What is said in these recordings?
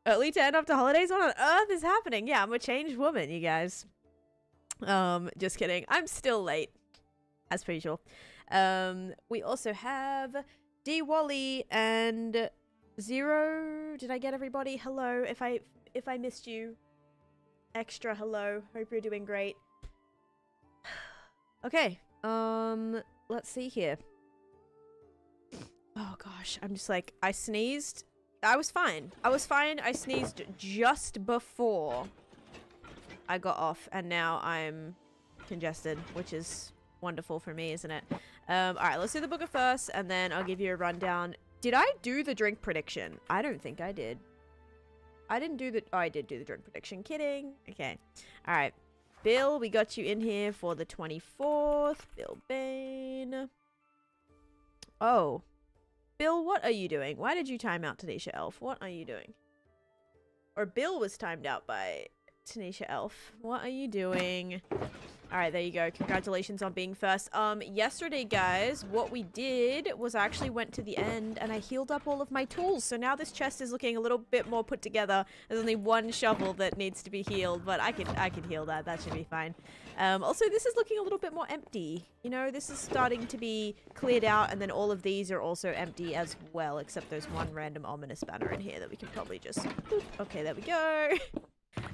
Early to end after holidays? What on earth is happening? Yeah, I'm a changed woman, you guys. Just kidding. I'm still late, as per usual. We also have D Wally and Zero. Did I get everybody? Hello. If I missed you, extra hello. Hope you're doing great. Okay. Let's see here. Oh gosh, I'm just like, I sneezed. I was fine. I sneezed just before I got off, and now I'm congested, which is wonderful for me, isn't it? Alright, let's do the booker first, and then I'll give you a rundown. Did I do the drink prediction? I don't think I did. I didn't do the... Oh, I did do the drink prediction. Kidding. Okay. Alright. Bill, we got you in here for the 24th. Bill Bain. Oh. Bill, what are you doing? Why did you time out Taneesha Elf? What are you doing? Or Bill was timed out by Taneesha Elf. What are you doing? Alright, there you go. Congratulations on being first. Yesterday, guys, what we did was I actually went to the end and I healed up all of my tools. So now this chest is looking a little bit more put together. There's only one shovel that needs to be healed, but I can heal that. That should be fine. Also, this is looking a little bit more empty. You know, this is starting to be cleared out, and then all of these are also empty as well, except there's one random ominous banner in here that we can probably just... Boop. Okay, there we go.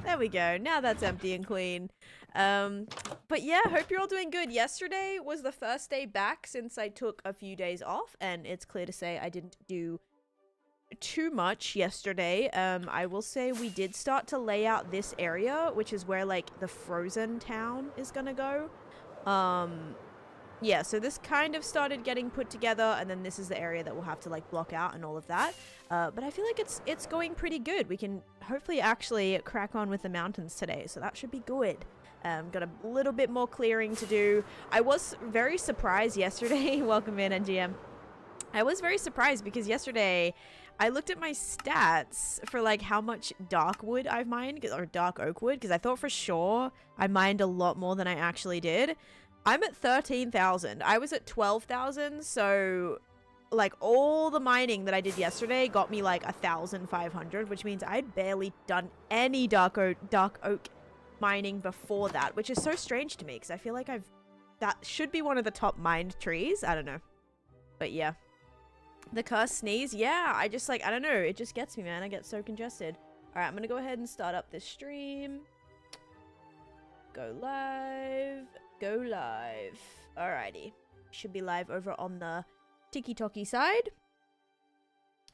There we go. Now that's empty and clean. But yeah, hope you're all doing good. Yesterday was the first day back since I took a few days off, and it's clear to say I didn't do too much yesterday. I will say we did start to lay out this area, which is where like the frozen town is gonna go. Yeah, so this kind of started getting put together, and then this is the area that we'll have to like block out and all of that. But I feel like it's going pretty good. We can hopefully actually crack on with the mountains today, so that should be good. Got a little bit more clearing to do. I was very surprised yesterday. Welcome in, NGM. I was very surprised because yesterday I looked at my stats for like how much dark wood I've mined, or dark oak wood, because I thought for sure I mined a lot more than I actually did. I'm at 13,000. I was at 12,000, so like all the mining that I did yesterday got me like 1,500, which means I'd barely done any dark oak mining before that, which is so strange to me because I feel like that should be one of the top mined trees. I don't know, but yeah. The cursed sneeze, yeah, I just like, I don't know, it just gets me, man. I get so congested. All right, I'm gonna go ahead and start up this stream. Go live. Go live. Alrighty. Should be live over on the Tiki-Toki side.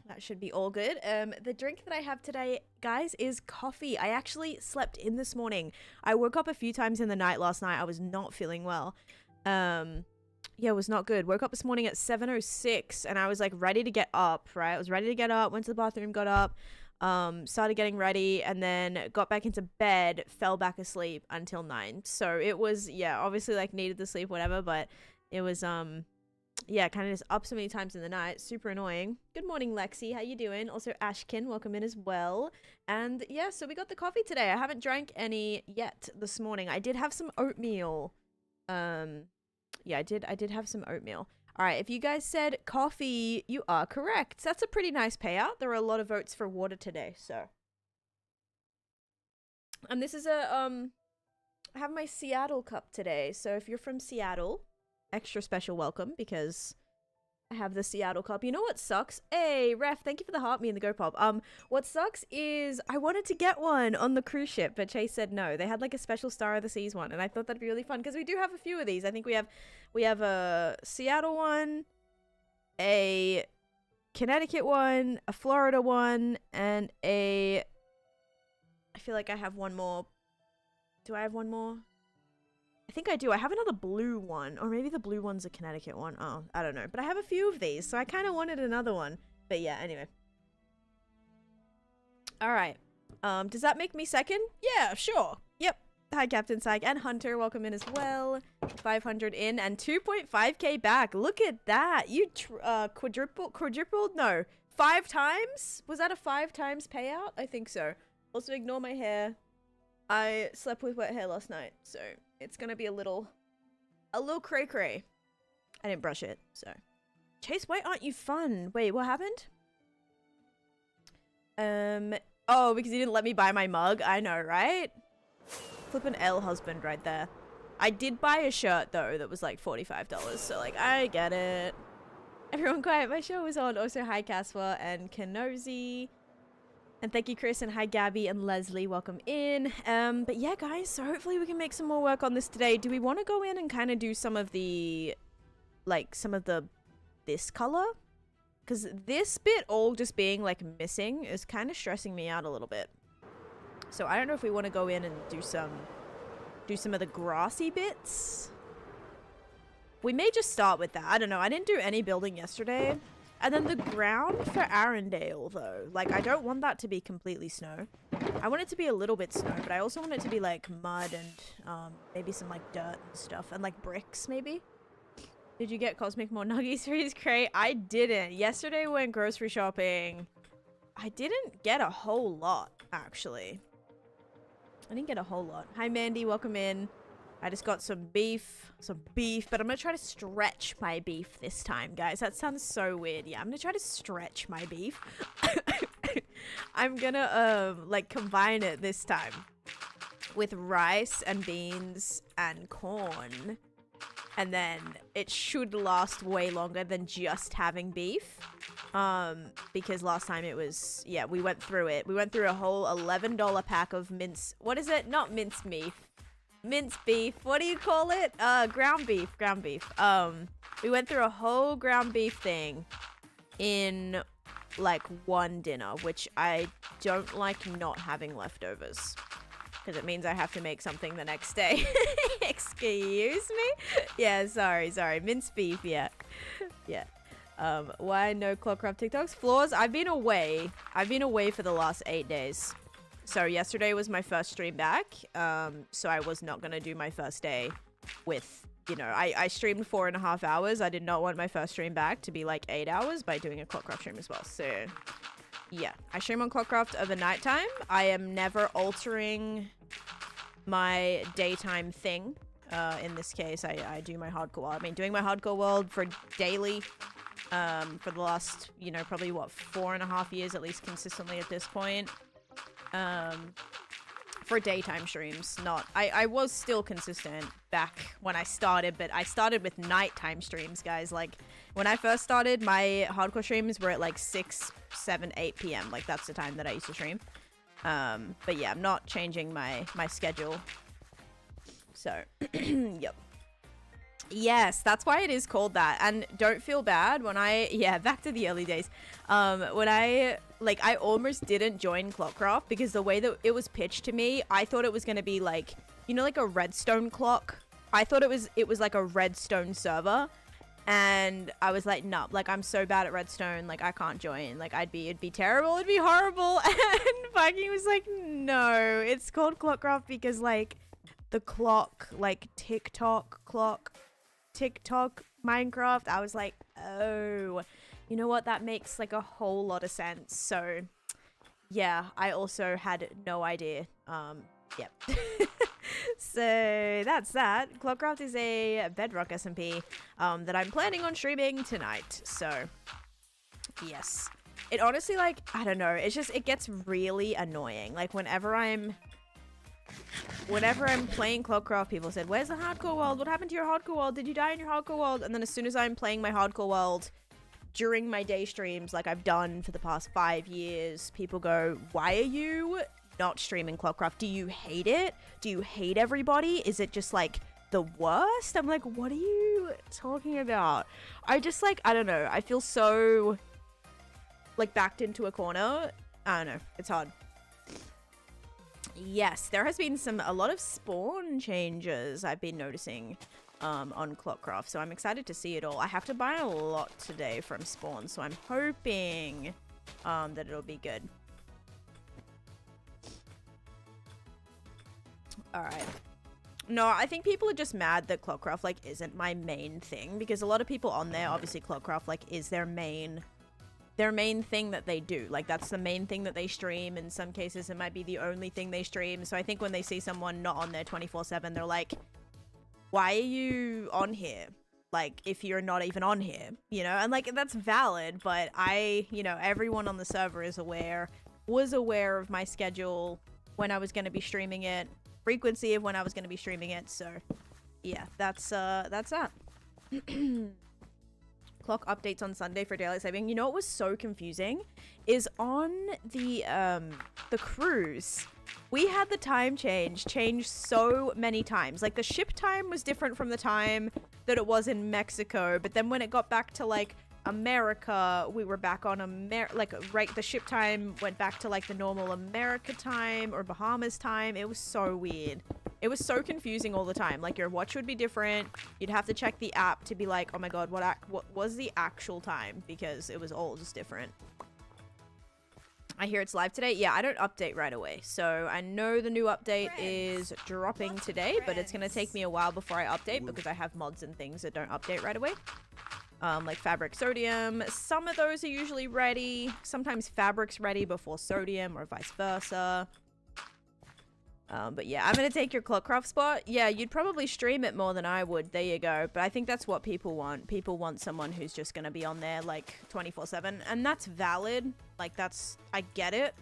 That should be all good. The drink that I have today, guys, is coffee. I actually slept in this morning. I woke up a few times in the night last night. I was not feeling well. Yeah, it was not good. Woke up this morning at 7:06 and I was like ready to get up, right? I was ready to get up, went to the bathroom, got up, started getting ready, and then got back into bed, fell back asleep until 9. So it was, yeah, obviously like needed the sleep, whatever, but it was, yeah, kind of just up so many times in the night. Super annoying. Good morning, Lexi. How you doing? Also, Ashkin, welcome in as well. And yeah, so we got the coffee today. I haven't drank any yet this morning. I did have some oatmeal. Yeah, I did have some oatmeal. All right, if you guys said coffee, you are correct. That's a pretty nice payout. There are a lot of votes for water today, so. And this is a, I have my Seattle cup today. So if you're from Seattle, extra special welcome because I have the Seattle cup. You know what sucks? Hey, Ref, thank you for the heart me and the go pop. What sucks is I wanted to get one on the cruise ship, but Chase said no. They had like a special Star of the Seas one, and I thought that'd be really fun because we do have a few of these. I think we have a Seattle one, a Connecticut one, a Florida one, and I feel like I have one more. Do I have one more? I think I do. I have another blue one, or maybe the blue one's a Connecticut one. Oh, I don't know. But I have a few of these, so I kind of wanted another one. But yeah, anyway. All right. Does that make me second? Yeah, sure. Yep. Hi, Captain Psych. And Hunter, welcome in as well. 500 in and 2.5k back. Look at that. You quadrupled? No. 5 times? Was that a 5 times payout? I think so. Also, ignore my hair. I slept with wet hair last night, so it's gonna be a little cray-cray. I didn't brush it, so. Chase, why aren't you fun? Wait, what happened? Oh, because he didn't let me buy my mug. I know, right? Flippin' L husband right there. I did buy a shirt though that was like $45, so like I get it. Everyone quiet, my show was on. Also, hi Casper and Kenozi. And thank you, Chris, and hi Gabby and Leslie, welcome in. But yeah, guys, so hopefully we can make some more work on this today. Do we want to go in and kind of do some of the, like, this color? Because this bit all just being, like, missing is kind of stressing me out a little bit. So I don't know if we want to go in and do some of the grassy bits. We may just start with that. I don't know. I didn't do any building yesterday. And then the ground for Arendelle, though. Like, I don't want that to be completely snow. I want it to be a little bit snow, but I also want it to be, like, mud and maybe some, like, dirt and stuff. And, like, bricks, maybe. Did you get Cosmic more nuggies for his crate? I didn't. Yesterday we went grocery shopping. I didn't get a whole lot, actually. I didn't get a whole lot. Hi, Mandy. Welcome in. I just got some beef, but I'm going to try to stretch my beef this time, guys. That sounds so weird. Yeah, I'm going to try to stretch my beef. I'm going to, like, combine it this time with rice and beans and corn. And then it should last way longer than just having beef. Because last time it was, yeah, we went through it. We went through a whole $11 pack of what is it? Not minced beef. Minced beef. What do you call it? Ground beef. We went through a whole ground beef thing in like one dinner, which I don't like not having leftovers. Because it means I have to make something the next day. Excuse me? Yeah, sorry. Minced beef, yeah. Yeah. Why no Clockcraft TikToks? Floors, I've been away for the last 8 days. So yesterday was my first stream back. So I was not going to do my first day with, you know, I streamed 4.5 hours. I did not want my first stream back to be like 8 hours by doing a Clockcraft stream as well. So yeah, I stream on Clockcraft over nighttime. I am never altering my daytime thing. In this case, I do my hardcore world. I've been doing my hardcore world for daily for the last, you know, probably what, 4.5 years at least consistently at this point. For daytime streams, not I was still consistent back when I started, but I started with nighttime streams, guys. Like when I first started, my hardcore streams were at like 6, 7, 8 p.m. Like that's the time that I used to stream. But yeah, I'm not changing my schedule. So yep. Yes, that's why it is called that. And don't feel bad when back to the early days. When I almost didn't join Clockcraft because the way that it was pitched to me, I thought it was going to be like, you know, like a redstone clock. I thought it was like a redstone server. And I was like, no, like I'm so bad at redstone, like I can't join. Like it'd be terrible, it'd be horrible. And Viking was like, no, it's called Clockcraft because like the clock, like TikTok Minecraft. I was like, oh, you know what, that makes like a whole lot of sense. So yeah, I also had no idea. Yep. So that's that. Clockcraft is a Bedrock SMP that I'm planning on streaming tonight. So yes, it honestly, like, I don't know, it's just, it gets really annoying. Like whenever I'm playing Clockcraft, people said, where's the hardcore world? What happened to your hardcore world? Did you die in your hardcore world? And then as soon as I'm playing my hardcore world during my day streams, like I've done for the past 5 years, people go, why are you not streaming Clockcraft? Do you hate it? Do you hate everybody? Is it just like the worst? I'm like, what are you talking about? I just like, I don't know. I feel so like backed into a corner. I don't know. It's hard. Yes, there has been a lot of spawn changes I've been noticing on Clockcraft, so I'm excited to see it all. I have to buy a lot today from spawn, so I'm hoping that it'll be good. Alright. No, I think people are just mad that Clockcraft, like, isn't my main thing, because a lot of people on there, obviously Clockcraft, like, is their main thing that they do. Like, that's the main thing that they stream. In some cases, it might be the only thing they stream. So I think when they see someone not on there 24/7, they're like, why are you on here? Like, if you're not even on here, you know? And, like, that's valid, but you know, everyone on the server is aware was aware of my schedule, when I was going to be streaming it, frequency of when I was going to be streaming it. So yeah, that's that. Clock updates on Sunday for daylight saving. You know what was so confusing is on the cruise, we had the time change so many times. Like the ship time was different from the time that it was in Mexico, but then when it got back to like America, we were back on the ship time went back to like the normal America time or Bahamas time. It was so weird. It was so confusing all the time. Like your watch would be different. You'd have to check the app to be like, oh my god, what was the actual time? Because it was all just different. I hear it's live today. Yeah, I don't update right away. So I know the new update is dropping today, but it's going to take me a while before I update because I have mods and things that don't update right away. Like Fabric Sodium. Some of those are usually ready. Sometimes Fabric's ready before Sodium or vice versa. But yeah, I'm going to take your Clockcraft spot. Yeah, you'd probably stream it more than I would. There you go. But I think that's what people want. People want someone who's just going to be on there like 24/7. And that's valid. Like I get it.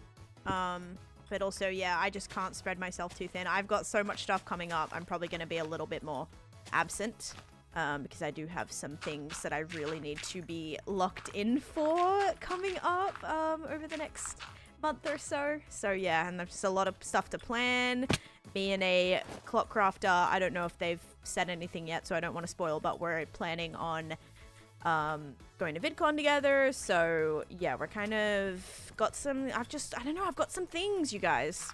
But also, yeah, I just can't spread myself too thin. I've got so much stuff coming up. I'm probably going to be a little bit more absent. Because I do have some things that I really need to be locked in for coming up over the next month or so. So yeah, and there's just a lot of stuff to plan. Me and a clock crafter, I don't know if they've said anything yet, so I don't want to spoil, but we're planning on going to VidCon together. So yeah, we're kind of got some, I've got some things, you guys.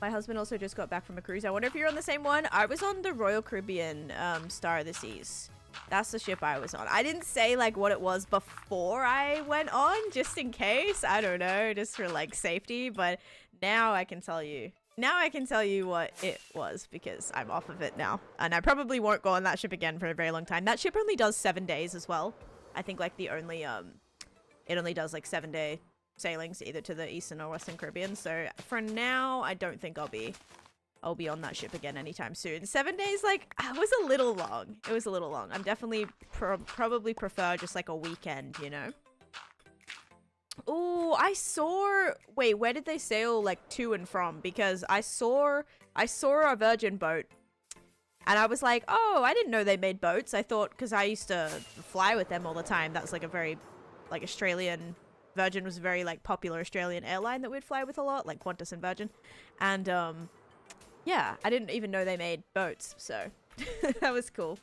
My husband also just got back from a cruise. I wonder if you're on the same one. I was on the Royal Caribbean Star of the Seas. That's the ship I was on. I didn't say like what it was before I went on, just in case. I don't know, just for like safety. But now I can tell you. Now I can tell you what it was because I'm off of it now. And I probably won't go on that ship again for a very long time. That ship only does 7 days as well. I think like it only does like 7-day sailings either to the Eastern or Western Caribbean. So for now, I don't think I'll be on that ship again anytime soon. 7 days, like, it was a little long. It was a little long. I'm definitely probably prefer just like a weekend, you know? Oh, wait, where did they sail like to and from? Because I saw a Virgin boat and I was like, oh, I didn't know they made boats. I thought, because I used to fly with them all the time. That's like a very like Australian, Virgin was a very like popular Australian airline that we'd fly with a lot, like Qantas and Virgin. And yeah, I didn't even know they made boats, so that was cool.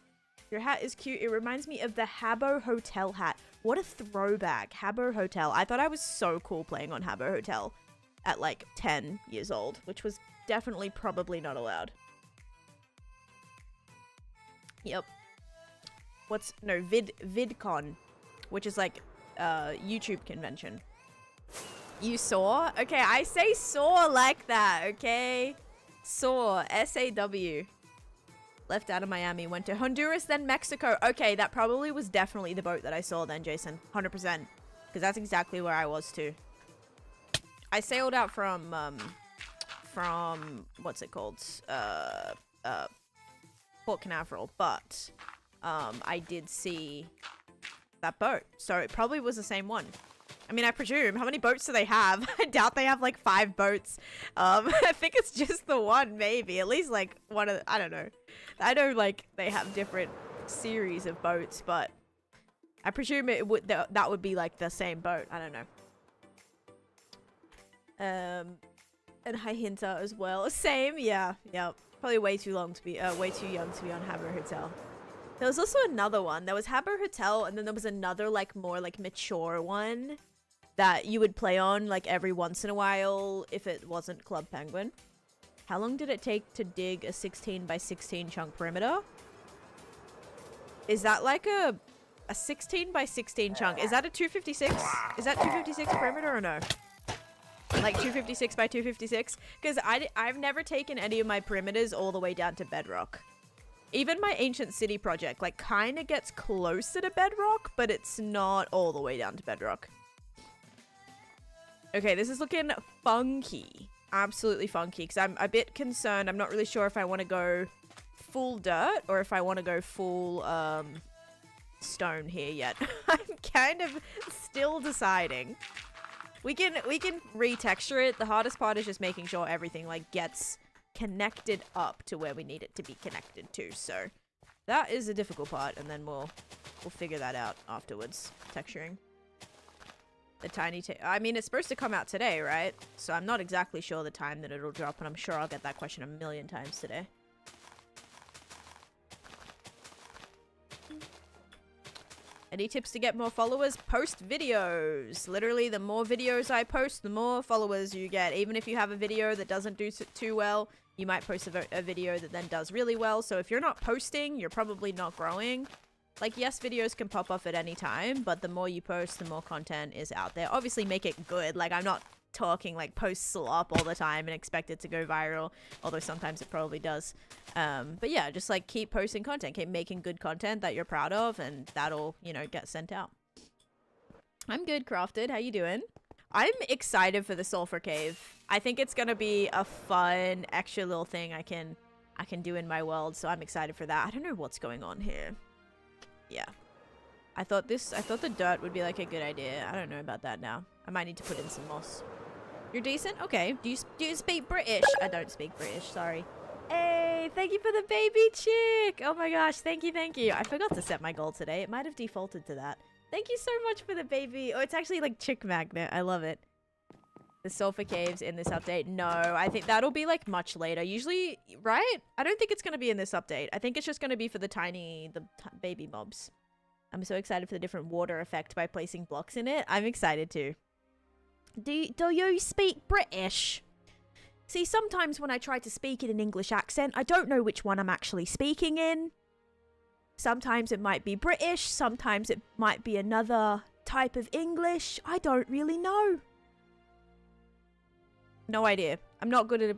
Your hat is cute. It reminds me of the Habbo Hotel hat. What a throwback. Habbo Hotel. I thought I was so cool playing on Habbo Hotel at like 10 years old, which was definitely probably not allowed. Yep. VidCon, which is like YouTube convention. You saw? Okay, I say saw like that, okay? Saw, S-A-W. Left out of Miami, went to Honduras, then Mexico. Okay, that probably was definitely the boat that I saw then, Jason. 100%. Because that's exactly where I was too. I sailed out from what's it called? Port Canaveral, but I did see that boat. So it probably was the same one. I mean, I presume. How many boats do they have? I doubt they have like 5 boats. I think it's just the one, maybe. At least like one of I don't know. I know like they have different series of boats, but I presume it would that would be like the same boat. I don't know. And Hi Hinta as well. Same, yeah. Probably way too young to be on Habbo Hotel. There was also another one. There was Habbo Hotel, and then there was another like more like mature one that you would play on like every once in a while if it wasn't Club Penguin. How long did it take to dig a 16 by 16 chunk perimeter? Is that like a 16 by 16 chunk? Is that a 256? Is that 256 perimeter or no? Like 256 by 256? Because I've never taken any of my perimeters all the way down to bedrock. Even my Ancient City project, like, kind of gets closer to bedrock, but it's not all the way down to bedrock. Okay, this is looking funky. Absolutely funky, because I'm a bit concerned. I'm not really sure if I want to go full dirt or if I want to go full stone here yet. I'm kind of still deciding. We can retexture it. The hardest part is just making sure everything like gets connected up to where we need it to be connected to. So that is a difficult part, and then we'll figure that out afterwards. Texturing. The tiny I mean, it's supposed to come out today, right? So I'm not exactly sure the time that it'll drop, and I'm sure I'll get that question a million times today. Any tips to get more followers? Post videos. Literally, the more videos I post, the more followers you get. Even if you have a video that doesn't do too well, you might post a video that then does really well. So if you're not posting, you're probably not growing. Like, yes, videos can pop off at any time, but the more you post, the more content is out there. Obviously, make it good. Like, I'm not talking like post slop all the time and expect it to go viral, although sometimes it probably does. But yeah, just like keep posting content, keep making good content that you're proud of, and that'll, you know, get sent out. I'm good, Crafted. How you doing? I'm excited for the sulfur cave. I think it's gonna be a fun extra little thing I can do in my world, so I'm excited for that. I don't know what's going on here. Yeah, I thought the dirt would be like a good idea. I don't know about that now. I might need to put in some moss. You're decent? Okay. Do you speak British? I don't speak British, sorry. Hey, thank you for the baby chick. Oh my gosh, thank you, thank you. I forgot to set my goal today. It might have defaulted to that. Thank you so much for the baby. Oh, it's actually like chick magnet. I love it. The sulfur caves in this update. No, I think that'll be like much later. Usually, right? I don't think it's going to be in this update. I think it's just going to be for the baby mobs. I'm so excited for the different water effect by placing blocks in it. I'm excited too. Do you speak British? See, sometimes when I try to speak in an English accent, I don't know which one I'm actually speaking in. Sometimes it might be British, sometimes it might be another type of English. I don't really know. No idea. I'm not good at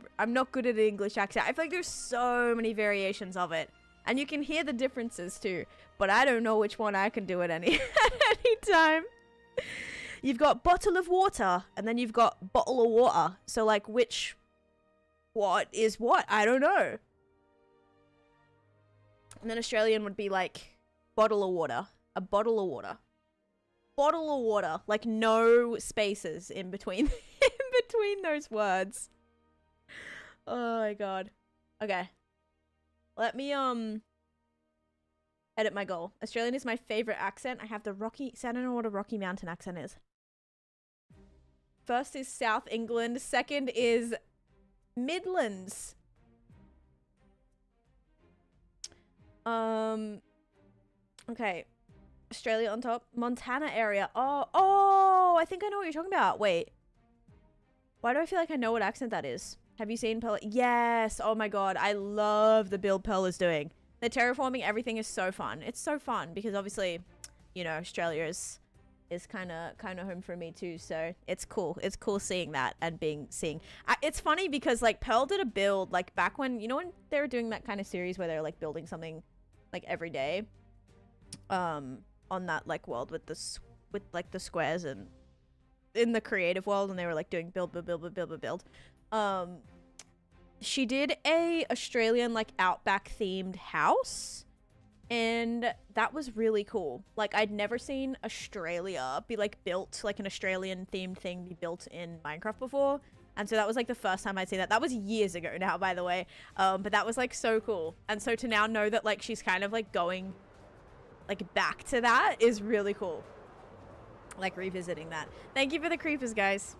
an English accent. I feel like there's so many variations of it. And you can hear the differences too. But I don't know which one I can do at any time. You've got bottle of water, and then you've got bottle of water. So, like, what is what? I don't know. And then Australian would be, like, bottle of water. A bottle of water. Bottle of water. Like, no spaces in between, in between those words. Oh, my God. Okay. Let me, edit my goal. Australian is my favorite accent. I have the Rocky... So I don't know what a Rocky Mountain accent is. First is South England. Second is Midlands. Okay. Australia on top. Montana area. Oh, I think I know what you're talking about. Wait. Why do I feel like I know what accent that is? Have you seen Pearl? Yes. Oh my God. I love the build Pearl is doing. The terraforming, everything is so fun. It's so fun because obviously, you know, Australia is kind of home for me too. So it's cool. It's cool seeing that and seeing. It's funny because like Pearl did a build like back when, you know, when they were doing that kind of series where they're like building something like every day, on that like world with like the squares and in the creative world, and they were like doing build. She did a Australian like outback themed house, and that was really cool. Like I'd never seen Australia be like built, like an Australian themed thing be built in Minecraft before, and so that was like the first time I'd seen that. That was years ago now, by the way, but that was like so cool. And so to now know that like she's kind of like going like back to that is really cool, like revisiting that. Thank you for the creepers, guys.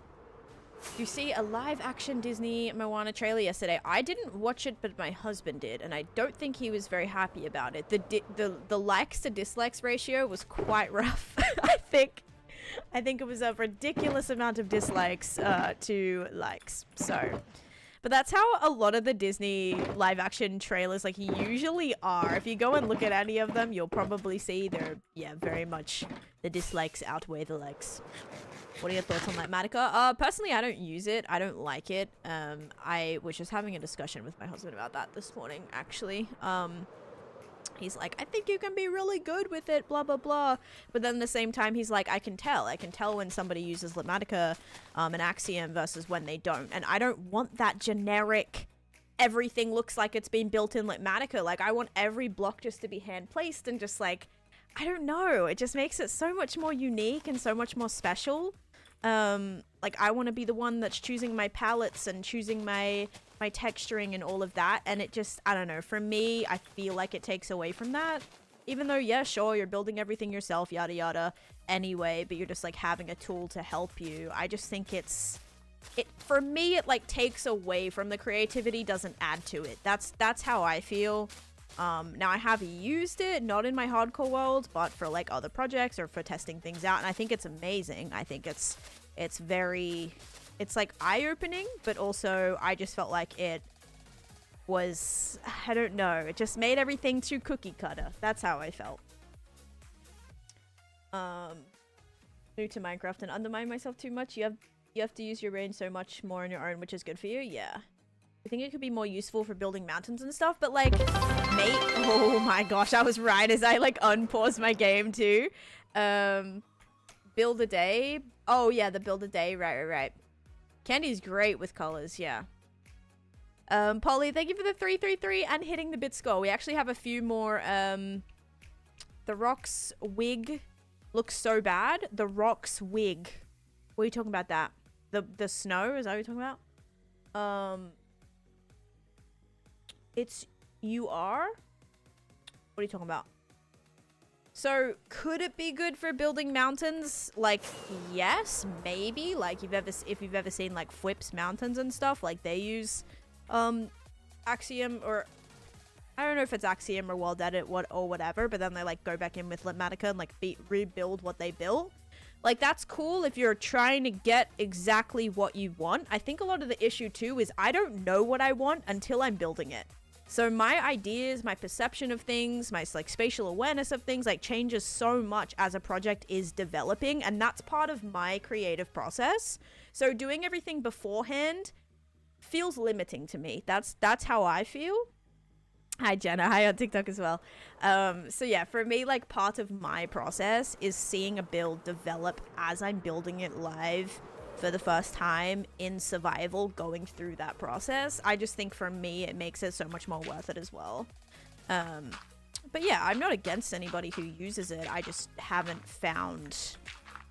You see a live action Disney Moana trailer yesterday. I didn't watch it, but my husband did, and I don't think he was very happy about it. The likes to dislikes ratio was quite rough. I think it was a ridiculous amount of dislikes to likes. So, but that's how a lot of the Disney live action trailers like usually are. If you go and look at any of them, you'll probably see they're very much the dislikes outweigh the likes. What are your thoughts on Litematica? Personally, I don't use it. I don't like it. I was just having a discussion with my husband about that this morning, actually. He's like, I think you can be really good with it, blah, blah, blah. But then at the same time, he's like, I can tell when somebody uses Litematica, and Axiom versus when they don't. And I don't want that generic, everything looks like it's been built in Litematica. Like, I want every block just to be hand-placed and just like, I don't know. It just makes it so much more unique and so much more special. Like, I want to be the one that's choosing my palettes and choosing my texturing and all of that. And it just, I don't know, for me, I feel like it takes away from that. Even though, yeah, sure, you're building everything yourself, yada yada, anyway, but you're just like having a tool to help you. I just think for me, it like takes away from the creativity, doesn't add to it. That's how I feel. Now I have used it, not in my hardcore world, but for like other projects or for testing things out, and I think it's amazing. I think it's like eye-opening, but also I just felt like it was, I don't know, it just made everything too cookie cutter. That's how I felt. New to Minecraft and undermine myself too much. You have to use your brain so much more on your own, which is good for you. Yeah. I think it could be more useful for building mountains and stuff, but like, mate, oh my gosh, I was right as I like unpaused my game too. Build a day. Oh yeah, the build a day. Right. Candy's great with colors. Yeah. Polly, thank you for the 333 and hitting the bit score. We actually have a few more. The Rock's wig looks so bad. The Rock's wig. What are you talking about? That the snow? Is that what you're talking about? It's you are. What are you talking about? So could it be good for building mountains? Like, yes, maybe. Like if you've ever seen like Fwip's mountains and stuff, like they use Axiom, or I don't know if it's Axiom or World Edit or whatever, but then they like go back in with Litmatica and like rebuild what they built. Like, that's cool if you're trying to get exactly what you want. I think a lot of the issue too is I don't know what I want until I'm building it. So my ideas, my perception of things, my like spatial awareness of things like changes so much as a project is developing, and that's part of my creative process. So doing everything beforehand feels limiting to me. That's how I feel. Hi Jenna, hi on TikTok as well. So yeah, for me, like part of my process is seeing a build develop as I'm building it live for the first time in survival, going through that process. I just think for me, it makes it so much more worth it as well. But yeah, I'm not against anybody who uses it. I just haven't found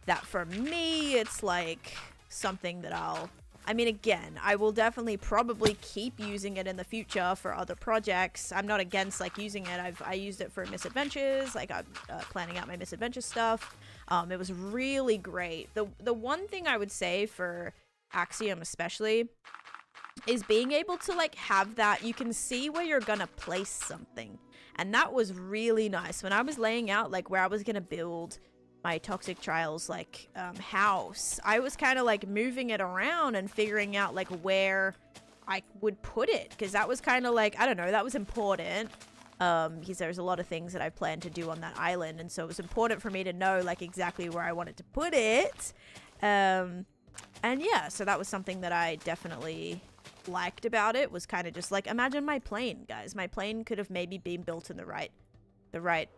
that for me, it's like something that I mean, again, I will definitely probably keep using it in the future for other projects. I'm not against like using it. I used it for misadventures. Like I'm planning out my misadventure stuff. It was really great. The one thing I would say for Axiom especially is being able to like have that, you can see where you're gonna place something. And that was really nice. When I was laying out like where I was gonna build my Toxic Trials like house, I was kind of like moving it around and figuring out like where I would put it, because that was kind of like, I don't know, that was important, because there's a lot of things that I planned to do on that island, and so it was important for me to know like exactly where I wanted to put it. And yeah, so that was something that I definitely liked about it, was kind of just like, imagine my plane, guys. My plane could have maybe been built in the right the right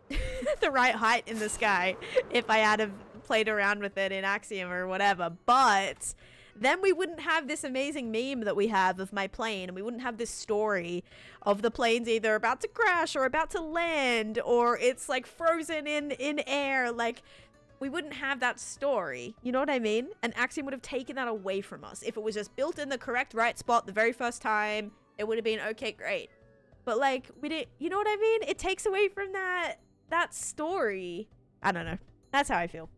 height in the sky if I had have played around with it in Axiom or whatever. But then we wouldn't have this amazing meme that we have of my plane, and we wouldn't have this story of the plane's either about to crash or about to land, or it's like frozen in air. Like, we wouldn't have that story, you know what I mean? And Axiom would have taken that away from us. If it was just built in the correct right spot the very first time, it would have been okay, great. But like, we didn't, you know what I mean? It takes away from that story. I don't know. That's how I feel.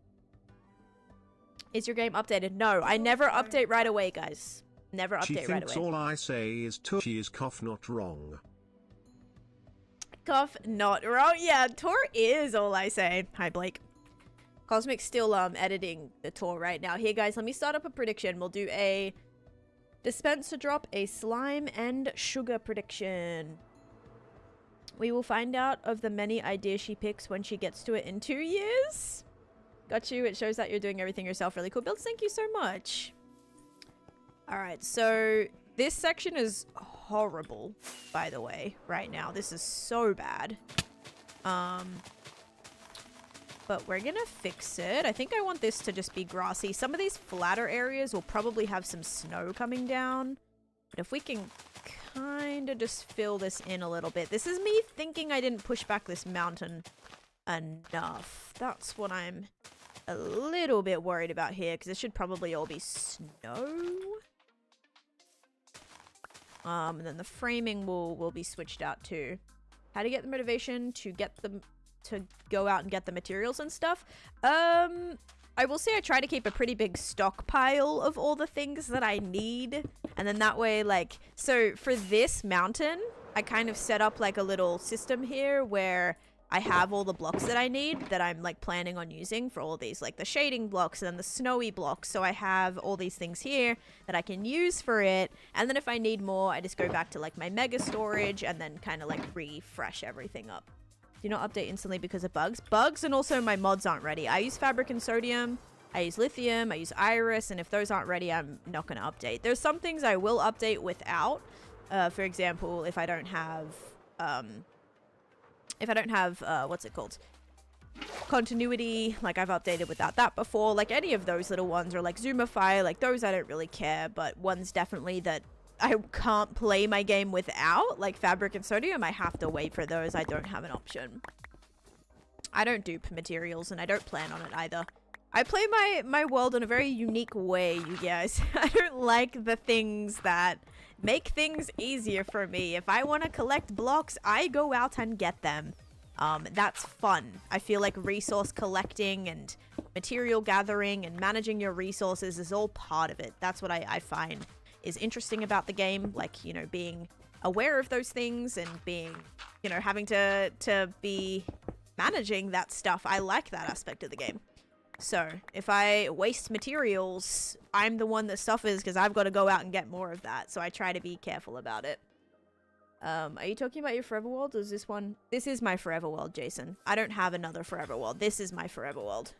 Is your game updated? No, I never update right away, guys. Never update right away. She thinks all I say is she is cough not wrong. Cough not wrong? Yeah, Tor is all I say. Hi, Blake. Cosmic's still editing the tour right now. Here, guys, let me start up a prediction. We'll do a dispenser drop, a slime, and sugar prediction. We will find out of the many ideas she picks when she gets to it in 2 years. Got you. It shows that you're doing everything yourself. Really cool builds. Thank you so much. All right, so this section is horrible, by the way, right now. This is so bad. But we're gonna fix it. I think I want this to just be grassy. Some of these flatter areas will probably have some snow coming down. But if we can kind of just fill this in a little bit. This is me thinking I didn't push back this mountain enough. That's what I'm a little bit worried about here because it should probably all be snow. And then the framing will be switched out too. How to get the motivation to get them to go out and get the materials and stuff? I will say I try to keep a pretty big stockpile of all the things that I need. And then that way, like, so for this mountain, I kind of set up like a little system here where I have all the blocks that I need that I'm like planning on using for all these, like the shading blocks and the snowy blocks. So I have all these things here that I can use for it. And then if I need more, I just go back to like my mega storage and then kind of like refresh everything up. Do not update instantly because of bugs. Bugs and also my mods aren't ready. I use fabric and sodium. I use lithium. I use iris. And if those aren't ready, I'm not going to update. There's some things I will update without. For example, if I don't have, what's it called? Continuity, like I've updated without that before. Like any of those little ones, or like Zoomify, like those I don't really care. But ones definitely that I can't play my game without, like fabric and sodium, I have to wait for those. I don't have an option. I don't dupe materials and I don't plan on it either. I play my world in a very unique way, you guys. I don't like the things that make things easier for me. If I want to collect blocks, I go out and get them. That's fun. I feel like resource collecting and material gathering and managing your resources is all part of it. That's what I find is interesting about the game, like, you know, being aware of those things and being, you know, having to be managing that stuff. I like that aspect of the game. So if I waste materials, I'm the one that suffers because I've got to go out and get more of that. So I try to be careful about it. Are you talking about your forever world? Or is this one? This is my forever world, Jason. I don't have another forever world. This is my forever world.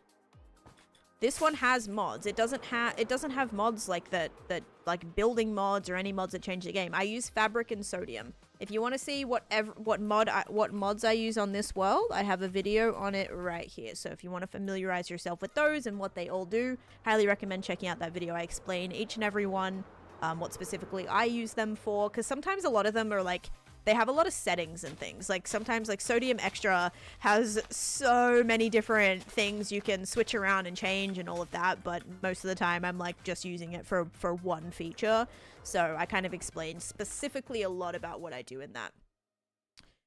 This one has mods. It doesn't have mods like that like building mods or any mods that change the game. I use fabric and sodium. If you want to see what mods I use on this world, I have a video on it right here. So if you want to familiarize yourself with those and what they all do, highly recommend checking out that video. I explain each and every one, what specifically I use them for, because sometimes a lot of them are like, they have a lot of settings and things. Like sometimes like sodium extra has so many different things you can switch around and change and all of that. But most of the time I'm like just using it for one feature. So I kind of explain specifically a lot about what I do in that.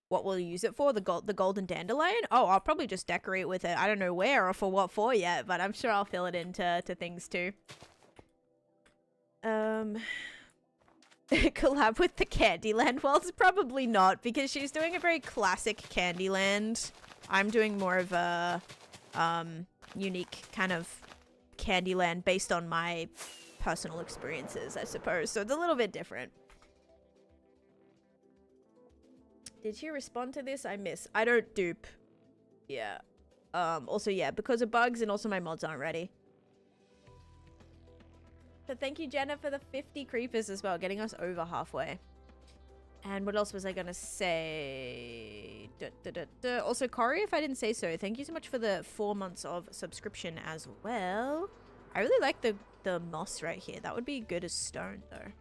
What will you use it for? The golden dandelion? Oh, I'll probably just decorate with it. I don't know where or for what for yet, but I'm sure I'll fill it into things too. Collab with the Candyland worlds? Probably not, because she's doing a very classic Candyland. I'm doing more of a unique kind of Candyland based on my personal experiences, I suppose. So it's a little bit different. Did she respond to this? I miss. I don't dupe. Yeah. Also, yeah, because of bugs and also my mods aren't ready. But thank you, Jenna, for the 50 creepers as well, getting us over halfway. And what else was I gonna say? Also, Corey, if I didn't say so, thank you so much for the 4 months of subscription as well. I really like the moss right here. That would be good as stone, though.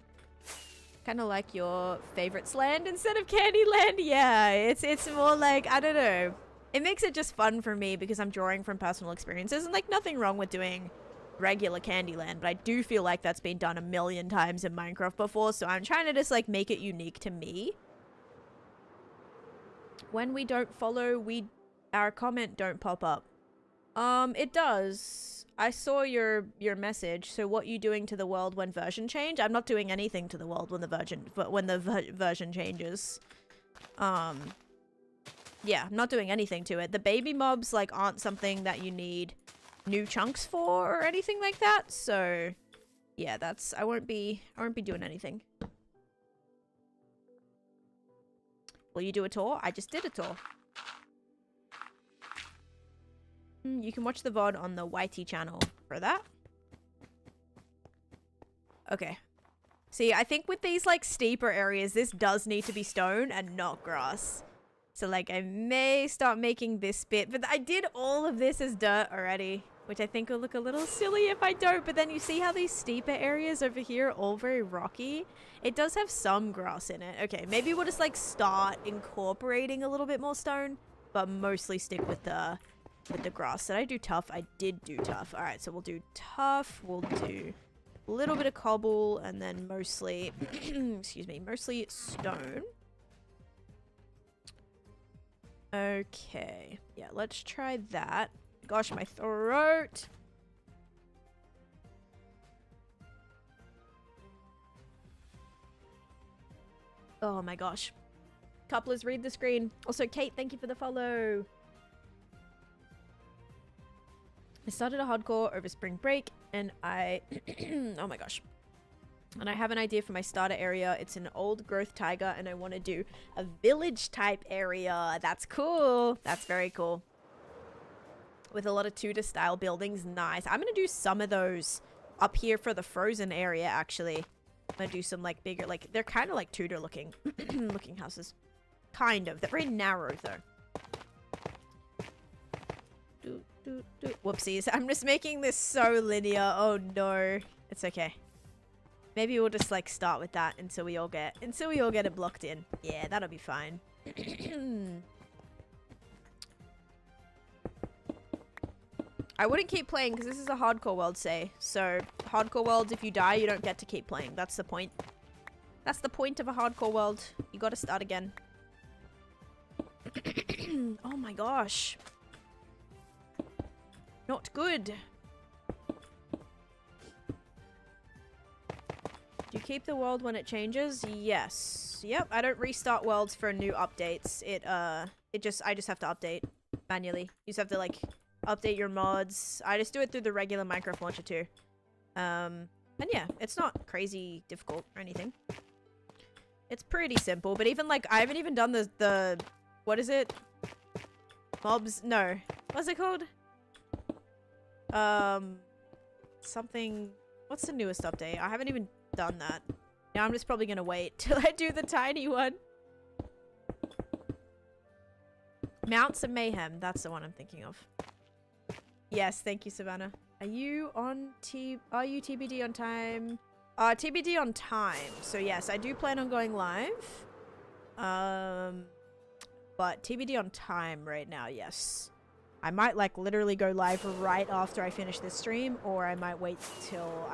Kind of like your favorites land instead of Candyland. Yeah, it's more like, I don't know. It makes it just fun for me because I'm drawing from personal experiences, and like nothing wrong with doing regular Candyland, but I do feel like that's been done a million times in Minecraft before, so I'm trying to just like make it unique to me. When we don't follow, our comment don't pop up. It does. I saw your message. So what you doing to the world when version change? I'm not doing anything to the world when the version changes. Yeah, I'm not doing anything to it. The baby mobs like aren't something that you need new chunks for or anything like that. So yeah, that's I won't be doing anything. Will you do a tour? I just did a tour. You can watch the VOD on the YT channel for that. Okay. See, I think with these like steeper areas, this does need to be stone and not grass. So like I may start making this bit, but I did all of this as dirt already, which I think will look a little silly if I don't. But then you see how these steeper areas over here are all very rocky? It does have some grass in it. Okay, maybe we'll just like start incorporating a little bit more stone, but mostly stick with the with the grass. Did I do tough? I did do tough. All right, so we'll do tough. We'll do a little bit of cobble and then mostly, excuse me, mostly stone. Okay. Yeah, let's try that. Gosh, my throat. Oh my gosh. Couplers, read the screen. Also, Kate, thank you for the follow. I started a hardcore over spring break and I... oh my gosh. And I have an idea for my starter area. It's an old growth taiga and I want to do a village type area. That's cool. That's very cool. With a lot of Tudor style buildings. Nice. I'm going to do some of those up here for the frozen area actually. I'm going to do some like bigger, like they're kind of like Tudor looking looking houses. Kind of. They're very narrow though. Whoopsies. I'm just making this so linear. Oh no. It's okay. Maybe we'll just like start with that until we all get it blocked in. Yeah, that'll be fine. I wouldn't keep playing because this is a hardcore world, say. So, hardcore worlds, if you die, you don't get to keep playing. That's the point. That's the point of a hardcore world. You gotta start again. Oh my gosh. Not good. Do you keep the world when it changes? Yes. Yep, I don't restart worlds for new updates. I just have to update manually. You just have to, like, update your mods. I just do it through the regular Minecraft launcher too. And yeah, it's not crazy difficult or anything. It's pretty simple, but even like I haven't even done the what is it? Mobs? No. What's it called? Something. What's the newest update? I haven't even done that. Now I'm just probably gonna wait till I do the tiny one. Mounts of Mayhem. That's the one I'm thinking of. Yes, thank you, Savannah. Are you TBD on time? TBD on time. So yes, I do plan on going live. But TBD on time right now, yes. I might like literally go live right after I finish this stream, or I might wait till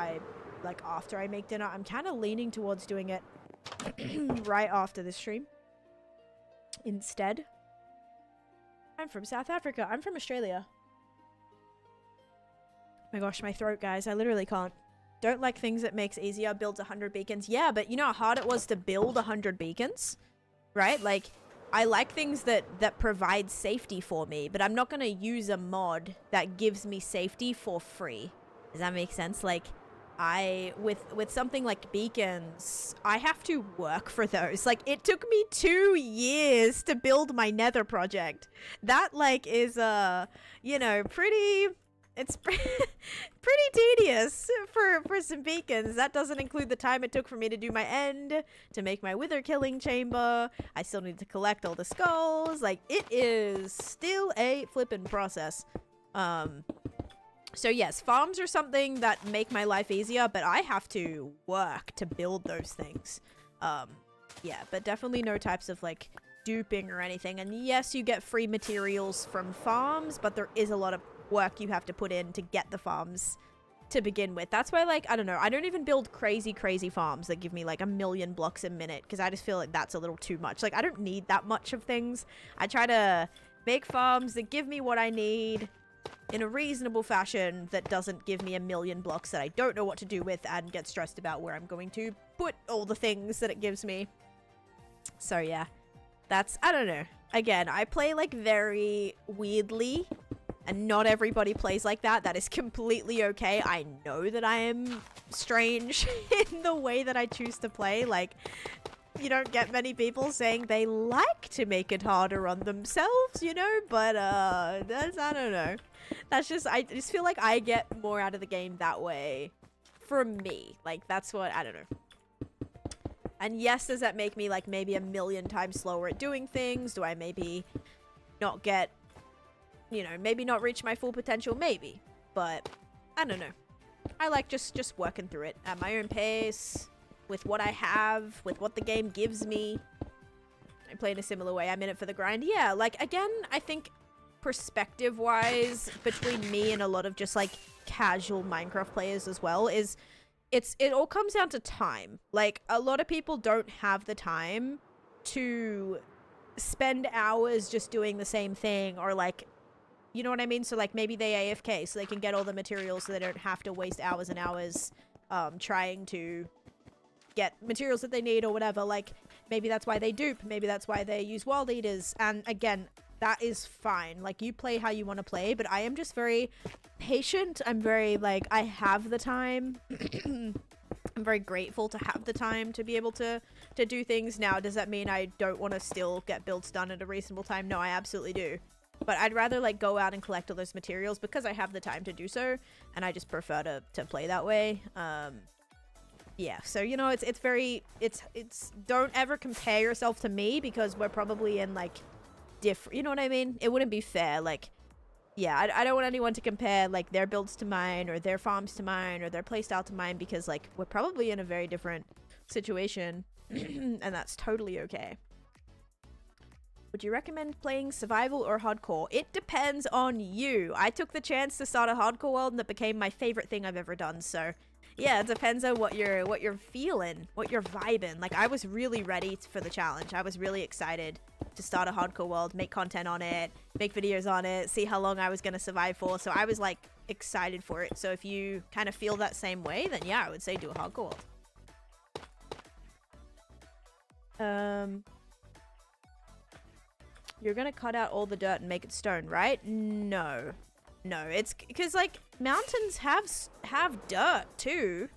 after I make dinner. I'm kind of leaning towards doing it right after this stream instead. I'm from South Africa. I'm from Australia. My gosh, my throat, guys. I literally can't. Don't like things that makes easier. Builds 100 beacons. Yeah, but you know how hard it was to build 100 beacons? Right? Like, I like things that provide safety for me, but I'm not going to use a mod that gives me safety for free. Does that make sense? Like, with something like beacons, I have to work for those. Like, it took me 2 years to build my nether project. That, like, is, you know, it's pretty tedious for some beacons. That doesn't include the time it took for me to do my end, to make my wither killing chamber. I still need to collect all the skulls. Like, it is still a flippin' process. So yes, farms are something that make my life easier, but I have to work to build those things. Yeah, but definitely no types of, like, duping or anything. And yes, you get free materials from farms, but there is a lot of work you have to put in to get the farms to begin with. That's why, like, I don't know, I don't even build crazy farms that give me like 1,000,000 blocks a minute, because I just feel like that's a little too much. Like, I don't need that much of things. I try to make farms that give me what I need in a reasonable fashion that doesn't give me 1,000,000 blocks that I don't know what to do with and get stressed about where I'm going to put all the things that it gives me. So yeah, that's, I don't know. Again, I play like very weirdly. And not everybody plays like that. That is completely okay. I know that I am strange in the way that I choose to play. Like, you don't get many people saying they like to make it harder on themselves, you know? But, that's, I don't know. That's just, I just feel like I get more out of the game that way. For me. Like, that's what, I don't know. And yes, does that make me, like, maybe 1,000,000 times slower at doing things? Do I maybe not get... you know, maybe not reach my full potential, maybe, but I don't know. I like just working through it at my own pace, with what I have, with what the game gives me. I play in a similar way. I'm in it for the grind. Yeah, like, again, I think perspective wise between me and a lot of just like casual Minecraft players as well is it all comes down to time. Like a lot of people don't have the time to spend hours just doing the same thing, or like, you know what I mean? So like maybe they AFK so they can get all the materials so they don't have to waste hours and hours trying to get materials that they need or whatever. Like maybe that's why they dupe, maybe that's why they use world eaters, and again, that is fine. Like you play how you want to play, but I am just very patient. I'm very like, I have the time. I'm very grateful to have the time to be able to do things. Now, does that mean I don't want to still get builds done at a reasonable time? No, I absolutely do. But I'd rather like go out and collect all those materials because I have the time to do so, and I just prefer to play that way. Yeah, so you know, it's don't ever compare yourself to me because we're probably in like different, you know what I mean? It wouldn't be fair. Like, yeah, I don't want anyone to compare like their builds to mine or their farms to mine or their playstyle to mine, because like we're probably in a very different situation and that's totally okay. Would you recommend playing survival or hardcore? It depends on you. I took the chance to start a hardcore world and it became my favorite thing I've ever done. So yeah, it depends on what you're feeling, what you're vibing. Like I was really ready for the challenge. I was really excited to start a hardcore world, make content on it, make videos on it, see how long I was going to survive for. So I was like excited for it. So if you kind of feel that same way, then yeah, I would say do a hardcore world. You're going to cut out all the dirt and make it stone, right? No. No, it's because like mountains have dirt too.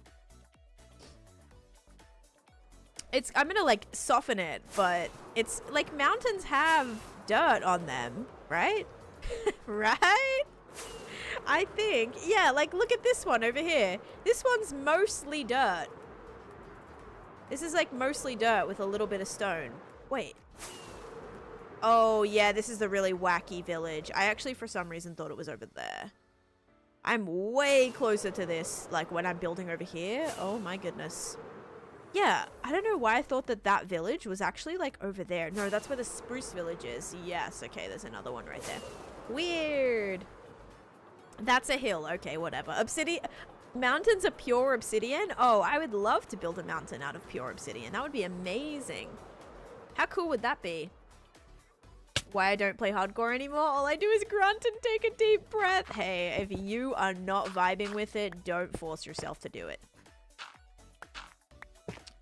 I'm gonna like soften it, but it's like mountains have dirt on them, right? Right? I think, yeah, like look at this one over here. This one's mostly dirt. This is like mostly dirt with a little bit of stone. Wait. Oh yeah, this is the really wacky village. I actually for some reason thought it was over there. I'm way closer to this, like when I'm building over here. Oh my goodness. Yeah, I don't know why I thought that village was actually like over there. No, that's where the spruce village is. Yes, okay, there's another one right there. Weird. That's a hill. Okay, whatever. Obsidian. Mountains are pure obsidian? Oh, I would love to build a mountain out of pure obsidian. That would be amazing. How cool would that be? Why I don't play hardcore anymore? All I do is grunt and take a deep breath. Hey, if you are not vibing with it, don't force yourself to do it.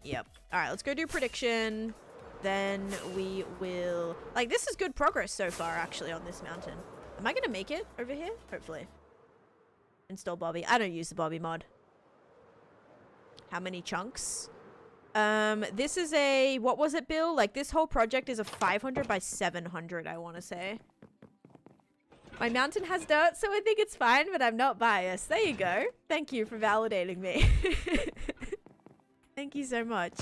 Yep. All right, let's go do prediction. Then we will... Like, this is good progress so far, actually, on this mountain. Am I going to make it over here? Hopefully. Install Bobby. I don't use the Bobby mod. How many chunks? This is a... What was it, Bill? Like, this whole project is a 500 by 700, I want to say. My mountain has dirt, so I think it's fine, but I'm not biased. There you go. Thank you for validating me. Thank you so much.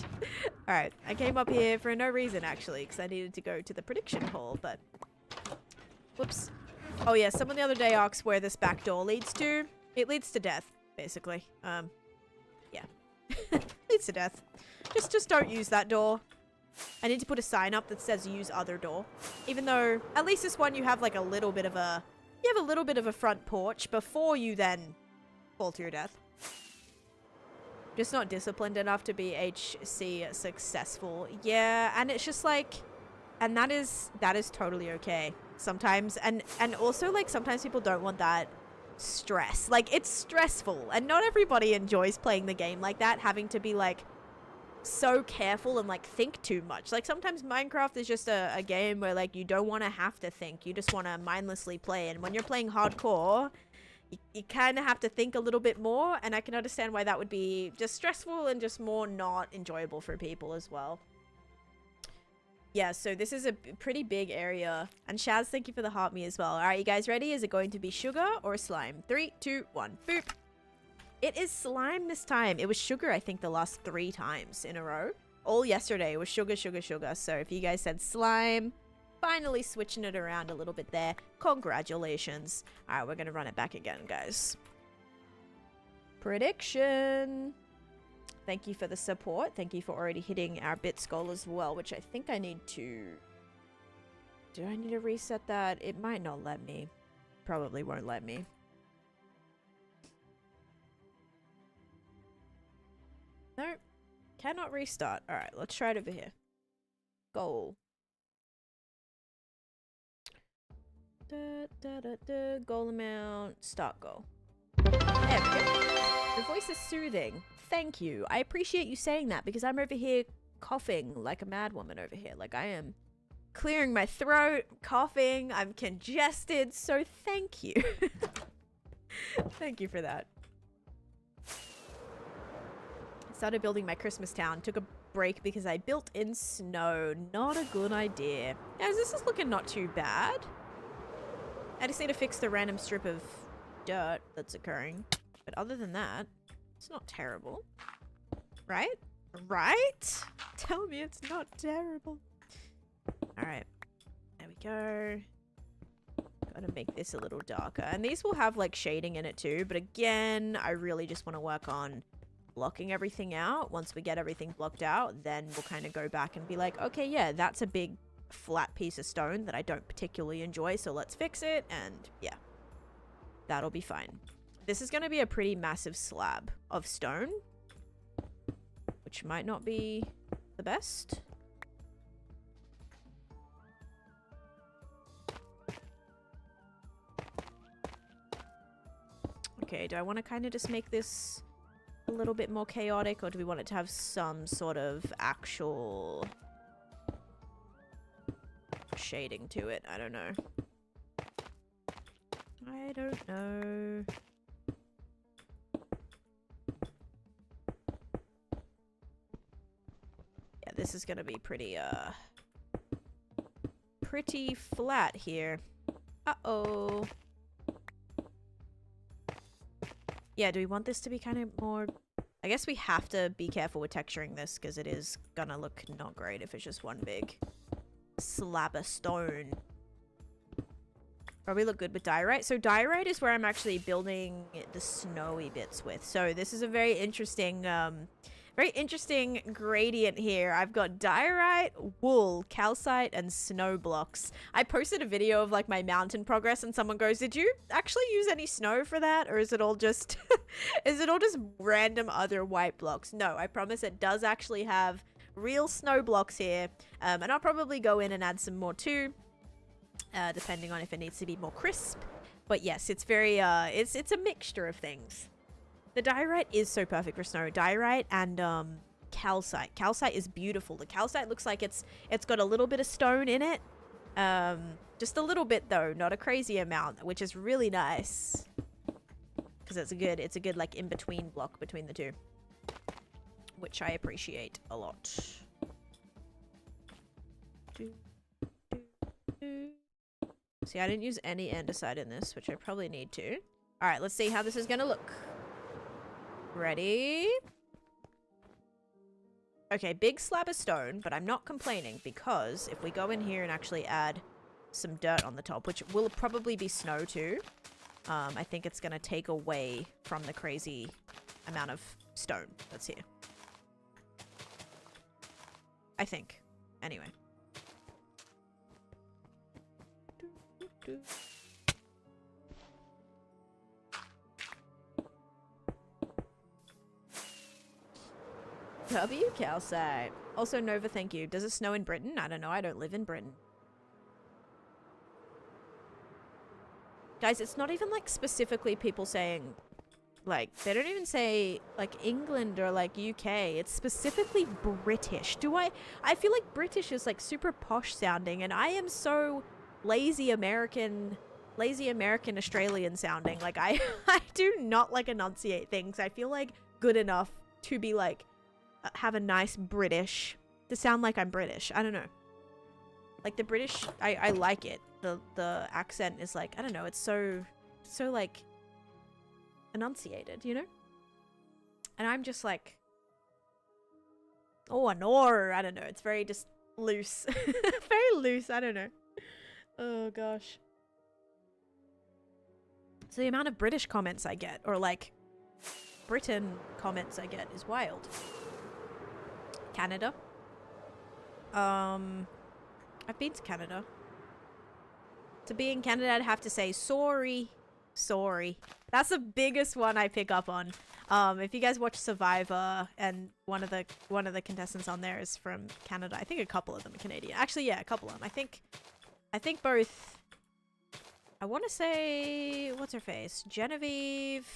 Alright, I came up here for no reason, actually, because I needed to go to the prediction hall, but... Whoops. Oh yeah, someone the other day asked where this back door leads to. It leads to death, basically. Yeah. Leads to death. Just don't use that door. I need to put a sign up that says use other door. Even though, at least this one you have like a little bit of a... You have a little bit of a front porch before you then fall to your death. Just not disciplined enough to be HC successful. Yeah, and it's just like... And that is totally okay. Sometimes, and also like sometimes people don't want that stress. Like it's stressful and not everybody enjoys playing the game like that, having to be like so careful and like think too much. Like sometimes Minecraft is just a game where like you don't want to have to think, you just want to mindlessly play, and when you're playing hardcore you kind of have to think a little bit more, and I can understand why that would be just stressful and just more not enjoyable for people as well. Yeah, so this is a pretty big area. And Shaz, thank you for the heart me as well. All right, you guys ready? Is it going to be sugar or slime? 3, 2, 1, boop. It is slime this time. It was sugar, I think, the last 3 times in a row. All yesterday was sugar, sugar, sugar. So if you guys said slime, finally switching it around a little bit there. Congratulations. All right, we're going to run it back again, guys. Prediction. Thank you for the support. Thank you for already hitting our bits goal as well, which I think I need to Do I need to reset that? It might not let me. Probably won't let me. Nope. Cannot restart. Alright, let's try it over here. Goal. Goal amount. Start goal. There we go. The voice is soothing. Thank you. I appreciate you saying that because I'm over here coughing like a madwoman over here. Like I am clearing my throat, coughing, I'm congested, so thank you. Thank you for that. I started building my Christmas town. Took a break because I built in snow. Not a good idea. Guys, this is looking not too bad. I just need to fix the random strip of dirt that's occurring. But other than that, it's not terrible. Right? Right? Tell me it's not terrible. Alright. There we go. Gotta make this a little darker. And these will have like shading in it too. But again, I really just want to work on blocking everything out. Once we get everything blocked out, then we'll kind of go back and be like, okay, yeah, that's a big flat piece of stone that I don't particularly enjoy. So let's fix it. And yeah, that'll be fine. This is going to be a pretty massive slab of stone, which might not be the best. Okay, do I want to kind of just make this a little bit more chaotic, or do we want it to have some sort of actual shading to it? I don't know. I don't know. Yeah, this is gonna be pretty flat here. Uh-oh. Yeah, do we want this to be kind of more... I guess we have to be careful with texturing this because it is gonna look not great if it's just one big slab of stone. Probably look good with diorite. So diorite is where I'm actually building the snowy bits with. So this is a very interesting gradient here. I've got diorite, wool, calcite, and snow blocks. I posted a video of like my mountain progress and someone goes, did you actually use any snow for that? Or is it all just, is it all just random other white blocks? No, I promise it does actually have real snow blocks here. And I'll probably go in and add some more too, depending on if it needs to be more crisp. But yes, it's very, it's a mixture of things. The diorite is so perfect for snow. Diorite and calcite. Calcite is beautiful. The calcite looks like it's got a little bit of stone in it. Just a little bit though, not a crazy amount, which is really nice. Because it's a good like in-between block between the two. Which I appreciate a lot. See, I didn't use any andesite in this, which I probably need to. Alright, let's see how this is gonna look. Ready? Okay, big slab of stone, but I'm not complaining because if we go in here and actually add some dirt on the top, which will probably be snow too, I think it's going to take away from the crazy amount of stone that's here. I think. Anyway. W calcite. Also, Nova, thank you. Does it snow in Britain? I don't know. I don't live in Britain. Guys, it's not even like specifically people saying, like, they don't even say like England or like UK. It's specifically British. I feel like British is like super posh sounding, and I am so lazy American Australian sounding. Like I do not like enunciate things. I feel like good enough to be like have a nice British, to sound like I'm British. I don't know. Like the British, I like it. The accent is like, I don't know, it's so like enunciated, you know? And I'm just like, oh, no, I don't know. It's very just loose. Very loose, I don't know. Oh gosh. So the amount of British comments I get, or like Britain comments I get, is wild. Canada. I've been to Canada. To be in Canada, I'd have to say sorry. Sorry. That's the biggest one I pick up on. If you guys watch Survivor and one of the contestants on there is from Canada, I think a couple of them are Canadian. Actually, yeah, a couple of them. I think both. I want to say, what's her face? Genevieve.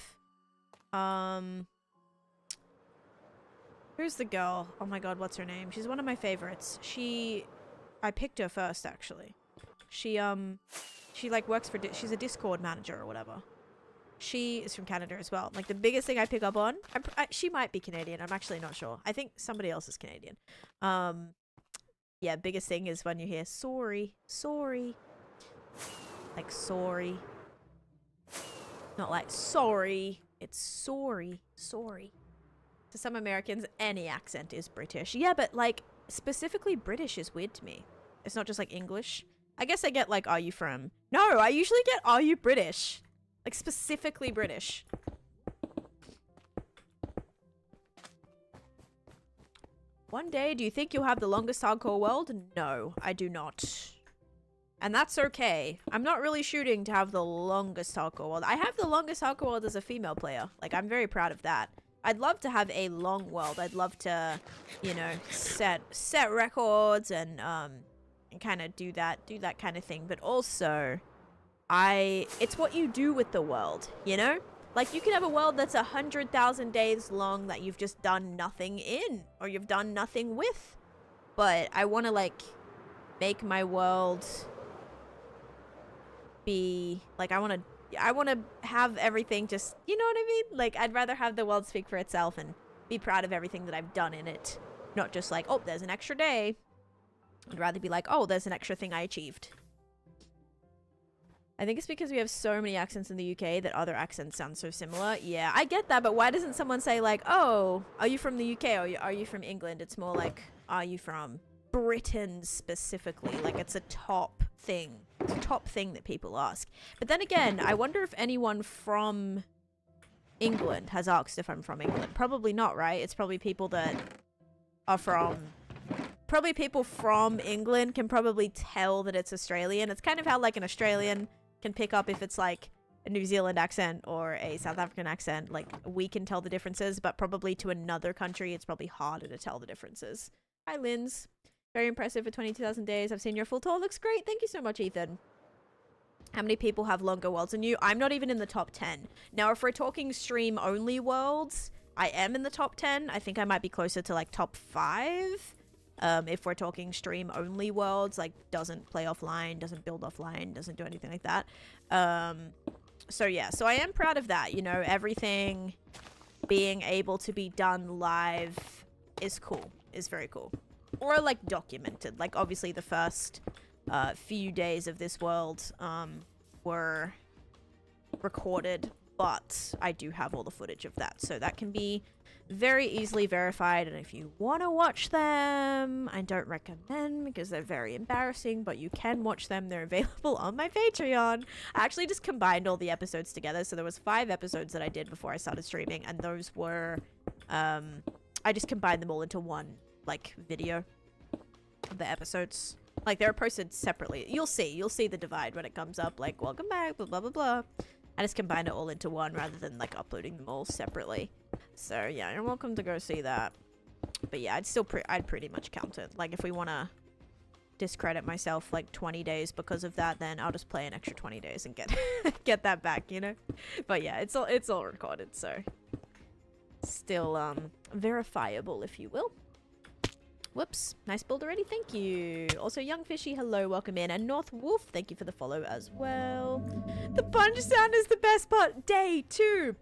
Who's the girl? Oh my god, what's her name? She's one of my favorites. I picked her first, actually. She like works for, she's a Discord manager or whatever. She is from Canada as well. Like the biggest thing I pick up on, she might be Canadian. I'm actually not sure. I think somebody else is Canadian. Yeah, biggest thing is when you hear sorry, sorry. Like sorry. Not like sorry. It's sorry, sorry. To some Americans, any accent is British. Yeah, but like specifically British is weird to me. It's not just like English. I guess I get like, are you from? No, I usually get, are you British? Like specifically British. One day, do you think you'll have the longest hardcore world? No, I do not. And that's okay. I'm not really shooting to have the longest hardcore world. I have the longest hardcore world as a female player. Like, I'm very proud of that. I'd love to have a long world. I'd love to, you know, set records and kind of do that kind of thing. But also, it's what you do with the world, you know? Like, you can have a world that's 100,000 days long that you've just done nothing in, or you've done nothing with. But I want to, like, make my world be, like, I want to have everything just, you know what I mean? Like, I'd rather have the world speak for itself and be proud of everything that I've done in it. Not just like, oh, there's an extra day. I'd rather be like, oh, there's an extra thing I achieved. I think it's because we have so many accents in the UK that other accents sound so similar. Yeah, I get that, but why doesn't someone say like, oh, are you from the UK or are you from England? It's more like, are you from Britain specifically? Like, it's a top thing. It's a top thing that people ask. But then again, I wonder if anyone from England has asked if I'm from England. Probably not, right? It's probably people that are from... Probably people from England can probably tell that it's Australian. It's kind of how like an Australian can pick up if it's like a New Zealand accent or a South African accent. Like, we can tell the differences, but probably to another country, it's probably harder to tell the differences. Hi, Linz. Very impressive for 22,000 days. I've seen your full tour. Looks great. Thank you so much, Ethan. How many people have longer worlds than you? I'm not even in the top 10. Now, if we're talking stream-only worlds, I am in the top 10. I think I might be closer to, like, top 5. If we're talking stream-only worlds, like, doesn't play offline, doesn't build offline, doesn't do anything like that. So, yeah. So, I am proud of that. You know, everything being able to be done live is cool. Is very cool. Or, like, documented. Like, obviously, the first few days of this world were recorded, but I do have all the footage of that. So, that can be very easily verified, and if you want to watch them, I don't recommend because they're very embarrassing, but you can watch them. They're available on my Patreon. I actually just combined all the episodes together, so there was 5 episodes that I did before I started streaming, and those were I just combined them all into one, like, video of the episodes. Like, they're posted separately. You'll see the divide when it comes up, like, welcome back, blah blah blah blah. I just combined it all into one rather than, like, uploading them all separately. So, yeah, you're welcome to go see that. But, yeah, I'd pretty much count it. Like, if we want to discredit myself, like, 20 days because of that, then I'll just play an extra 20 days and get that back, you know? But, yeah, it's all recorded, so... Still, verifiable, if you will. Whoops. Nice build already. Thank you. Also, Young Fishy, hello. Welcome in. And North Wolf, thank you for the follow as well. The punch sound is the best part. Day 2.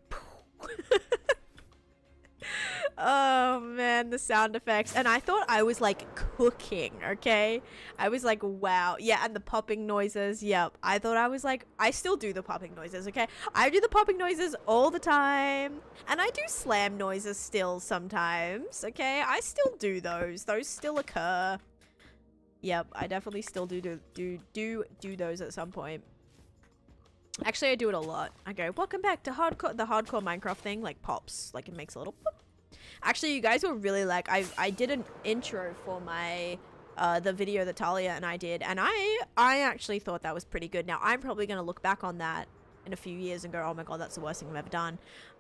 Oh, man. The sound effects. And I thought I was, like, cooking, okay? I was like, wow. Yeah, and the popping noises. Yep. I thought I was like... I still do the popping noises, okay? I do the popping noises all the time. And I do slam noises still sometimes, okay? I still do those. Those still occur. Yep, I definitely still do those at some point. Actually, I do it a lot. I go, welcome back to the hardcore Minecraft thing, like, pops. Like, it makes a little pop. Actually, you guys will really like... I did an intro for my the video that Talia and I did, and I actually thought that was pretty good. Now, I'm probably going to look back on that in a few years and go, oh my god, that's the worst thing I've ever done.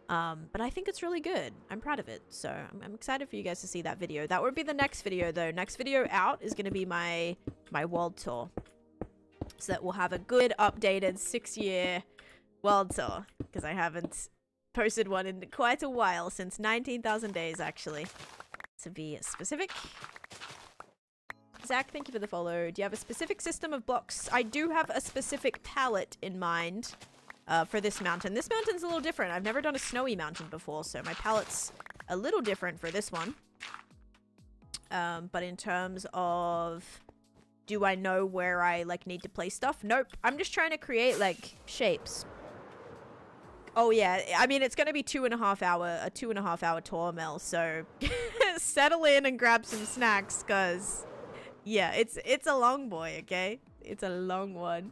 But I think it's really good. I'm proud of it. So I'm excited for you guys to see that video. That would be the next video though. Next video out is going to be my world tour. So that we'll have a good updated 6-year world tour. Because I haven't posted one in quite a while, since 19,000 days actually. To be specific. Zach, thank you for the follow. Do you have a specific system of blocks? I do have a specific palette in mind. For this mountain. This mountain's a little different. I've never done a snowy mountain before, so my palette's a little different for this one. But in terms of, do I know where I like need to place stuff? Nope. I'm just trying to create like shapes. Oh yeah, I mean it's gonna be a 2.5 hour tour, Mel. So settle in and grab some snacks, cause yeah, it's a long boy. Okay, it's a long one.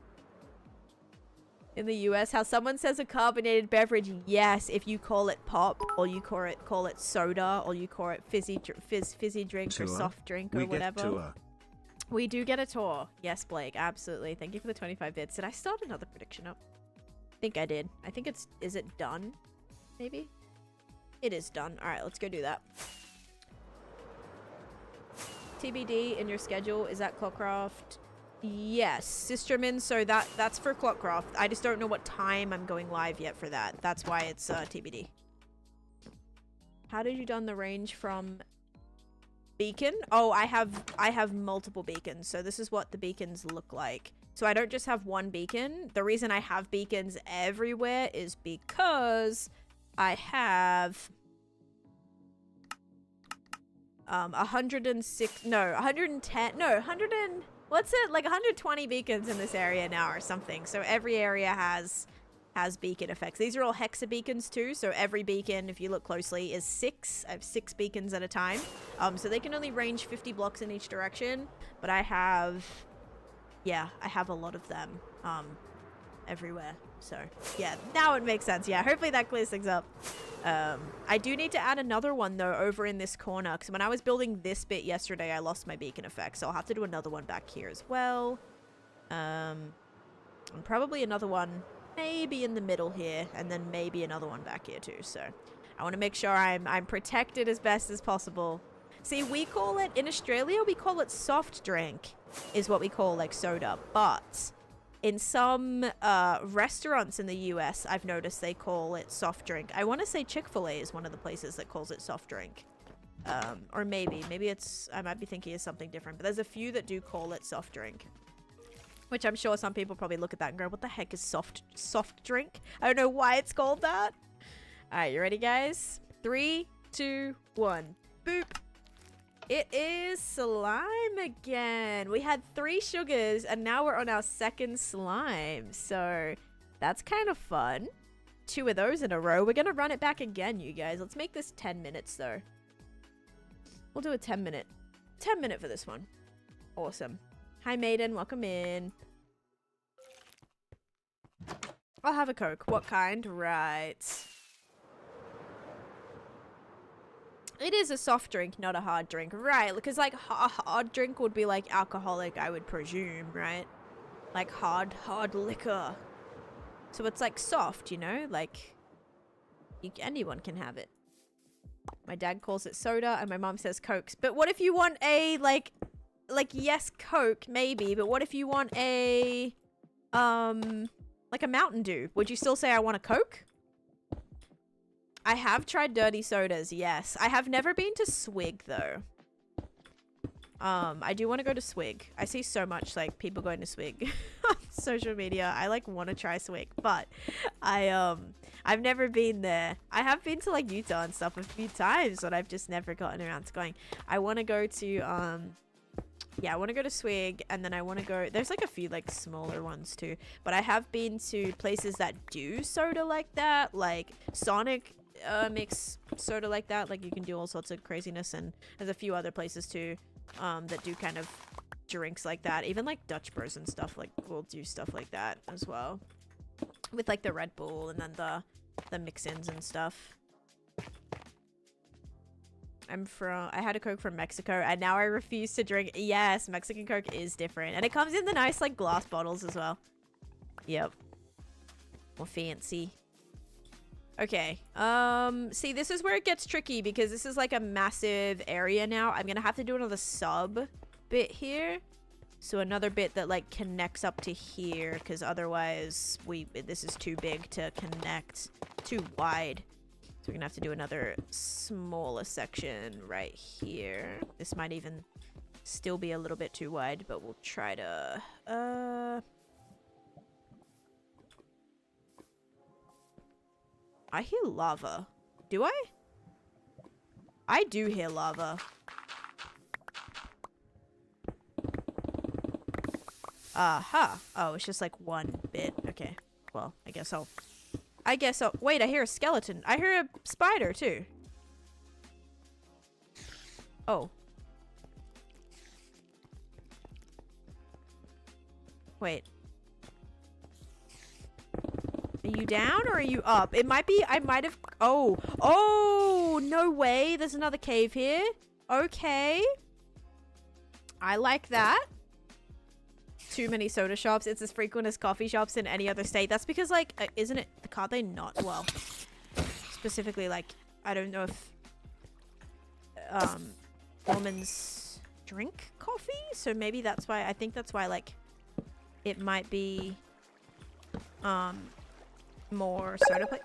In the US, how someone says a carbonated beverage, yes, if you call it pop, or you call it soda, or you call it fizzy drink tour. Or soft drink or we whatever. Get tour. We do get a tour. Yes, Blake, absolutely. Thank you for the 25 bits. Did I start another prediction up? I think I did. I think is it done? Maybe? It is done. All right, let's go do that. TBD in your schedule, is that Clockcraft? Yes, Sisterman, so that's for Clockcraft. I just don't know what time I'm going live yet for that. That's why it's TBD. How did you done the range from beacon? Oh, I have multiple beacons, so this is what the beacons look like. So I don't just have one beacon. The reason I have beacons everywhere is because I have 120 beacons in this area now or something. So every area has beacon effects. These are all hexa beacons too, so every beacon, if you look closely, is 6. I have 6 beacons at a time. So they can only range 50 blocks in each direction, but I have a lot of them everywhere. So yeah, now it makes sense. Yeah, hopefully that clears things up. I do need to add another one though over in this corner, because when I was building this bit yesterday, I lost my beacon effect, so I'll have to do another one back here as well. And probably another one maybe in the middle here, and then maybe another one back here too. So I want to make sure I'm protected as best as possible. See, we call it, in Australia, we call it soft drink, is what we call like soda, but in some restaurants in the US, I've noticed they call it soft drink. I want to say Chick-fil-A is one of the places that calls it soft drink. Or maybe it's, I might be thinking of something different, but there's a few that do call it soft drink. Which I'm sure some people probably look at that and go, what the heck is soft drink? I don't know why it's called that. All right, you ready, guys? 3, 2, 1. Boop. It is slime again. We had 3 sugars and now we're on our 2nd slime. So that's kind of fun. 2 of those in a row. We're going to run it back again, you guys. Let's make this 10 minutes though. We'll do a 10 minute for this one. Awesome. Hi, Maiden. Welcome in. I'll have a Coke. What kind? Right. It is a soft drink, not a hard drink. Right, because like a hard drink would be like alcoholic, I would presume, right? Like hard liquor. So it's like soft, you know? Like, anyone can have it. My dad calls it soda and my mom says Cokes. But what if you want a, like yes, Coke, maybe. But what if you want a, like a Mountain Dew? Would you still say I want a Coke? I have tried dirty sodas, yes. I have never been to Swig, though. I do want to go to Swig. I see so much, like, people going to Swig on social media. I, like, want to try Swig, but I've never been there. I have been to, like, Utah and stuff a few times, but I've just never gotten around to going. I want to go to, yeah, I want to go to Swig, and then I want to go... There's, like, a few, like, smaller ones, too. But I have been to places that do soda like that, like Sonic... makes soda like that. Like, you can do all sorts of craziness, and there's a few other places too that do kind of drinks like that. Even like Dutch Bros and stuff like will do stuff like that as well, with like the Red Bull and then the mix-ins and stuff. I had a Coke from Mexico and now I refuse to drink. Yes, Mexican Coke is different. And it comes in the nice like glass bottles as well. Yep. More fancy. Okay. See, this is where it gets tricky because this is like a massive area now. I'm gonna have to do another sub bit here. So another bit that like connects up to here because otherwise this is too big to connect, too wide. So we're gonna have to do another smaller section right here. This might even still be a little bit too wide, but we'll try to I hear lava. Do I? I do hear lava. Aha. Oh, it's just like one bit. Okay. Well, I guess I'll... Wait, I hear a skeleton. I hear a spider, too. Oh. Wait. Are you down or are you up? It might be... I might have... Oh. Oh! No way. There's another cave here. Okay. I like that. Too many soda shops. It's as frequent as coffee shops in any other state. That's because, like, isn't it... Can't they not? Well, specifically, like, I don't know if Mormons drink coffee, so maybe that's why. I think that's why, like, it might be more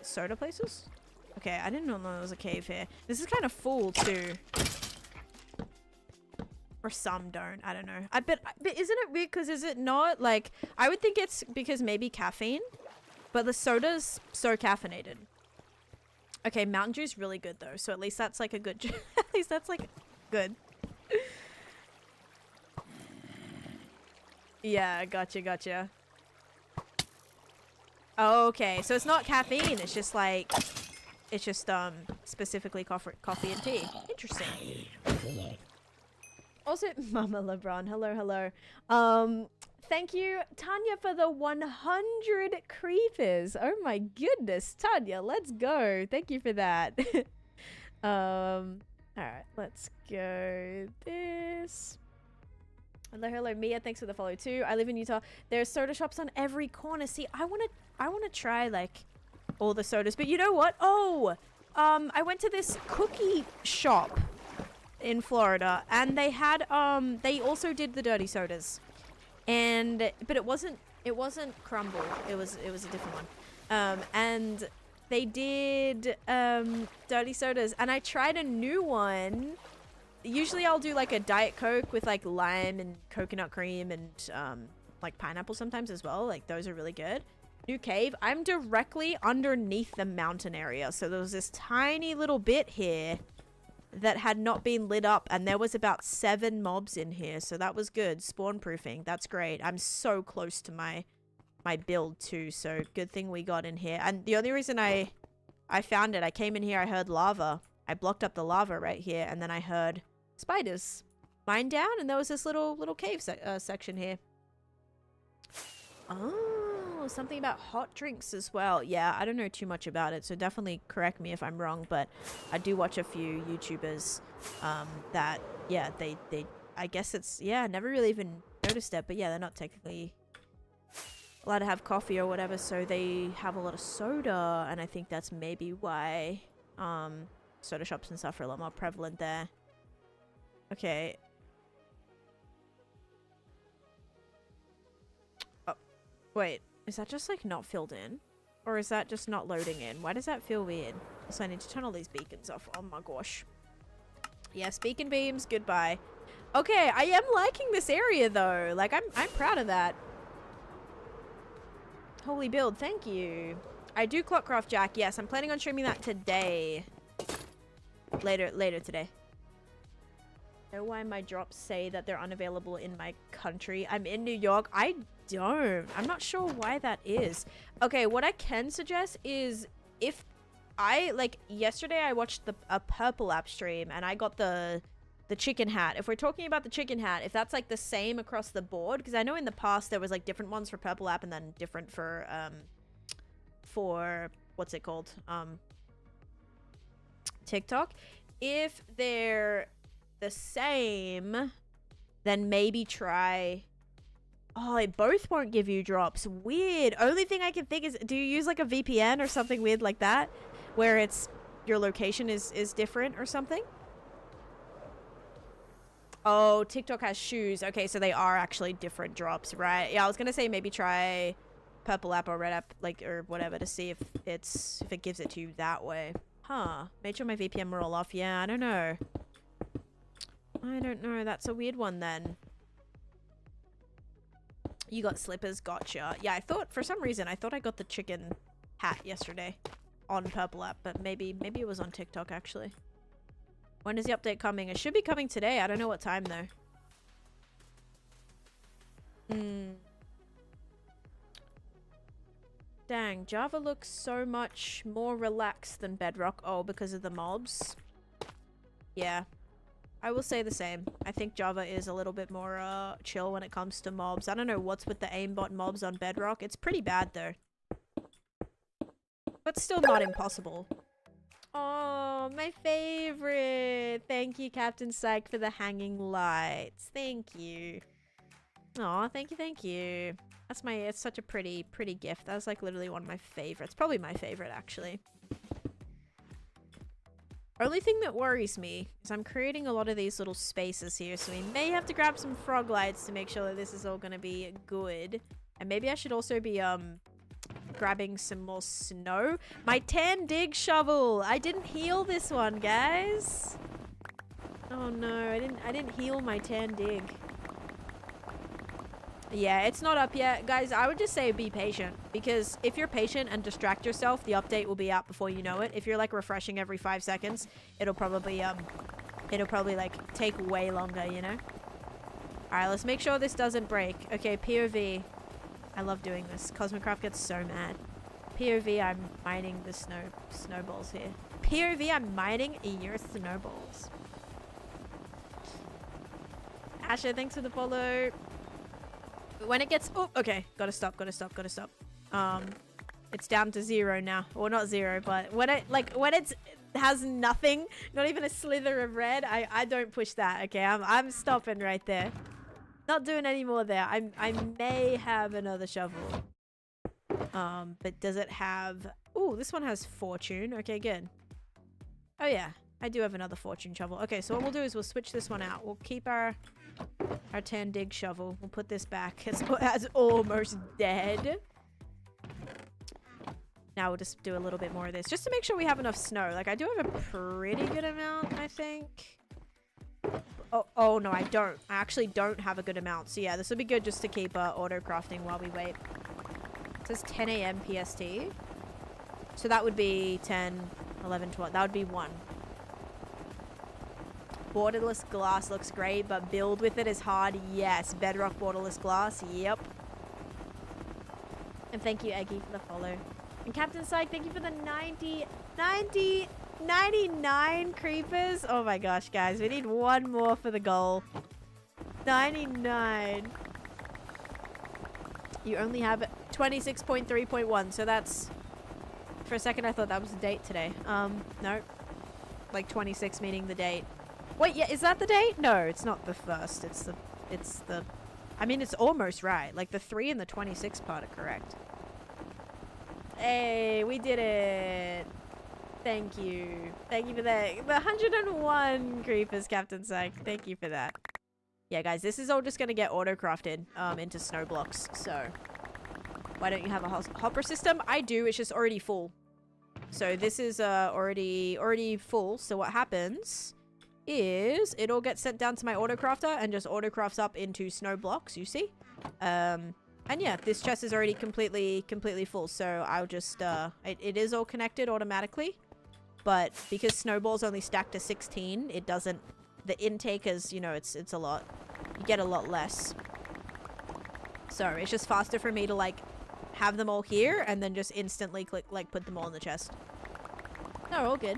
soda places. Okay, I didn't know there was a cave here. This is kind of full too. Or some don't. I don't know. But isn't it weird? Because is it not like... I would think it's because maybe caffeine. But the soda's so caffeinated. Okay, Mountain Dew's really good though. So at least that's like a good... at least that's like good. Yeah, gotcha. Oh, okay. So it's not caffeine. It's just like... It's just specifically coffee and tea. Interesting. Also, Mama LeBron, hello. Thank you, Tanya, for the 100 creepers. Oh my goodness, Tanya, let's go. Thank you for that. All right, let's go this. Hello, Mia. Thanks for the follow too. I live in Utah. There's soda shops on every corner. See, I wanna try like all the sodas, but you know what? Oh, I went to this cookie shop in Florida and they had they also did the dirty sodas, but it wasn't Crumble, it was a different one, and they did dirty sodas, and I tried a new one. Usually I'll do like a Diet Coke with like lime and coconut cream and like pineapple sometimes as well. Like those are really good. New cave. I'm directly underneath the mountain area, so there was this tiny little bit here that had not been lit up, and there was about 7 mobs in here, so that was good. Spawn proofing, that's great. I'm so close to my build too, so good thing we got in here. And the only reason I found it, I came in here, I heard lava. I blocked up the lava right here, and then I heard spiders mine down, and there was this little cave section here. Oh, something about hot drinks as well. Yeah, I don't know too much about it, so definitely correct me if I'm wrong, but I do watch a few YouTubers that, yeah, they I guess it's, yeah, I never really even noticed it, but yeah, they're not technically allowed to have coffee or whatever, so they have a lot of soda, and I think that's maybe why soda shops and stuff are a lot more prevalent there. Okay. Oh, wait. Is that just like not filled in? Or is that just not loading in? Why does that feel weird? Also, I need to turn all these beacons off. Oh my gosh. Yes, beacon beams, goodbye. Okay, I am liking this area though. Like I'm proud of that. Holy build, thank you. I do Clockcraft Jack. Yes, I'm planning on streaming that today. Later today. Know why my drops say that they're unavailable in my country? I'm in New York. I don't. I'm not sure why that is. Okay, what I can suggest is if I, like, yesterday I watched a Purple App stream and I got the chicken hat. If we're talking about the chicken hat, if that's like the same across the board, because I know in the past there was like different ones for Purple App and then different for what's it called? TikTok. if they're the same, then maybe try... Oh, they both won't give you drops. Weird. Only thing I can think is, do you use like a VPN or something weird like that? Where it's, your location is different or something? Oh, TikTok has shoes. Okay, so they are actually different drops, right? Yeah, I was gonna say maybe try purple app or red app, like, or whatever, to see if it gives it to you that way. Huh. Made sure my VPN were all off. Yeah, I don't know. I don't know. That's a weird one then. You got slippers. Gotcha. Yeah, I thought, for some reason, I thought I got the chicken hat yesterday on purple app, but maybe it was on TikTok actually. When is the update coming? It should be coming today. I don't know what time though. Dang, Java looks so much more relaxed than Bedrock. Oh, because of the mobs? Yeah. I will say the same. I think Java is a little bit more chill when it comes to mobs. I don't know what's with the aimbot mobs on Bedrock. It's pretty bad though. But still not impossible. Oh, my favorite. Thank you, Captain Psych, for the hanging lights. Thank you. Aw, thank you, thank you. That's it's such a pretty gift. That was like literally one of my favorites. Probably my favorite, actually. Only thing that worries me is I'm creating a lot of these little spaces here, so we may have to grab some frog lights to make sure that this is all gonna be good. And maybe I should also be, grabbing some more snow. My tan dig shovel. I didn't heal this one, guys. Oh no, I didn't heal my tan dig. Yeah, it's not up yet. Guys, I would just say be patient, because if you're patient and distract yourself, the update will be out before you know it. If you're like refreshing every 5 seconds, it'll probably like take way longer, you know? All right, let's make sure this doesn't break. Okay, POV. I love doing this. Cosmocraft gets so mad. POV, I'm mining the snowballs here. POV, I'm mining your snowballs. Asher, thanks for the follow. When it gets... Oh, okay. Gotta stop. It's down to 0 now. Well, not 0, but when it has nothing, not even a slither of red, I don't push that, okay? I'm stopping right there. Not doing any more there. I may have another shovel. But does it have... Ooh, this one has fortune. Okay, good. Oh yeah, I do have another fortune shovel. Okay, so what we'll do is we'll switch this one out. We'll keep our tan dig shovel. We'll put this back. It's almost dead. Now we'll just do a little bit more of this, just to make sure we have enough snow. Like, I do have a pretty good amount, I think. Oh no, I don't. I actually don't have a good amount. So yeah, this will be good just to keep auto crafting while we wait. It says 10 a.m. PST. So that would be 10, 11, 12. That would be 1. Borderless glass looks great, but build with it is hard. Yes, bedrock borderless glass. Yep. And thank you, Eggy, for the follow. And Captain Psych, thank you for the 99 creepers. Oh my gosh, guys. We need one more for the goal. 99. You only have 26.3.1. So that's... For a second, I thought that was the date today. No. Like 26 meaning the date. Wait, yeah, is that the date? No, it's not the 1st. It's the... I mean, it's almost right. Like, the 3 and the 26 part are correct. Hey, we did it. Thank you. Thank you for that. The 101 creepers, Captain Psych. Thank you for that. Yeah, guys, this is all just going to get auto-crafted into snow blocks. So, why don't you have a hopper system? I do. It's just already full. So, this is already full. So, what happens is it all gets sent down to my auto-crafter and just auto-crafts up into snow blocks, you see? And yeah, this chest is already completely full, so I'll just, it is all connected automatically, but because snowballs only stack to 16, it doesn't, the intake is, you know, it's a lot, you get a lot less. So it's just faster for me to, like, have them all here and then just instantly click, like, put them all in the chest. No, all good.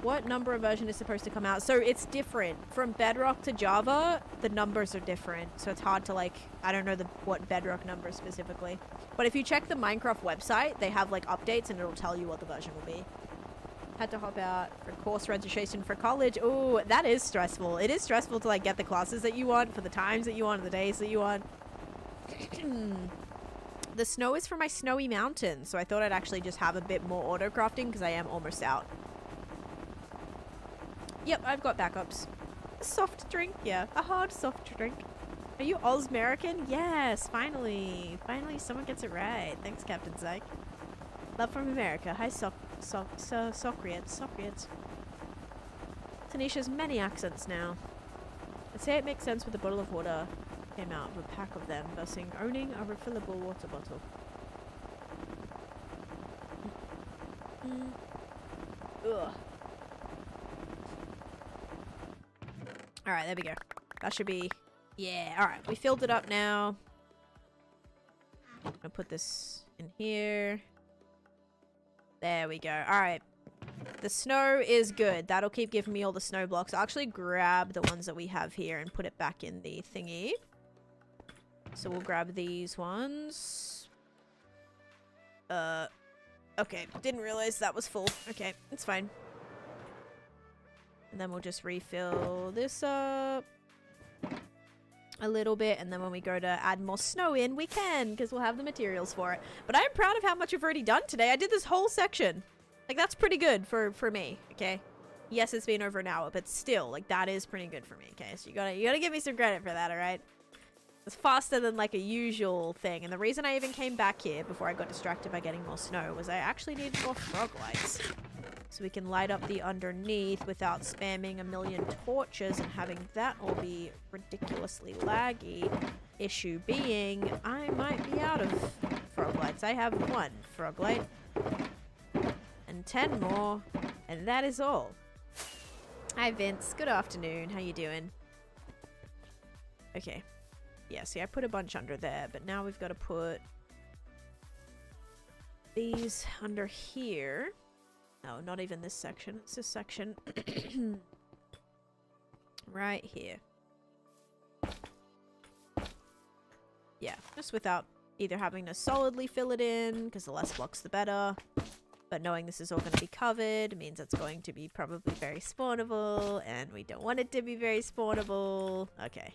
What number of version is supposed to come out? So it's different. From Bedrock to Java, the numbers are different. So it's hard to, like, I don't know what Bedrock number specifically. But if you check the Minecraft website, they have, like, updates and it'll tell you what the version will be. Had to hop out for course registration for college. Oh, that is stressful. It is stressful to like get the classes that you want for the times that you want, the days that you want. The snow is for my snowy mountain, so I thought I'd actually just have a bit more auto crafting because I am almost out. Yep, I've got backups. A soft drink, yeah, a hard soft drink. Are you Oz-American? Yes, finally. Finally, someone gets it right. Thanks, Captain Zyke. Love from America. Hi, Socrates. Taneesha's many accents now. I'd say it makes sense with a bottle of water came out of a pack of them versus owning a refillable water bottle. Ugh. Alright, there we go. That should be... Yeah, alright. We filled it up now. I'm gonna put this in here. There we go. Alright. The snow is good. That'll keep giving me all the snow blocks. I'll actually grab the ones that we have here and put it back in the thingy. So we'll grab these ones. Okay. Didn't realize that was full. Okay, it's fine. And then we'll just refill this up a little bit, and then when we go to add more snow in, we can, because we'll have the materials for it. But I'm proud of how much I've already done today. I did this whole section. Like, that's pretty good for me, okay? Yes, it's been over an hour, but still, like, that is pretty good for me, okay? So you gotta give me some credit for that, alright? It's faster than, like, a usual thing. And the reason I even came back here before I got distracted by getting more snow was I actually needed more frog lights. So we can light up the underneath without spamming a million torches and having that all be ridiculously laggy. Issue being, I might be out of frog lights. I have 1 frog light. And 10 more. And that is all. Hi Vince, good afternoon. How you doing? Okay. Yeah, see I put a bunch under there, but now we've got to put these under here. No, not even this section. It's this section. Right here. Yeah, just without either having to solidly fill it in, because the less blocks the better. But knowing this is all going to be covered means it's going to be probably very spawnable, and we don't want it to be very spawnable. Okay.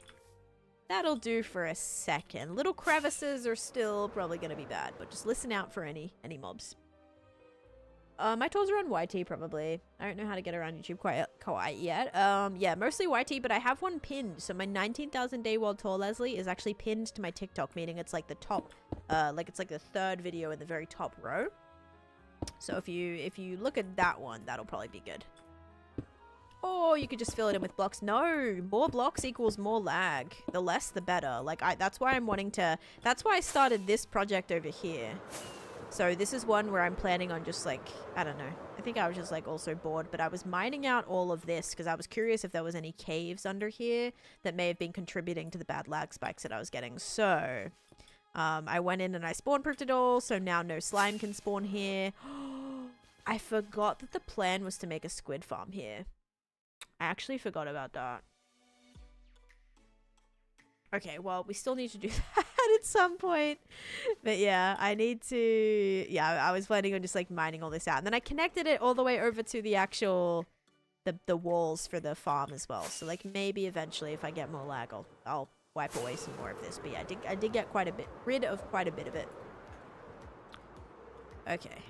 That'll do for a second. Little crevices are still probably going to be bad, but just listen out for any mobs. My tours are on YT probably. I don't know how to get around YouTube quite yet. Yeah, mostly YT, but I have one pinned. So my 19,000 day world tour, Leslie, is actually pinned to my TikTok, meaning it's like the top, like it's like the 3rd video in the very top row. So if you look at that one, that'll probably be good. Or you could just fill it in with blocks. No, more blocks equals more lag. The less, the better. Like that's why I'm wanting to. That's why I started this project over here. So this is one where I'm planning on just like, I don't know. I think I was just like also bored, but I was mining out all of this because I was curious if there was any caves under here that may have been contributing to the bad lag spikes that I was getting. So I went in and I spawn proofed it all. So now no slime can spawn here. I forgot that the plan was to make a squid farm here. I actually forgot about that. Okay, well, we still need to do that at some point. But yeah, I need to... Yeah, I was planning on just like mining all this out. And then I connected it all the way over to the actual... The walls for the farm as well. So like maybe eventually if I get more lag, I'll wipe away some more of this. But yeah, I did get rid of quite a bit of it. Okay.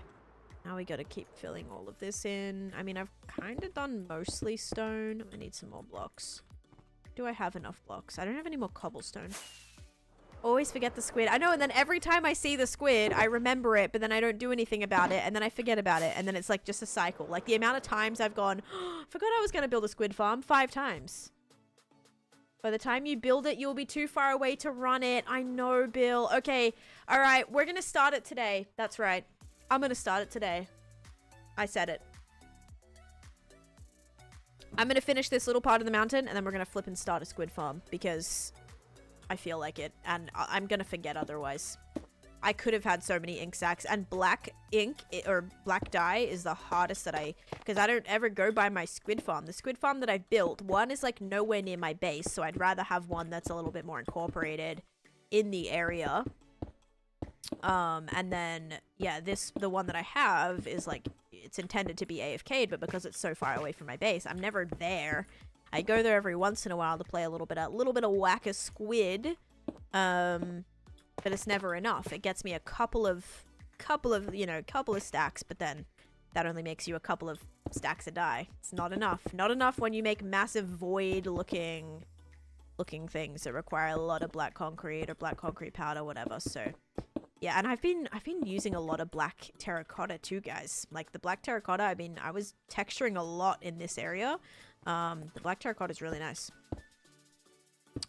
Now we gotta keep filling all of this in. I mean, I've kind of done mostly stone. I need some more blocks. Do I have enough blocks? I don't have any more cobblestone. Always forget the squid. I know, and then every time I see the squid, I remember it, but then I don't do anything about it, and then I forget about it, and then it's like just a cycle. Like the amount of times I've gone, oh, forgot I was gonna build a squid farm 5 times. By the time you build it, you'll be too far away to run it. I know, Bill. Okay, all right, we're gonna start it today. That's right. I'm gonna start it today. I said it. I'm gonna finish this little part of the mountain, and then we're gonna flip and start a squid farm, because I feel like it, and I'm gonna forget otherwise. I could have had so many ink sacks, and black ink, or black dye, is the hardest that because I don't ever go by my squid farm. The squid farm that I built, one is like nowhere near my base, so I'd rather have one that's a little bit more incorporated in the area. And then, yeah, the one that I have is like, it's intended to be AFK'd, but because it's so far away from my base, I'm never there. I go there every once in a while to play a little bit of whack a squid, but it's never enough. It gets me a couple of stacks, but then that only makes you a couple of stacks a die. It's not enough. Not enough when you make massive void looking things that require a lot of black concrete or black concrete powder, whatever. So yeah, and I've been using a lot of black terracotta too, guys. Like the black terracotta, I was texturing a lot in this area. The black terracotta is really nice.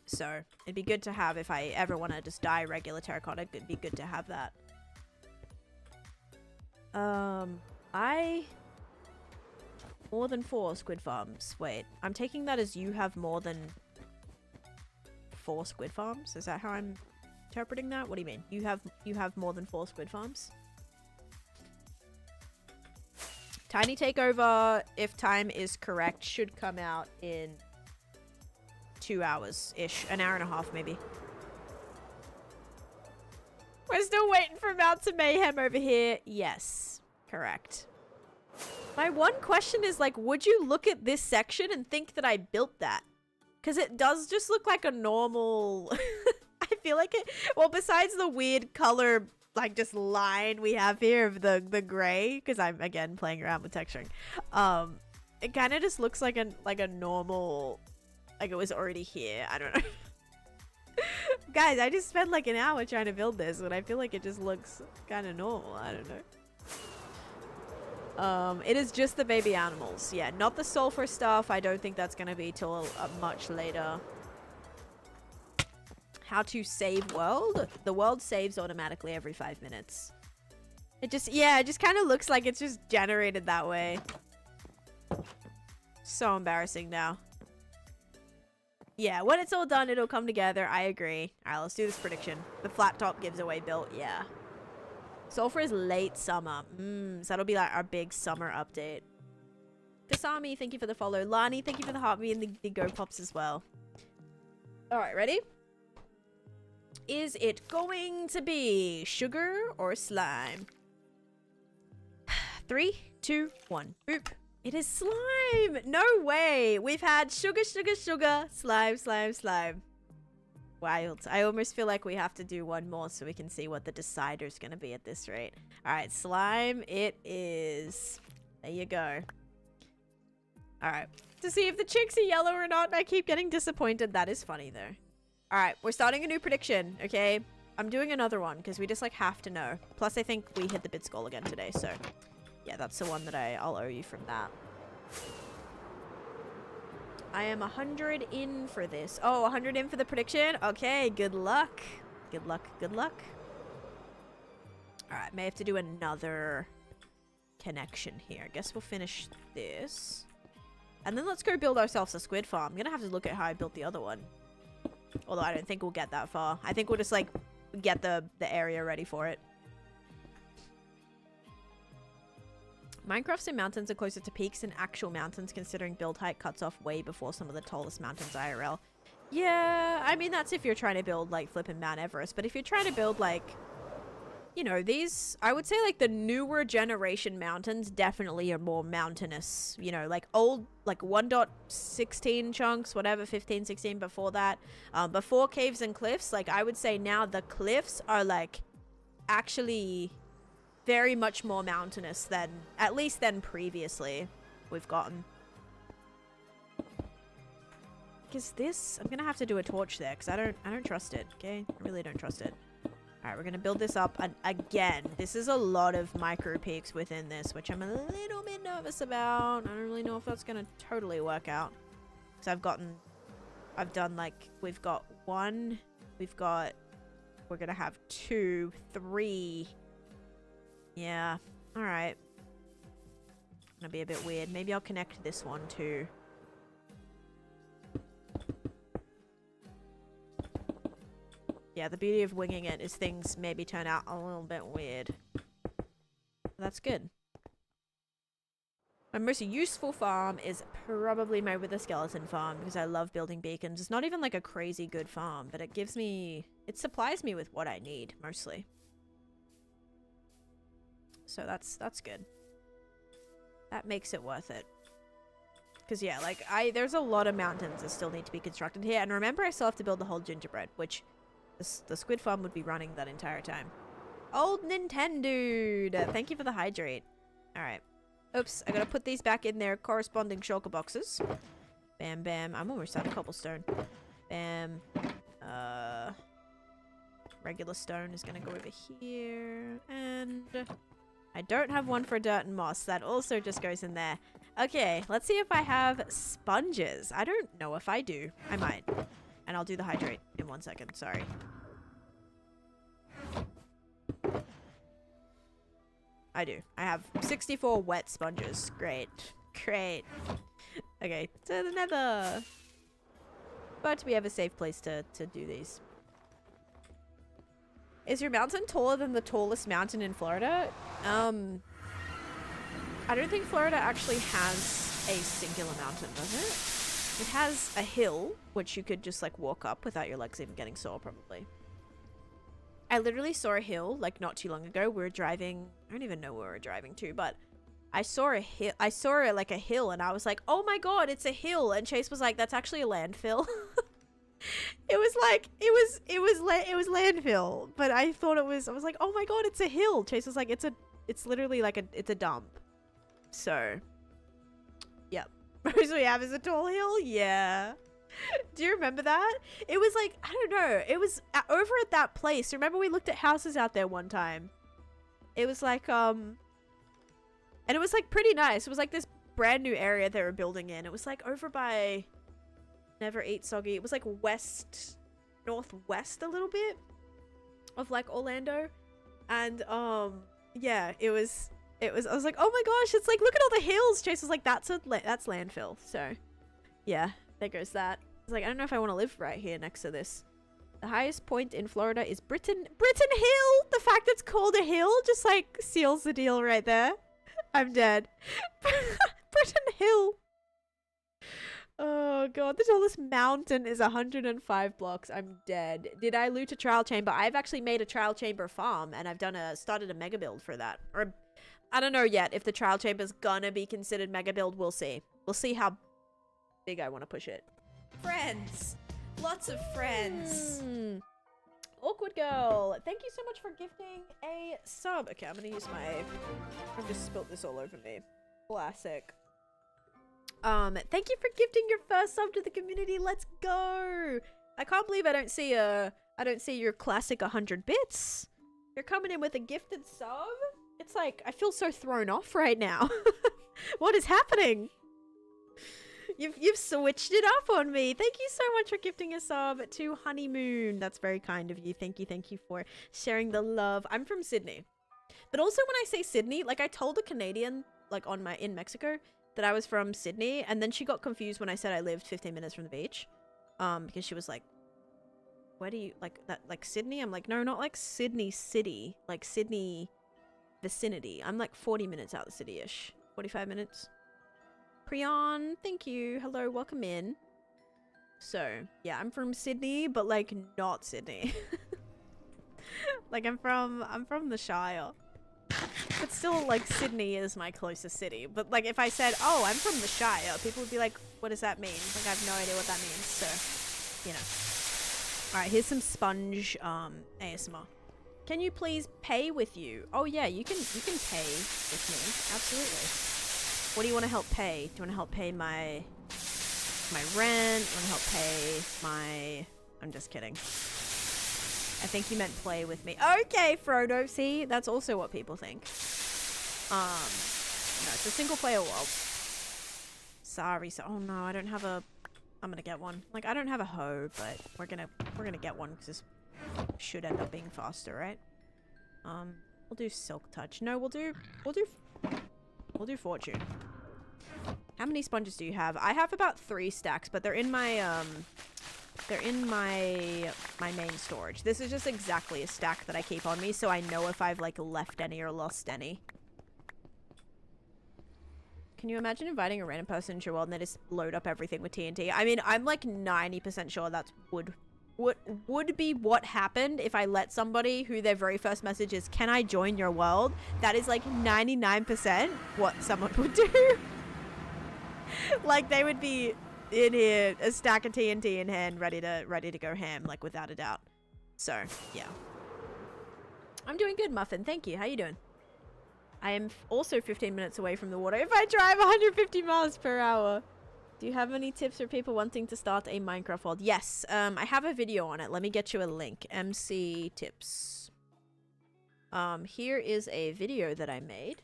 So it'd be good to have if I ever want to just dye regular terracotta. It'd be good to have that. More than 4 squid farms. Wait, I'm taking that as you have more than 4 squid farms? Is that how I'm interpreting that? What do you mean? You have more than 4 squid farms? Tiny takeover, if time is correct, should come out in 2 hours-ish. An hour and a half, maybe. We're still waiting for Mountain Mayhem over here. Yes, correct. My one question is, like, would you look at this section and think that I built that? Because it does just look like a normal... I feel like it... Well, besides the weird color, like, just line we have here of the gray, because I'm, again, playing around with texturing. It kind of just looks like a normal... Like, it was already here. I don't know. Guys, I just spent, like, an hour trying to build this, and I feel like it just looks kind of normal. I don't know. It is just the baby animals. Yeah, not the sulfur stuff. I don't think that's going to be till much later. How to save world? The world saves automatically every 5 minutes. It just, yeah, it just kind of looks like it's just generated that way. So embarrassing now. Yeah, when it's all done, it'll come together. I agree. All right, let's do this prediction. The flat top gives away built. Yeah. Sulfur is late summer. So that'll be like our big summer update. Kasami, thank you for the follow. Lani, thank you for the heartbeat and the go pops as well. All right, ready? Is it going to be sugar or slime? 3, 2, 1. Boop. It is slime. No way. We've had sugar, sugar, sugar, slime, slime, slime. Wild. I almost feel like we have to do one more so we can see what the decider's going to be at this rate. All right, slime it is. There you go. All right. To see if the chicks are yellow or not, I keep getting disappointed. That is funny, though. All right, we're starting a new prediction, okay? I'm doing another one because we just, like, have to know. Plus, I think we hit the bid goal again today, so... Yeah, that's the one that I'll owe you from that. I am 100 in for this. Oh, 100 in for the prediction? Okay, good luck. Good luck, good luck. Alright, may have to do another connection here. I guess we'll finish this. And then let's go build ourselves a squid farm. I'm gonna have to look at how I built the other one. Although I don't think we'll get that far. I think we'll just, like, get the area ready for it. Minecraft's in mountains are closer to peaks than actual mountains, considering build height cuts off way before some of the tallest mountains IRL. Yeah, I mean, that's if you're trying to build, like, flipping Mount Everest. But if you're trying to build, like, you know, these... I would say, like, the newer generation mountains definitely are more mountainous. You know, like, old, like, 1.16 chunks, whatever, 15, 16 before that. Before caves and cliffs, like, I would say now the cliffs are, like, actually... very much more mountainous than, at least than previously we've gotten. Because this, I'm gonna have to do a torch there because I don't trust it, okay? I really don't trust it. Alright, we're gonna build this up, and again, this is a lot of micro peaks within this, which I'm a little bit nervous about. I don't really know if that's gonna totally work out. Because I've done, like, we've got 1, we're gonna have 2, 3... Yeah, alright. Gonna be a bit weird. Maybe I'll connect this one too. Yeah, the beauty of winging it is things maybe turn out a little bit weird. That's good. My most useful farm is probably my Wither Skeleton farm because I love building beacons. It's not even like a crazy good farm, but it gives me... It supplies me with what I need, mostly. So that's good. That makes it worth it. Because, yeah, like, there's a lot of mountains that still need to be constructed here. And remember, I still have to build the whole gingerbread, which the squid farm would be running that entire time. Old Nintendo! Thank you for the hydrate. Alright. Oops, I gotta put these back in their corresponding shulker boxes. Bam, bam. I'm almost out of cobblestone. Bam. Regular stone is gonna go over here. And I don't have one for dirt and moss. That also just goes in there. Okay, let's see if I have sponges. I don't know if I do. I might. And I'll do the hydrate in 1 second. Sorry. I do. I have 64 wet sponges. Great. Great. Okay, to the nether. But we have a safe place to do these. Is your mountain taller than the tallest mountain in Florida? I don't think Florida actually has a singular mountain, does it? It has a hill, which you could just like walk up without your legs even getting sore, probably. I literally saw a hill like not too long ago. We were driving, I don't even know where we were driving to, but I saw a hill. I saw it like a hill, and I was like, "Oh my god, it's a hill!" And Chase was like, "That's actually a landfill." It was like it was landfill, but I thought it was. I was like, "Oh my god, it's a hill." Chase was like, "It's literally like it's a dump." So, yep. Most we have is a tall hill. Yeah. Do you remember that? It was like, I don't know. It was over at that place. Remember we looked at houses out there one time? It was like, and it was like pretty nice. It was like this brand new area they were building in. It was like over by Never Eat Soggy. It was like northwest a little bit of like Orlando. And, yeah, it was, I was like, oh my gosh, it's like, look at all the hills. Chase was like, that's landfill. So, yeah, there goes that. I was like, I don't know if I want to live right here next to this. The highest point in Florida is Britton Hill. The fact it's called a hill just like seals the deal right there. I'm dead. Britton Hill. Oh god, the tallest mountain is 105 blocks. I'm dead. Did I loot a trial chamber? I've actually made a trial chamber farm, and I've started a mega build for that. Or I don't know yet if the trial chamber's gonna be considered mega build. We'll see. We'll see how big I want to push it. Friends. Lots of friends. Awkward girl. Thank you so much for gifting a sub. Okay, I'm gonna use my... I've just spilt this all over me. Classic. Thank you for gifting your first sub to the community. Let's go. I can't believe I don't see your classic 100 bits. You're coming in with a gifted sub? It's like, I feel so thrown off right now. What is happening? You've switched it up on me. Thank you so much for gifting a sub to Honeymoon. That's very kind of you. Thank you for sharing the love. I'm from Sydney. But also when I say Sydney, like I told a Canadian like in Mexico that I was from Sydney, and then she got confused when I said I lived 15 minutes from the beach. Because she was like, where do you like that, like Sydney? I'm like, no, not like Sydney city, like Sydney vicinity. I'm like 40 minutes out of the city-ish. 45 minutes. Prion, thank you. Hello, welcome in. So, yeah, I'm from Sydney, but like not Sydney. Like I'm from the Shire. But still, like, Sydney is my closest city. But like if I said, oh, I'm from the Shire, people would be like, what does that mean? Like I have no idea what that means. So, you know. Alright, here's some sponge ASMR. Can you please pay with you? Oh yeah, you can pay with me. Absolutely. What do you want to help pay? Do you want to help pay my rent? Do you want to help pay my... I'm just kidding. I think you meant play with me. Okay, Frodo. See, that's also what people think. No, it's a single player world. Sorry. So, oh no, I don't have a... I'm gonna get one. Like, I don't have a hoe, but we're gonna get one because this should end up being faster, right? We'll do Silk Touch. No, we'll do Fortune. How many sponges do you have? I have about 3 stacks, but they're in my my main storage. This is just exactly a stack that I keep on me, so I know if I've like left any or lost any. Can you imagine inviting a random person into your world and they just load up everything with TNT? I mean, I'm like 90% sure that would would be what happened if I let somebody who their very first message is, can I join your world? That is like 99% what someone would do. Like they would be in here, a stack of TNT in hand, ready to go ham, like without a doubt. So yeah, I'm doing good, Muffin. Thank you. How you doing? I am also 15 minutes away from the water if I drive 150 miles per hour. Do you have any tips for people wanting to start a Minecraft world? Yes, I have a video on it. Let me get you a link. MC tips. Here is a video that I made.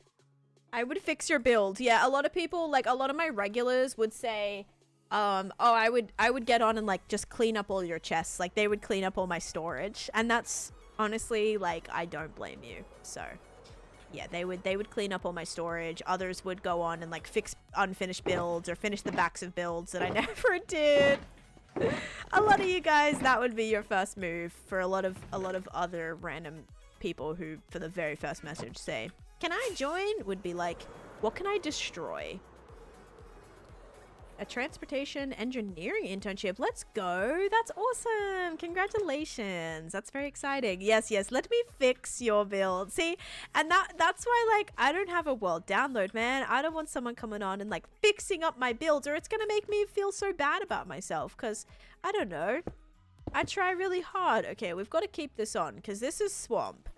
I would fix your build. Yeah, a lot of people, like a lot of my regulars would say, oh, I would get on and like just clean up all your chests. Like they would clean up all my storage. And that's honestly, like, I don't blame you. So yeah, they would clean up all my storage. Others would go on and like fix unfinished builds or finish the backs of builds that I never did. A lot of you guys, that would be your first move. For a lot of other random people who, for the very first message, say, "Can I join?" would be like, "What can I destroy?" A transportation engineering internship. Let's go. That's awesome. Congratulations. That's very exciting. Yes, let me fix your build. See, and that's why, like, I don't have a world download, man. I don't want someone coming on and like fixing up my builds, or it's gonna make me feel so bad about myself, because I don't know, I try really hard. Okay, we've got to keep this on because this is swamp.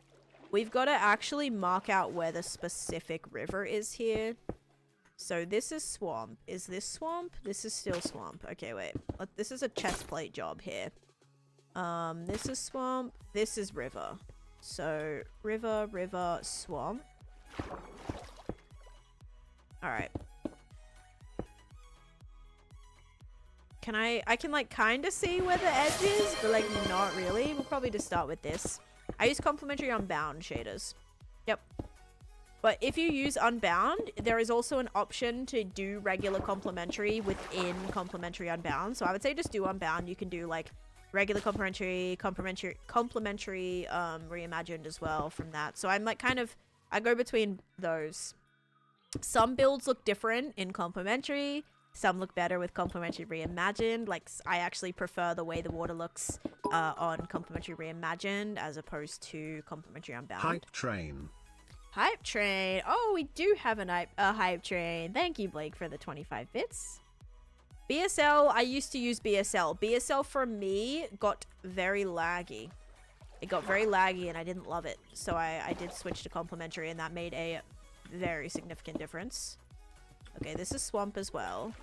We've got to actually mark out where the specific river is here. So this is swamp. Is this swamp? This is still swamp. Okay, wait. This is a chest plate job here. This is swamp. This is river. So river, swamp. Alright. I can like kind of see where the edge is, but like not really. We'll probably just start with this. I use complementary unbound shaders. Yep. But if you use Unbound, there is also an option to do regular complementary within complementary Unbound. So I would say just do Unbound. You can do like regular complementary reimagined as well from that. So I'm like I go between those. Some builds look different in complementary. Some look better with complementary reimagined. Like I actually prefer the way the water looks on complementary reimagined as opposed to complementary Unbound. Hype train. Hype train. Oh, we do have a hype train. Thank you, Blake, for the 25 bits. BSL, I used to use BSL. BSL for me got very laggy. It got very laggy and I didn't love it. So I did switch to complementary and that made a very significant difference. Okay, this is swamp as well.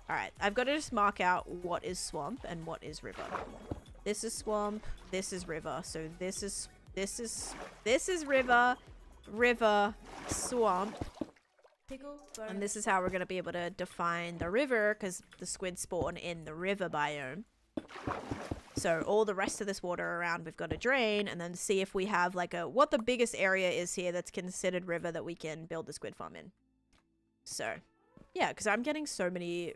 Alright, I've got to just mark out what is swamp and what is river. This is swamp. This is river. So this is river, swamp, and this is how we're going to be able to define the river, because the squid spawn in the river biome. So all the rest of this water around we've got to drain and then see if we have like what the biggest area is here that's considered river that we can build the squid farm in. So yeah, because I'm getting so many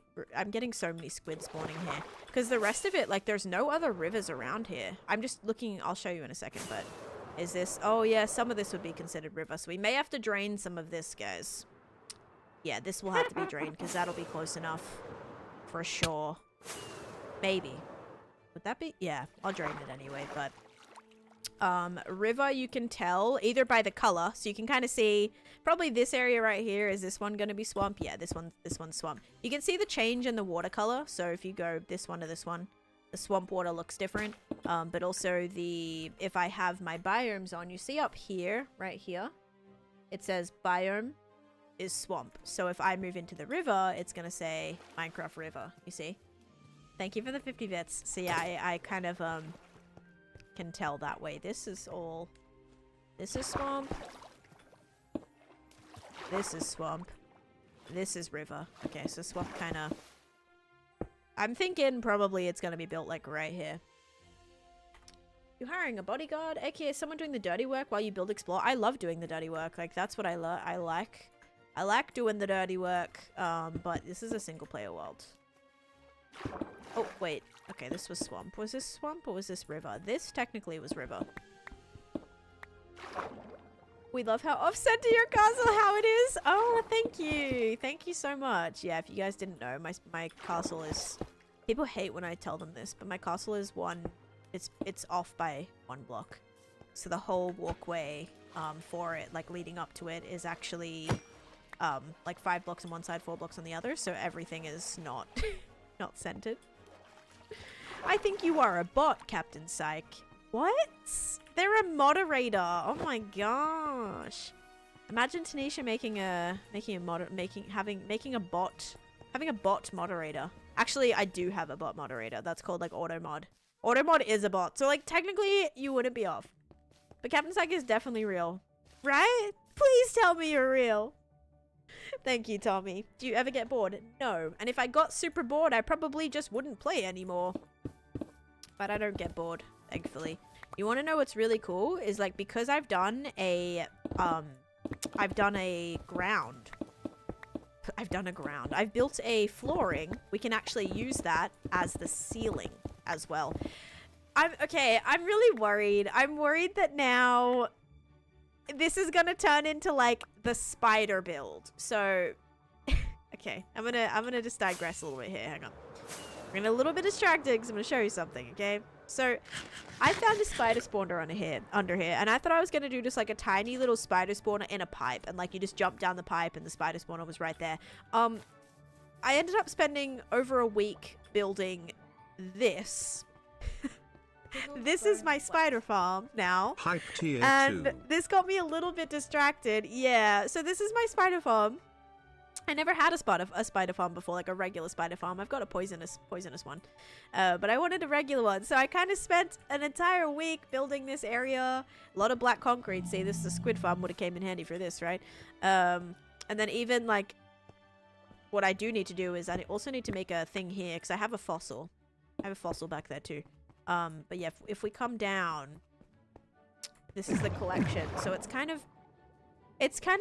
squid spawning here, because the rest of it, like, there's no other rivers around here. I'm just looking, I'll show you in a second, but is this? Oh yeah, some of this would be considered river, so we may have to drain some of this, guys. Yeah, this will have to be drained because that'll be close enough for sure. Maybe. Would that be? Yeah, I'll drain it anyway, but river, you can tell either by the color, so you can kind of see probably this area right here. Is this one going to be swamp? Yeah, this one's swamp. You can see the change in the water color, so if you go this one to this one, the swamp water looks different. But also if I have my biomes on, you see up here, right here, it says biome is swamp. So if I move into the river, it's going to say Minecraft river, you see? Thank you for the 50 bits. So yeah, I kind of can tell that way. This is swamp. This is swamp. This is river. Okay, so swamp kind of... I'm thinking probably it's going to be built like right here. You're hiring a bodyguard? aka someone doing the dirty work while you build explore. I love doing the dirty work. Like, that's what I like. I like doing the dirty work. But this is a single player world. Oh, wait. Okay, this was swamp. Was this swamp or was this river? This technically was river. We love how off-center your castle, how it is. Oh, thank you. Thank you so much. Yeah, if you guys didn't know, my castle is... People hate when I tell them this, but my castle is one It's off by 1 block. So the whole walkway for it, like leading up to it, is actually like 5 blocks on one side, 4 blocks on the other. So everything is not not centered. I think you are a bot, Captain Psych. What? They're a moderator. Oh my gosh. Imagine Taneesha having a bot moderator. Actually, I do have a bot moderator. That's called like auto mod. Auto mod is a bot. So like technically you wouldn't be off. But Captain Psych is definitely real. Right? Please tell me you're real. Thank you, Tommy. Do you ever get bored? No. And if I got super bored, I probably just wouldn't play anymore. But I don't get bored, thankfully. You want to know what's really cool? Is like because I've done a ground. I've built a flooring. We can actually use that as the ceiling as well. I'm really worried. I'm worried that now this is gonna turn into like the spider build. So okay, I'm gonna just digress a little bit here. Hang on. I'm getting a little bit distracted because I'm gonna show you something, okay? So I found a spider spawner under here, and I thought I was gonna do just like a tiny little spider spawner in a pipe, and like you just jump down the pipe and the spider spawner was right there. I ended up spending over a week building this. This is my spider farm now. Hype tier and 2. This got me a little bit distracted. Yeah, so this is my spider farm. I never had a spider farm before, like a regular spider farm. I've got a poisonous one. But I wanted a regular one. So I kind of spent an entire week building this area. A lot of black concrete. See, this is a squid farm. Would have came in handy for this, right? And then even like what I do need to do is I also need to make a thing here because I have a fossil. I have a fossil back there too. But yeah, if we come down, this is the collection. So it's kind of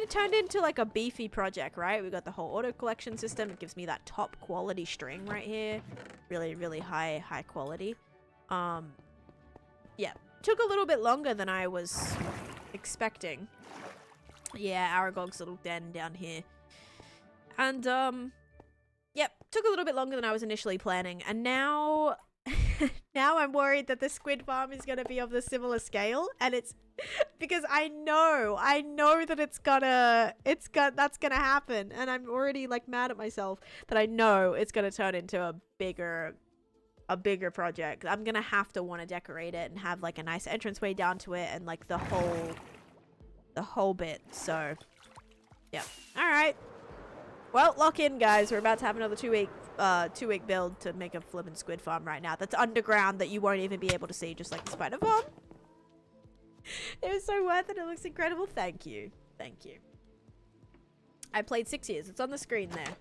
turned into like a beefy project, right? We've got the whole auto collection system. It gives me that top quality string right here. Really, really high quality. Yeah, took a little bit longer than I was expecting. Yeah, Aragog's little den down here. And, yep, took a little bit longer than I was initially planning. And now... now I'm worried that the squid farm is going to be of the similar scale, and it's because I know that that's going to happen, and I'm already like mad at myself that I know it's going to turn into a bigger project. I'm going to have to want to decorate it and have like a nice entranceway down to it and like the whole bit. So yeah. All right. Well, lock in, guys. We're about to have another 2-week build to make a flippin' squid farm right now. That's underground that you won't even be able to see, just like the spider farm. It was so worth it. It looks incredible. Thank you. Thank you. I played 6 years. It's on the screen there.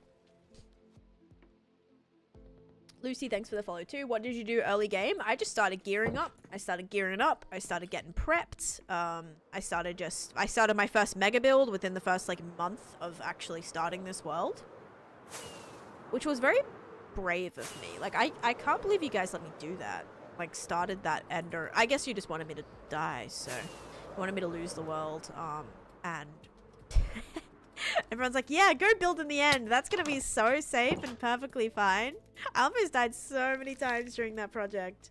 Lucy, thanks for the follow too. What did you do early game? I just started gearing up. I started getting prepped. I started my first mega build within the first like month of actually starting this world. Which was very brave of me. Like, I can't believe you guys let me do that. Like, started that ender. I guess you just wanted me to die, so... You wanted me to lose the world, and... Everyone's like, yeah, go build in the end. That's gonna be so safe and perfectly fine. I almost died so many times during that project.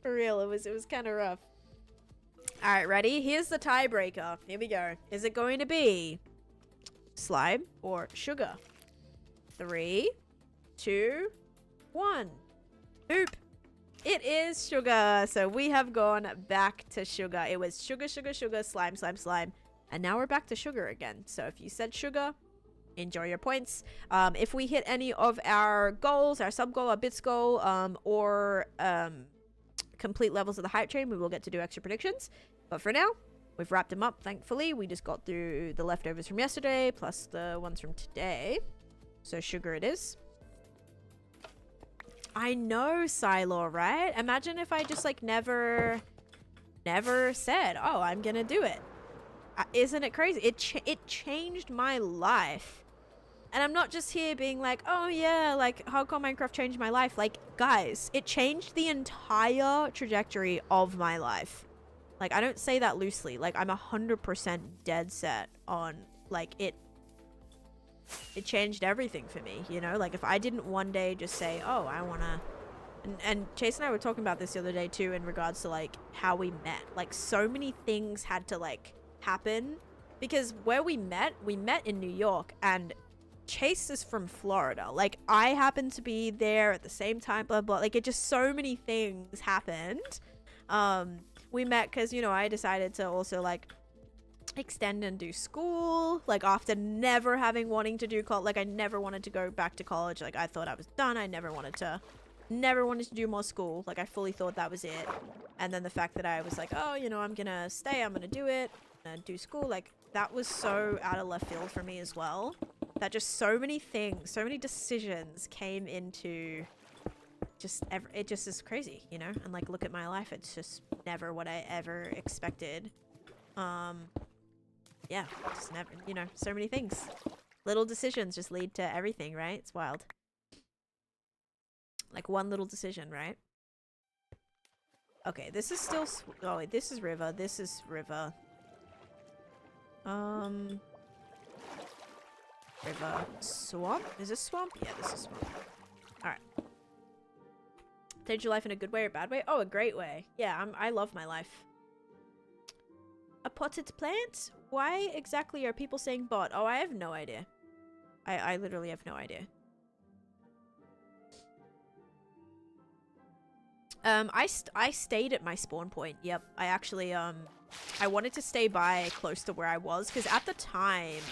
For real, it was kind of rough. Alright, ready? Here's the tiebreaker. Here we go. Is it going to be... slime or sugar? 3, 2, 1. Boop. It is sugar. So we have gone back to sugar. It was sugar, sugar, sugar, slime, slime, slime. And now we're back to sugar again. So if you said sugar, enjoy your points. If we hit any of our goals, our sub goal, our bits goal, or complete levels of the hype train, we will get to do extra predictions. But for now, we've wrapped them up, thankfully. We just got through the leftovers from yesterday, plus the ones from today. So sugar it is. I know, Silo, right? Imagine if I just like never said, oh, I'm gonna do it. Isn't it crazy? It changed my life. And I'm not just here being like, oh yeah, like hardcore Minecraft changed my life. Like, guys, it changed the entire trajectory of my life. Like, I don't say that loosely. Like, I'm 100% dead set on like it changed everything for me, you know? Like, if I didn't one day just say, oh, I want to And Chase and I were talking about this the other day too in regards to like how we met. Like so many things had to like happen because where we met in New York and Chase is from Florida. Like I happened to be there at the same time, blah blah. Like it just so many things happened. We met because, you know, I decided to also like extend and do school, like after never having wanting to do college. Like I never wanted to go back to college. Like I thought I was done. I never wanted to do more school. Like I fully thought that was it. And then the fact that I was like, oh, you know, I'm gonna stay, I'm gonna do it and do school, like that was so out of left field for me as well, that just so many things, so many decisions came into it just is crazy, you know. And like look at my life, it's just never what I ever expected. Yeah, just never, you know, so many things, little decisions just lead to everything, right? It's wild. Like one little decision, right? Okay, this is still oh wait, this is river, this is river. River. Swamp? Is this swamp? Yeah, this is swamp. Alright. Changed your life in a good way or a bad way? Oh, a great way. Yeah, I love my life. A potted plant? Why exactly are people saying bot? Oh, I have no idea. I literally have no idea. I stayed at my spawn point. Yep. I actually, I wanted to stay close to where I was, because at the time,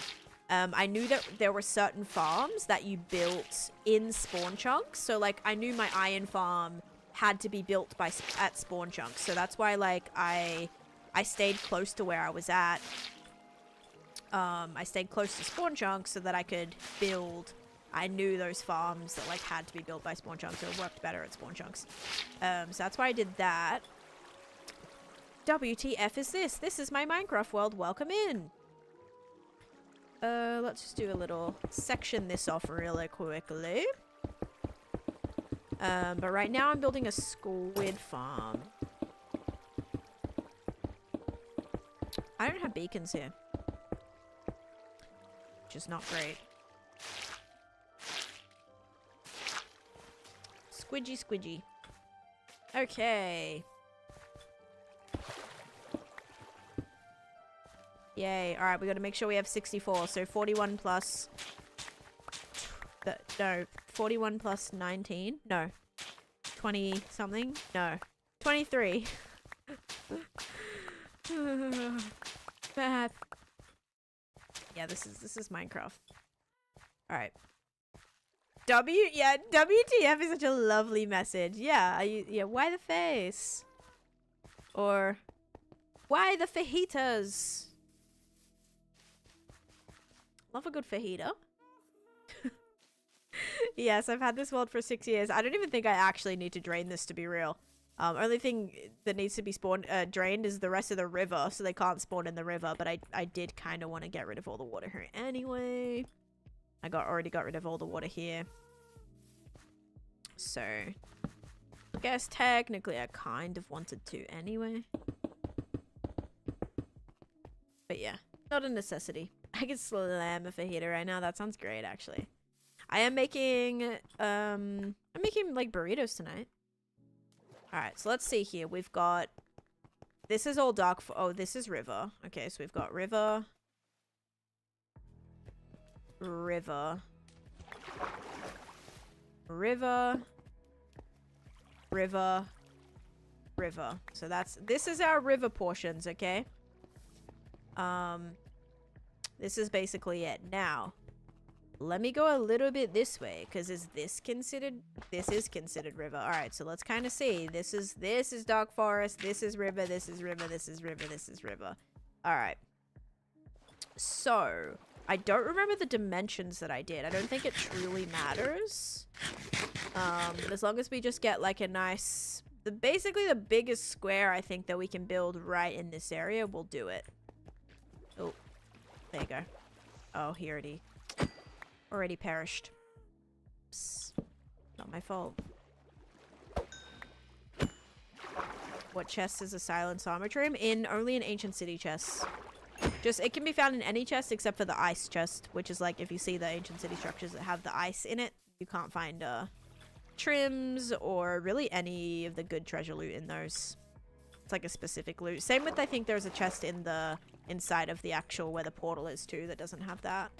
I knew that there were certain farms that you built in spawn chunks. So, like, I knew my iron farm had to be built at spawn chunks. So that's why, like, I stayed close to where I was at. I stayed close to spawn chunks so that I could build. I knew those farms that like had to be built by spawn chunks, so it worked better at spawn chunks. So that's why I did that. WTF is this? This is my Minecraft world. Welcome in. Let's just do a little section this off really quickly. But right now I'm building a squid farm. I don't have beacons here, which is not great. Squidgy. Okay. Yay. Alright, we gotta make sure we have 64. So 41 plus... no. 41 plus 19? No. 20 something? No. 23. Math. Yeah, this is Minecraft. Alright. Yeah, WTF is such a lovely message. Yeah, yeah, why the face? Or, why the fajitas? Love a good fajita. Yes, I've had this world for 6 years. I don't even think I actually need to drain this, to be real. Only thing that needs to be drained is the rest of the river, so they can't spawn in the river, but I did kind of want to get rid of all the water here anyway. I already got rid of all the water here. So, I guess technically I kind of wanted to anyway. But yeah, not a necessity. I can slam a fajita right now. That sounds great, actually. I am making, I'm making like burritos tonight. Alright, so let's see here. We've got, this is all dark, oh, this is river. Okay, so we've got river. River. So this is our river portions, okay? This is basically it. Now, let me go a little bit this way, because is this considered, this is considered river. Alright, so let's kind of see. This is dark forest, this is river, this is river, this is river, this is river. Alright. So, I don't remember the dimensions that I did. I don't think it truly matters. As long as we just get like a nice, basically the biggest square I think that we can build right in this area, we'll do it. Oh, there you go. Oh, he already perished. Oops. Not my fault. What chest is a silence armatorium? Only in ancient city chests. It can be found in any chest except for the ice chest, which is like if you see the ancient city structures that have the ice in it, you can't find trims or really any of the good treasure loot in those. It's like a specific loot. Same with, I think there's a chest in the inside of the actual where the portal is too that doesn't have that.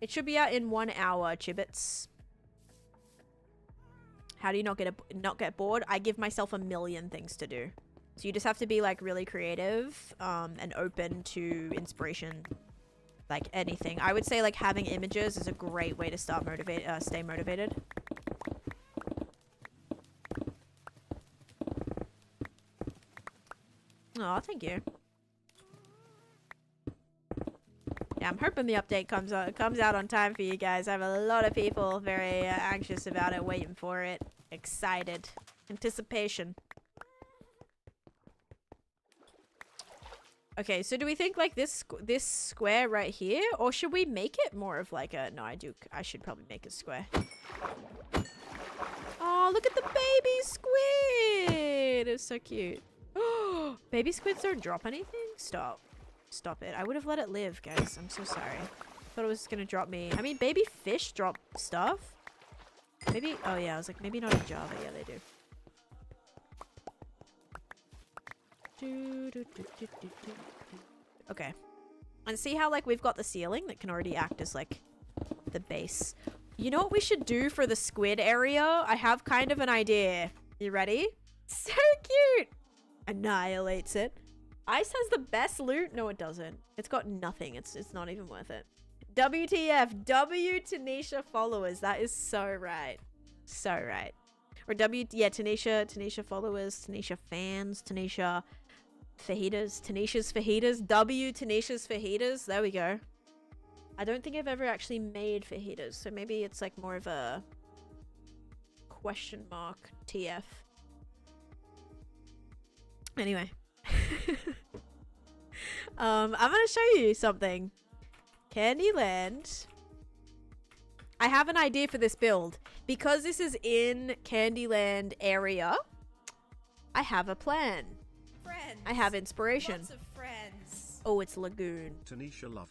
It should be out in 1 hour, Chibbits. How do you not get bored? I give myself a million things to do. So you just have to be like really creative and open to inspiration. Like anything. I would say like having images is a great way to stay motivated. Oh, thank you. Yeah, I'm hoping the update comes out on time for you guys. I have a lot of people very anxious about it, waiting for it. Excited. Anticipation. Okay, so do we think like this square right here? Or should we make it more of like a... No, I should probably make a square. Oh, look at the baby squid! It's so cute. Baby squids don't drop anything? Stop. Stop it. I would have let it live, guys. I'm so sorry. Thought it was gonna drop me. I mean, baby fish drop stuff. Maybe... Oh, yeah. I was like, maybe not in Java. Yeah, they do. Okay. And see how, like, we've got the ceiling that can already act as, like, the base. You know what we should do for the squid area? I have kind of an idea. You ready? So cute! Annihilates it. Ice has the best loot? No, it doesn't. It's got nothing. It's not even worth it. WTF. W Taneesha followers. That is so right. So right. Or Taneesha followers, Taneesha fans, Taneesha fajitas, Taneesha's fajitas, Taneesha's fajitas. There we go. I don't think I've ever actually made fajitas, so maybe it's like more of a question mark TF. Anyway. I'm gonna show you something. Candyland. I have an idea for this build. Because this is in Candyland area, I have a plan. Friends. I have inspiration. Lots of friends. Oh, it's Lagoon. Taneesha love.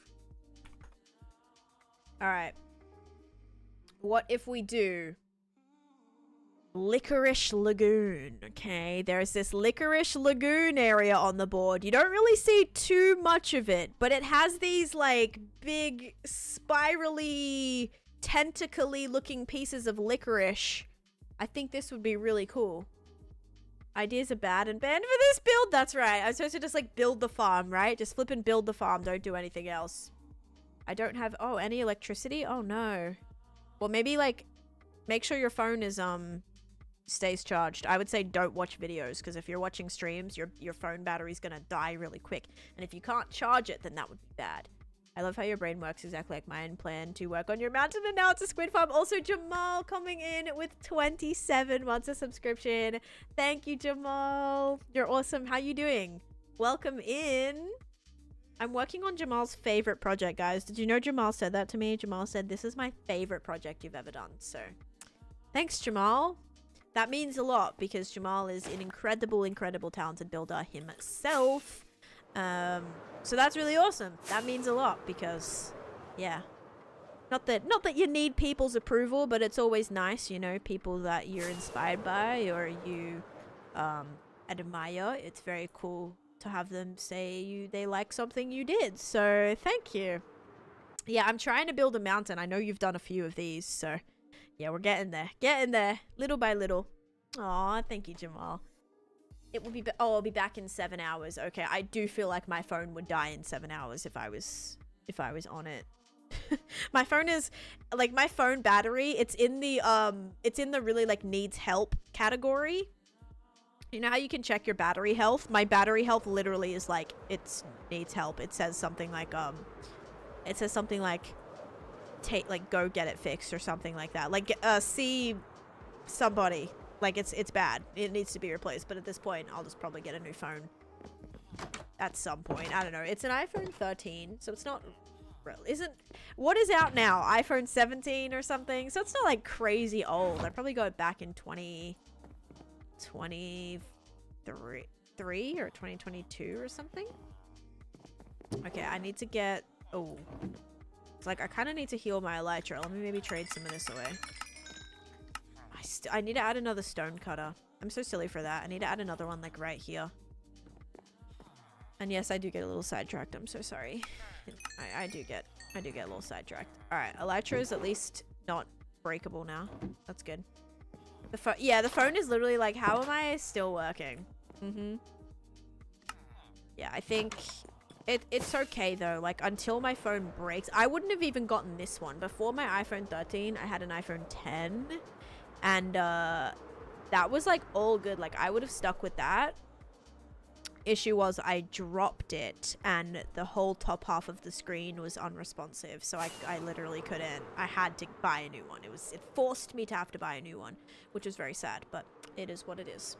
Alright. What if we do Licorice Lagoon? Okay, there's this Licorice Lagoon area on the board. You don't really see too much of it, but it has these like big spirally tentacly looking pieces of licorice. I think this would be really cool. Ideas are bad and banned for this build. That's right. I'm supposed to just like build the farm, right? Just flip and build the farm. Don't do anything else. I don't have... Oh, any electricity? Oh, no. Well, maybe like make sure your phone is stays charged. I would say don't watch videos because if you're watching streams, your phone battery's gonna die really quick. And if you can't charge it, then that would be bad. I love how your brain works exactly like mine. Plan to work on your mountain and now it's a squid farm. Also, Jamal coming in with 27 months of subscription. Thank you, Jamal. You're awesome. How you doing? Welcome in. I'm working on Jamal's favorite project, guys. Did you know Jamal said that to me? Jamal said, this is my favorite project you've ever done. So thanks, Jamal. That means a lot because Jamal is an incredible talented builder himself. So that's really awesome. That means a lot because, yeah. Not that you need people's approval, but it's always nice, you know, people that you're inspired by or you admire. It's very cool to have them say they like something you did. So thank you. Yeah, I'm trying to build a mountain. I know you've done a few of these, so yeah, we're getting there. Getting there, little by little. Aw, thank you, Jamal. It will be... Oh, I'll be back in 7 hours. Okay, I do feel like my phone would die in 7 hours if I was on it. My phone is... Like, my phone battery, it's in the really, like, needs help category. You know how you can check your battery health? My battery health literally is, like, it needs help. It says something like, go get it fixed or something like that. Like, see somebody... Like, it's bad. It needs to be replaced. But at this point, I'll just probably get a new phone. At some point. I don't know. It's an iPhone 13. So it's not... What is out now? iPhone 17 or something? So it's not, like, crazy old. I probably go back in 2023 or 2022 or something. Okay, I need to get... Oh. It's like, I kind of need to heal my elytra. Let me maybe trade some of this away. I need to add another stone cutter. I'm so silly for that. I need to add another one like right here. And yes, I do get a little sidetracked. I'm so sorry. I do get a little sidetracked. All right, Elytra is at least not breakable now. That's good. The phone, yeah, the phone is literally like, how am I still working? Yeah, I think it's okay though. Like until my phone breaks, I wouldn't have even gotten this one. Before my iPhone 13, I had an iPhone 10, and that was like all good. Like I would have stuck with that. Issue was I dropped it and the whole top half of the screen was unresponsive, so I literally couldn't. I had to buy a new one. It forced me to have to buy a new one, which was very sad, but it is what it is.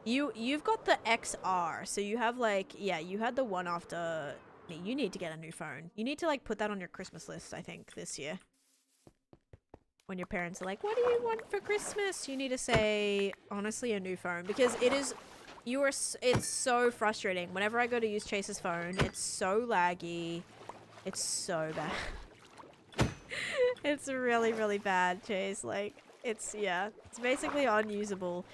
You've got the XR, so you have like, yeah, you had the one after me. You need to get a new phone. You need to like put that on your Christmas list, I think, this year. When your parents are like, what do you want for Christmas? You need to say, honestly, a new phone, because it's so frustrating. Whenever I go to use Chase's phone, it's so laggy. It's so bad. It's really, really bad, Chase. Like, it's basically unusable.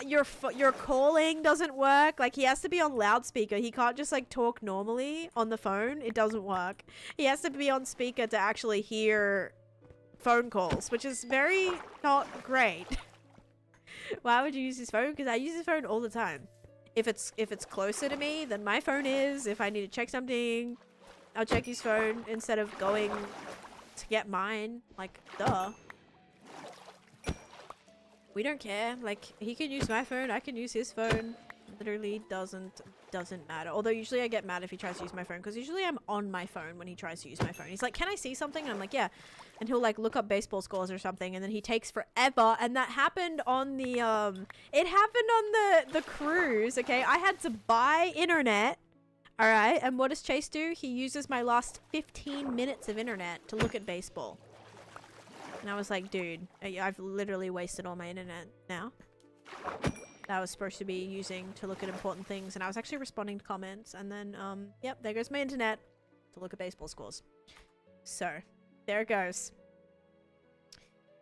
Your calling doesn't work. Like, he has to be on loudspeaker. He can't just like talk normally on the phone. It doesn't work. He has to be on speaker to actually hear phone calls, which is very not great. Why would you use his phone? Because I use his phone all the time. If it's closer to me than my phone is, if I need to check something, I'll check his phone instead of going to get mine. Like, duh. We don't care. Like, he can use my phone, I can use his phone. Literally doesn't matter. Although usually I get mad if he tries to use my phone, because usually I'm on my phone when he tries to use my phone. He's like, can I see something? And I'm like, yeah. And he'll like look up baseball scores or something, and then he takes forever. And that happened on the it happened on the cruise. Okay, I had to buy internet. All right, and what does Chase do? He uses my last 15 minutes of internet to look at baseball. And I was like, dude, I've literally wasted all my internet now that I was supposed to be using to look at important things, and I was actually responding to comments, and then yep, there goes my internet to look at baseball scores. So there it goes.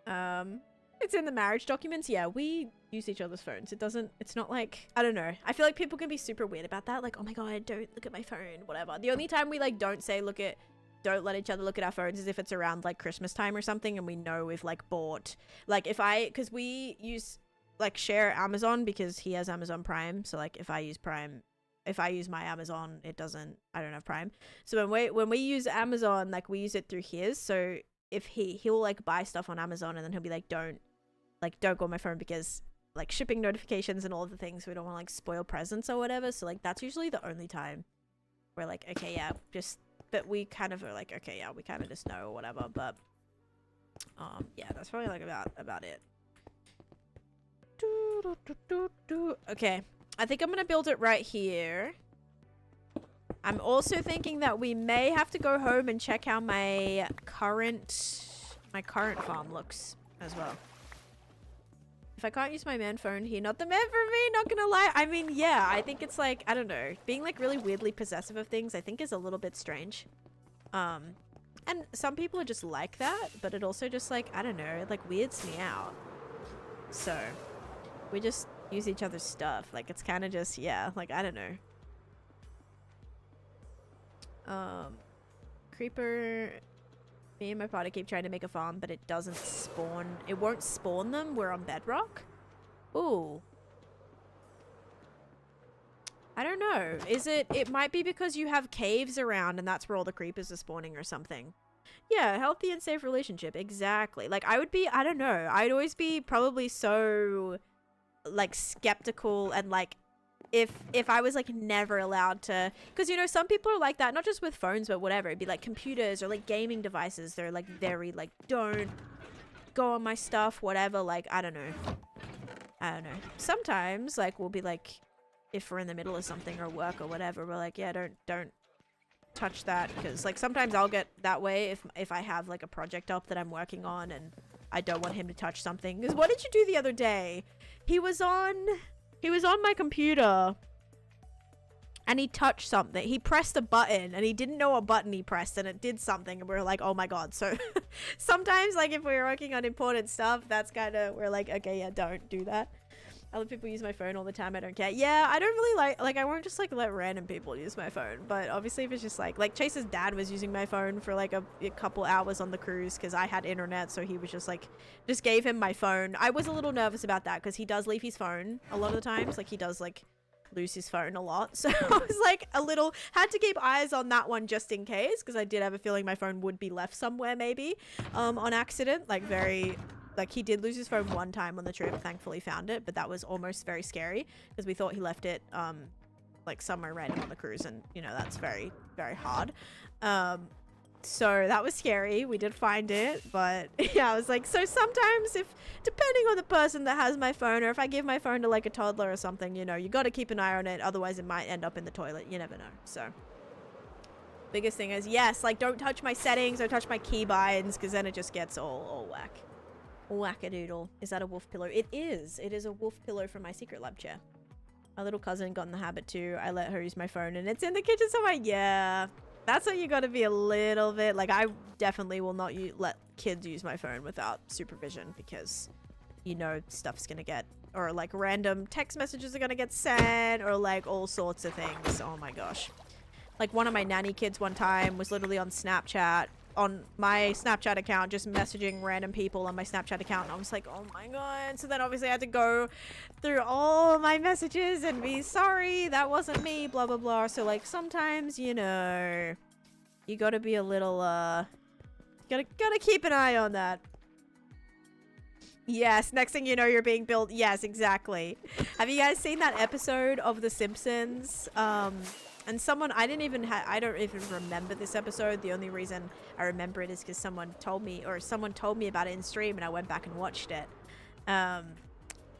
It's in the marriage documents. Yeah, we use each other's phones. It's not like, I don't know, I feel like people can be super weird about that, like, oh my god, don't look at my phone, whatever. The only time we like don't let each other look at our phones is if it's around like Christmas time or something, and we know we've like bought, like, because we use like share Amazon because he has Amazon Prime. So like if I use my Amazon, I don't have Prime. So when we use Amazon, like we use it through his. So if he'll like buy stuff on Amazon, and then he'll be like, don't go on my phone because like shipping notifications and all of the things, we don't want to like spoil presents or whatever. So like that's usually the only time we're like, okay, yeah, but we kind of are like, okay, yeah, we kind of just know or whatever. But yeah, that's probably like about it. Okay, I think I'm gonna build it right here. I'm also thinking that we may have to go home and check how my current farm looks as well. If I can't use my man phone here, not the man for me, not gonna lie. I mean, yeah, I think it's like, I don't know, being like really weirdly possessive of things, I think is a little bit strange. And some people are just like that, but it also just like, I don't know, it like weirds me out. So we just use each other's stuff. Like, it's kind of just, yeah, like, I don't know. Creeper, me and my partner keep trying to make a farm, but it doesn't spawn. It won't spawn them. We're on bedrock. Ooh. I don't know. It might be because you have caves around and that's where all the creepers are spawning or something. Yeah, healthy and safe relationship. Exactly. Like, I don't know. I'd always be probably so like skeptical, and like if I was like never allowed to, because you know some people are like that, not just with phones but whatever. It'd be like computers or like gaming devices. They're like very like, don't go on my stuff, whatever. Like, I don't know. Sometimes like we'll be like, if we're in the middle of something or work or whatever, we're like, yeah, don't touch that, because like sometimes I'll get that way if I have like a project up that I'm working on and I don't want him to touch something. Because what did you do the other day? He was on my computer and he touched something. He pressed a button and he didn't know what button he pressed and it did something and we were like, oh my god. So sometimes like if we're working on important stuff, that's kind of, we're like, okay, yeah, don't do that. Other people use my phone all the time. I don't care. Yeah, I don't really like I won't just like let random people use my phone. But obviously if it's just like Chase's dad was using my phone for like a couple hours on the cruise because I had internet. So he was just like, just gave him my phone. I was a little nervous about that because he does leave his phone a lot of the times. Like he does like lose his phone a lot. So I was like a little, had to keep eyes on that one just in case. Because I did have a feeling my phone would be left somewhere maybe on accident. Like he did lose his phone one time on the trip, thankfully found it, but that was almost very scary because we thought he left it like somewhere random on the cruise, and you know that's very, very hard. So that was scary. We did find it, but yeah, I was like, so sometimes if, depending on the person that has my phone, or if I give my phone to like a toddler or something, you know, you got to keep an eye on it, otherwise it might end up in the toilet. You never know. So biggest thing is, yes, like don't touch my settings or touch my keybinds because then it just gets all whack. Whack-a-doodle. Is that a wolf pillow? It is. It is a wolf pillow from my secret lab chair. My little cousin got in the habit too. I let her use my phone and it's in the kitchen, so yeah. That's what you gotta be a little bit... Like, I definitely will not let kids use my phone without supervision because, you know, stuff's gonna get... Or, like, random text messages are gonna get sent or, like, all sorts of things. Oh my gosh. Like, one of my nanny kids one time was literally on Snapchat, on my Snapchat account, just messaging random people on my Snapchat account, and I was like, oh my god. So then obviously I had to go through all my messages and be sorry, that wasn't me, blah blah blah. So like sometimes, you know, you gotta be a little gotta keep an eye on that. Yes, next thing you know you're being billed. Yes, exactly. Have you guys seen that episode of The Simpsons? And someone, I don't even remember this episode. The only reason I remember it is because someone told me about it in stream and I went back and watched it.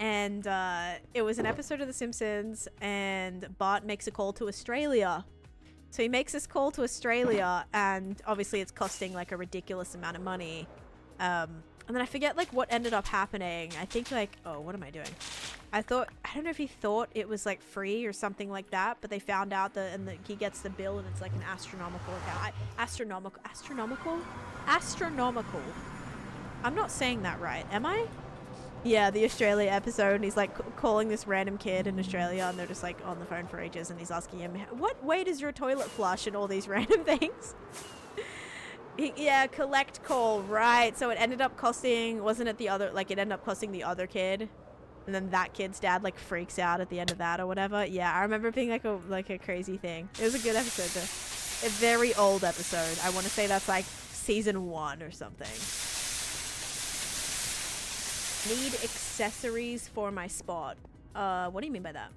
It was an episode of The Simpsons and Bart makes a call to Australia. So he makes this call to Australia and obviously it's costing like a ridiculous amount of money. And then I forget like what ended up happening. I think like, oh, what am I doing? I don't know if he thought it was like free or something like that, but they found out that, and he gets the bill and it's like an astronomical account. Astronomical. I'm not saying that right, am I? Yeah, the Australia episode, and he's like calling this random kid in Australia and they're just like on the phone for ages and he's asking him, what way does your toilet flush and all these random things? Yeah, collect call, right. So it ended up costing, wasn't it the other, like it ended up costing the other kid. And then that kid's dad like freaks out at the end of that or whatever. Yeah, I remember being like a crazy thing. It was a good episode though. A very old episode. I want to say that's like season 1 or something. Need accessories for my spot. What do you mean by that?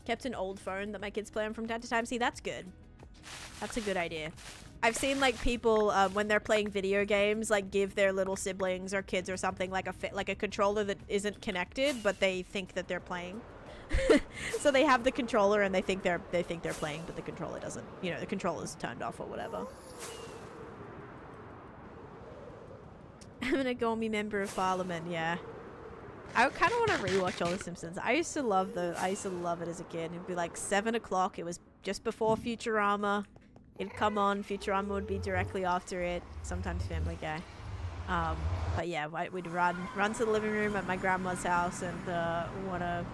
Kept an old phone that my kids play on from time to time. See, that's good. That's a good idea. I've seen like people when they're playing video games like give their little siblings or kids or something like a controller that isn't connected, but they think that they're playing. So they have the controller and they think they're playing, but the controller doesn't. You know, the controller's turned off or whatever. I'm an Agomi member of Parliament. Yeah, I kind of want to rewatch all The Simpsons. I used to love it as a kid. It'd be like 7 o'clock. It was just before Futurama. It'd come on, Futurama would be directly after it, sometimes Family Guy. But yeah, we'd run to the living room at my grandma's house, and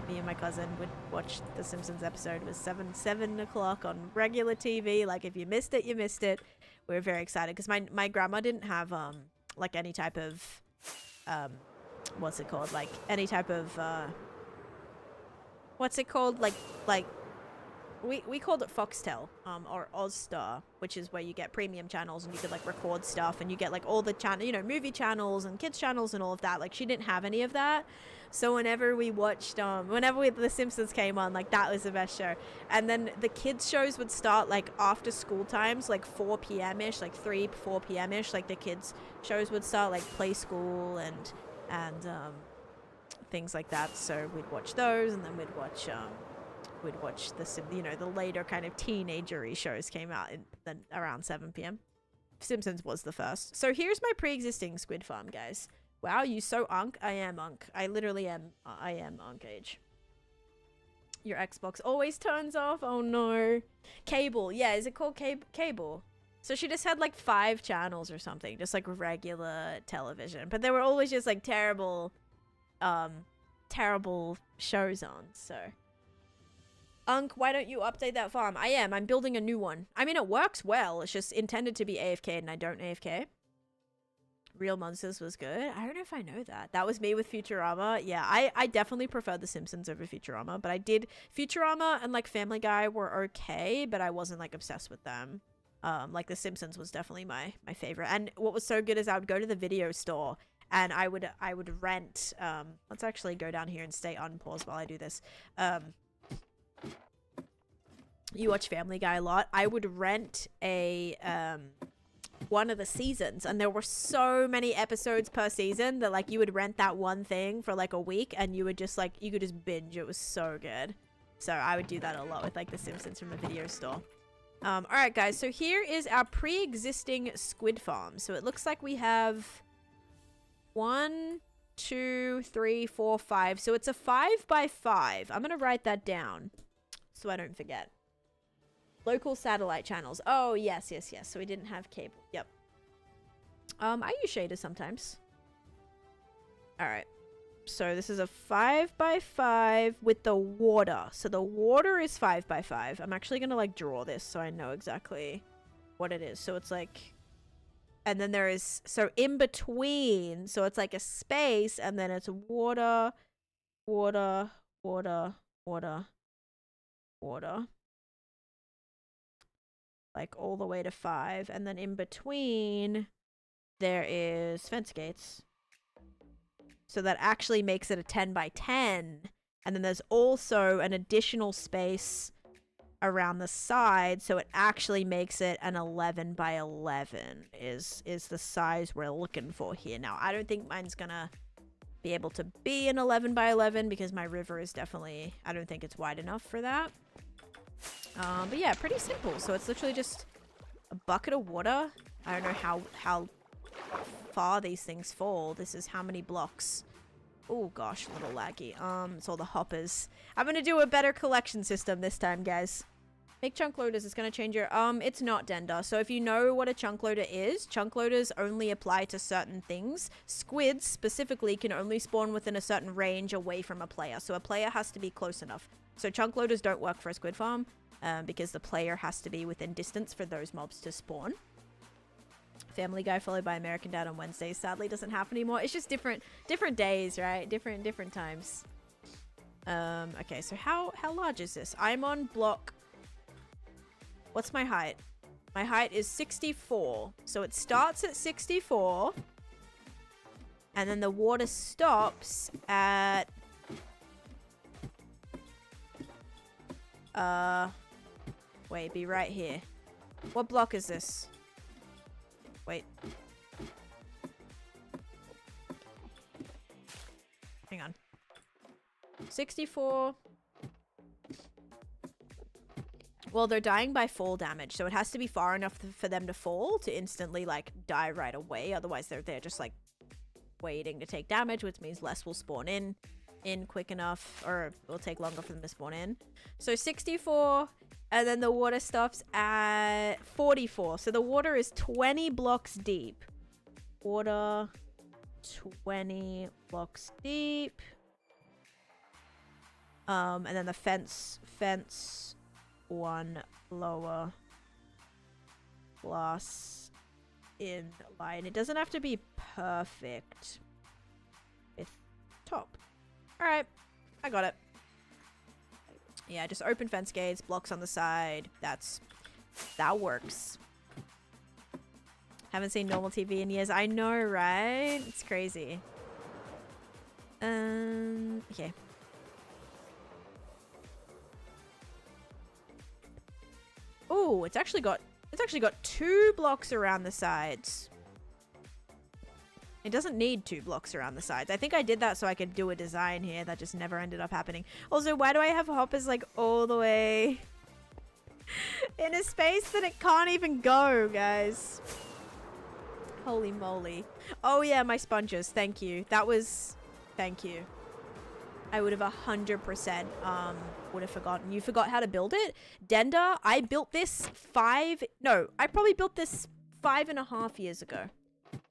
me and my cousin would watch the Simpsons episode. It was 7 o'clock on regular TV. Like if you missed it, you missed it. We were very excited because my grandma didn't have like any type of what's it called? Like any type of what's it called? Like we called it Foxtel or Ozstar, which is where you get premium channels and you could like record stuff and you get like all the channel, you know, movie channels and kids channels and all of that. Like she didn't have any of that. So whenever we watched The Simpsons came on, like that was the best show. And then the kids shows would start like after school times, like 4 p.m. ish, like 4 p.m. ish, like the kids shows would start, like Play School and things like that. So we'd watch those, and then we'd watch the later kind of teenager-y shows came out then around 7 p.m. Simpsons was the first. So here's my pre-existing Squid Farm, guys. Wow, you so unk? I am unk. I literally am. I am unk age. Your Xbox always turns off. Oh no. Cable. Yeah, is it called cable? So she just had like 5 channels or something, just like regular television. But they were always just like terrible shows on, so. Unk, why don't you update that farm? I am. I'm building a new one. I mean, it works well. It's just intended to be AFK and I don't AFK. Real Monsters was good. I don't know if I know that. That was me with Futurama. Yeah, I definitely preferred The Simpsons over Futurama, but I did Futurama and like Family Guy were okay, but I wasn't like obsessed with them. Like The Simpsons was definitely my favorite. And what was so good is I would go to the video store and I would rent let's actually go down here and stay unpaused while I do this. You watch Family Guy a lot. I would rent a one of the seasons, and there were so many episodes per season that like you would rent that one thing for like a week and you would just like you could just binge. It was so good. So I would do that a lot with like The Simpsons from the video store. All right guys, so here is our pre-existing squid farm. So it looks like we have 1 2 3 4 5. So it's a 5 by 5. I'm gonna write that down so I don't forget. Local satellite channels. Oh, yes. So we didn't have cable. Yep. I use shaders sometimes. Alright. So this is a 5 by 5 with the water. So the water is 5 by 5. I'm actually gonna like draw this so I know exactly what it is. So it's like... And then there is... So in between, so it's like a space and then it's water, water, water, water, water. Like all the way to 5, and then in between there is fence gates, so that actually makes it a 10 by 10, and then there's also an additional space around the side, so it actually makes it an 11 by 11 is the size we're looking for here. Now I don't think mine's gonna be able to be an 11 by 11 because my river is definitely, I don't think it's wide enough for that. But yeah, pretty simple. So it's literally just a bucket of water. I don't know how far these things fall. This is how many blocks. Oh gosh, a little laggy. It's all the hoppers. I'm gonna do a better collection system this time, guys. Make chunk loaders. It's gonna change your... It's not Dender. So if you know what a chunk loader is, chunk loaders only apply to certain things. Squids, specifically, can only spawn within a certain range away from a player. So a player has to be close enough. So chunk loaders don't work for a squid farm. Because the player has to be within distance for those mobs to spawn. Family Guy followed by American Dad on Wednesdays sadly doesn't happen anymore. It's just different days, right? Different times. Okay, so how large is this? I'm on block... What's my height? My height is 64. So it starts at 64. And then the water stops at... Wait, be right here. What block is this? Wait. Hang on. 64. Well, they're dying by fall damage, so it has to be far enough for them to fall to instantly, like, die right away. Otherwise, they're just, like, waiting to take damage, which means less will spawn in quick enough, or it will take longer for them to spawn in. So 64, and then the water stops at 44. So the water is 20 blocks deep. Water 20 blocks deep. And then the fence 1 lower glass in line. It doesn't have to be perfect with top. Alright, I got it. Yeah, just open fence gates, blocks on the side. That works. Haven't seen normal TV in years. I know, right? It's crazy. Okay. Oh, it's actually got 2 blocks around the sides. It doesn't need 2 blocks around the sides. I think I did that so I could do a design here that just never ended up happening. Also, why do I have hoppers like all the way in a space that it can't even go, guys? Holy moly. Oh yeah, my sponges. Thank you. Thank you. I would have 100% would have forgotten. You forgot how to build it? Denda, I built this I probably built this 5.5 years ago.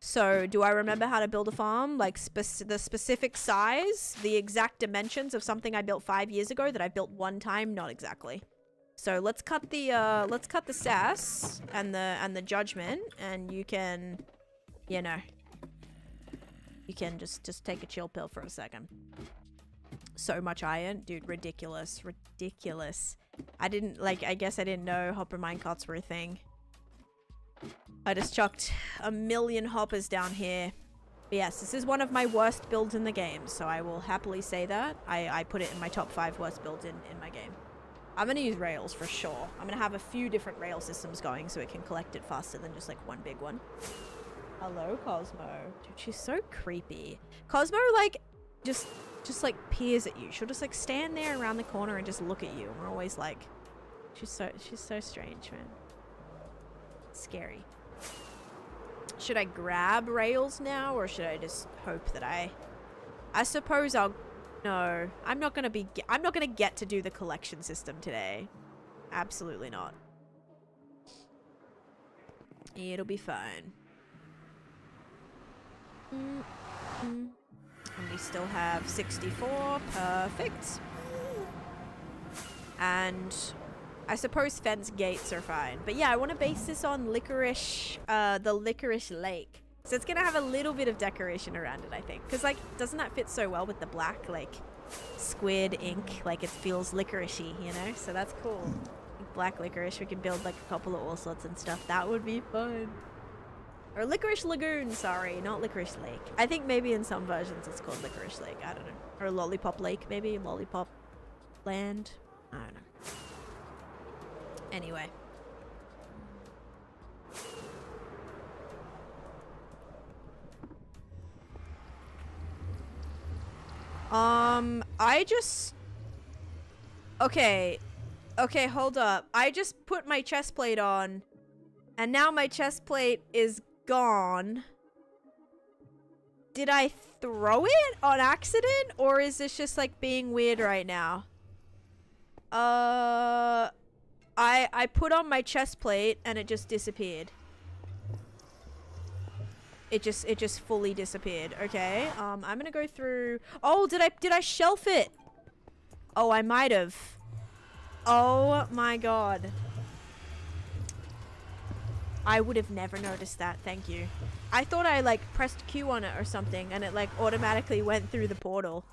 So do I remember how to build a farm? Like the specific size, the exact dimensions of something I built 5 years ago that I built one time? Not exactly. So let's cut the sass and the judgment, and you can, you know, you can just take a chill pill for a second. So much iron, dude, ridiculous. I guess I didn't know hopper minecarts were a thing. I just chucked a million hoppers down here. But yes, this is one of my worst builds in the game, so I will happily say that. I put it in my top 5 worst builds in my game. I'm gonna use rails for sure. I'm gonna have a few different rail systems going so it can collect it faster than just like one big one. Hello, Cosmo. Dude, she's so creepy. Cosmo, like, just like peers at you. She'll just like stand there around the corner and just look at you. And we're always like, she's so strange, man. Scary. Should I grab rails now, or should I just hope that I suppose I'll... No, I'm not gonna get to do the collection system today. Absolutely not. It'll be fine. And we still have 64. Perfect. And I suppose fence gates are fine. But yeah, I want to base this on licorice, the licorice lake. So it's going to have a little bit of decoration around it, I think. Because, like, doesn't that fit so well with the black, like, squid ink? Like, it feels licoricey, you know? So that's cool. Like, black licorice. We can build, like, a couple of orslots and stuff. That would be fun. Or Licorice Lagoon, sorry. Not Licorice Lake. I think maybe in some versions it's called Licorice Lake. I don't know. Or Lollipop Lake, maybe? Lollipop Land? I don't know. Anyway. I just... Okay, hold up. I just put my chest plate on, and now my chest plate is gone. Did I throw it on accident, or is this just, like, being weird right now? I put on my chest plate, and it just disappeared. It just fully disappeared. Okay. I'm gonna go through. Oh, did I shelf it? Oh, I might have. Oh my god. I would have never noticed that. Thank you. I thought I like pressed Q on it or something and it like automatically went through the portal.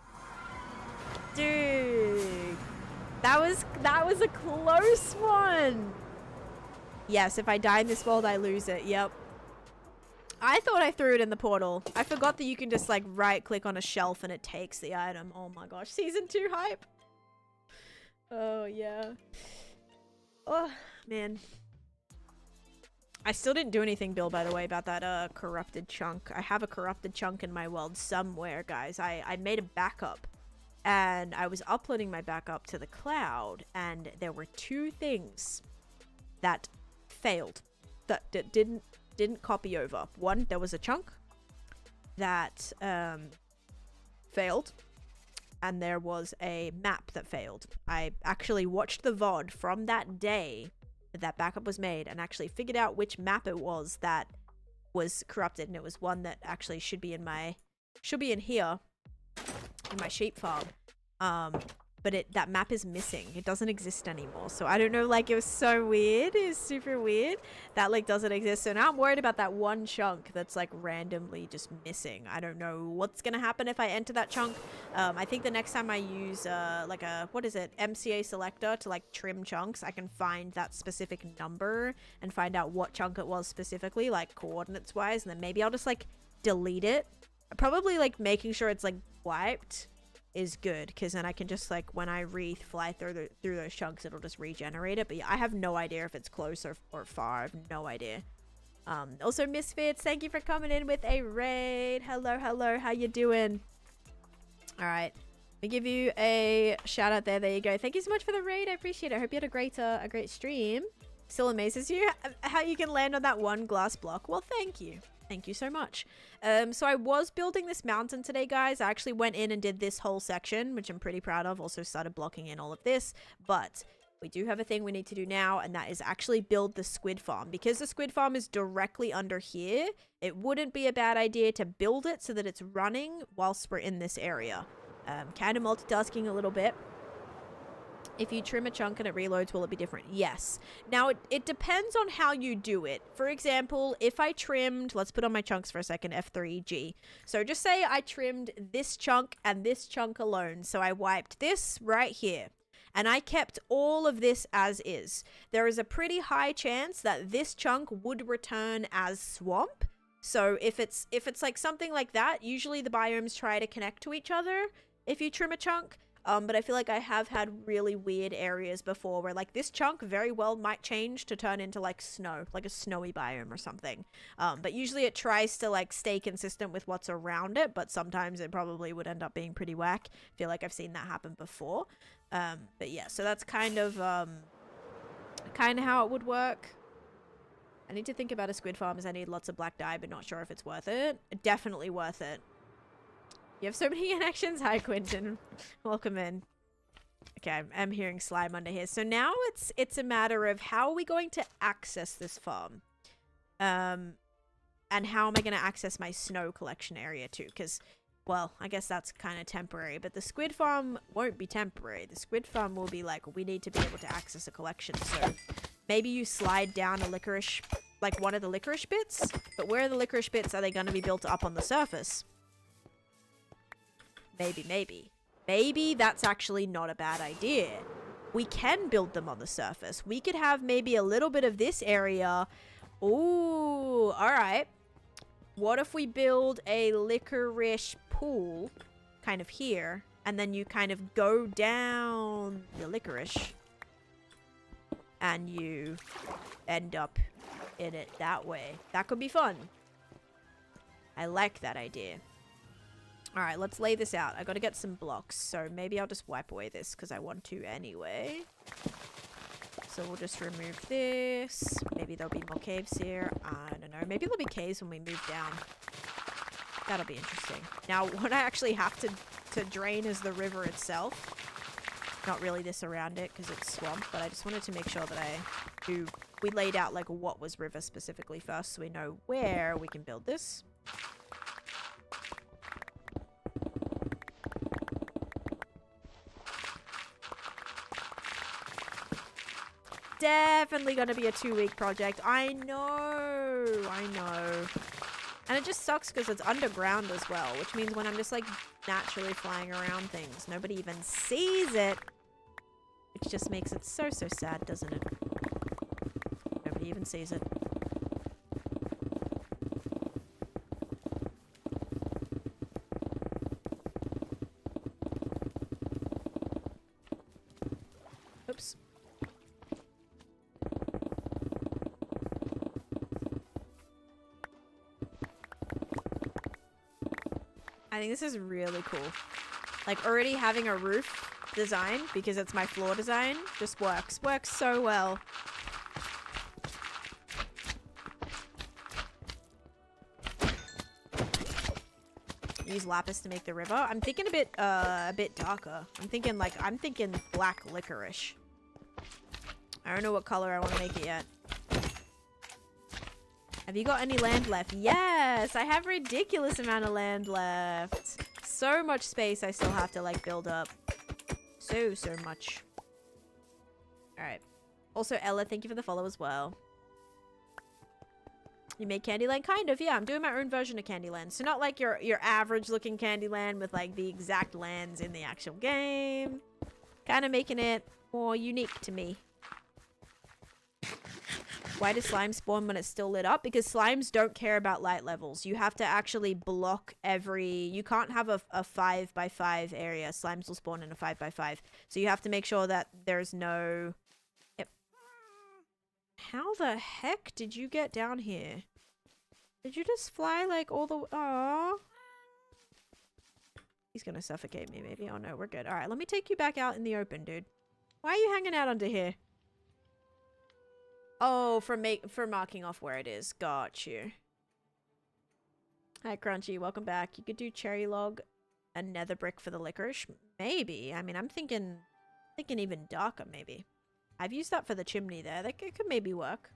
Dude. That was a close one. Yes, if I die in this world, I lose it. Yep. I thought I threw it in the portal. I forgot that you can just like right click on a shelf and it takes the item. Oh my gosh. Season 2 hype. Oh yeah. Oh man. I still didn't do anything, Bill, by the way, about that corrupted chunk. I have a corrupted chunk in my world somewhere, guys. I made a backup. And I was uploading my backup to the cloud. And there were 2 things that failed. That didn't copy over. One, there was a chunk that failed, and there was a map that failed. I actually watched the VOD from that day that backup was made and actually figured out which map it was that was corrupted, and it was one that actually should be in here in my sheep farm. But that map is missing. It doesn't exist anymore. So I don't know, like, it was so weird. It was super weird. That, like, doesn't exist. So now I'm worried about that one chunk that's, like, randomly just missing. I don't know what's gonna happen if I enter that chunk. I think the next time I use, like a, what is it? MCA selector to, like, trim chunks, I can find that specific number and find out what chunk it was specifically, like, coordinates-wise. And then maybe I'll just, like, delete it. Probably, like, making sure it's, like, wiped is good, because then I can just like when I fly through those chunks, it'll just regenerate it. But yeah, I have no idea if it's close or far. I have no idea. Also, Misfits, thank you for coming in with a raid. Hello, how you doing? All right, we give you a shout out there. There you go. Thank you so much for the raid. I appreciate it. I hope you had a great stream. Still amazes you how you can land on that one glass block. Well, thank you. Thank you so much. So I was building this mountain today, guys. I actually went in and did this whole section, which I'm pretty proud of. Also started blocking in all of this. But we do have a thing we need to do now, and that is actually build the squid farm. Because the squid farm is directly under here, it wouldn't be a bad idea to build it so that it's running whilst we're in this area. Kind of multitasking a little bit. If you trim a chunk and it reloads, will it be different? Yes. Now, it depends on how you do it. For example, if I trimmed, let's put on my chunks for a second, F3G. So just say I trimmed this chunk and this chunk alone. So I wiped this right here. And I kept all of this as is. There is a pretty high chance that this chunk would return as swamp. So if it's like something like that, usually the biomes try to connect to each other if you trim a chunk. But I feel like I have had really weird areas before where like this chunk very well might change to turn into like snow, like a snowy biome or something. But usually it tries to like stay consistent with what's around it, but sometimes it probably would end up being pretty whack. I feel like I've seen that happen before. But yeah, so that's kind of how it would work. I need to think about a squid farm as I need lots of black dye, but not sure if it's worth it. Definitely worth it. You have so many connections. Hi, Quentin. Welcome in. Okay, I'm hearing slime under here. So now it's a matter of how are we going to access this farm? And how am I going to access my snow collection area too? Because, well, I guess that's kind of temporary. But the squid farm won't be temporary. The squid farm will be like, we need to be able to access a collection. So maybe you slide down a licorice, like one of the licorice bits. But where are the licorice bits? Are they going to be built up on the surface? Maybe that's actually not a bad idea. We can build them on the surface. We could have maybe a little bit of this area. Ooh, all right. What if we build a licorice pool kind of here, and then you kind of go down the licorice and you end up in it that way. That could be fun. I like that idea. Alright, let's lay this out. I gotta get some blocks, so maybe I'll just wipe away this because I want to anyway. So we'll just remove this. Maybe there'll be more caves here. I don't know. Maybe there'll be caves when we move down. That'll be interesting. Now, what I actually have to drain is the river itself. Not really this around it because it's swamp, but I just wanted to make sure that we laid out like what was river specifically first so we know where we can build this. Definitely gonna be a 2-week project. I know. And it just sucks because it's underground as well, which means when I'm just like naturally flying around things, nobody even sees it. Which just makes it so sad, doesn't it? Nobody even sees it. Oops. I think this is really cool. Like already having a roof design because it's my floor design just works so well. Use lapis to make the river. I'm thinking a bit darker. I'm thinking black licorice. I don't know what color I want to make it yet. Have you got any land left? Yes, I have a ridiculous amount of land left. So much space I still have to like build up. So much. Alright. Also, Ella, thank you for the follow as well. You made Candyland? Kind of, yeah. I'm doing my own version of Candyland. So not like your average looking Candyland with like the exact lands in the actual game. Kind of making it more unique to me. Why does slime spawn when it's still lit up? Because slimes don't care about light levels. You have to actually block every... You can't have a 5x5 area. Slimes will spawn in a 5x5. So you have to make sure that there's no... Yep. How the heck did you get down here? Did you just fly like all the... Aww. He's gonna suffocate me maybe. Oh no, we're good. Alright, let me take you back out in the open, dude. Why are you hanging out under here? Oh, for marking off where it is. Got you. Hi, Crunchy. Welcome back. You could do cherry log and nether brick for the licorice. Maybe. I mean, I'm thinking even darker, maybe. I've used that for the chimney there. That it could maybe work.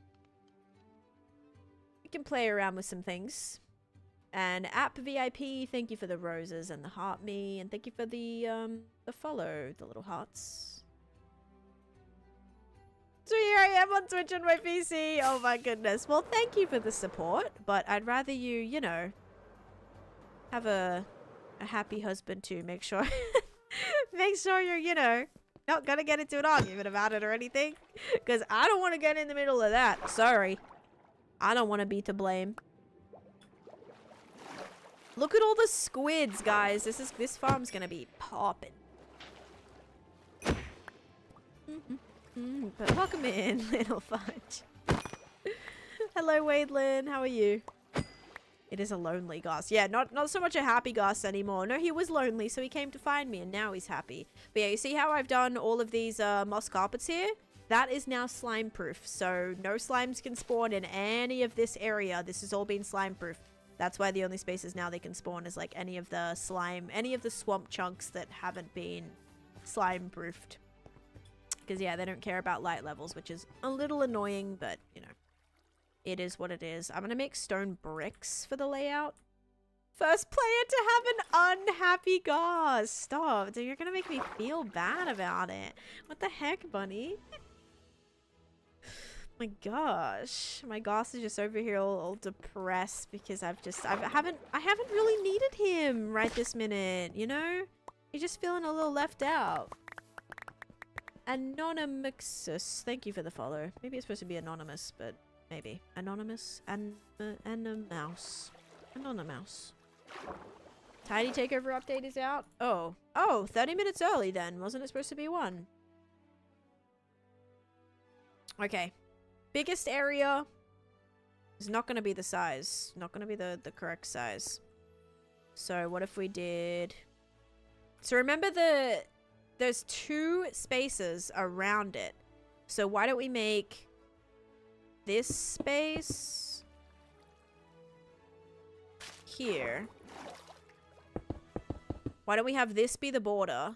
We can play around with some things. And app VIP, thank you for the roses and the heart me, and thank you for the follow, the little hearts. So here I am on Twitch on my PC. Oh my goodness. Well, thank you for the support, but I'd rather you, you know, have a happy husband too. Make sure you're, you know, not gonna get into an argument about it or anything, because I don't want to get in the middle of that. Sorry, I don't want to be to blame. Look at all the squids, guys. This farm's gonna be popping. But welcome in, little fudge. Hello, Wadelin. How are you? It is a lonely Gus. Yeah, not so much a happy Gus anymore. No, he was lonely, so he came to find me, and now he's happy. But yeah, you see how I've done all of these moss carpets here? That is now slime proof, so no slimes can spawn in any of this area. This has all been slime proof. That's why the only spaces now they can spawn is like any of the swamp chunks that haven't been slime proofed. Because yeah, they don't care about light levels, which is a little annoying, but you know, it is what it is. I'm gonna make stone bricks for the layout. First player to have an unhappy Goss. Stop, dude, you're gonna make me feel bad about it. What the heck, bunny? My gosh, my Goss is just over here all depressed because I haven't really needed him right this minute, you know? He's just feeling a little left out. Anonymous, thank you for the follow. Maybe it's supposed to be anonymous, but maybe anonymous and a mouse. Anonymous. Tiny takeover update is out. Oh, 30 minutes early then. Wasn't it supposed to be 1? Okay. Biggest area is not going to be the size. Not going to be the correct size. So what if we did... So remember there's 2 spaces around it. So why don't we make this space here? Why don't we have this be the border?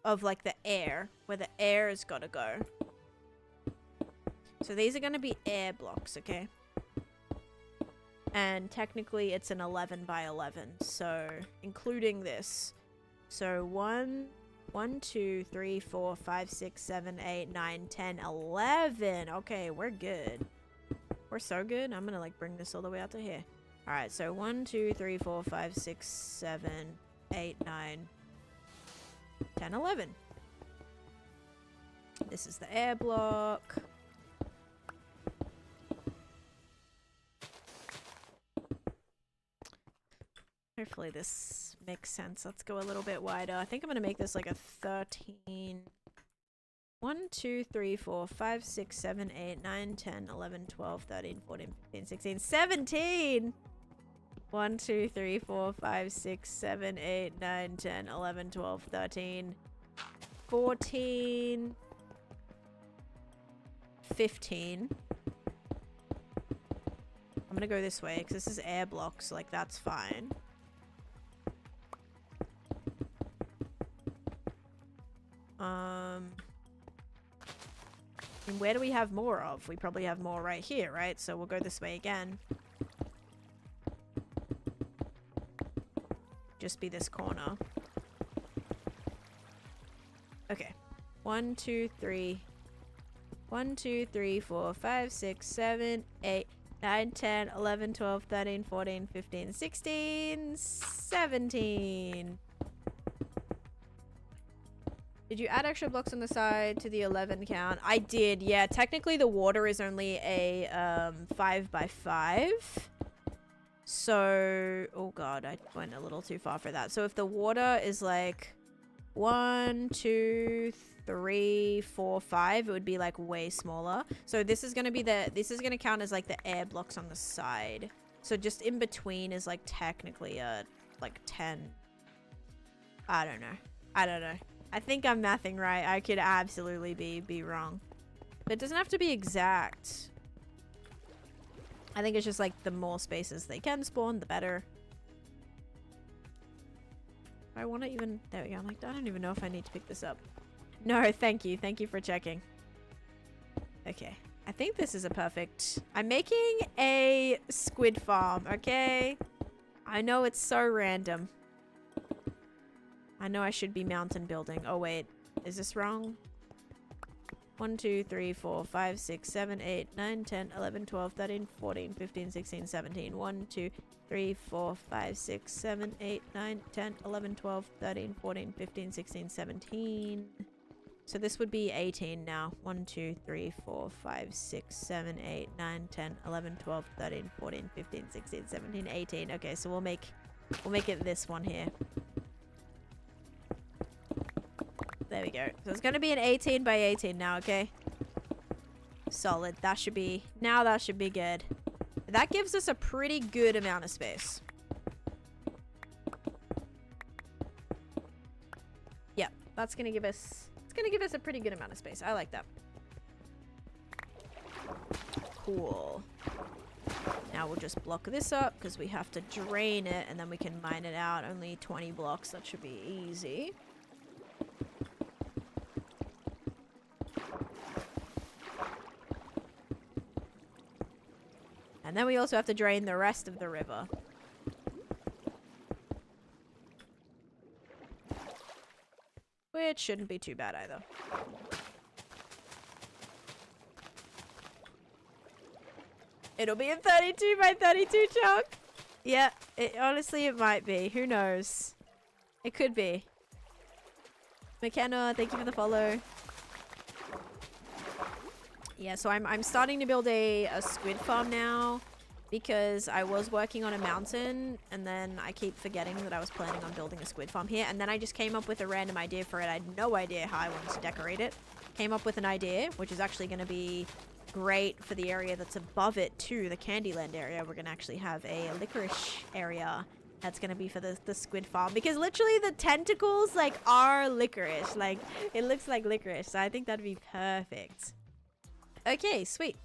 Of like the air, where the air has got to go. So these are going to be air blocks, okay? And technically it's an 11 by 11, so including this. So 1, 2, 3, 4, 5, 6, 7, 8, 9, 10, 11. Okay, we're good. We're so good. I'm gonna like bring this all the way out to here. All right, so 1, 2, 3, 4, 5, 6, 7, 8, 9, 10, 11. This is the air block. Hopefully this makes sense. Let's go a little bit wider. I think I'm going to make this like a 13. 1, 2, 3, 4, 5, 6, 7, 8, 9, 10, 11, 12, 13, 14, 15, 16, 17! 1, 2, 3, 4, 5, 6, 7, 8, 9, 10, 11, 12, 13, 14, 15. I'm gonna go this way because this is air blocks, like that's fine. And where do we have more of? We probably have more right here, right? So we'll go this way again. Just be this corner. Okay. 1, 2, 3. 1, 2, 3, 4, 5, 6, 7, 8, 9, 10, 11, 12, 13, 14, 15, 16, 17. Did you add extra blocks on the side to the 11 count? I did, yeah. Technically, the water is only a 5 by 5. So, oh god, I went a little too far for that. So if the water is like 1, 2, 3, 4, 5, it would be like way smaller. So this is gonna be this is gonna count as like the air blocks on the side. So just in between is like technically a like 10. I don't know. I think I'm mathing right. I could absolutely be wrong. But it doesn't have to be exact. I think it's just like the more spaces they can spawn, the better. I want to even... There we go. I'm like, I don't even know if I need to pick this up. No, thank you. Thank you for checking. Okay. I think this is a perfect... I'm making a squid farm, okay? I know it's so random. I know I should be mountain building. Oh, wait. Is this wrong? 1, 2, 3, 4, 5, 6, 7, 8, 9, 10, 11, 12, 13, 14, 15, 16, 17. 1, 2, 3, 4, 5, 6, 7, 8, 9, 10, 11, 12, 13, 14, 15, 16, 17. So this would be 18 now. 1, 2, 3, 4, 5, 6, 7, 8, 9, 10, 11, 12, 13, 14, 15, 16, 17, 18. Okay, so we'll make it this one here. There we go. So it's going to be an 18 by 18 now, okay? Solid. That should be... Now that should be good. That gives us a pretty good amount of space. Yep. That's going to give us... It's going to give us a pretty good amount of space. I like that. Cool. Now we'll just block this up because we have to drain it and then we can mine it out. Only 20 blocks. That should be easy. And then we also have to drain the rest of the river. Which shouldn't be too bad either. It'll be a 32 by 32 chunk. Yeah, honestly it might be. Who knows? It could be. McKenna, thank you for the follow. Yeah, so I'm starting to build a squid farm now because I was working on a mountain and then I keep forgetting that I was planning on building a squid farm here, and then I just came up with a random idea for it. I had no idea how I wanted to decorate it. Came up with an idea, which is actually going to be great for the area that's above it too, the Candyland area. We're going to actually have a licorice area that's going to be for the squid farm, because literally the tentacles like are licorice. Like it looks like licorice, so I think that'd be perfect. Okay, sweet.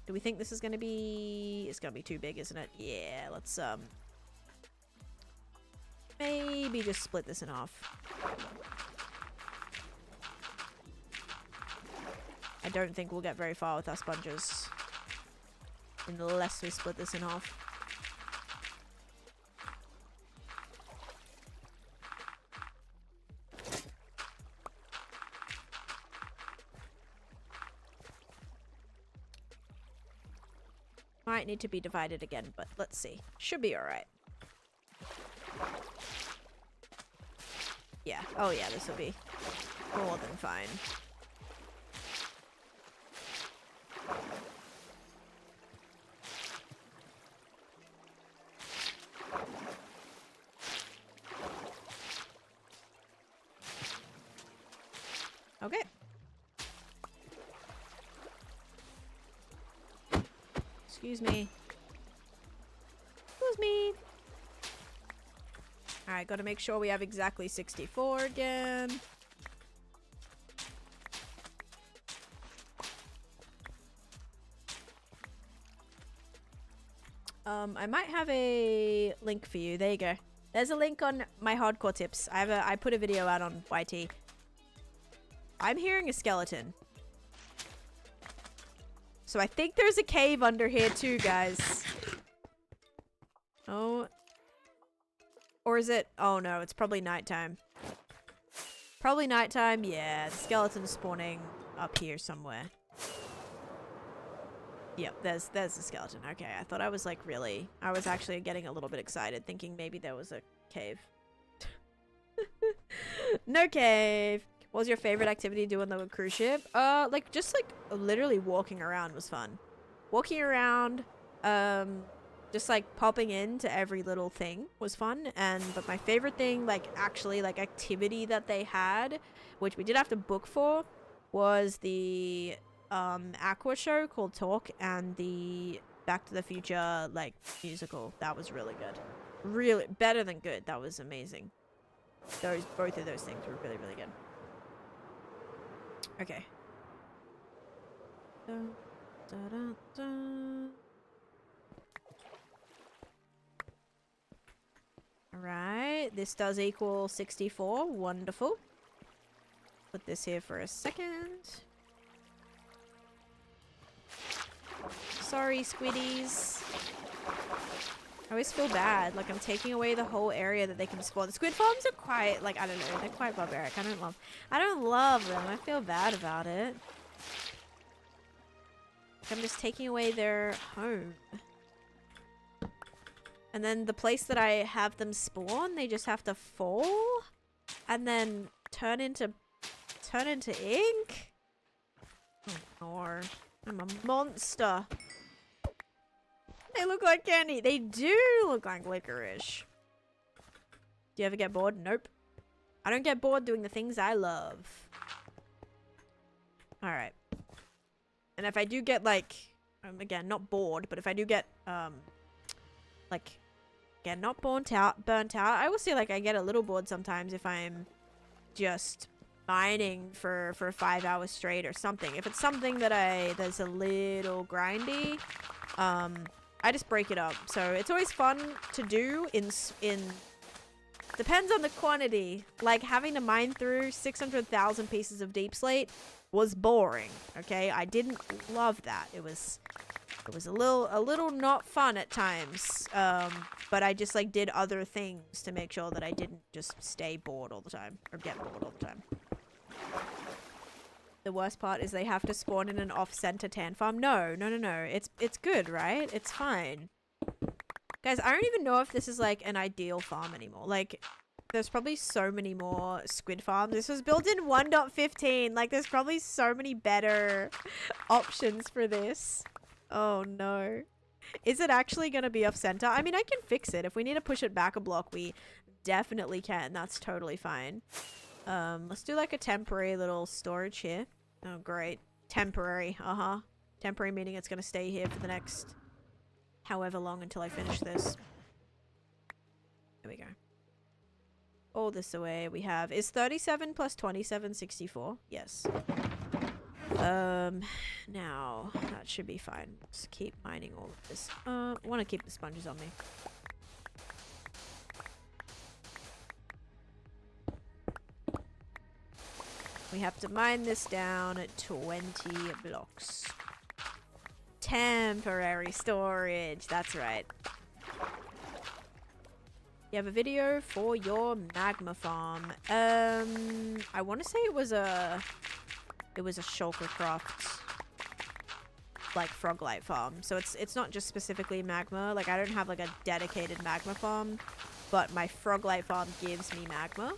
Do we think this is going to be... It's going to be too big, isn't it? Yeah, let's, maybe just split this in half. I don't think we'll get very far with our sponges unless we split this in half. Might need to be divided again, but let's see. Should be alright. Yeah. Oh yeah, this will be more than fine. Okay. Excuse me. Excuse me. Alright, gotta make sure we have exactly 64 again. I might have a link for you. There you go. There's a link on my hardcore tips. I put a video out on YT. I'm hearing a skeleton. So I think there's a cave under here too, guys. Oh. Or is it? Oh no, it's probably nighttime. Probably nighttime. Yeah, the skeleton's spawning up here somewhere. Yep, there's the skeleton. Okay, I thought I was like really... I was actually getting a little bit excited, thinking maybe there was a cave. No cave. What was your favorite activity to do on the cruise ship? Like just like literally walking around was fun. Walking around, just like popping into every little thing was fun. But my favorite thing, like actually like activity that they had, which we did have to book for, was the aqua show called Talk and the Back to the Future like musical. That was really good. Really better than good. That was amazing. Both of those things were really, really good. Okay. Dun, dun, dun, dun. Alright, this does equal 64. Wonderful. Put this here for a second. Sorry, squiddies. I always feel bad, like I'm taking away the whole area that they can spawn. The squid farms are quite, like, I don't know, they're quite barbaric. I don't love them. I feel bad about it. Like, I'm just taking away their home. And then the place that I have them spawn, they just have to fall and then turn into ink. Oh no, I'm a monster. They look like candy. They do look like licorice. Do you ever get bored? Nope. I don't get bored doing the things I love. All right. And if I do get like, again, not bored, but if I do get like, again, not burnt out. I will say, like, I get a little bored sometimes if I'm just mining for 5 hours straight or something. If it's something that's a little grindy, I just break it up. So it's always fun to do in depends on the quantity. Like, having to mine through 600,000 pieces of deep slate was boring. Okay, I didn't love that. It was a little not fun at times, but I just like did other things to make sure that I didn't just stay bored all the time or get bored all the time. The worst part is they have to spawn in an off-center tan farm. No. It's good, right? It's fine. Guys, I don't even know if this is like an ideal farm anymore. Like, there's probably so many more squid farms. This was built in 1.15. Like, there's probably so many better options for this. Oh no. Is it actually going to be off center? I mean, I can fix it. If we need to push it back a block, we definitely can. That's totally fine. Let's do like a temporary little storage here. Oh, great. Temporary. Temporary meaning it's going to stay here for the next however long until I finish this. There we go. All this away we have. Is 37 plus 27 64? Yes. Now that should be fine. Let's keep mining all of this. I want to keep the sponges on me. We have to mine this down at 20 blocks. Temporary storage. That's right. You have a video for your magma farm. I want to say it was a Shulkercraft like Froglight farm. So it's not just specifically magma. Like, I don't have like a dedicated magma farm, but my Froglight farm gives me magma.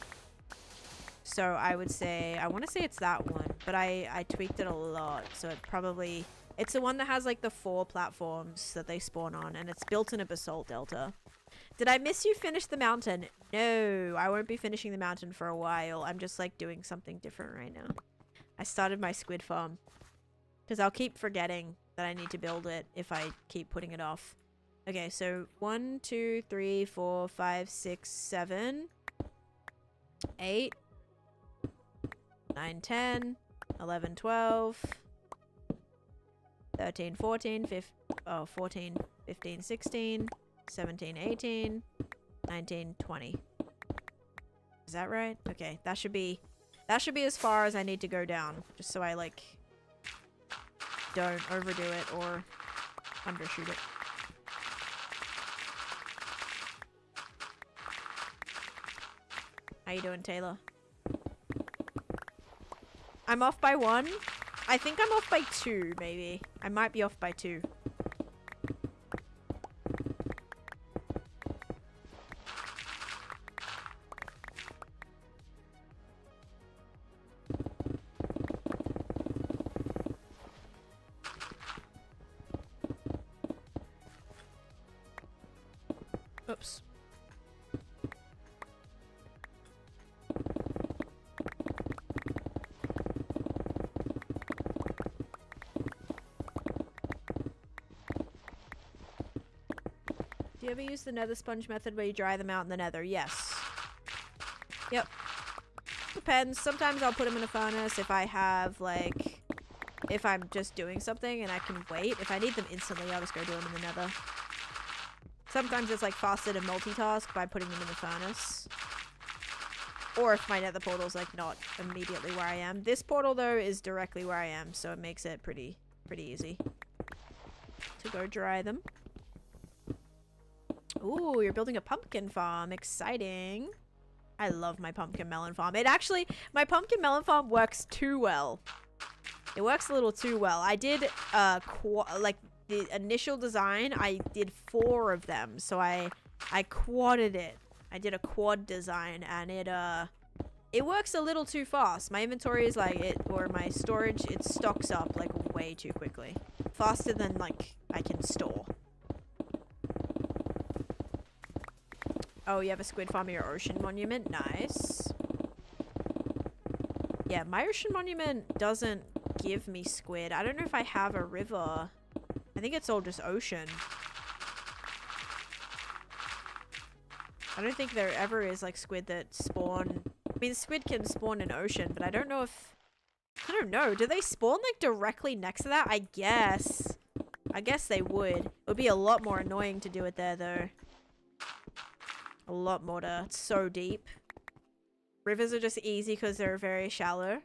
So I would say, I want to say it's that one, but I tweaked it a lot. So it's the one that has like the 4 platforms that they spawn on, and it's built in a basalt delta. Did I miss you finish the mountain? No, I won't be finishing the mountain for a while. I'm just like doing something different right now. I started my squid farm because I'll keep forgetting that I need to build it if I keep putting it off. Okay, so 1, 2, 3, 4, 5, 6, 7, 8, 9, 10, 11, 12, 13, 14, 14, 15, 16, 17, 18, 19, 20. Is that right? Okay, that should be as far as I need to go down, just so I like don't overdo it or undershoot it. How you doing, Taylor? I'm off by 1. I think I'm off by 2, maybe. I might be off by 2. Oops. Do you ever use the nether sponge method where you dry them out in the nether? Yes. Yep. Depends. Sometimes I'll put them in a furnace if I have, like, if I'm just doing something and I can wait. If I need them instantly, I'll just go do them in the nether. Sometimes it's like faster to multitask by putting them in the furnace. Or if my nether portal's like not immediately where I am. This portal though is directly where I am, so it makes it pretty easy to go dry them. Ooh, you're building a pumpkin farm. Exciting. I love my pumpkin melon farm. It actually, my pumpkin melon farm works too well. It works a little too well. I did, like, the initial design, I did 4 of them. So I quadded it. I did a quad design, and it works a little too fast. My inventory is like, or my storage, it stocks up, like, way too quickly. Faster than, like, I can store. Oh, you have a squid farm at your ocean monument? Nice. Yeah, my ocean monument doesn't give me squid. I don't know if I have a river. I think it's all just ocean. I don't think there ever is like squid that spawn. I mean, squid can spawn in ocean, but I don't know if... I don't know. Do they spawn like directly next to that? I guess. I guess they would. It would be a lot more annoying to do it there though. A lot more to... It's so deep. Rivers are just easy because they're very shallow.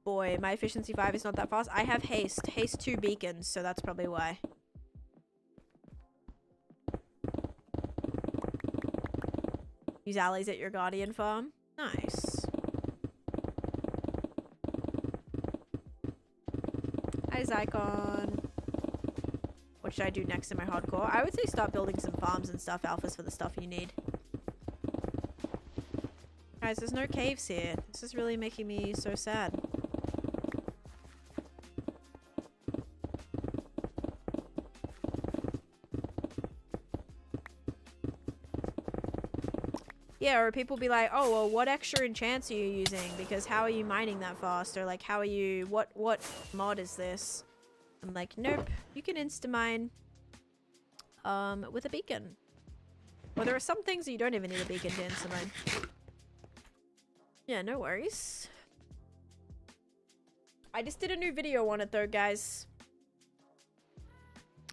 Boy, my efficiency 5 is not that fast. I have haste. Haste 2 beacons, so that's probably why. Use allies at your guardian farm. Nice. Hi, Zycon. What should I do next in my hardcore? I would say start building some farms and stuff, alphas, for the stuff you need. Guys, there's no caves here. This is really making me so sad. Yeah, or people be like, oh, well, what extra enchants are you using? Because how are you mining that fast? Or like, how are you, what mod is this? I'm like, nope, you can insta-mine with a beacon. Well, there are some things that you don't even need a beacon to insta-mine. Yeah, no worries. I just did a new video on it though, guys.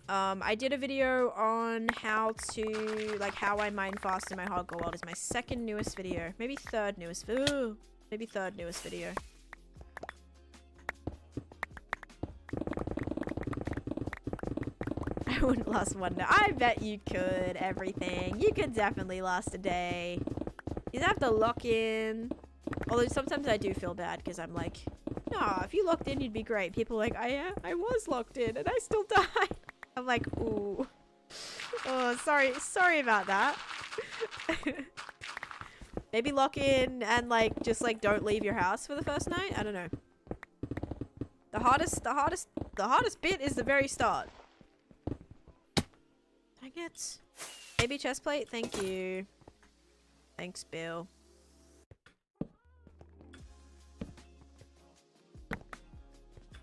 I did a video on how to, like, how I mine fast in my hardcore world. It's my 2nd newest video. Maybe 3rd newest. Ooh, maybe 3rd newest video. I wouldn't last one day. I bet you could, everything. You could definitely last a day. You have to lock in. Although sometimes I do feel bad because I'm like, nah, if you locked in, you'd be great. People are like, I was locked in and I still died. I'm like, ooh. Oh, sorry about that. Maybe lock in and like, just like don't leave your house for the first night. I don't know. The hardest bit is the very start. Dang it. Maybe chest plate? Thank you. Thanks, Bill.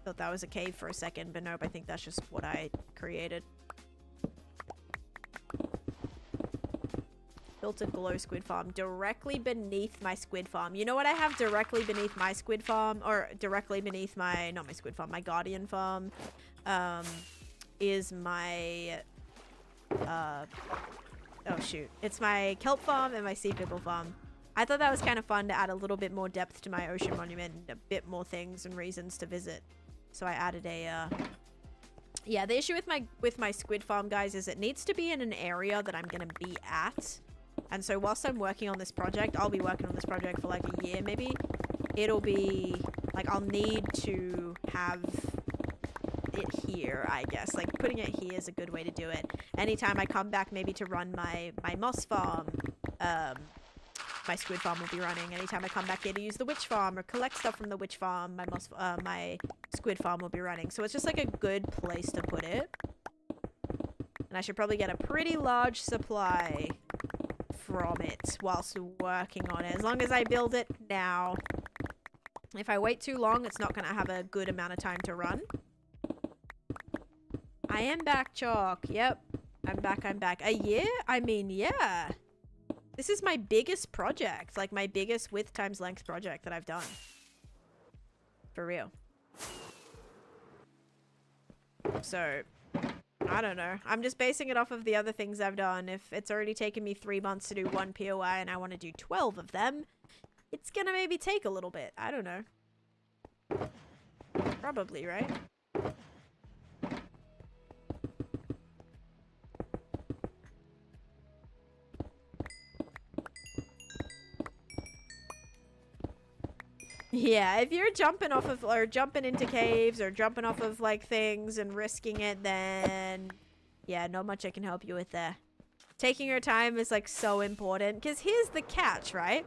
Thought that was a cave for a second, but nope, I think that's just what I created. Built a glow squid farm directly beneath my squid farm. You know what I have directly beneath my squid farm? Or directly beneath my, not my squid farm, my guardian farm. Is my... oh shoot. It's my kelp farm and my sea pickle farm. I thought that was kind of fun to add a little bit more depth to my ocean monument and a bit more things and reasons to visit. So I added a, yeah, the issue with my squid farm, guys, is it needs to be in an area that I'm going to be at. And so whilst I'm working on this project, I'll be working on this project for like a year maybe. It'll be, like, I'll need to have it here, I guess. Like, putting it here is a good way to do it. Anytime I come back maybe to run my moss farm, my squid farm will be running. Anytime I come back here to use the witch farm or collect stuff from the witch farm, my squid farm will be running. So it's just like a good place to put it. And I should probably get a pretty large supply from it whilst working on it. As long as I build it now. If I wait too long, it's not going to have a good amount of time to run. I am back, Chalk. Yep. I'm back. A year? I mean, yeah. This is my biggest project, like my biggest width times length project that I've done. For real. So, I don't know. I'm just basing it off of the other things I've done. If it's already taken me 3 months to do 1 POI and I want to do 12 of them, it's gonna maybe take a little bit. I don't know. Probably, right? Yeah, if you're jumping off of, or jumping into caves, or jumping off of, like, things and risking it, then, yeah, not much I can help you with there. Taking your time is, like, so important, because here's the catch, right?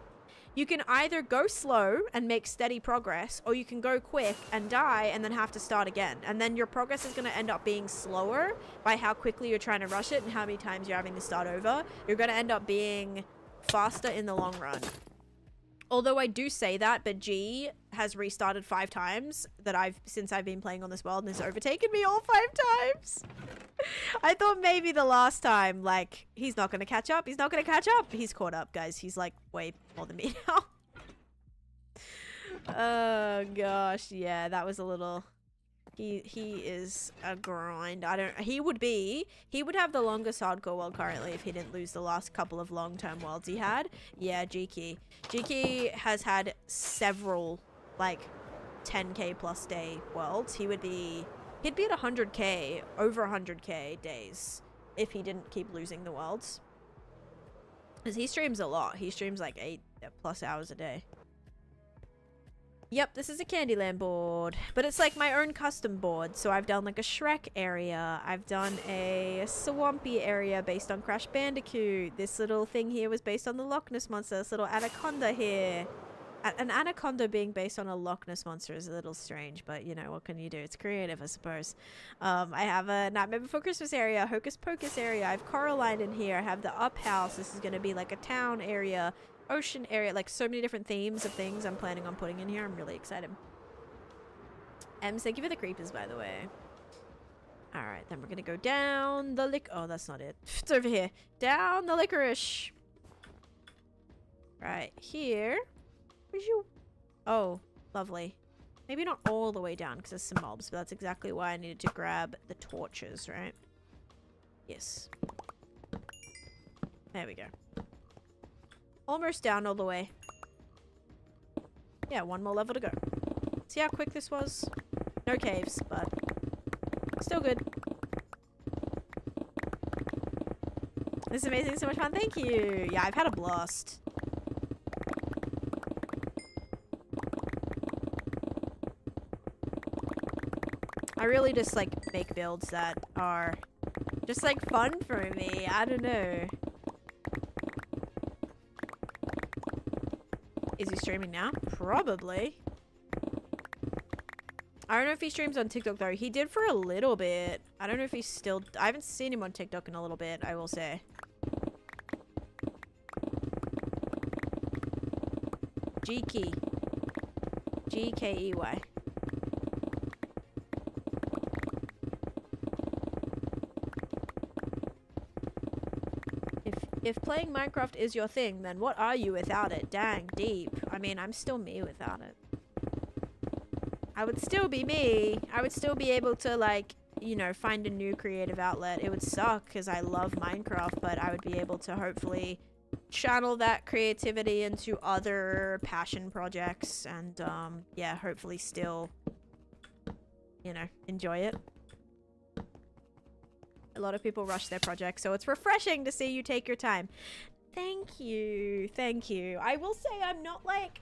You can either go slow and make steady progress, or you can go quick and die and then have to start again. And then your progress is going to end up being slower by how quickly you're trying to rush it and how many times you're having to start over. You're going to end up being faster in the long run. Although I do say that, but G has restarted 5 times since I've been playing on this world and has overtaken me all 5 times. I thought maybe the last time, like, he's not going to catch up. He's not going to catch up. He's caught up, guys. He's, like, way more than me now. Oh, gosh. Yeah, that was a little... He is a grind. He would have the longest hardcore world currently if he didn't lose the last couple of long-term worlds he had. Yeah, G-Key. G-Key has had several, like, 10k plus day worlds. He'd be at 100k, over 100k days if he didn't keep losing the worlds. Because he streams a lot. He streams like 8+ hours a day. Yep, this is a Candyland board, but it's like my own custom board. So I've done like a Shrek area. I've done a swampy area based on Crash Bandicoot. This little thing here was based on the Loch Ness Monster. This little anaconda here. An anaconda being based on a Loch Ness Monster is a little strange, but you know, what can you do? It's creative, I suppose. I have a Nightmare Before Christmas area, Hocus Pocus area. I have Coraline in here. I have the Up House. This is going to be like a town area. Ocean area, like so many different themes of things I'm planning on putting in here. I'm really excited. Thank you for the creepers, by the way. All right, then we're gonna go down the oh, that's not it. It's over here. Down the licorice. Right here. Where's you? Oh, lovely. Maybe not all the way down because there's some mobs, but that's exactly why I needed to grab the torches, right? Yes. There we go. Almost down all the way. Yeah, 1 more level to go. See how quick this was? No caves, but still good. This is amazing, so much fun. Thank you. Yeah, I've had a blast. I really just like make builds that are just like fun for me. I don't know. Is he streaming now? Probably. I don't know if he streams on TikTok though. He did for a little bit. I don't know if he's still... I haven't seen him on TikTok in a little bit, I will say. G-Key. G-K-E-Y. If playing Minecraft is your thing, then what are you without it? Dang, deep. I mean, I'm still me without it. I would still be me. I would still be able to, like, you know, find a new creative outlet. It would suck because I love Minecraft, but I would be able to hopefully channel that creativity into other passion projects and, yeah, hopefully still, you know, enjoy it. A lot of people rush their projects, so it's refreshing to see you take your time. Thank you. Thank you. I will say I'm not like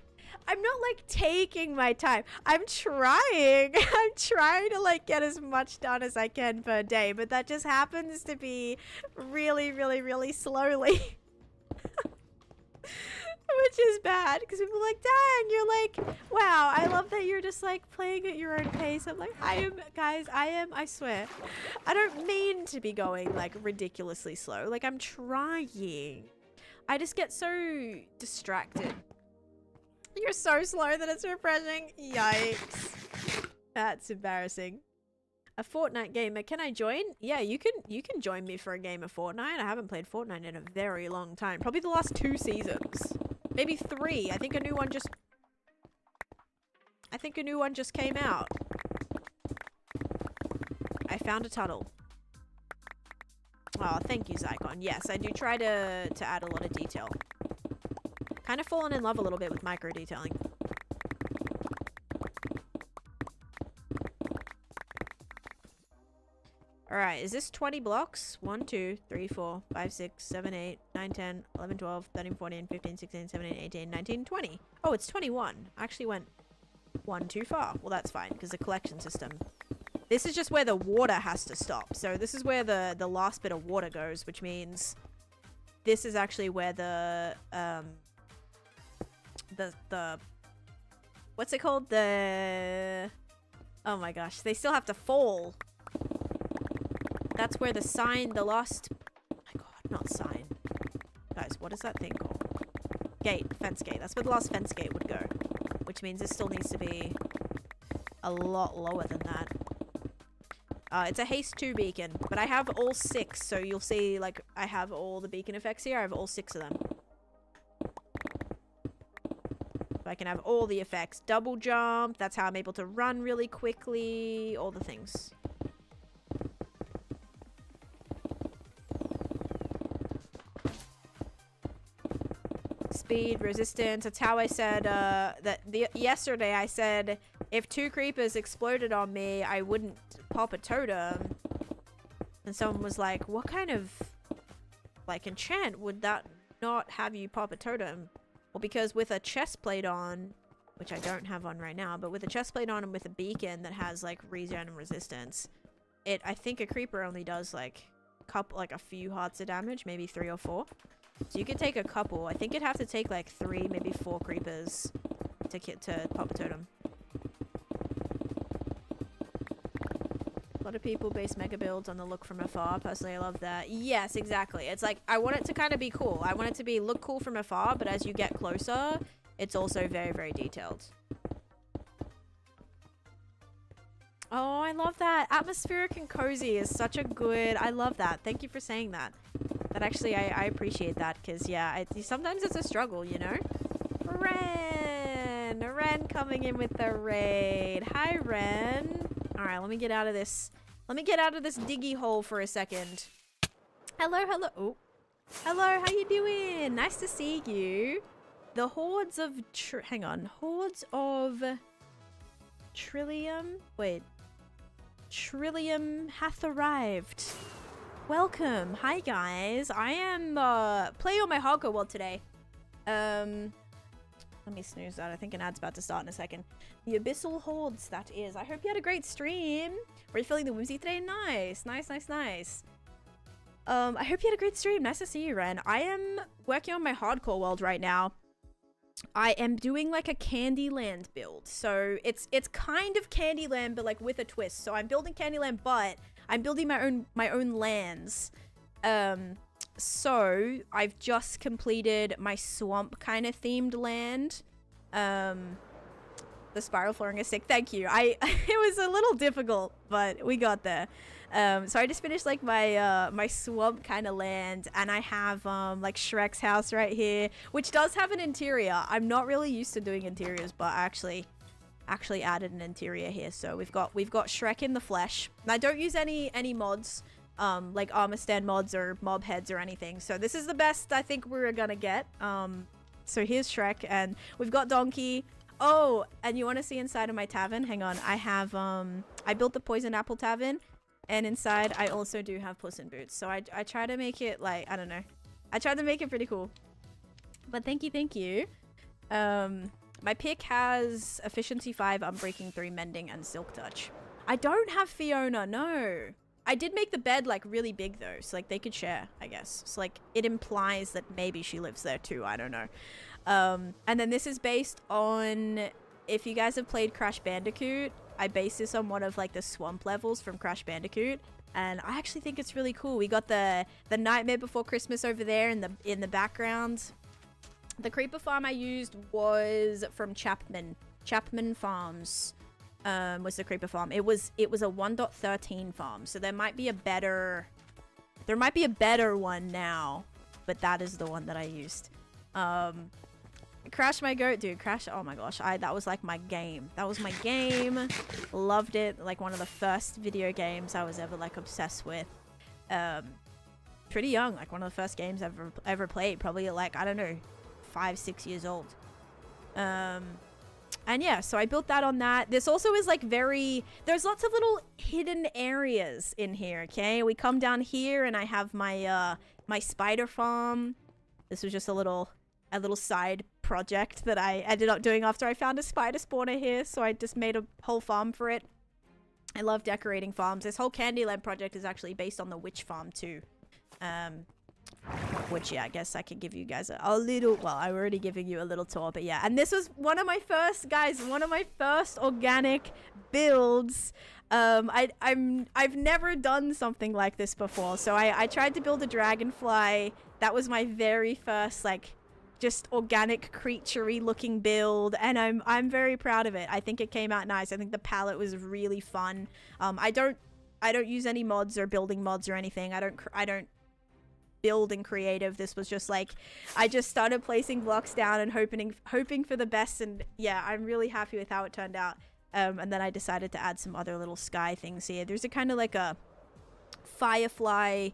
taking my time. I'm trying. I'm trying to like get as much done as I can per day, but that just happens to be really, really, really slowly. Which is bad because people are like, dang, you're like, wow, I love that you're just like playing at your own pace. I'm like, guys, I swear. I don't mean to be going like ridiculously slow. Like I'm trying. I just get so distracted. You're so slow that it's refreshing. Yikes. That's embarrassing. A Fortnite gamer, can I join? Yeah, you can join me for a game of Fortnite. I haven't played Fortnite in a very long time. Probably the last 2 seasons. Maybe 3. I think a new one just came out. I found a tunnel. Oh, thank you, Zycon. Yes, I do try to add a lot of detail. Kind of fallen in love a little bit with micro detailing. Alright, is this 20 blocks? 1, 2, 3, 4, 5, 6, 7, 8, 9, 10, 11, 12, 13, 14, 15, 16, 17, 18, 19, 20. Oh, it's 21. I actually went 1 too far. Well, that's fine, because the collection system... This is just where the water has to stop. So this is where the last bit of water goes, which means... This is actually where the what's it called? Oh my gosh, they still have to fall. That's where the last... Oh my god, not sign. Guys, what is that thing called? Gate, fence gate. That's where the last fence gate would go. Which means this still needs to be a lot lower than that. It's a haste 2 beacon, but I have all 6, so you'll see, like, I have all the beacon effects here. I have all 6 of them. So I can have all the effects. Double jump, that's how I'm able to run really quickly, all the things. Speed, resistance, that's how I said, yesterday I said, if 2 creepers exploded on me, I wouldn't pop a totem. And someone was like, what kind of, like, enchant would that not have you pop a totem? Well, because with a chest plate on, which I don't have on right now, but with a chest plate on and with a beacon that has, like, regen and resistance, I think a creeper only does, like, a few hearts of damage, maybe 3 or 4. So you could take a couple. I think you'd have to take, like, 3, maybe 4 creepers to pop a totem. A lot of people base mega builds on the look from afar. Personally, I love that. Yes, exactly. It's like, I want it to kind of be cool. I want it to look cool from afar, but as you get closer, it's also very, very detailed. Oh, I love that. Atmospheric and cozy is such a good... I love that. Thank you for saying that. That actually, I appreciate that, because, yeah, sometimes it's a struggle, you know? Ren! Ren coming in with the raid. Hi, Ren. Alright, let me get out of this. Let me get out of this diggy hole for a second. Hello, hello. Oh. Hello, how you doing? Nice to see you. The hordes of... hang on. Hordes of... Trillium? Wait. Trillium hath arrived. Welcome. Hi, guys. I am, playing on my hardcore world today. Let me snooze that. I think an ad's about to start in a second. The Abyssal Hordes, that is. I hope you had a great stream. Were you feeling the whimsy today? Nice. Nice, nice, nice. I hope you had a great stream. Nice to see you, Ren. I am working on my hardcore world right now. I am doing like a Candyland build. So it's kind of Candyland, but like with a twist. So I'm building Candyland, but I'm building my own lands. So I've just completed my swamp kind of themed land. The spiral flooring is sick. Thank you. It was a little difficult, but we got there. So I just finished like my my swamp kind of land, and I have like Shrek's house right here, which does have an interior. I'm not really used to doing interiors, but I actually added an interior here. So we've got Shrek in the flesh. And I don't use any mods, like armor stand mods or mob heads or anything. So this is the best I think we're gonna get. So here's Shrek, and we've got Donkey. Oh, and you want to see inside of my tavern? Hang on. I have I built the Poison Apple Tavern, and inside I also do have Puss in Boots. So I try to make it like, I don't know. I tried to make it pretty cool. But thank you. My pick has Efficiency 5, Unbreaking 3, Mending, and Silk Touch. I don't have Fiona, no. I did make the bed like really big though, so like they could share, I guess. So like it implies that maybe she lives there too, I don't know. And then this is based on, if you guys have played Crash Bandicoot, I based this on one of like the swamp levels from Crash Bandicoot, and I actually think it's really cool. We got the Nightmare Before Christmas over there in the background. The creeper farm I used was from Chapman Farms. was the creeper farm. It was a 1.13 farm, so there might be a better one now, but that is the one that I used. Crash my goat, dude. Crash, oh my gosh, that was like my game. That was my game. Loved it. Like one of the first video games I was ever like obsessed with. Pretty young, like one of the first games I've ever played, probably at like, I don't know, 5-6 years old. And yeah, so I built that on that. This also is like there's lots of little hidden areas in here, okay? We come down here and I have my my spider farm. This was just a little side project that I ended up doing after I found a spider spawner here, so I just made a whole farm for it. I love decorating farms. This whole Candyland project is actually based on the witch farm too. Which, yeah, I guess I could give you guys a little, well, I'm already giving you a little tour, but yeah. And this was one of my first, guys, one of my first organic builds. I've never done something like this before. So I tried to build a dragonfly. That was my very first, like, just organic creature-y looking build, and I'm very proud of it. I think it came out nice. I think the palette was really fun. I don't use any mods or building mods or anything. I don't build in creative. This was just like, I just started placing blocks down and hoping for the best, and yeah, I'm really happy with how it turned out. And then I decided to add some other little sky things here. There's a kind of like a firefly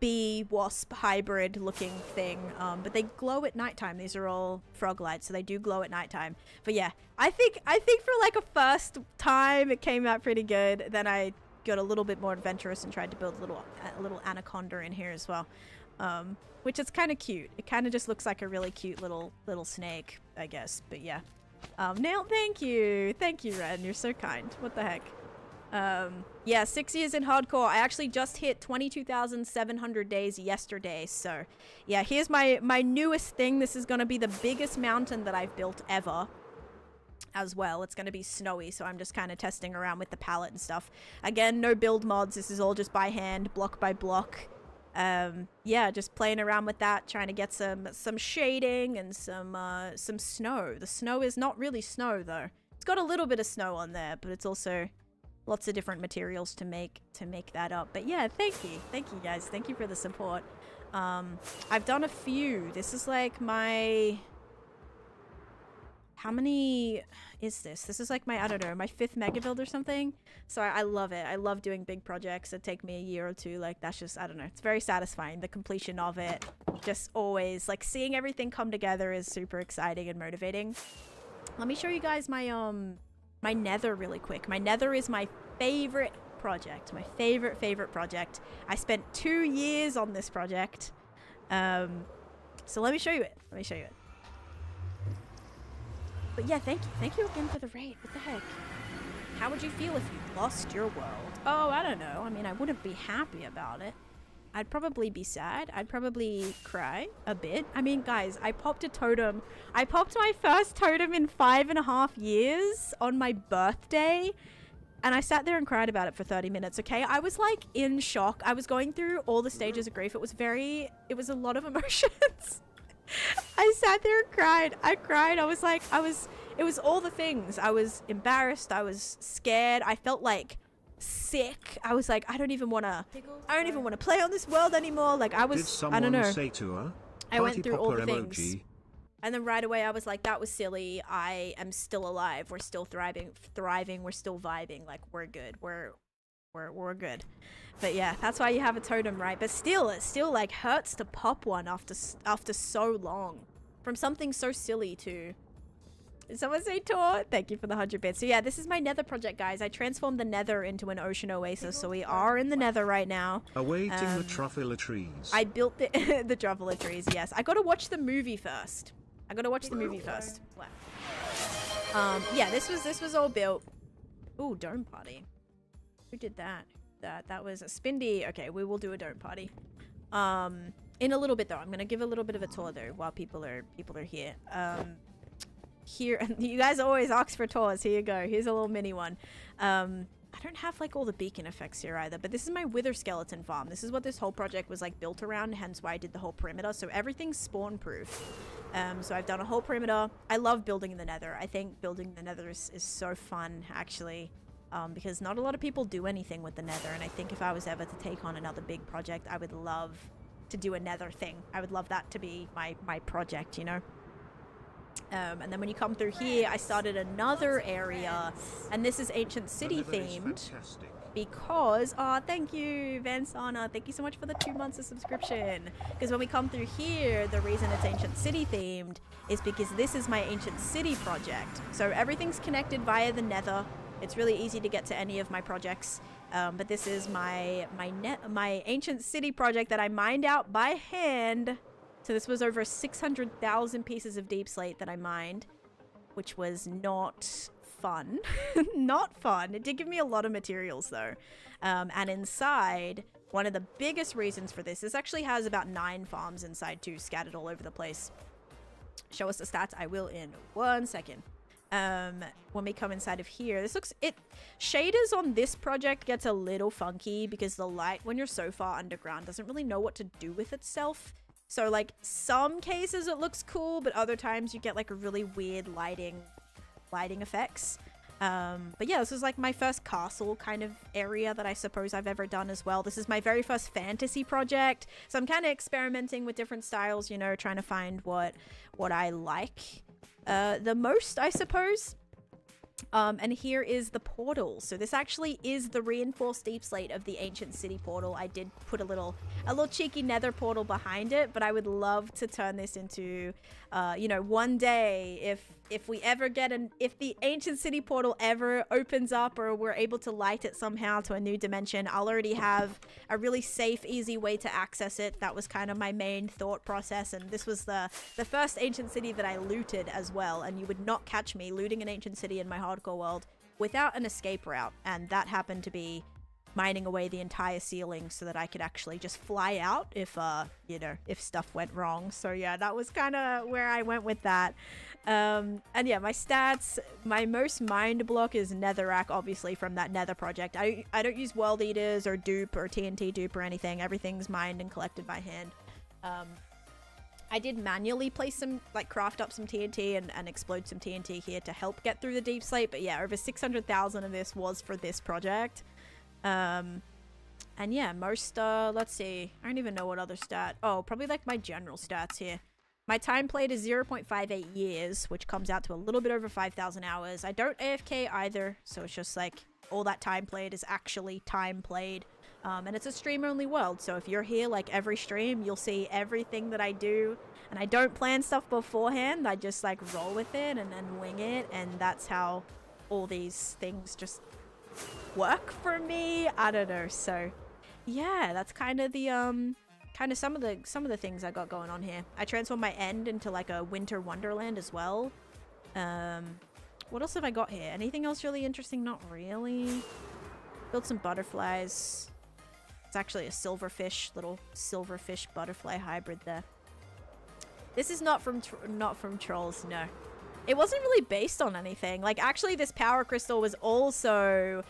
bee wasp hybrid looking thing, but they glow at nighttime. These are all frog lights, so they do glow at nighttime. But yeah, I think for like a first time it came out pretty good. Then I got a little bit more adventurous and tried to build a little anaconda in here as well, which is kind of cute. It kind of just looks like a really cute little snake, I guess. But yeah, Nail, thank you, Ren, you're so kind. What the heck. Yeah, 6 years in hardcore. I actually just hit 22,700 days yesterday. So yeah, here's my newest thing. This is gonna be the biggest mountain that I've built ever as well. It's gonna be snowy, so I'm just kind of testing around with the palette and stuff. Again, no build mods. This is all just by hand, block by block. Yeah, just playing around with that, trying to get some shading and some snow. The snow is not really snow though. It's got a little bit of snow on there, but it's also lots of different materials to make that up. But yeah, thank you guys, thank you for the support. I've done a few. This is like my, how many is this? This is like my, I don't know, my 5th mega build or something. So I love it. I love doing big projects that take me a year or two. Like that's just, I don't know, it's very satisfying. The completion of it, just always like seeing everything come together is super exciting and motivating. Let me show you guys my my nether really quick. My nether is my favorite project. My favorite project. I spent 2 years on this project. So let me show you it. But yeah, thank you again for the raid. What the heck? How would you feel if you lost your world? Oh, I don't know. I mean, I wouldn't be happy about it. I'd probably be sad. I'd probably cry a bit. I mean, guys, I popped a totem. I popped my first totem in 5.5 years on my birthday. And I sat there and cried about it for 30 minutes, okay? I was like in shock. I was going through all the stages of grief. It was a lot of emotions. I sat there and cried. I cried. I was like, it was all the things. I was embarrassed. I was scared. I felt like sick. I was like, I don't even want to play on this world anymore. Like I was, I don't know. Say to her, I went through all the emoji. things. And then right away I was like, that was silly. I am still alive. We're still thriving. We're still vibing. Like we're good. We're good. But yeah, that's why you have a totem, right? But still, it still like hurts to pop one after so long from something so silly too. Did someone say tour? Thank you for the 100 bits. So yeah, this is my nether project, guys. I transformed the nether into an ocean oasis. So we are in the nether right now. Awaiting the truffula trees. I built the truffula trees, yes. I gotta watch the movie first. Yeah, this was all built. Ooh, dome party. Who did that? That was a Spindy. Okay, we will do a dome party. In a little bit though. I'm gonna give a little bit of a tour though while people are here. Here, you guys always ask for tours. Here you go. Here's a little mini one. I don't have like all the beacon effects here either, but this is my wither skeleton farm. This is what this whole project was like built around, hence why I did the whole perimeter. So everything's spawn proof. So I've done a whole perimeter. I love building in the nether. I think building the nether is so fun actually, because not a lot of people do anything with the nether. And I think if I was ever to take on another big project, I would love to do a nether thing. I would love that to be my project, you know? And then when you come through here, I started another area, and this is ancient city themed because, oh, thank you, Vansana. Thank you so much for the 2 months of subscription. Because when we come through here, the reason it's ancient city themed is because this is my ancient city project. So everything's connected via the nether. It's really easy to get to any of my projects. But this is my ancient city project that I mined out by hand. So this was over 600,000 pieces of deep slate that I mined, which was not fun. Not fun. It did give me a lot of materials though. And inside, one of the biggest reasons for this actually has about 9 farms inside too, scattered all over the place. Show us the stats. I will in 1 second. When we come inside of here, shaders on this project gets a little funky because the light, when you're so far underground, doesn't really know what to do with itself. So like some cases it looks cool, but other times you get like a really weird lighting effects. But yeah, this is like my first castle kind of area that I suppose I've ever done as well. This is my very first fantasy project. So I'm kind of experimenting with different styles, you know, trying to find what I like the most, I suppose. And here is the portal. So this actually is the reinforced deep slate of the ancient city portal. I did put a little cheeky nether portal behind it, but I would love to turn this into, you know, one day if we ever get if the ancient city portal ever opens up or we're able to light it somehow to a new dimension, I'll already have a really safe, easy way to access it. That was kind of my main thought process. And this was the first ancient city that I looted as well. And you would not catch me looting an ancient city in my hardcore world without an escape route. And that happened to be mining away the entire ceiling so that I could actually just fly out if, you know, if stuff went wrong. So yeah, that was kind of where I went with that. And yeah, my stats, my most mined block is netherrack, obviously from that nether project. I don't use world eaters or dupe or TNT dupe or anything. Everything's mined and collected by hand. I did manually place some, like craft up some TNT and explode some TNT here to help get through the deep slate. But yeah, over 600,000 of this was for this project. And yeah, most, let's see, I don't even know what other stat. Oh, probably like my general stats here. My time played is 0.58 years, which comes out to a little bit over 5,000 hours. I don't AFK either, so it's just like all that time played is actually time played. And it's a stream-only world, so if you're here like every stream, you'll see everything that I do. And I don't plan stuff beforehand, I just like roll with it and then wing it, and that's how all these things just work for me. I don't know, so yeah, that's kind of the some of the things I got going on here. I transformed my end into like a winter wonderland as well. What else have I got here? Anything else really interesting? Not really. Built some butterflies. It's actually a silverfish, little silverfish butterfly hybrid there. This is not from trolls, no. It wasn't really based on anything. Like actually this power crystal was also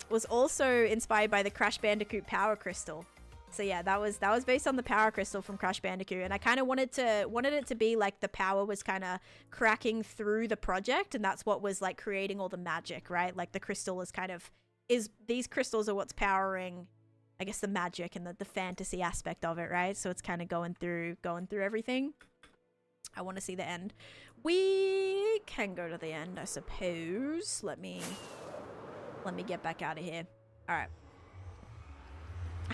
inspired by the Crash Bandicoot power crystal. So yeah, that was based on the power crystal from Crash Bandicoot, and I kind of wanted it to be like the power was kind of cracking through the project, and that's what was like creating all the magic, right? Like the crystal these crystals are what's powering, I guess, the magic and the fantasy aspect of it, right? So it's kind of going through everything. I want to see the end. We can go to the end, I suppose. Let me get back out of here. All right.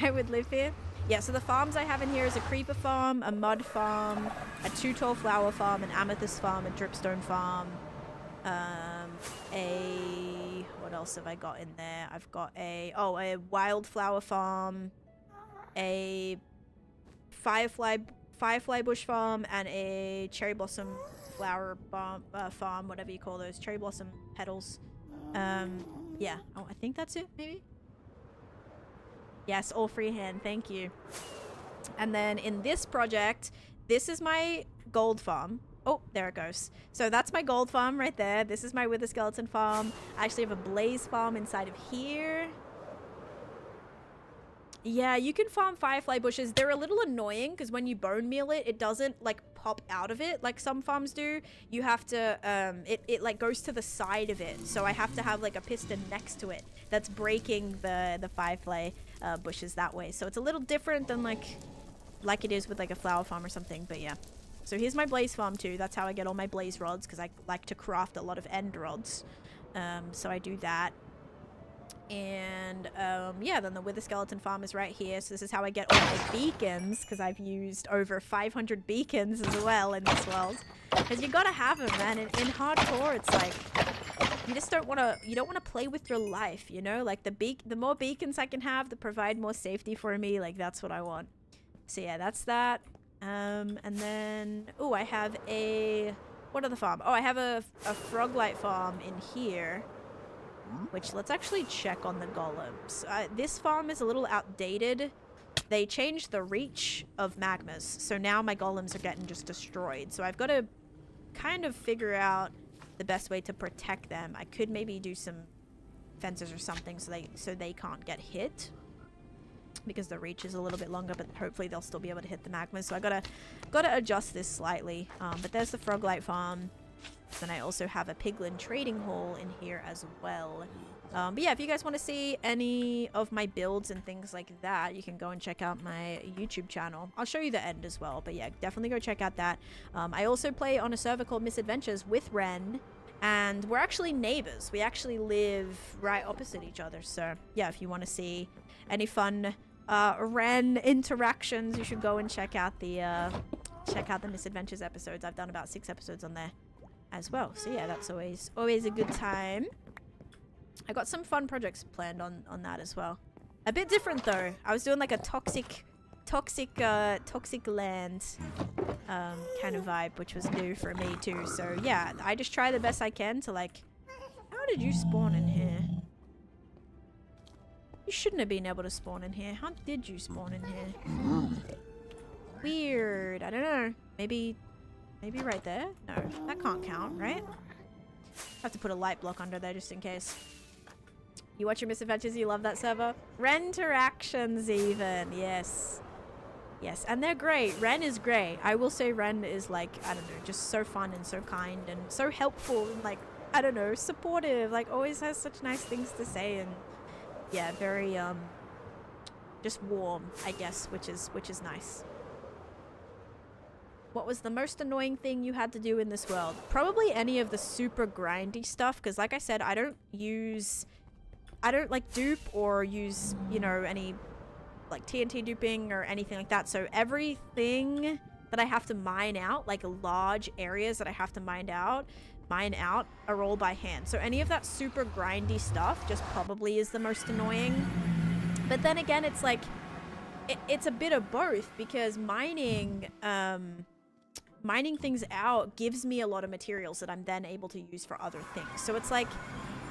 I would live here. Yeah, so the farms I have in here is a creeper farm, a mud farm, a 2-tall flower farm, an amethyst farm, a dripstone farm, what else have I got in there? I've got a wildflower farm, a firefly bush farm, and a cherry blossom flower farm, whatever you call those, cherry blossom petals. Yeah, oh, I think that's it, maybe? Yes, all freehand, thank you. And then in this project, this is my gold farm. Oh, there it goes. So that's my gold farm right there. This is my wither skeleton farm. I actually have a blaze farm inside of here. Yeah, you can farm firefly bushes. They're a little annoying because when you bone meal it, it doesn't like pop out of it like some farms do. You have to, it like goes to the side of it. So I have to have like a piston next to it that's breaking the firefly bushes that way. So it's a little different than like it is with like a flower farm or something, but yeah. So here's my blaze farm too. That's how I get all my blaze rods because I like to craft a lot of end rods. So I do that. And yeah, then the wither skeleton farm is right here. So this is how I get all my beacons because I've used over 500 beacons as well in this world. Because you gotta have them, man. In hardcore, it's like you just don't want to play with your life, you know? Like the more beacons I can have that provide more safety for me, like that's what I want. So yeah, that's that. And then I have a what other farm? Oh, I have a froglight farm in here. Which, let's actually check on the golems. This farm is a little outdated. They changed the reach of magmas, so now my golems are getting just destroyed. So I've got to kind of figure out the best way to protect them. I could maybe do some fences or something so they can't get hit. Because the reach is a little bit longer, but hopefully they'll still be able to hit the magmas. So I gotta adjust this slightly. But there's the froglight farm. Then I also have a piglin trading hall in here as well. But yeah, if you guys want to see any of my builds and things like that, you can go and check out my YouTube channel. I'll show you the end as well, but yeah, definitely go check out that. I also play on a server called Misadventures with Ren, and we're actually neighbors. We actually live right opposite each other, so yeah, if you want to see any fun Ren interactions, you should go and check out the Misadventures episodes. I've done about 6 episodes on there as well, so yeah, that's always a good time. I got some fun projects planned on that as well. A bit different though. I was doing like a toxic land kind of vibe, which was new for me too. So yeah, I just try the best I can to like. How did you spawn in here? You shouldn't have been able to spawn in here. How did you spawn in here? Weird. I don't know. Maybe right there? No, that can't count, right? Have to put a light block under there just in case. You watch your Misadventures, you love that server? Ren interactions even, yes. Yes, and they're great. Ren is great. I will say Ren is like, I don't know, just so fun and so kind and so helpful and like, I don't know, supportive. Like always has such nice things to say and yeah, very just warm, I guess, which is nice. What was the most annoying thing you had to do in this world? Probably any of the super grindy stuff, because like I said, I don't like dupe or use, you know, any like TNT duping or anything like that. So everything that I have to mine out, like large areas that I have to mine out are all by hand. So any of that super grindy stuff just probably is the most annoying. But then again, it's like, it's a bit of both, because mining things out gives me a lot of materials that I'm then able to use for other things. So it's like,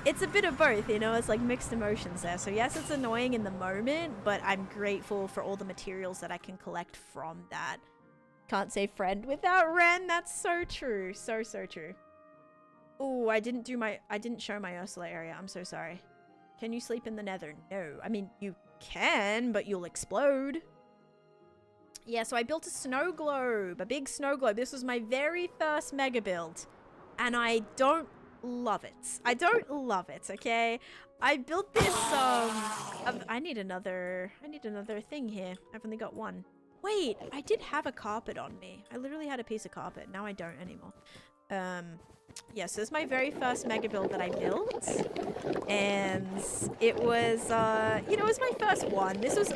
it's a bit of both, you know, it's like mixed emotions there. So yes, it's annoying in the moment, but I'm grateful for all the materials that I can collect from that. Can't say friend without Ren. That's so true. So true. Oh, I didn't show my Ursula area. I'm so sorry. Can you sleep in the nether? No. I mean, you can, but you'll explode. Yeah, so I built a snow globe, a big snow globe. This was my very first mega build, and I don't love it. I don't love it, okay? I built this, I need another thing here. I've only got one. Wait, I did have a carpet on me. I literally had a piece of carpet. Now I don't anymore. Yeah, so this is my very first mega build that I built, and it was, you know, it was my first one. This was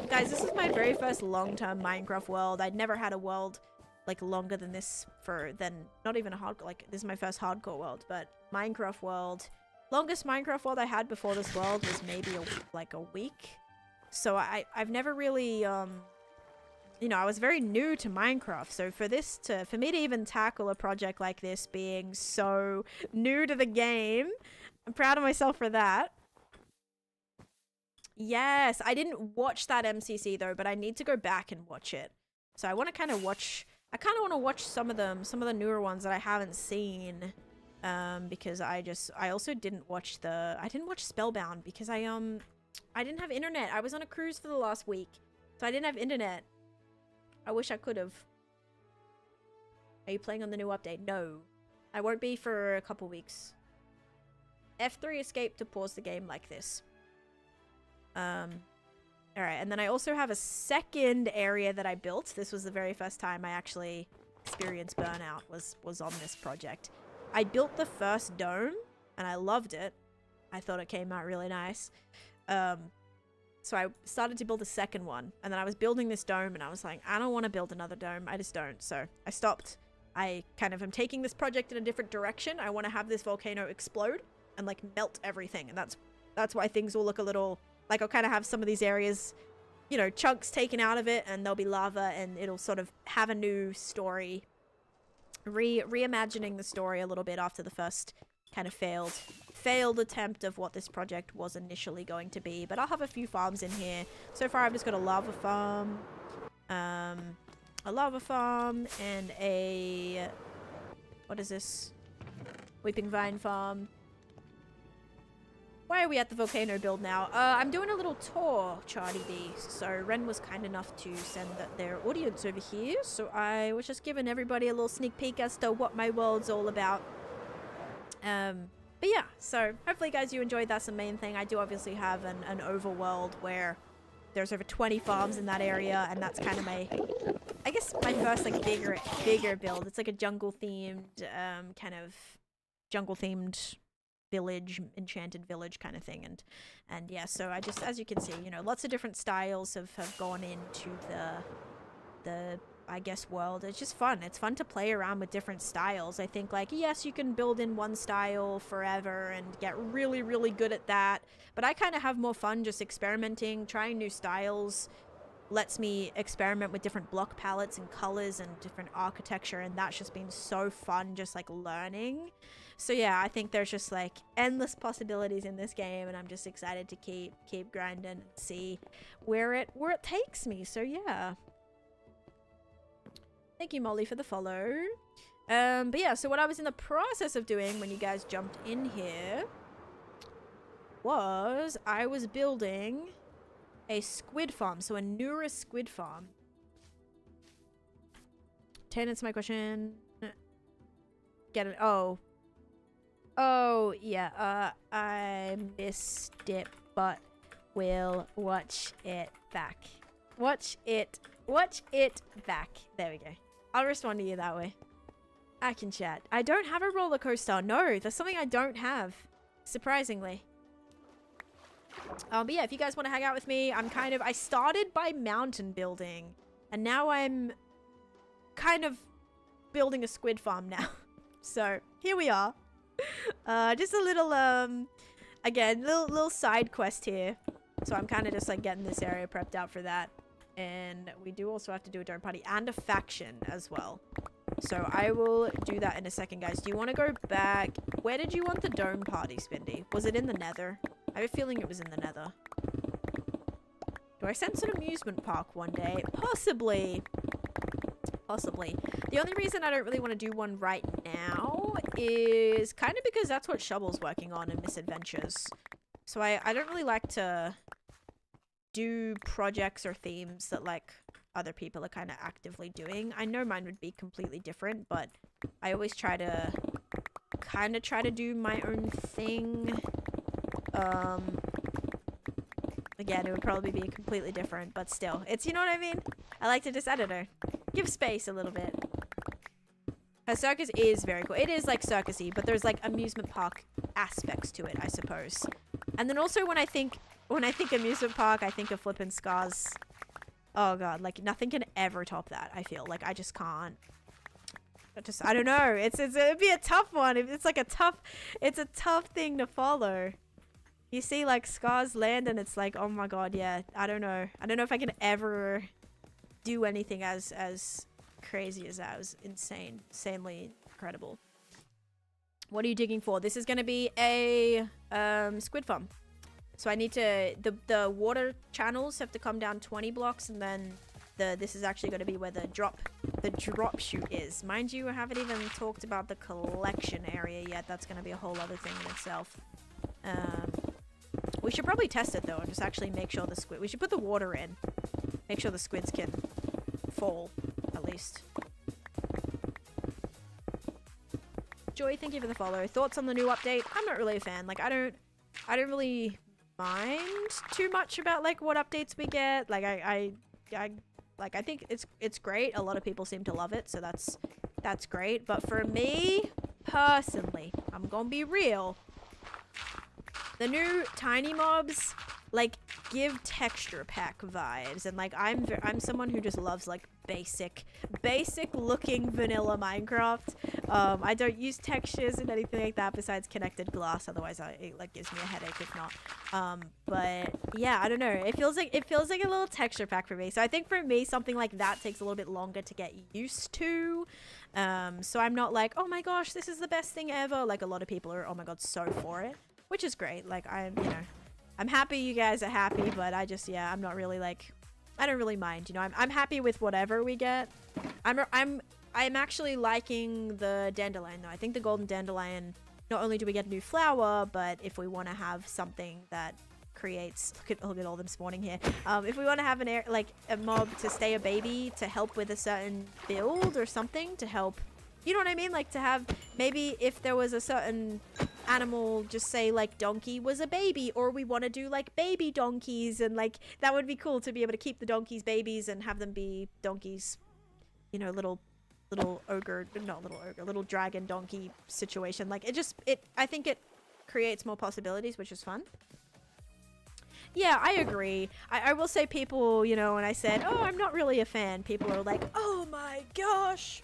my very first long-term Minecraft world. I'd never had a world, like, longer than this not even a hardcore, like, this is my first hardcore world, but Minecraft world. Longest Minecraft world I had before this world was maybe, a week. So I've never really, you know, I was very new to Minecraft, so for me to even tackle a project like this being so new to the game, I'm proud of myself for that. Yes, I didn't watch that MCC though, but I need to go back and watch it. So I want to kind of watch I kind of want to watch some of them, some of the newer ones that I haven't seen. Because I also didn't watch I didn't watch Spellbound because I didn't have internet. I was on a cruise for the last week, so I didn't have internet. I wish I could have. Are you playing on the new update? No. I won't be for a couple weeks. F3 escape to pause the game like this. Alright, and then I also have a second area that I built. This was the very first time I actually experienced burnout, was on this project. I built the first dome, and I loved it. I thought it came out really nice. So I started to build a second one, and then I was building this dome, and I was like, I don't want to build another dome. I just don't. So I stopped. I kind of am taking this project in a different direction. I want to have this volcano explode and like melt everything, and that's why things will look a little like I'll kind of have some of these areas, you know, chunks taken out of it, and there'll be lava, and it'll sort of have a new story. Reimagining the story a little bit after the first kind of failed attempt of what this project was initially going to be. But I'll have a few farms in here. So far I've just got a lava farm, and a, what is this? Weeping Vine farm. Why are we at the volcano build now? I'm doing a little tour, Charlie B. So Ren was kind enough to send their audience over here. So I was just giving everybody a little sneak peek as to what my world's all about. But yeah, so hopefully guys you enjoyed. That's the main thing. I do obviously have an overworld where there's over 20 farms in that area, and that's kind of my, I guess my first like bigger build. It's like a jungle themed, kind of jungle themed village, enchanted village kind of thing. And yeah, so I just, as you can see, you know, lots of different styles have gone into the I guess world. It's just fun. It's fun to play around with different styles. I think like, yes, you can build in one style forever and get really, really good at that. But I kind of have more fun just experimenting, trying new styles. Lets me experiment with different block palettes and colors and different architecture, and that's just been so fun, just like learning. So yeah, I think there's just like endless possibilities in this game, and I'm just excited to keep grinding and see where it takes me. So yeah. Thank you, Molly, for the follow. But yeah, so what I was in the process of doing when you guys jumped in here was I was building a squid farm, so a newer squid farm. To answer my question, get it? Oh, yeah. I missed it, but we'll watch it back. Watch it back. There we go. I'll respond to you that way. I can chat. I don't have a roller coaster. No, that's something I don't have, surprisingly. But yeah, if you guys want to hang out with me, I started by mountain building, and now I'm kind of building a squid farm now. So here we are. Just a little, again, little side quest here. So I'm kind of just like getting this area prepped out for that. And we do also have to do a dome party and a faction as well. So I will do that in a second, guys. Do you want to go back? Where did you want the dome party, Spindy? Was it in the nether? I have a feeling it was in the nether. Do I sense an amusement park one day? Possibly. Possibly. The only reason I don't really want to do one right now is kind of because that's what Shovel's working on in Misadventures. So I don't really like to do projects or themes that like other people are kind of actively doing. I know mine would be completely different, but I always try to kind of do my own thing. Again, it would probably be completely different, but still, it's, you know what I mean? I like to just, I don't know, give space a little bit. Her circus is very cool. It is like circusy, but there's like amusement park aspects to it, I suppose. And then also when I think amusement park, I think of flippin' Scars. Oh god, like nothing can ever top that. I feel like I just can't. I don't know. It'd be a tough one. It's a tough thing to follow. You see like Scars land and it's like, oh my god, yeah. I don't know. I don't know if I can ever do anything as crazy as that. It was insanely incredible. What are you digging for? This is going to be a squid farm. So I need to, the water channels have to come down 20 blocks, and then this is actually going to be where the drop chute is. Mind you, I haven't even talked about the collection area yet. That's going to be a whole other thing in itself. We should probably test it though and just actually make sure the squid, we should put the water in, make sure the squids can fall at least. Joy, thank you for the follow. Thoughts on the new update? I'm not really a fan. Like I don't really mind too much about like what updates we get. Like I think it's great. A lot of people seem to love it, so that's great. But for me personally, I'm gonna be real. The new tiny mobs like give texture pack vibes, and like I'm someone who just loves like basic looking vanilla Minecraft. I don't use textures and anything like that besides connected glass, otherwise it like gives me a headache if not. But yeah, I don't know, it feels like a little texture pack for me. So I think for me something like that takes a little bit longer to get used to. So I'm not like, oh my gosh, this is the best thing ever. Like a lot of people are, oh my god, so for it, which is great. Like I'm happy you guys are happy, but I'm not really like, I don't really mind, you know. I'm happy with whatever we get. I'm actually liking the dandelion though. I think the golden dandelion, not only do we get a new flower, but if we want to have something that creates, look at all them spawning here. If we want to have a mob to stay a baby to help with a certain build or something to help, you know what I mean? Like to have, maybe if there was a certain animal, just say like donkey was a baby, or we want to do like baby donkeys, and like that would be cool to be able to keep the donkeys babies and have them be donkeys, you know, little dragon donkey situation. Like I think it creates more possibilities, which is fun. Yeah, I agree. I will say people, you know, when I said, oh, I'm not really a fan, people are like, oh my gosh.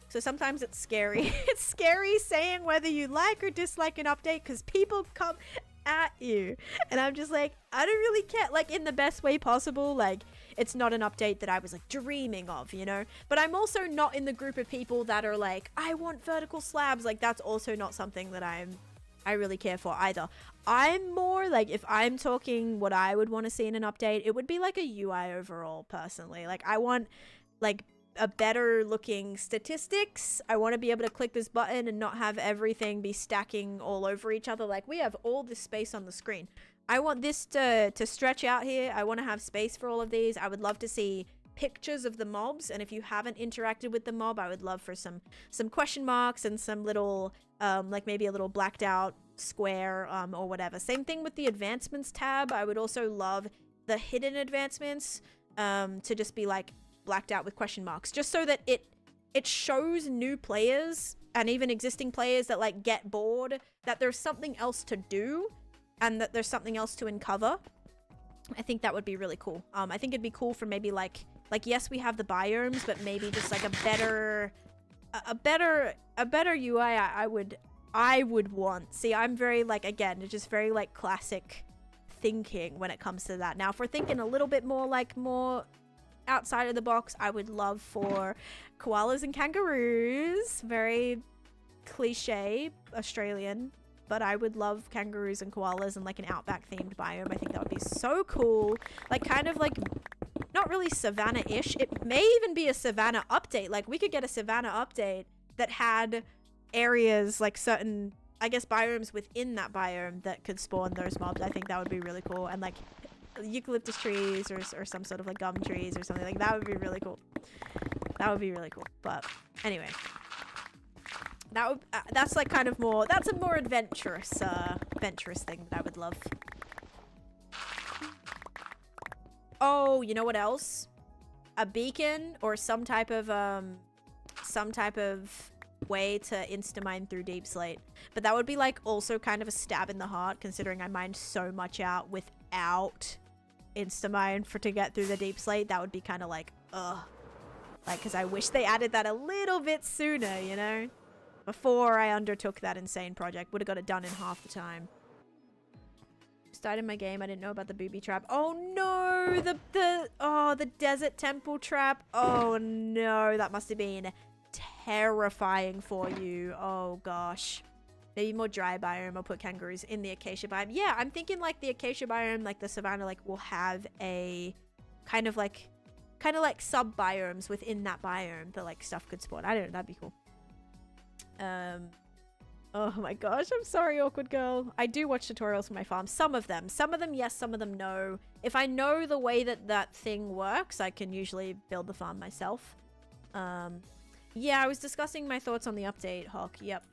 So sometimes it's scary. It's scary saying whether you like or dislike an update because people come at you. And I'm just like, I don't really care. Like in the best way possible. Like it's not an update that I was like dreaming of, you know? But I'm also not in the group of people that are like, I want vertical slabs. Like that's also not something that I really care for either. I'm more like, if I'm talking what I would want to see in an update, it would be like a UI overall personally. Like I want like a better looking statistics. I want to be able to click this button and not have everything be stacking all over each other. Like we have all this space on the screen. I want this to stretch out here. I want to have space for all of these. I would love to see pictures of the mobs, and if you haven't interacted with the mob, I would love for some question marks and some little like maybe a little blacked out square or whatever. Same thing with the advancements tab. I would also love the hidden advancements to just be like blacked out with question marks, just so that it shows new players and even existing players that like get bored that there's something else to do and that there's something else to uncover. I think that would be really cool. I think it'd be cool for maybe like yes, we have the biomes, but maybe just like a better UI. I would want. See, I'm very like, again, it's just very like classic thinking when it comes to that. Now if we're thinking a little bit more like more outside of the box, I would love for koalas and kangaroos. Very cliche Australian, but I would love kangaroos and koalas in like an outback themed biome. I think that would be so cool. Like kind of like not really savannah-ish. It may even be a savannah update. Like we could get a savannah update that had areas like certain, I guess, biomes within that biome that could spawn those mobs. I think that would be really cool. And like eucalyptus trees or some sort of like gum trees or something like that would be really cool. That would be really cool. But anyway, that's like kind of more, that's a more adventurous thing that I would love. Oh, you know what else? A beacon or some type of way to insta-mine through Deep Slate. But that would be like also kind of a stab in the heart, considering I mined so much out without insta-mine to get through the Deep Slate. That would be kind of like, ugh. Like, because I wish they added that a little bit sooner, you know? Before I undertook that insane project. Would have got it done in half the time. Started my game, I didn't know about the booby trap. Oh no! The desert temple trap. Oh no, that must have been terrifying for you. Oh gosh. Maybe more dry biome. I'll put kangaroos in the acacia biome. Yeah, I'm thinking like the acacia biome, like the savannah, like will have a kind of like kind of like sub biomes within that biome that like stuff could spawn. I don't know, that'd be cool. Oh my gosh, I'm sorry, awkward girl. I do watch tutorials for my farm. Some of them yes, some of them no. If I know the way that that thing works, I can usually build the farm myself. Yeah, I was discussing my thoughts on the update, Hawk. Yep.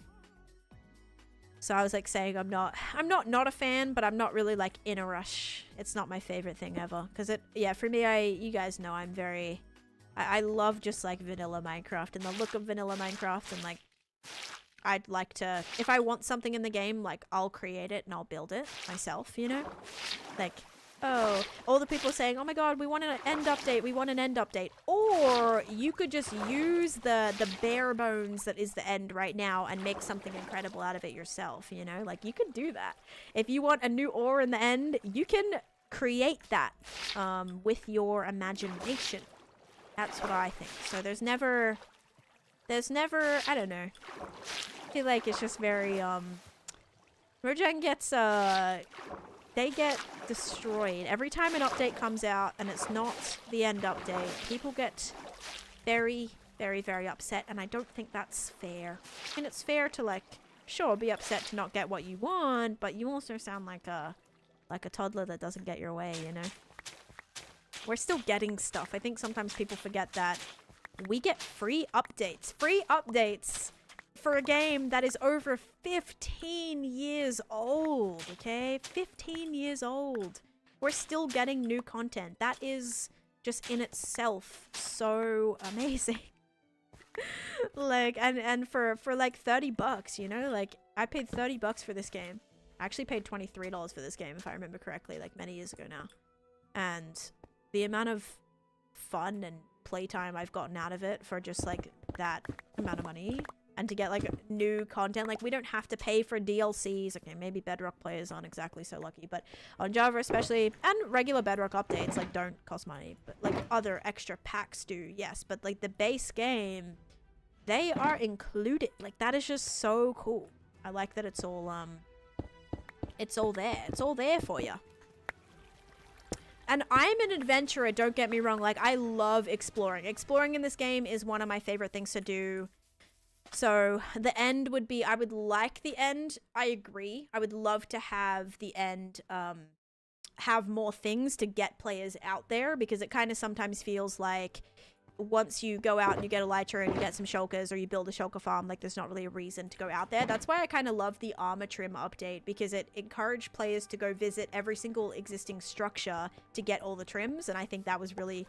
So I was like saying I'm not a fan, but I'm not really like in a rush. It's not my favorite thing ever. Cause yeah, for me, you guys know I'm very, I love just like vanilla Minecraft and the look of vanilla Minecraft, and like, I'd like to, if I want something in the game, like I'll create it and I'll build it myself, you know? Like, oh, all the people saying, oh my god, we want an end update, we want an end update. Or you could just use the bare bones that is the end right now and make something incredible out of it yourself, you know? Like, you could do that. If you want a new ore in the end, you can create that with your imagination. That's what I think. So there's never, I don't know. I feel like it's just very, Mojang gets, they get destroyed. Every time an update comes out and it's not the end update, people get very, very, very upset, and I don't think that's fair. I mean, it's fair to, like, sure, be upset to not get what you want, but you also sound like a toddler that doesn't get your way, you know? We're still getting stuff. I think sometimes people forget that we get free updates. Free updates for a game that is over 15 years old, okay? 15 years old. We're still getting new content. That is just in itself so amazing. Like, and for like 30 bucks, you know? Like, I paid 30 bucks for this game. I actually paid $23 for this game, if I remember correctly, like many years ago now. And the amount of fun and playtime I've gotten out of it for just like that amount of money, and to get like new content, like we don't have to pay for DLCs. Okay, maybe Bedrock players aren't exactly so lucky, but on Java especially, and regular Bedrock updates like don't cost money, but like other extra packs do, yes. But like the base game, they are included. Like that is just so cool. I like that it's all there. It's all there for you. And I'm an adventurer, don't get me wrong. Like, I love exploring. Exploring in this game is one of my favorite things to do. So, the end would be, I would like the end. I agree. I would love to have the end, have more things to get players out there, because it kind of sometimes feels like once you go out and you get a elytra and you get some shulkers, or you build a shulker farm, like there's not really a reason to go out there. That's why I kind of love the armor trim update, because it encouraged players to go visit every single existing structure to get all the trims. And I think that was really,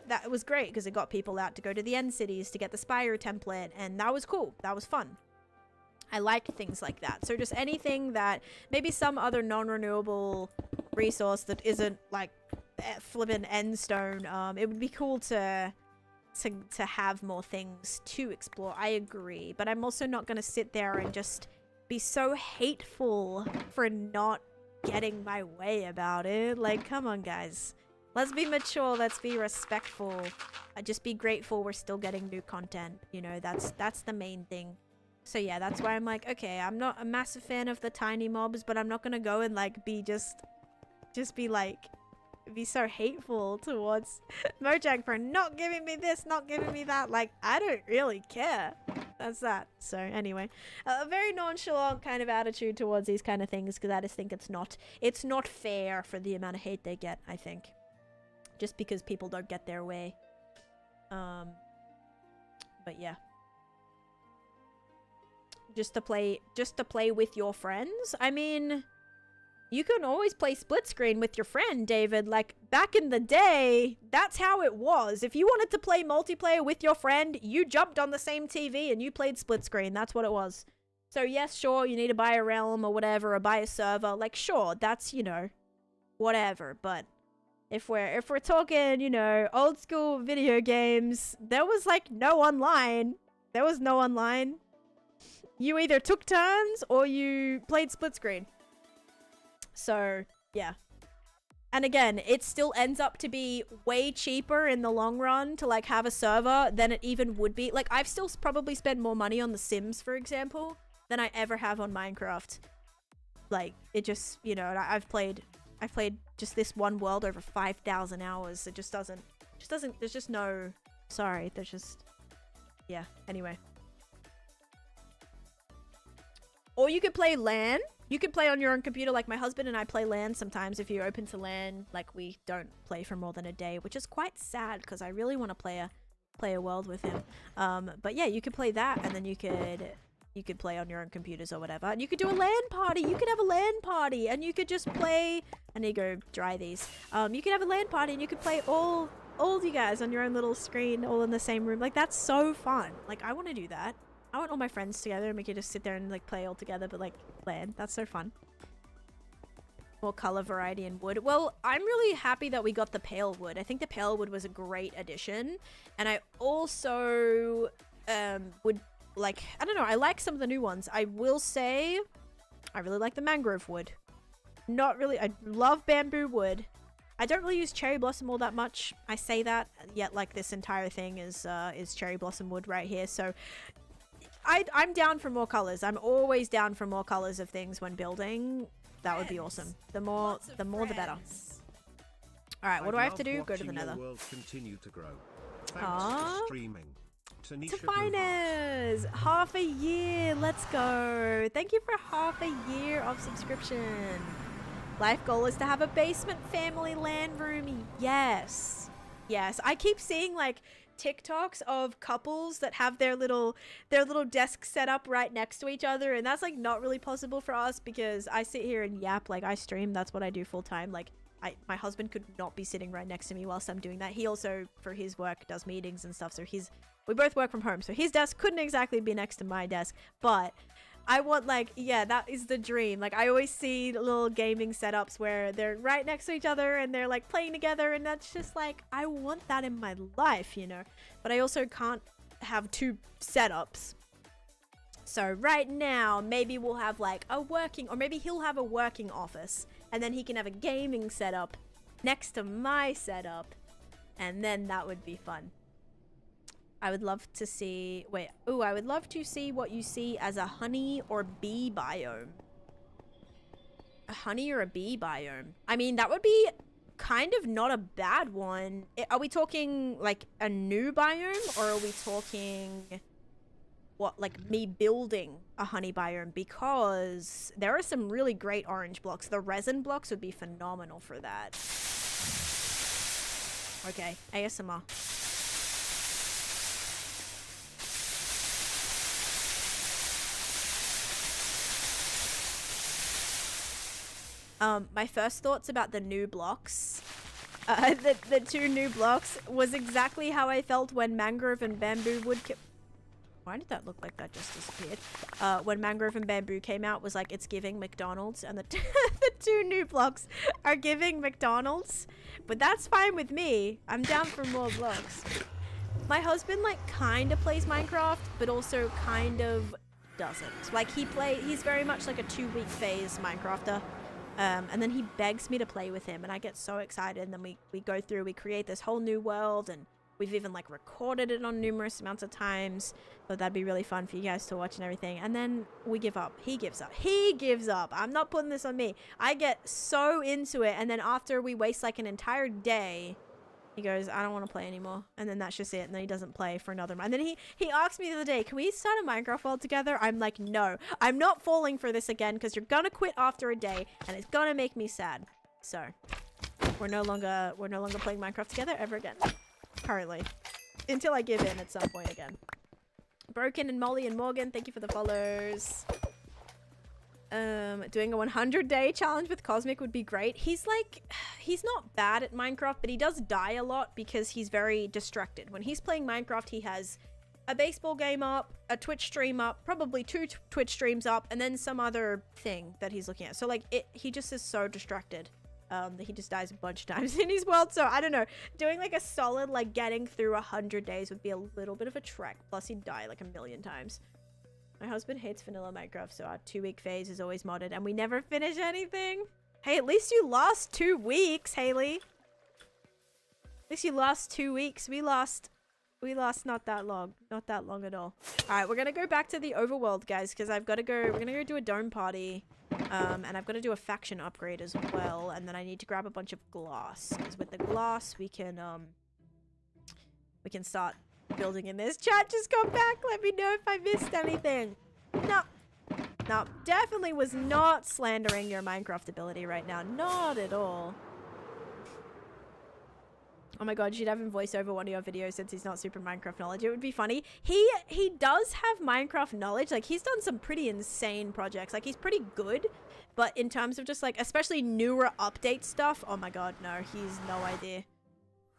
that was great, because it got people out to go to the end cities to get the Spire template, and that was cool. That was fun. I like things like that. So just anything that maybe some other non-renewable resource that isn't like flippin' endstone, it would be cool to have more things to explore. I agree, but I'm also not going to sit there and just be so hateful for not getting my way about it. Like, come on, guys. Let's be mature. Let's be respectful. Just be grateful we're still getting new content. You know, that's the main thing. So yeah, that's why I'm like, okay, I'm not a massive fan of the tiny mobs, but I'm not going to go and like be just be like, be so hateful towards Mojang for not giving me this, not giving me that. Like, I don't really care. That's that. So anyway, a very nonchalant kind of attitude towards these kind of things, because I just think it's not fair for the amount of hate they get, I think, just because people don't get their way. But yeah, just to play with your friends. I mean, you can always play split screen with your friend, David. Like, back in the day, that's how it was. If you wanted to play multiplayer with your friend, you jumped on the same TV and you played split screen. That's what it was. So yes, sure, you need to buy a realm or whatever, or buy a server. Like, sure, that's, you know, whatever. But if we're talking, you know, old school video games, there was like no online. There was no online. You either took turns or you played split screen. So, yeah. And again, it still ends up to be way cheaper in the long run to, like, have a server than it even would be. Like, I've still probably spent more money on The Sims, for example, than I ever have on Minecraft. Like, it just, you know, I've played just this one world over 5,000 hours. It just doesn't Just doesn't, there's just no, sorry, there's just, yeah, anyway. Or you could play LAN. You could play on your own computer. Like my husband and I play LAN sometimes if you're open to LAN. Like we don't play for more than a day, which is quite sad because I really want to play a world with him. But yeah, you could play that, and then you could play on your own computers or whatever. And you could do a LAN party. You could have a LAN party and you could just play. I need to go dry these. You could have a LAN party and you could play all of you guys on your own little screen, all in the same room. Like that's so fun. Like I want to do that. I want all my friends together and we could just sit there and like play all together, but like LAN. That's so fun. More color variety in wood. Well, I'm really happy that we got the pale wood. I think the pale wood was a great addition. And I also would like, I don't know, I like some of the new ones. I will say I really like the mangrove wood. Not really. I love bamboo wood. I don't really use cherry blossom all that much. I say that, yet like this entire thing is cherry blossom wood right here. So I'm down for more colors. I'm always down for more colors of things when building. That would be awesome. The more the better. All right, what do I have to do? Go to the nether. World continue to grow. Thanks for streaming. Taneesha To finance, half a year. Let's go. Thank you for half a year of subscription. Life goal is to have a basement family LAN room. Yes. Yes. I keep seeing like TikToks of couples that have their little desk set up right next to each other, and that's like not really possible for us because I sit here and yap, like I stream. That's what I do full time. Like my husband could not be sitting right next to me whilst I'm doing that. He also, for his work, does meetings and stuff, so we both work from home, so his desk couldn't exactly be next to my desk. But I want, like, yeah, that is the dream. Like, I always see little gaming setups where they're right next to each other and they're, like, playing together. And that's just, like, I want that in my life, you know? But I also can't have two setups. So right now, maybe we'll have, like, or maybe he'll have a working office. And then he can have a gaming setup next to my setup. And then that would be fun. I would love to see, I would love to see what you see as a honey or bee biome. A honey or a bee biome. I mean, that would be kind of not a bad one. Are we talking like a new biome, or are we talking what, like me building a honey biome? Because there are some really great orange blocks. The resin blocks would be phenomenal for that. Okay, ASMR. My first thoughts about the new blocks, the two new blocks, was exactly how I felt when mangrove and bamboo wood why did that look like that just disappeared? When mangrove and bamboo came out, was like, it's giving McDonald's, and the two new blocks are giving McDonald's. But that's fine with me. I'm down for more blocks. My husband, like, kind of plays Minecraft, but also kind of doesn't. Like, he's very much like a 2-week phase Minecrafter. And then he begs me to play with him, and I get so excited, and then we go through, we create this whole new world, and we've even like recorded it on numerous amounts of times, but that'd be really fun for you guys to watch and everything. And then we give up. He gives up. I'm not putting this on me. I get so into it, and then after we waste like an entire day, he goes, I don't want to play anymore. And then that's just it. And then he doesn't play for another month. And then he asked me the other day, can we start a Minecraft world together? I'm like, no, I'm not falling for this again, because you're gonna quit after a day and it's gonna make me sad. So we're no longer playing Minecraft together ever again. Currently. Until I give in at some point again. Broken and Molly and Morgan, thank you for the follows. Doing a 100-day challenge with Cosmic would be great. He's not bad at Minecraft, but he does die a lot because he's very distracted. When he's playing Minecraft, he has a baseball game up, a Twitch stream up, probably 2 Twitch streams up, and then some other thing that he's looking at. So like he just is so distracted that he just dies a bunch of times in his world. So I don't know, doing like a solid, like getting through 100 days would be a little bit of a trek. Plus he'd die like a million times. My husband hates vanilla Minecraft, so our 2-week phase is always modded, and we never finish anything. Hey, at least you lost 2 weeks, Haley. At least you lost 2 weeks. We lost not that long. Not that long at all. Alright, we're gonna go back to the overworld, guys, because I've got to go. We're gonna go do a dome party. And I've got to do a faction upgrade as well, and then I need to grab a bunch of glass, because with the glass we can we can start building in this. Chat just got back. Let me know if I missed anything. No. No, definitely was not slandering your Minecraft ability right now. Not at all. Oh my god, you'd have him voice over one of your videos since he's not super Minecraft knowledge. It would be funny. He does have Minecraft knowledge. Like, he's done some pretty insane projects. Like, he's pretty good. But in terms of just, like, especially newer update stuff, oh my god, no. He's no idea.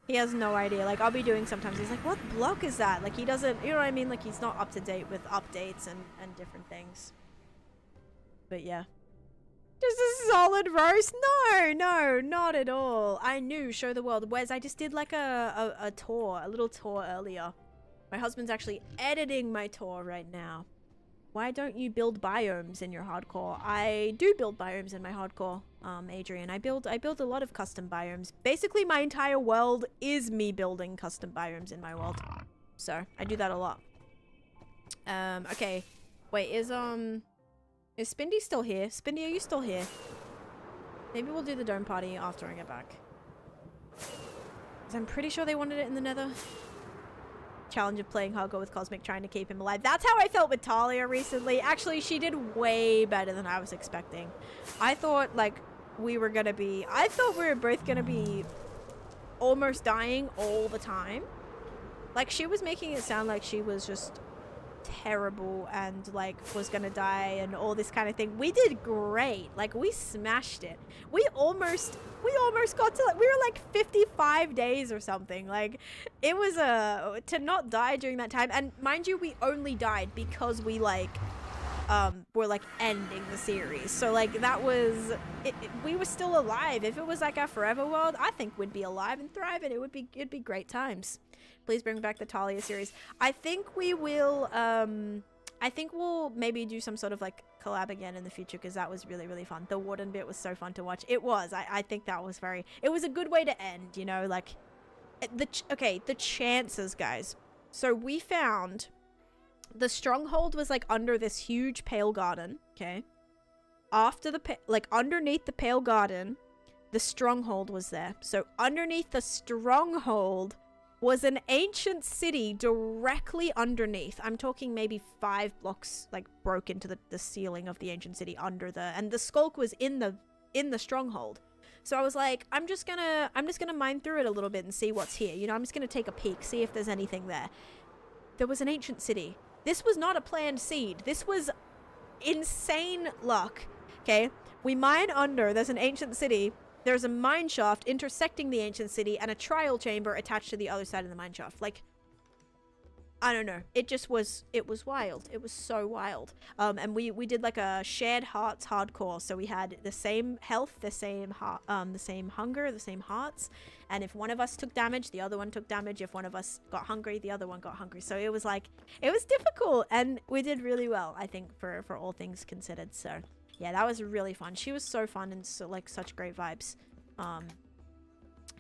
He has no idea. Like, I'll be doing sometimes. He's like, what block is that? Like, he doesn't, you know what I mean? Like, he's not up to date with updates and different things. But yeah. Just a solid roast? No, no, not at all. I knew Show the World. Wes, I just did like a tour, a little tour earlier. My husband's actually editing my tour right now. Why don't you build biomes in your hardcore? I do build biomes in my hardcore, Adrian. I build a lot of custom biomes. Basically, my entire world is me building custom biomes in my world. So, I do that a lot. Okay. Wait, is Spindy still here? Spindy, are you still here? Maybe we'll do the dome party after I get back. 'Cause I'm pretty sure they wanted it in the nether. Challenge of playing hardcore with Cosmic, trying to keep him alive. That's how I felt with Talia recently. Actually, she did way better than I was expecting. I thought, like, I thought we were both gonna be almost dying all the time. Like, she was making it sound like she was just terrible and like was gonna die and all this kind of thing. We did great. Like, we smashed it. We almost got to, like, we were like 55 days or something. Like, it was to not die during that time. And mind you, we only died because we like were like ending the series. So like, that was we were still alive. If it was like our forever world, I think we'd be alive and thriving. It'd be great times. Please bring back the Talia series. I think we will, I think we'll maybe do some sort of like collab again in the future, because that was really, really fun. The Warden bit was so fun to watch. It was. I think that was it was a good way to end, you know, like, the chances, guys. So we found the stronghold was like under this huge pale garden, okay? After underneath the pale garden, the stronghold was there. So underneath the stronghold was an ancient city directly underneath. I'm talking maybe 5 blocks, like, broke into the ceiling of the ancient city and the skulk was in the stronghold. So I was like, I'm just gonna mine through it a little bit and see what's here. You know, I'm just gonna take a peek, see if there's anything there. There was an ancient city. This was not a planned seed. This was insane luck. Okay, we mine under. There's an ancient city. There's a mine shaft intersecting the ancient city and a trial chamber attached to the other side of the mine shaft. Like, I don't know. It was wild. It was so wild. And we did like a shared hearts hardcore. So we had the same health, the same hunger, the same hearts. And if one of us took damage, the other one took damage. If one of us got hungry, the other one got hungry. So it was like, it was difficult, and we did really well, I think, for all things considered. So yeah, that was really fun. She was so fun and so, like, such great vibes.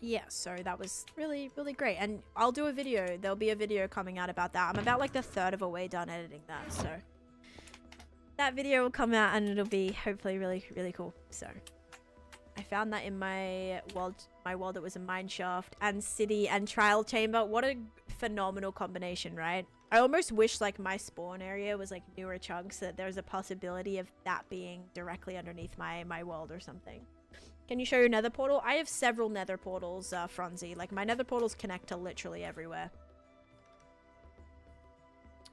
Yeah, so that was really, really great. And I'll do a video. There'll be a video coming out about that. I'm about like the third of a way done editing that. So that video will come out and it'll be hopefully really, really cool. So I found that in my world. It was a mine shaft and city and trial chamber. What a phenomenal combination, right? I almost wish like my spawn area was like newer chunks, so that there's a possibility of that being directly underneath my world or something. Can you show your nether portal? I have several nether portals, Franzi. Like, my nether portals connect to literally everywhere.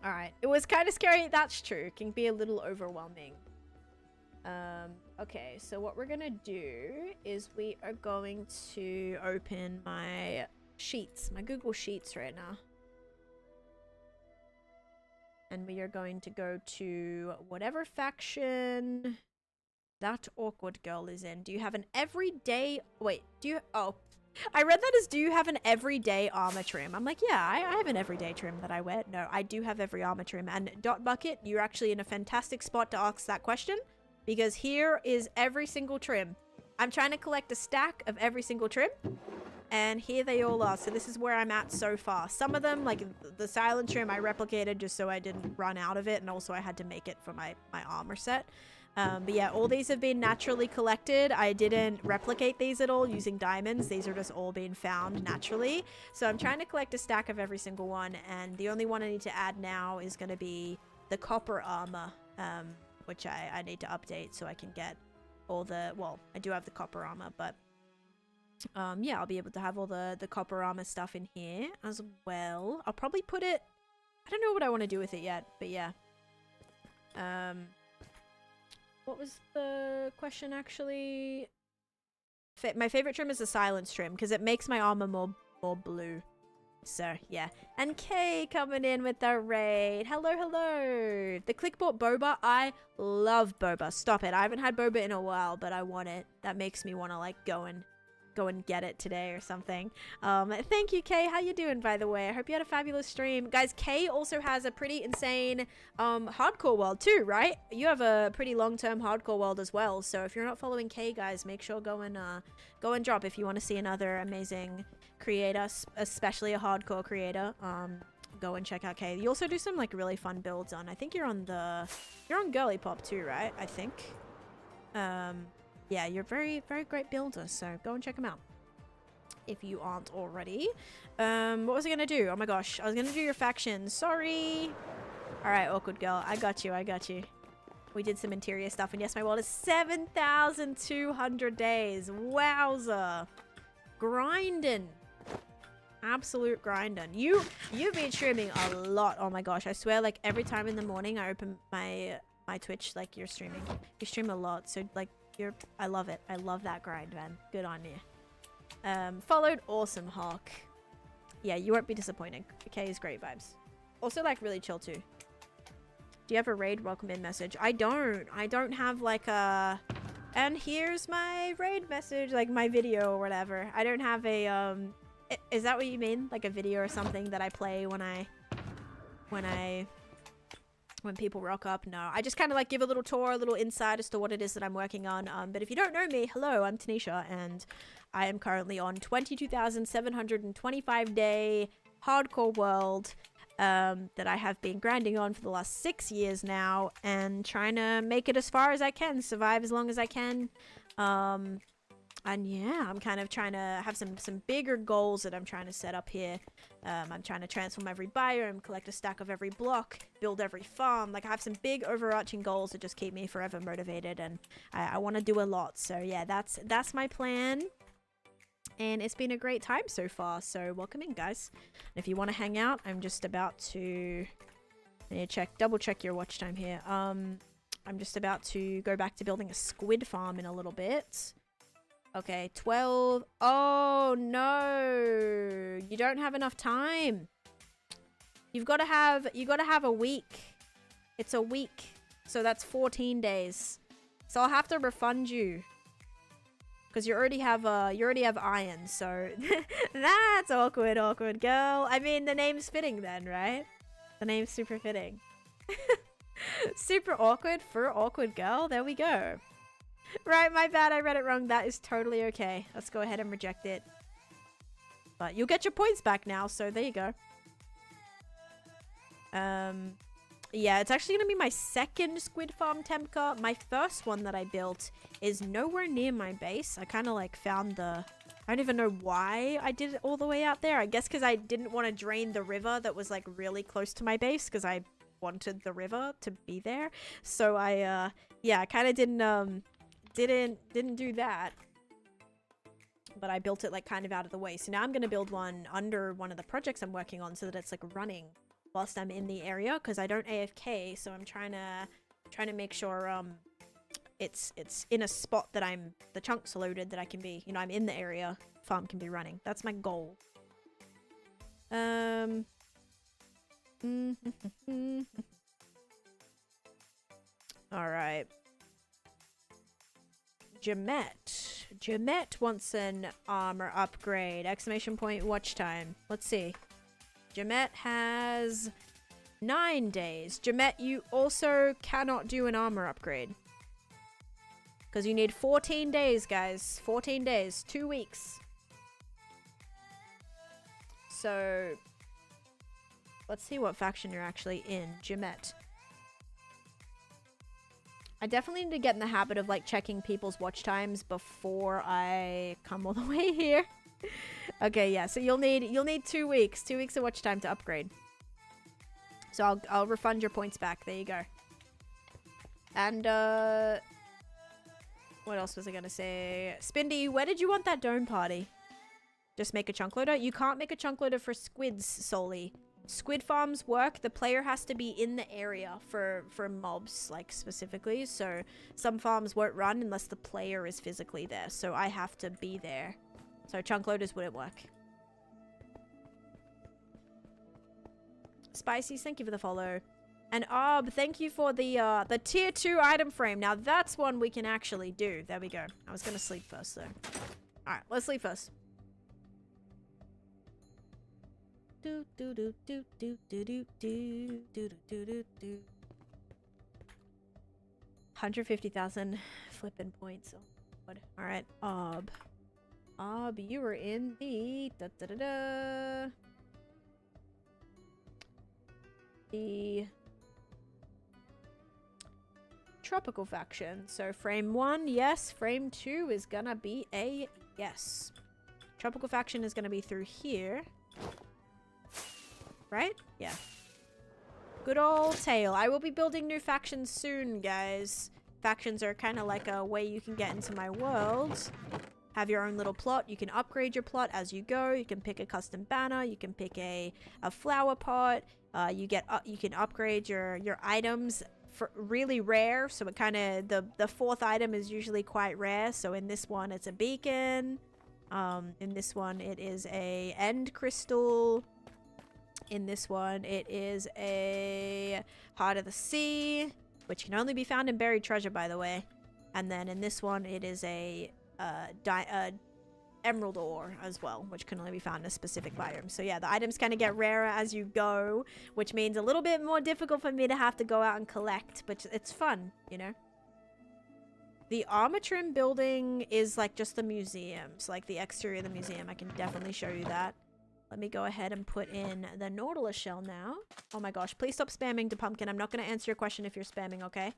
Alright. It was kind of scary. That's true. It can be a little overwhelming. Okay, so what we're gonna do is we are going to open my sheets, my Google Sheets right now. And we are going to go to whatever faction that awkward girl is in. Do you have an everyday... Wait, do you... Oh, I read that as, do you have an everyday armor trim? I'm like, yeah, I have an everyday trim that I wear. No, I do have every armor trim. And Dot Bucket, you're actually in a fantastic spot to ask that question, because here is every single trim. I'm trying to collect a stack of every single trim, and here they all are. So this is where I'm at so far. Some of them, like the silent trim, I replicated just so I didn't run out of it, and also I had to make it for my armor set. But yeah, all these have been naturally collected. I didn't replicate these at all using diamonds. These are just all being found naturally. So I'm trying to collect a stack of every single one, and the only one I need to add now is going to be the copper armor, which I need to update so I can get all the, well, I do have the copper armor, but yeah, I'll be able to have all the copper armor stuff in here as well. I'll probably put it, I don't know what I want to do with it yet, but yeah. What was the question actually? My favorite trim is the silence trim because it makes my armor more blue. So yeah. And Kay coming in with the raid. Hello, hello. The clickbot boba. I love boba. Stop it. I haven't had boba in a while, but I want it. That makes me want to like go and get it today or something. Thank you, Kay. How you doing, by the way? I hope you had a fabulous stream. Guys, Kay also has a pretty insane hardcore world too, right? You have a pretty long-term hardcore world as well. So if you're not following Kay, guys, make sure go and drop if you want to see another amazing creator, especially a hardcore creator. Go and check out Kay. You also do some like really fun builds on. I think you're on Girly Pop too, right? I think. Yeah, you're very, very great builder, so go and check them out if you aren't already. What was I gonna do? Oh my gosh, I was gonna do your faction. Sorry. All right, awkward girl. I got you. We did some interior stuff, and yes, my world is 7,200 days. Wowza. Grinding. Absolute grinding. You've been streaming a lot. Oh my gosh, I swear, like every time in the morning I open my Twitch, like you're streaming. You stream a lot, so like I love it. I love that grind, man. Good on you. Followed awesome Hawk. Yeah, you won't be disappointed. Okay, is great vibes. Also like really chill too. Do you have a raid welcome in message? I don't have like a and here's my raid message, like my video or whatever. I don't have a is that what you mean? Like a video or something that I play when people rock up? No, I just kind of like give a little tour, a little insight as to what it is that I'm working on. But if you don't know me, hello, I'm Taneesha, and I am currently on 22,725 day hardcore world that I have been grinding on for the last 6 years now, and trying to make it as far as I can, survive as long as I can. And yeah, I'm kind of trying to have some bigger goals that I'm trying to set up here. I'm trying to transform every biome, collect a stack of every block, build every farm. Like I have some big overarching goals that just keep me forever motivated, and I want to do a lot. So yeah, that's my plan. And it's been a great time so far. So welcome in, guys. And if you want to hang out, I'm just about to double check your watch time here. I'm just about to go back to building a squid farm in a little bit. Okay, 12. Oh no, you don't have enough time. You gotta have a week. It's a week, so that's 14 days. So I'll have to refund you because you already have iron. So that's awkward girl. I mean, the name's fitting then, right? The name's super fitting. Super awkward for awkward girl. There we go. Right, my bad, I read it wrong. That is totally okay. Let's go ahead and reject it. But you'll get your points back now, so there you go. Yeah, it's actually going to be my second squid farm Temka. My first one that I built is nowhere near my base. I kind of like found I don't even know why I did it all the way out there. I guess because I didn't want to drain the river that was like really close to my base, because I wanted the river to be there. So I kind of didn't do that, but I built it like kind of out of the way. So now I'm going to build one under one of the projects I'm working on so that it's like running whilst I'm in the area, because I don't AFK. So I'm trying to make sure it's in a spot that the chunks are loaded, that I can be, I'm in the area, farm can be running. That's my goal. All right. Jamet wants an armor upgrade. Exclamation point watch time. Let's see. Jamet has 9 days. Jamet, you also cannot do an armor upgrade, because you need 14 days, guys. 14 days. 2 weeks. So let's see what faction you're actually in. Jamet. I definitely need to get in the habit of like checking people's watch times before I come all the way here. Okay, yeah. So you'll need 2 weeks. 2 weeks of watch time to upgrade. So I'll refund your points back. There you go. And what else was I gonna say? Spindy, where did you want that dome party? Just make a chunk loader? You can't make a chunk loader for squids solely. Squid farms work. The player has to be in the area for mobs, like specifically. So some farms won't run unless the player is physically there. So I have to be there. So chunk loaders wouldn't work. Spices, thank you for the follow. And Arb, thank you for the tier 2 item frame. Now that's one we can actually do. There we go. I was gonna sleep first though. Alright, let's sleep first. Do do do do do do do do do do do do. 150,000 flipping points. Oh, God. All right, Ob, you were in the the tropical faction. So frame 1, yes. Frame 2 is gonna be a yes. Tropical faction is gonna be through here. Right? Yeah. Good old tail. I will be building new factions soon, guys. Factions are kind of like a way you can get into my world. Have your own little plot. You can upgrade your plot as you go. You can pick a custom banner. You can pick a flower pot. You can upgrade your items for really rare. So it kind of the 4th item is usually quite rare. So in this one, it's a beacon. In this one, it is a end crystal. In this one, it is a Heart of the Sea, which can only be found in buried treasure, by the way. And then in this one, it is a emerald ore as well, which can only be found in a specific biome. So yeah, the items kind of get rarer as you go, which means a little bit more difficult for me to have to go out and collect, but it's fun, you know? The armor trim building is like just the museums, like the exterior of the museum. I can definitely show you that. Let me go ahead and put in the Nautilus shell now. Oh my gosh, please stop spamming to Pumpkin. I'm not going to answer your question if you're spamming, okay?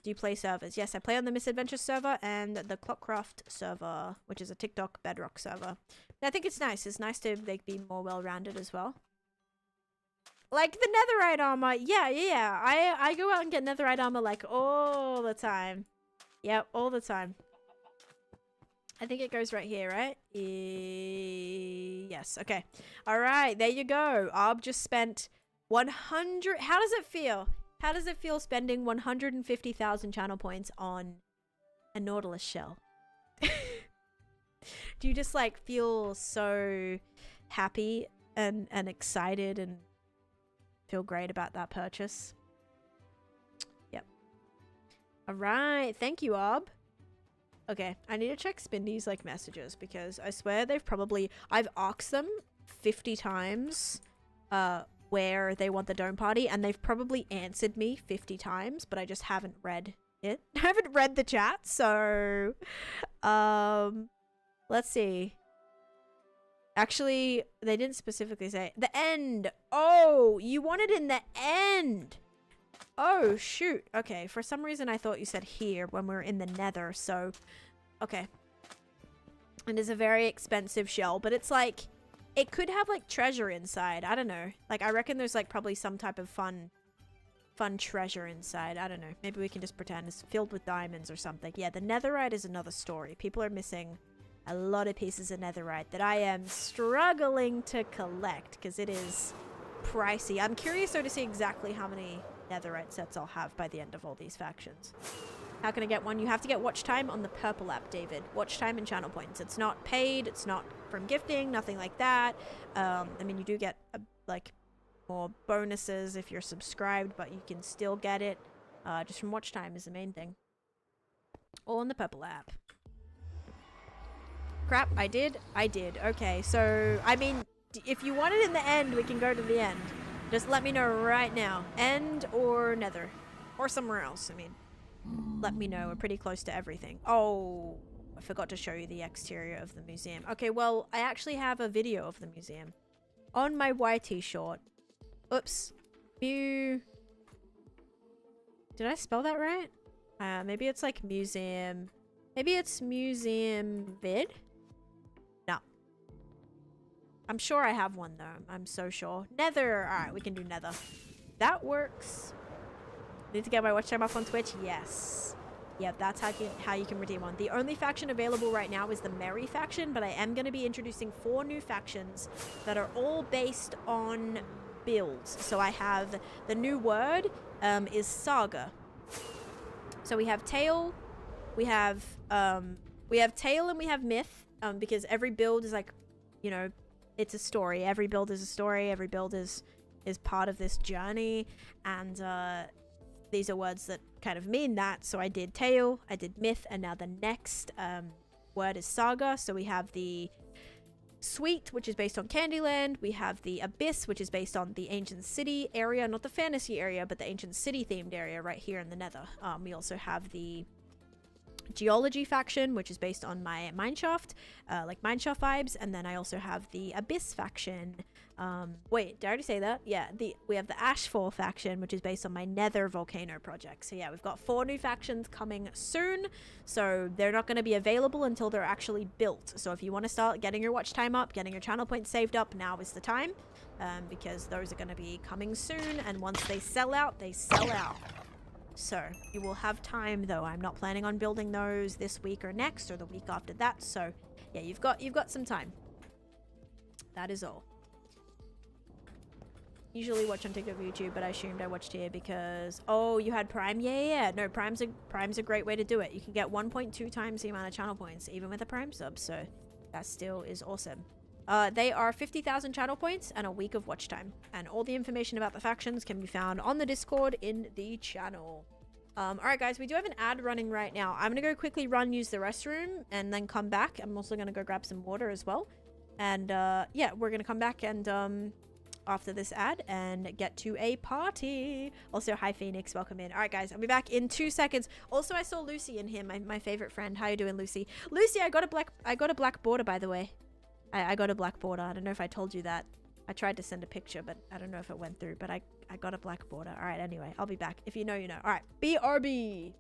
Do you play servers? Yes, I play on the Misadventure server and the Clockcraft server, which is a TikTok Bedrock server. And I think it's nice. It's nice to like be more well-rounded as well. Like the netherite armor. Yeah. I go out and get netherite armor like all the time. Yep, all the time. I think it goes right here, right? Yes, okay. All right, there you go. Arb just spent 100... How does it feel? How does it feel spending 150,000 channel points on a Nautilus shell? Do you just like feel so happy and excited and feel great about that purchase? Yep. All right, thank you, Arb. Okay, I need to check Spindy's like messages because I swear they've probably... I've asked them 50 times where they want the dome party and they've probably answered me 50 times, but I just haven't read it. I haven't read the chat, so... let's see. Actually, they didn't specifically say... The end! Oh, you want it in the end! Oh, shoot. Okay, for some reason I thought you said here when we were in the nether, so... Okay. It is a very expensive shell, but it's like... It could have, like, treasure inside. I don't know. Like, I reckon there's, like, probably some type of fun treasure inside. I don't know. Maybe we can just pretend it's filled with diamonds or something. Yeah, the netherite is another story. People are missing a lot of pieces of netherite that I am struggling to collect because it is pricey. I'm curious, though, to see exactly how many... netherite sets I'll have by the end of all these factions. How can I get one? You have to get watch time on the purple app, David. Watch time and channel points. It's not paid. It's not from gifting. Nothing like that. I mean, you do get like more bonuses if you're subscribed, but you can still get it just from watch time is the main thing. All on the purple app. Crap, I did. Okay, so I mean, if you want it in the end, we can go to the end. Just let me know right now. End or nether. Or somewhere else. I mean, let me know. We're pretty close to everything. Oh, I forgot to show you the exterior of the museum. Okay, well, I actually have a video of the museum. On my YT short. Oops. Did I spell that right? Maybe it's like museum. Maybe it's museum vid. No. I'm sure I have one though. I'm so sure. Nether. All right, we can do nether. That works. Need to get my watch time up on Twitch. Yes. Yep, that's how you can redeem one. The only faction available right now is the Merry faction, but I am going to be introducing 4 new factions that are all based on builds. So I have the new word is Saga. So we have Tale, we have Tale, and we have Myth, because every build is like, you know, it's a story. Every build is a story. Every build is part of this journey, and these are words that kind of mean that. So I did Tale, I did Myth, and now the next word is Saga. So we have the Suite, which is based on Candyland. We have the Abyss, which is based on the Ancient City area, not the fantasy area, but the Ancient City themed area right here in the Nether. We also have the Geology faction, which is based on my Mineshaft, like Mineshaft vibes, and then I also have the Abyss faction. Wait, did I already say that? Yeah, we have the Ashfall faction, which is based on my Nether volcano project. So yeah, we've got 4 new factions coming soon. So they're not going to be available until they're actually built. So if you want to start getting your watch time up, getting your channel points saved up, now is the time, because those are going to be coming soon. And once they sell out, they sell out. So you will have time though. I'm not planning on building those this week or next or the week after that. So yeah, you've got some time. That is all. Usually watch on TikTok or YouTube, but I assumed I watched here because, oh, you had Prime? Yeah. No, Prime's a great way to do it. You can get 1.2 times the amount of channel points, even with a Prime sub, so that still is awesome. They are 50,000 channel points and a week of watch time, and all the information about the factions can be found on the Discord in the channel. Alright guys, we do have an ad running right now. I'm gonna go quickly use the restroom, and then come back. I'm also gonna go grab some water as well. And, yeah, we're gonna come back and, after this ad and get to a party. Also, hi Phoenix, welcome in. All right guys, I'll be back in 2 seconds. Also, I saw Lucy in here, my favorite friend. How you doing, Lucy? Lucy, I got a black border, by the way. I got a black border. I don't know if I told you that. I tried to send a picture, but I don't know if it went through, but I got a black border. All right, anyway, I'll be back. If you know, you know. All right, BRB.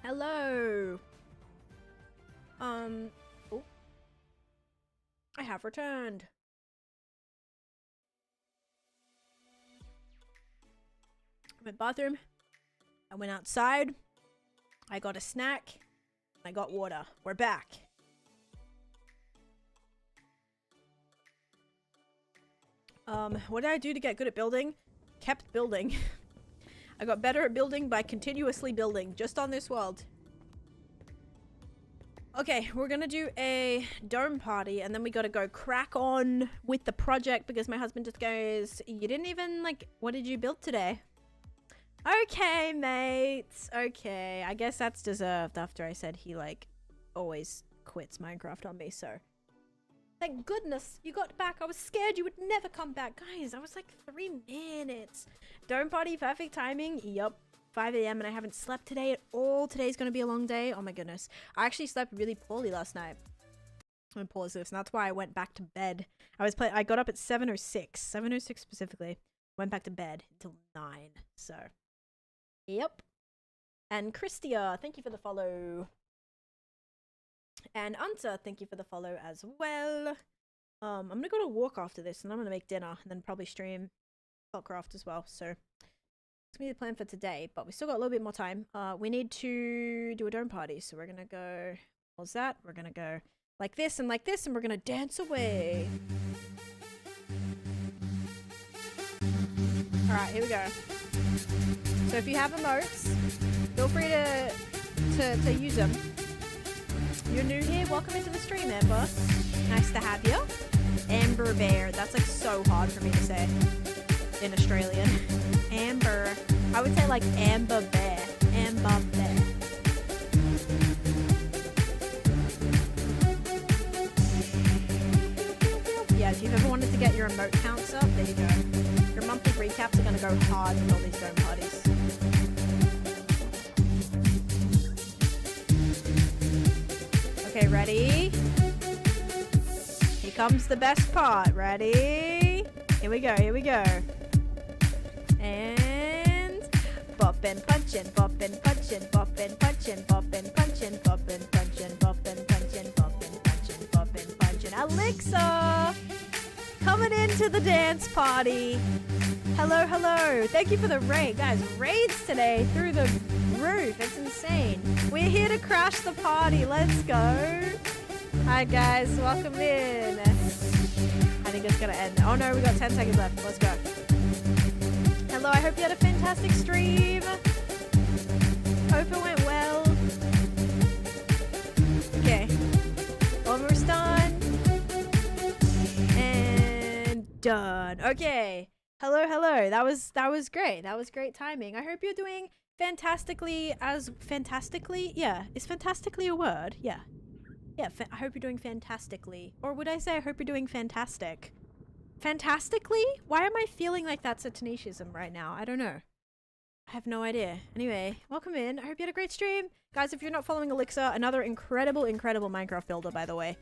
Hello. Oh. I have returned. I went bathroom. I went outside. I got a snack. I got water. We're back. What did I do to get good at building? Kept building. I got better at building by continuously building, just on this world. Okay, we're gonna do a dome party, and then we gotta go crack on with the project, because my husband just goes, you didn't even, like, what did you build today? Okay, mates. Okay, I guess that's deserved after I said he, like, always quits Minecraft on me, so. Thank goodness you got back. I was scared you would never come back. Guys, I was like 3 minutes. Dome party, perfect timing. Yup. 5 a.m. and I haven't slept today at all. Today's going to be a long day. Oh my goodness. I actually slept really poorly last night. I'm gonna pause this, and that's why I went back to bed. I got up at 7:06. 7:06 specifically. Went back to bed until 9. So, yep. And Christia, thank you for the follow. And Anta, thank you for the follow as well. I'm gonna go to walk after this, and I'm gonna make dinner, and then probably stream Spellcraft as well. So it's gonna be the plan for today, but we still got a little bit more time. We need to do a dome party, so we're gonna go. What's that? We're gonna go like this, and we're gonna dance away. All right, here we go. So if you have emotes, feel free to use them. You're new here? Welcome into the stream, Amber. Nice to have you. Amber Bear. That's like so hard for me to say in Australian. Amber. I would say like Amber Bear. Amber Bear. Yeah, if you've ever wanted to get your emote counts up, there you go. Your monthly recaps are going to go hard with all these dome parties. Okay, ready? Here comes the best part. Ready? Here we go, here we go. And boppin', punchin', boppin', punchin', boppin', punchin', boppin', punchin', boppin', punchin', boppin', punchin', boppin', punchin', boppin', punchin'. Alexa! Coming into the dance party. Hello, hello. Thank you for the raid. Guys, raids today through the roof. It's insane. We're here to crash the party. Let's go. Hi, guys. Welcome in. I think it's going to end. Oh, no. We got 10 seconds left. Let's go. Hello. I hope you had a fantastic stream. Hope it went well. Okay. Almost done. And done. Okay. Hello, hello. That was great. That was great timing. I hope you're doing fantastically. Yeah, is fantastically a word? Yeah. I hope you're doing fantastically. Or would I say I hope you're doing fantastic? Fantastically? Why am I feeling like that's a Taneeshism right now? I don't know. I have no idea. Anyway, welcome in. I hope you had a great stream. Guys, if you're not following Elixir, another incredible Minecraft builder, by the way.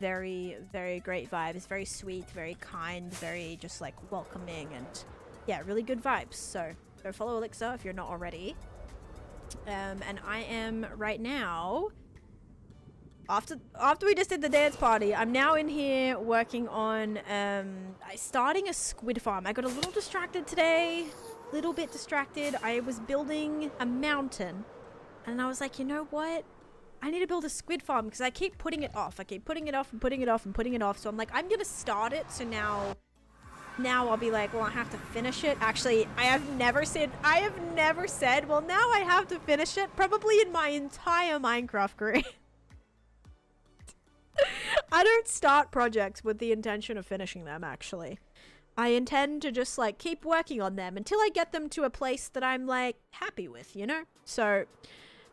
Very, very great vibes. Very sweet, very kind, very just like welcoming, and yeah, really good vibes. So go follow Elixir if you're not already. And I am right now, after we just did the dance party, I'm now in here working on starting a squid farm. I got a little distracted today. Little bit distracted. I was building a mountain, and I was like, you know what? I need to build a squid farm because I keep putting it off. I keep putting it off and putting it off and putting it off. So I'm like, I'm going to start it. So now I'll be like, well, I have to finish it. Actually, I have never said, well, now I have to finish it. Probably in my entire Minecraft career. I don't start projects with the intention of finishing them, actually. I intend to just like keep working on them until I get them to a place that I'm like happy with, you know? So,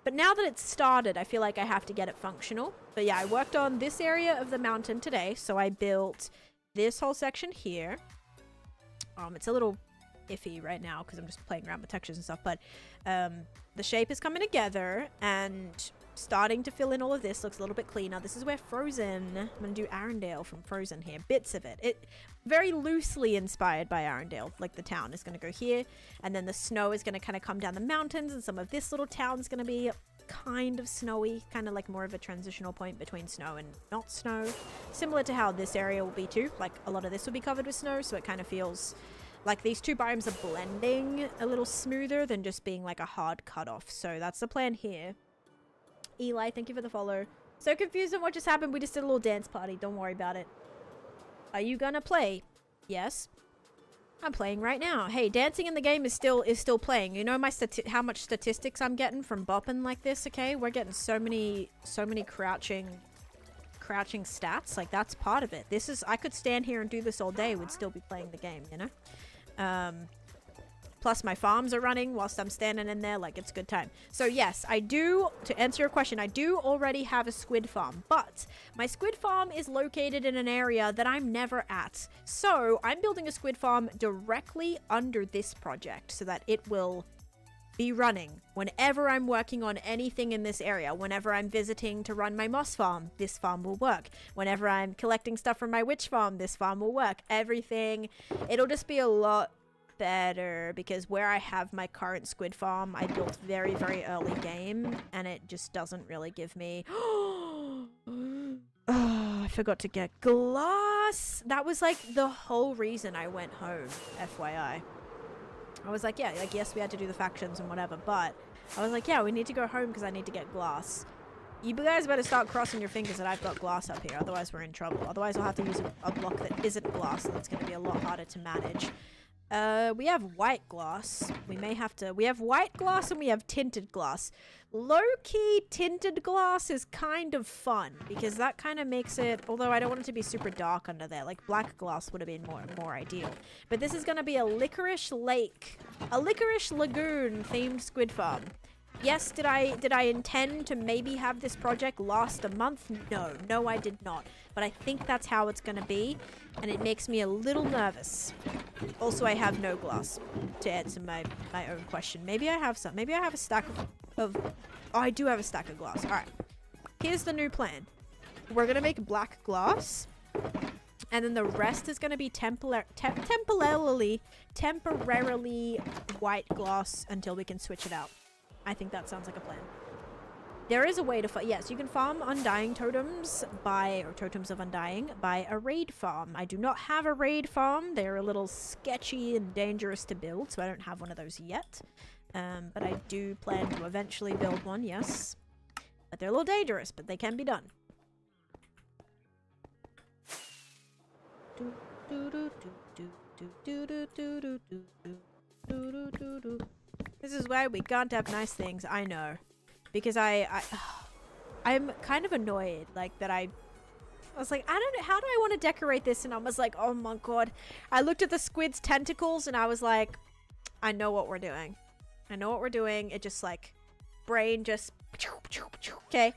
but now that it's started, I feel like I have to get it functional. But yeah, I worked on this area of the mountain today. So I built this whole section here. It's a little iffy right now because I'm just playing around with textures and stuff, but the shape is coming together and starting to fill in all of this. Looks a little bit cleaner. This is where Frozen, I'm gonna do Arendelle from Frozen here, bits of it very loosely inspired by Arendelle. Like the town is gonna go here, and then the snow is gonna kind of come down the mountains, and some of this little town's gonna be kind of snowy, kind of like more of a transitional point between snow and not snow, similar to how this area will be too. Like a lot of this will be covered with snow, so it kind of feels like these two biomes are blending a little smoother than just being like a hard cutoff. So that's the plan here. Eli, thank you for the follow. So confused on what just happened. We just did a little dance party. Don't worry about it. Are you gonna play? Yes. I'm playing right now. Hey, dancing in the game is still playing. You know how much statistics I'm getting from bopping like this, okay? We're getting so many crouching stats. Like, that's part of it. This is, I could stand here and do this all day, would still be playing the game, you know? Plus my farms are running whilst I'm standing in there. Like, it's a good time. So yes, I do, to answer your question, I do already have a squid farm, but my squid farm is located in an area that I'm never at. So I'm building a squid farm directly under this project so that it will be running whenever I'm working on anything in this area. Whenever I'm visiting to run my moss farm, this farm will work. Whenever I'm collecting stuff from my witch farm, this farm will work. Everything, it'll just be a lot better because where I have my current squid farm, I built very, very early game and it just doesn't really give me... Oh, I forgot to get glass. That was like the whole reason I went home, FYI. I was like, yeah, like, yes, we had to do the factions and whatever, but I was like, yeah, we need to go home because I need to get glass. You guys better start crossing your fingers that I've got glass up here, otherwise we're in trouble. Otherwise I'll have to use a block that isn't glass, and it's going to be a lot harder to manage. We have white glass. We have white glass and we have tinted glass. Low-key tinted glass is kind of fun because that kind of makes it, although I don't want it to be super dark under there, like black glass would have been more ideal. But this is going to be a licorice lake, a licorice lagoon themed squid farm. Yes, did I intend to maybe have this project last a month? No, I did not. But I think that's how it's going to be, and it makes me a little nervous. Also, I have no glass to answer my own question. Maybe I have some. Maybe I have a stack of... Oh, I do have a stack of glass. All right. Here's the new plan. We're going to make black glass, and then the rest is going to be temporarily white glass until we can switch it out. I think that sounds like a plan. There is a way to yes, you can farm undying totems or totems of undying by a raid farm. I do not have a raid farm. They're a little sketchy and dangerous to build, so I don't have one of those yet. But I do plan to eventually build one, yes. But they're a little dangerous, but they can be done. This is why we can't have nice things, I know. Because I'm kind of annoyed, like, that I was like, I don't know, how do I want to decorate this? And I was like, oh my god. I looked at the squid's tentacles and I was like, I know what we're doing. I know what we're doing. It just, like, brain just, okay,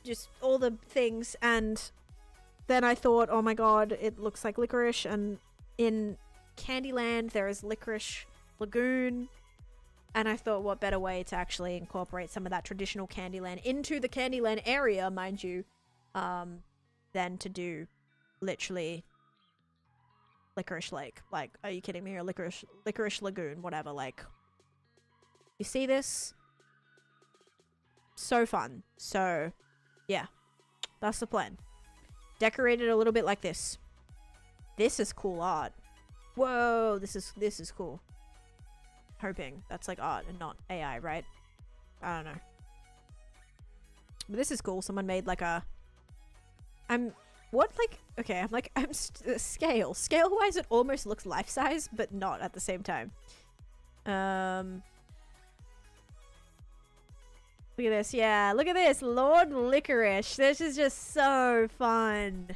just all the things. And then I thought, oh my god, it looks like licorice. And in Candyland, there is licorice lagoon. And I thought, what better way to actually incorporate some of that traditional Candyland into the Candyland area, mind you, than to do literally Licorice Lake. Like, are you kidding me? Or Licorice Lagoon, whatever. Like, you see this? So fun. So, yeah, that's the plan. Decorate it a little bit like this. This is cool art. Whoa, this is cool. Hoping that's like art and not AI, right? I don't know. But this is cool. Someone made like a... scale. Scale-wise, it almost looks life-size, but not at the same time. Look at this. Yeah, look at this. Lord Licorice. This is just so fun.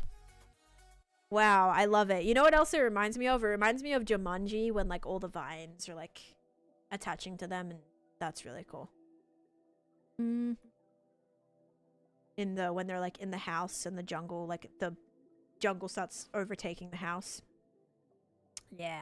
Wow, I love it. You know what else it reminds me of? It reminds me of Jumanji when like all the vines are like attaching to them, and that's really cool. When they're like in the house and the jungle, like the jungle starts overtaking the house. Yeah.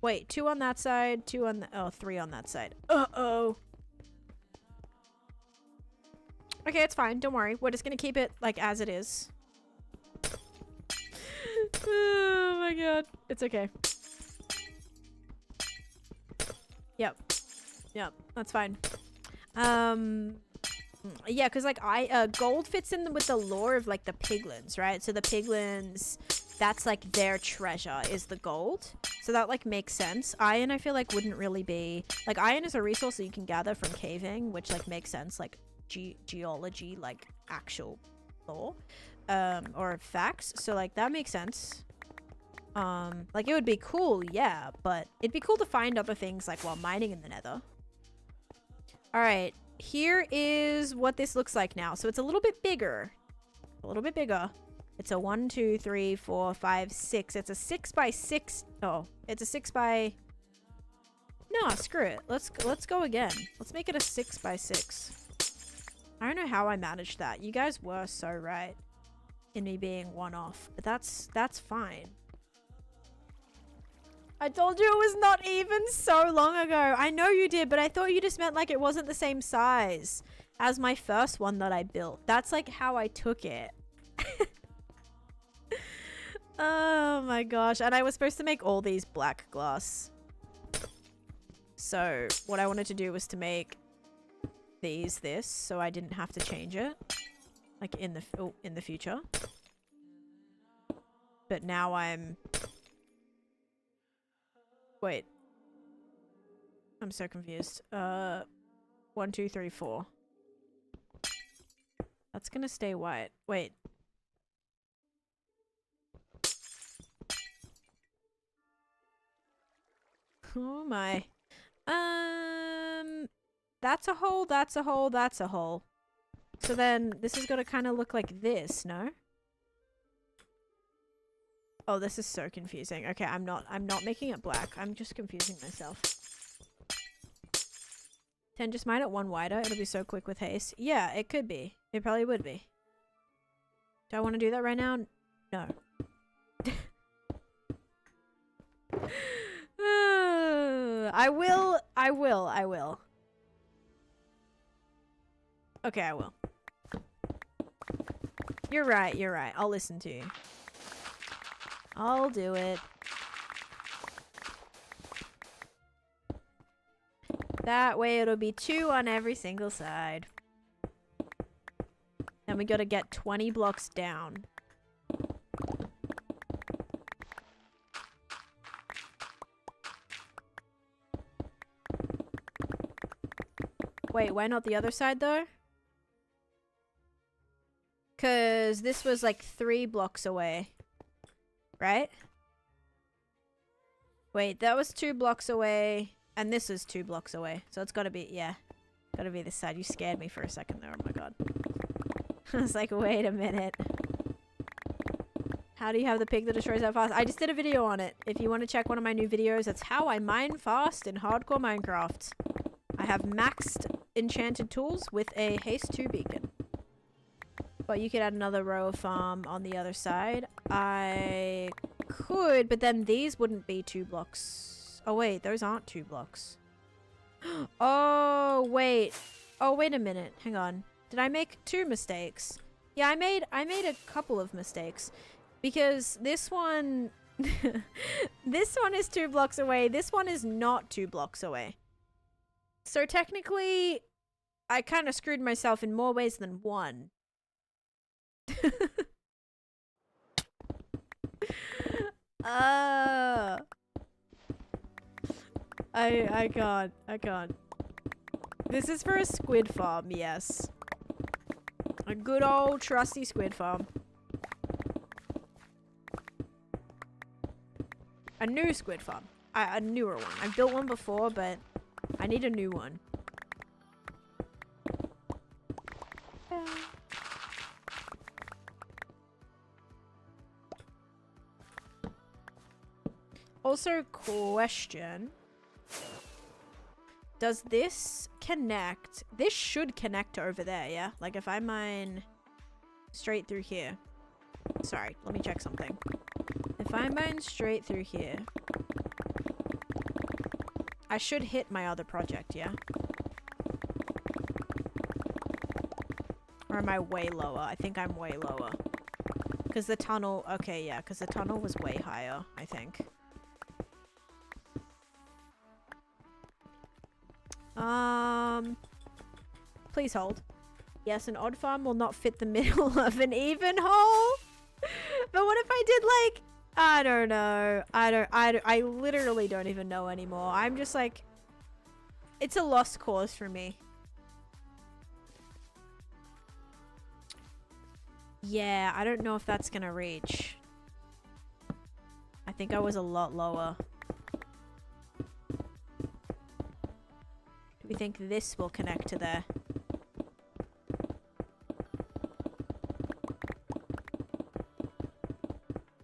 Wait, 2 on that side, 2 on the, oh, 3 on that side. Uh-oh. Okay, it's fine. Don't worry. We're just gonna keep it, like, as it is. Oh my god. It's okay. Yep. Yep. That's fine. Yeah, because, like, gold fits in with the lore of, like, the piglins, right? So the piglins, that's, like, their treasure is the gold. So that, like, makes sense. Iron, I feel like, wouldn't really be... Like, iron is a resource that you can gather from caving, which, like, makes sense. Like, geology, like, actual lore. Or facts. So, like, that makes sense. Like, it would be cool, yeah. But it'd be cool to find other things, like, while mining in the nether. Alright. Here is what this looks like now. So it's a little bit bigger. A little bit bigger. It's a 1, 2, 3, 4, 5, 6. It's a 6 by 6. Oh, it's a 6 by... No, screw it. Let's go again. Let's make it a 6 by 6. I don't know how I managed that. You guys were so right in me being one off. But that's fine. I told you it was not even so long ago. I know you did, but I thought you just meant like it wasn't the same size as my first one that I built. That's like how I took it. Oh my gosh. And I was supposed to make all these black glass. So what I wanted to do was to make these this, so I didn't have to change it. Like in the future. But now I'm... Wait. I'm so confused. 1, 2, 3, 4. That's gonna stay white. Wait. Oh my. That's a hole, that's a hole, that's a hole. So then this is gonna kind of look like this, no? Oh, this is so confusing. Okay, I'm not making it black. I'm just confusing myself. 10, just mine it 1 wider. It'll be so quick with haste. Yeah, it could be. It probably would be. Do I want to do that right now? No. I will. Okay, I will. You're right. I'll listen to you. I'll do it. That way it'll be 2 on every single side. And we gotta get 20 blocks down. Wait, why not the other side though? Cause this was like 3 blocks away. Right? Wait, that was 2 blocks away. And this is 2 blocks away. So it's gotta be, yeah. Gotta be this side. You scared me for a second there. Oh my god. I was like, wait a minute. How do you have the pig that destroys that fast? I just did a video on it. If you want to check one of my new videos, that's how I mine fast in hardcore Minecraft. I have maxed enchanted tools with a haste 2 beacon. But you could add another row of farm on the other side. I could, but then these wouldn't be 2 blocks. Oh wait, those aren't 2 blocks. Oh wait. Oh wait a minute. Hang on. Did I make 2 mistakes? Yeah, I made a couple of mistakes. Because this one this one is 2 blocks away. This one is not 2 blocks away. So technically I kind of screwed myself in more ways than one. I can't. This is for a squid farm, yes. A good old trusty squid farm. A new squid farm. A newer one. I've built one before, but I need a new one. Also, question. Does this connect? This should connect to over there, yeah? Like if I mine straight through here. Sorry, let me check something. If I mine straight through here, I should hit my other project, yeah? Or am I way lower? I think I'm way lower. Because the tunnel... Okay, yeah, because the tunnel was way higher, I think. Please hold. Yes, an odd farm will not fit the middle of an even hole. But what if I did, like... I don't know. I literally don't even know anymore. I'm just like... It's a lost cause for me. Yeah, I don't know if that's gonna reach. I think I was a lot lower. Do we think this will connect to there?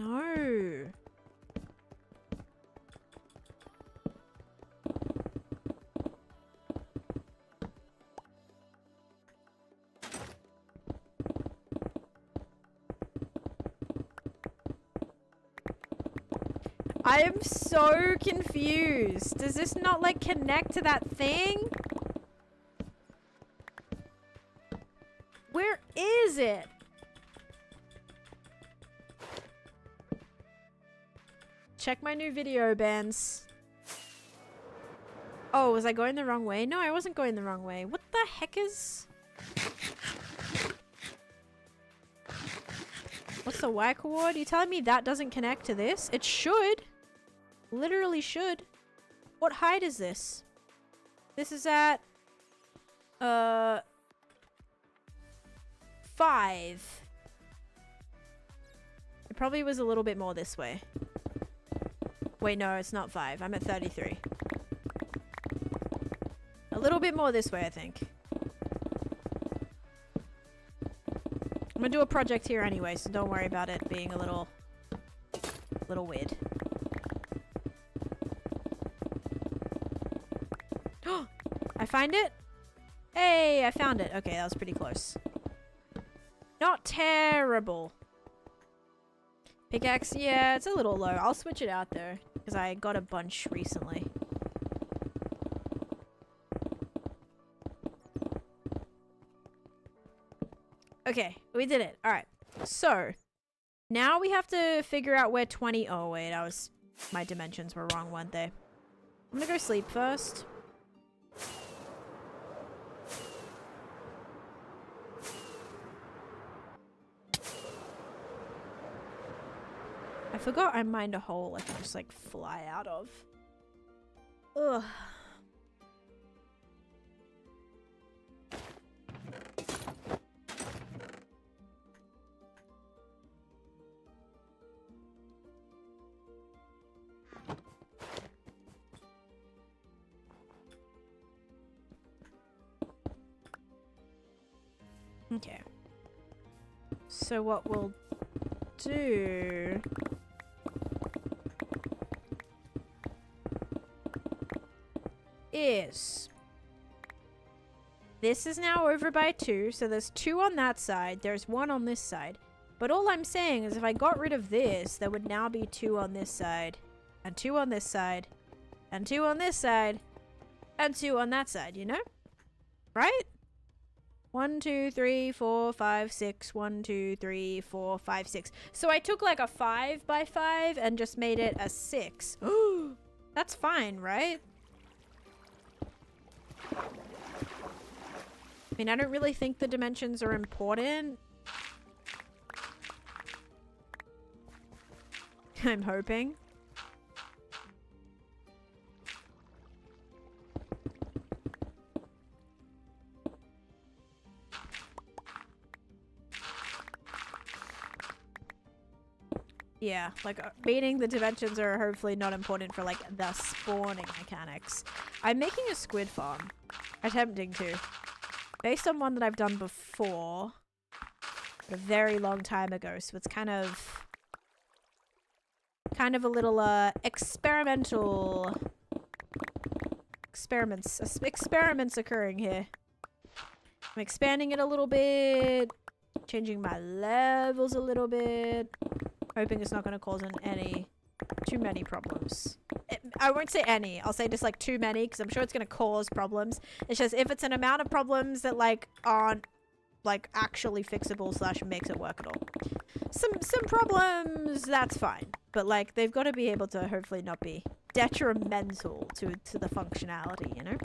No. I am so confused. Does this not like connect to that thing? Where is it? Check my new video, Benz. Oh, was I going the wrong way? No, I wasn't going the wrong way. What the heck is... What's the Y coord? You telling me that doesn't connect to this? It should. Literally should. What height is this? This is at... 5. It probably was a little bit more this way. Wait, no, it's not 5. I'm at 33. A little bit more this way, I think. I'm gonna do a project here anyway, so don't worry about it being a little weird. I find it? Hey, I found it. Okay, that was pretty close. Not terrible. Pickaxe, yeah, it's a little low. I'll switch it out though, because I got a bunch recently. Okay, we did it. Alright, so now we have to figure out where 20... Oh wait, my dimensions were wrong, weren't they? I'm gonna go sleep first. I forgot I mined a hole I can just like fly out of. Ugh. Okay. So what we'll do... is... This is now over by 2, so there's 2 on that side, there's 1 on this side. But all I'm saying is if I got rid of this, there would now be 2 on this side, and 2 on this side, and 2 on this side, and 2 on that side, you know? Right? 1, 2, 3, 4, 5, 6. 1, 2, 3, 4, 5, 6. So I took like a 5 by 5 and just made it a 6. That's fine, right? I mean, I don't really think the dimensions are important. I'm hoping. Yeah, like meaning the dimensions are hopefully not important for like the spawning mechanics. I'm making a squid farm. Attempting to. Based on one that I've done before. A very long time ago, so it's kind of a little experimental experiments occurring here. I'm expanding it a little bit, changing my levels a little bit, hoping it's not going to cause too many problems. I won't say any. I'll say just like too many because I'm sure it's going to cause problems. It's just if it's an amount of problems that like aren't like actually fixable slash makes it work at all. Some problems, that's fine. But like they've got to be able to hopefully not be detrimental to the functionality, you know?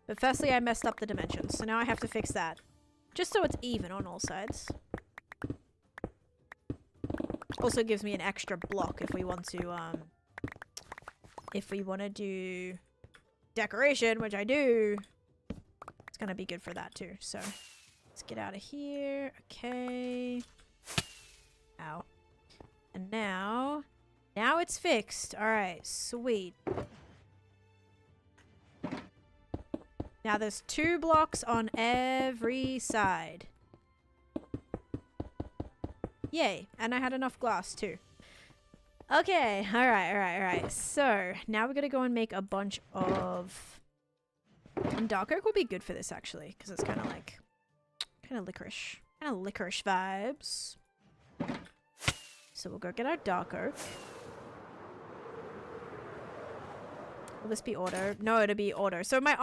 But firstly, I messed up the dimensions, so now I have to fix that. Just so it's even on all sides. Also gives me an extra block if we want to, do decoration, which I do. It's gonna be good for that too, so. Let's get out of here. Okay. Ow. And now it's fixed. Alright, sweet. Now there's 2 blocks on every side. Yay. And I had enough glass too. Okay. Alright. So, now we're gonna go and make a bunch of... And dark oak will be good for this actually, because it's kind of like... Kind of licorice vibes. So we'll go get our dark oak. Will this be auto? No, it'll be auto. So my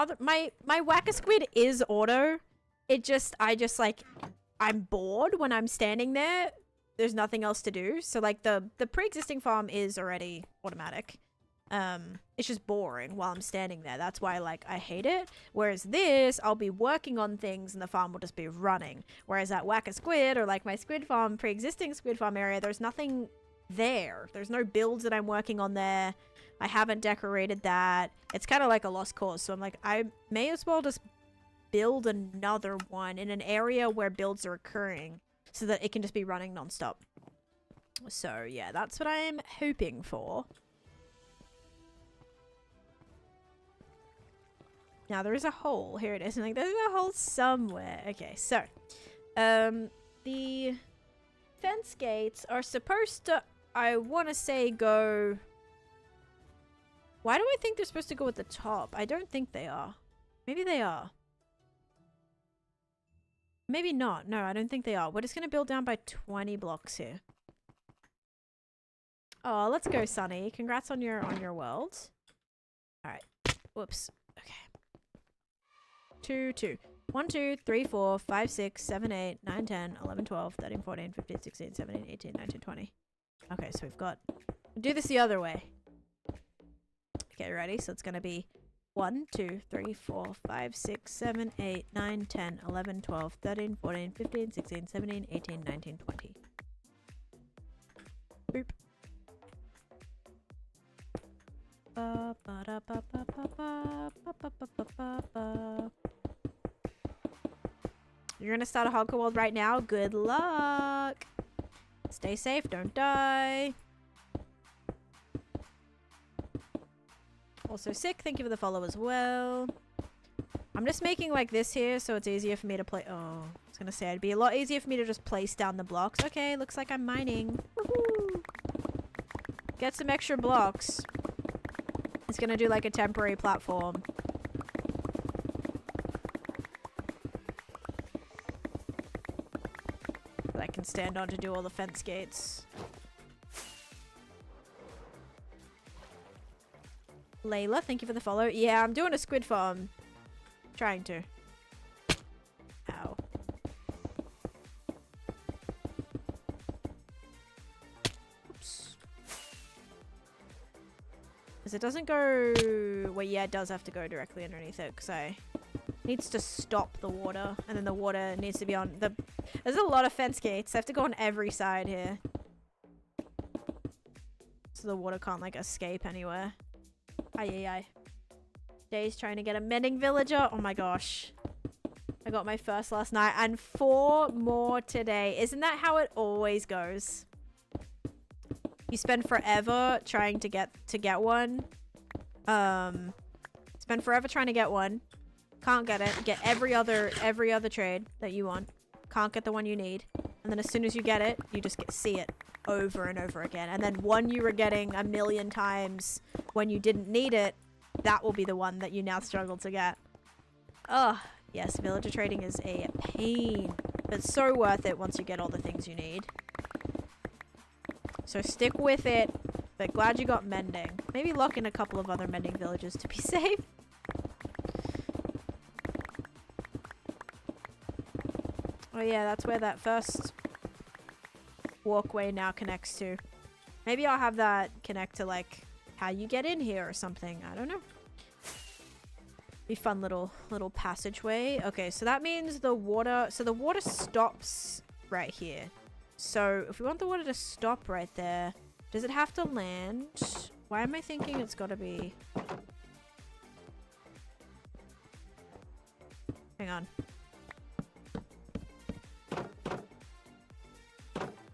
whack-a squid is auto. I'm bored when I'm standing there. There's nothing else to do. So like the pre-existing farm is already automatic. It's just boring while I'm standing there. That's why like I hate it. Whereas this, I'll be working on things and the farm will just be running. Whereas at whack-a-squid or like my squid farm, pre-existing squid farm area, there's nothing there. There's no builds that I'm working on there. I haven't decorated that. It's kind of like a lost cause. So I'm like, I may as well just build another one in an area where builds are occurring so that it can just be running nonstop. So yeah, that's what I'm hoping for. Now there is a hole. Here it is. I'm like, there's a hole somewhere. Okay, so the fence gates are supposed to, I want to say, go... Why do I think they're supposed to go at the top? I don't think they are. Maybe they are. Maybe not. No, I don't think they are. We're just going to build down by 20 blocks here. Oh, let's go, Sunny. Congrats on your world. Alright. Whoops. Okay. 2, 2. 1, 2, 3, 4, 5, 6, 7, 8, 9, 10, 11, 12, 13, 14, 15, 16, 17, 18, 19, 20. Okay, so we've got... Do this the other way. Okay, ready? So it's going to be 1, 2, 3, 4, 5, 6, 7, 8, 9, 10, 11, 12, 13, 14, 15, 16, 17, 18, 19, 20. Boop. You're going to start a hardcore world right now? Good luck! Stay safe, don't die. Also sick, thank you for the follow as well. I'm just making like this here so it's easier for me to play. Oh, I was gonna say it'd be a lot easier for me to just place down the blocks. Okay, looks like I'm mining. Woohoo! Get some extra blocks. It's gonna do like a temporary platform. That I can stand on to do all the fence gates. Layla, thank you for the follow. Yeah, I'm doing a squid farm. Trying to. Ow. Oops. Because it doesn't go... Well, yeah, it does have to go directly underneath it. Because I... needs to stop the water. And then the water needs to be on the... There's a lot of fence gates. I have to go on every side here. So the water can't, like, escape anywhere. Aye. Day's trying to get a mending villager. Oh my gosh. I got my first last night and 4 more today. Isn't that how it always goes? You spend forever trying to get one. Spend forever trying to get one. Can't get it. Get every other trade that you want. Can't get the one you need. And then as soon as you get it, you just see it over and over again. And then one you were getting a million times when you didn't need it, that will be the one that you now struggle to get. Ugh, Yes, villager trading is a pain, but so worth it once you get all the things you need. So stick with it, but glad you got mending. Maybe lock in a couple of other mending villages to be safe. Oh yeah, that's where that first walkway now connects to. Maybe I'll have that connect to like how you get in here or something. I don't know. Be fun little passageway. Okay, so that means the water, so the water stops right here. So if we want the water to stop right there, does it have to land? Why am I thinking it's got to be... Hang on.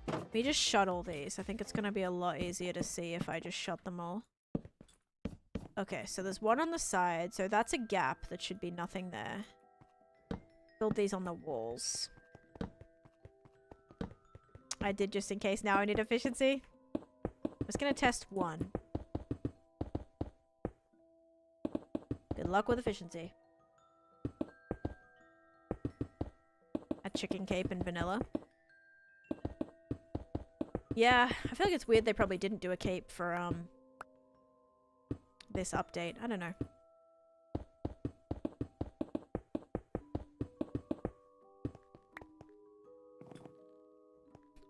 Let me just shut all these. I think it's going to be a lot easier to see if I just shut them all. Okay, so there's one on the side. So that's a gap. That should be nothing there. Build these on the walls. I did just in case. Now I need efficiency. I'm just going to test one. Good luck with efficiency. A chicken cape and vanilla. Yeah, I feel like it's weird they probably didn't do a cape for, this update. I don't know.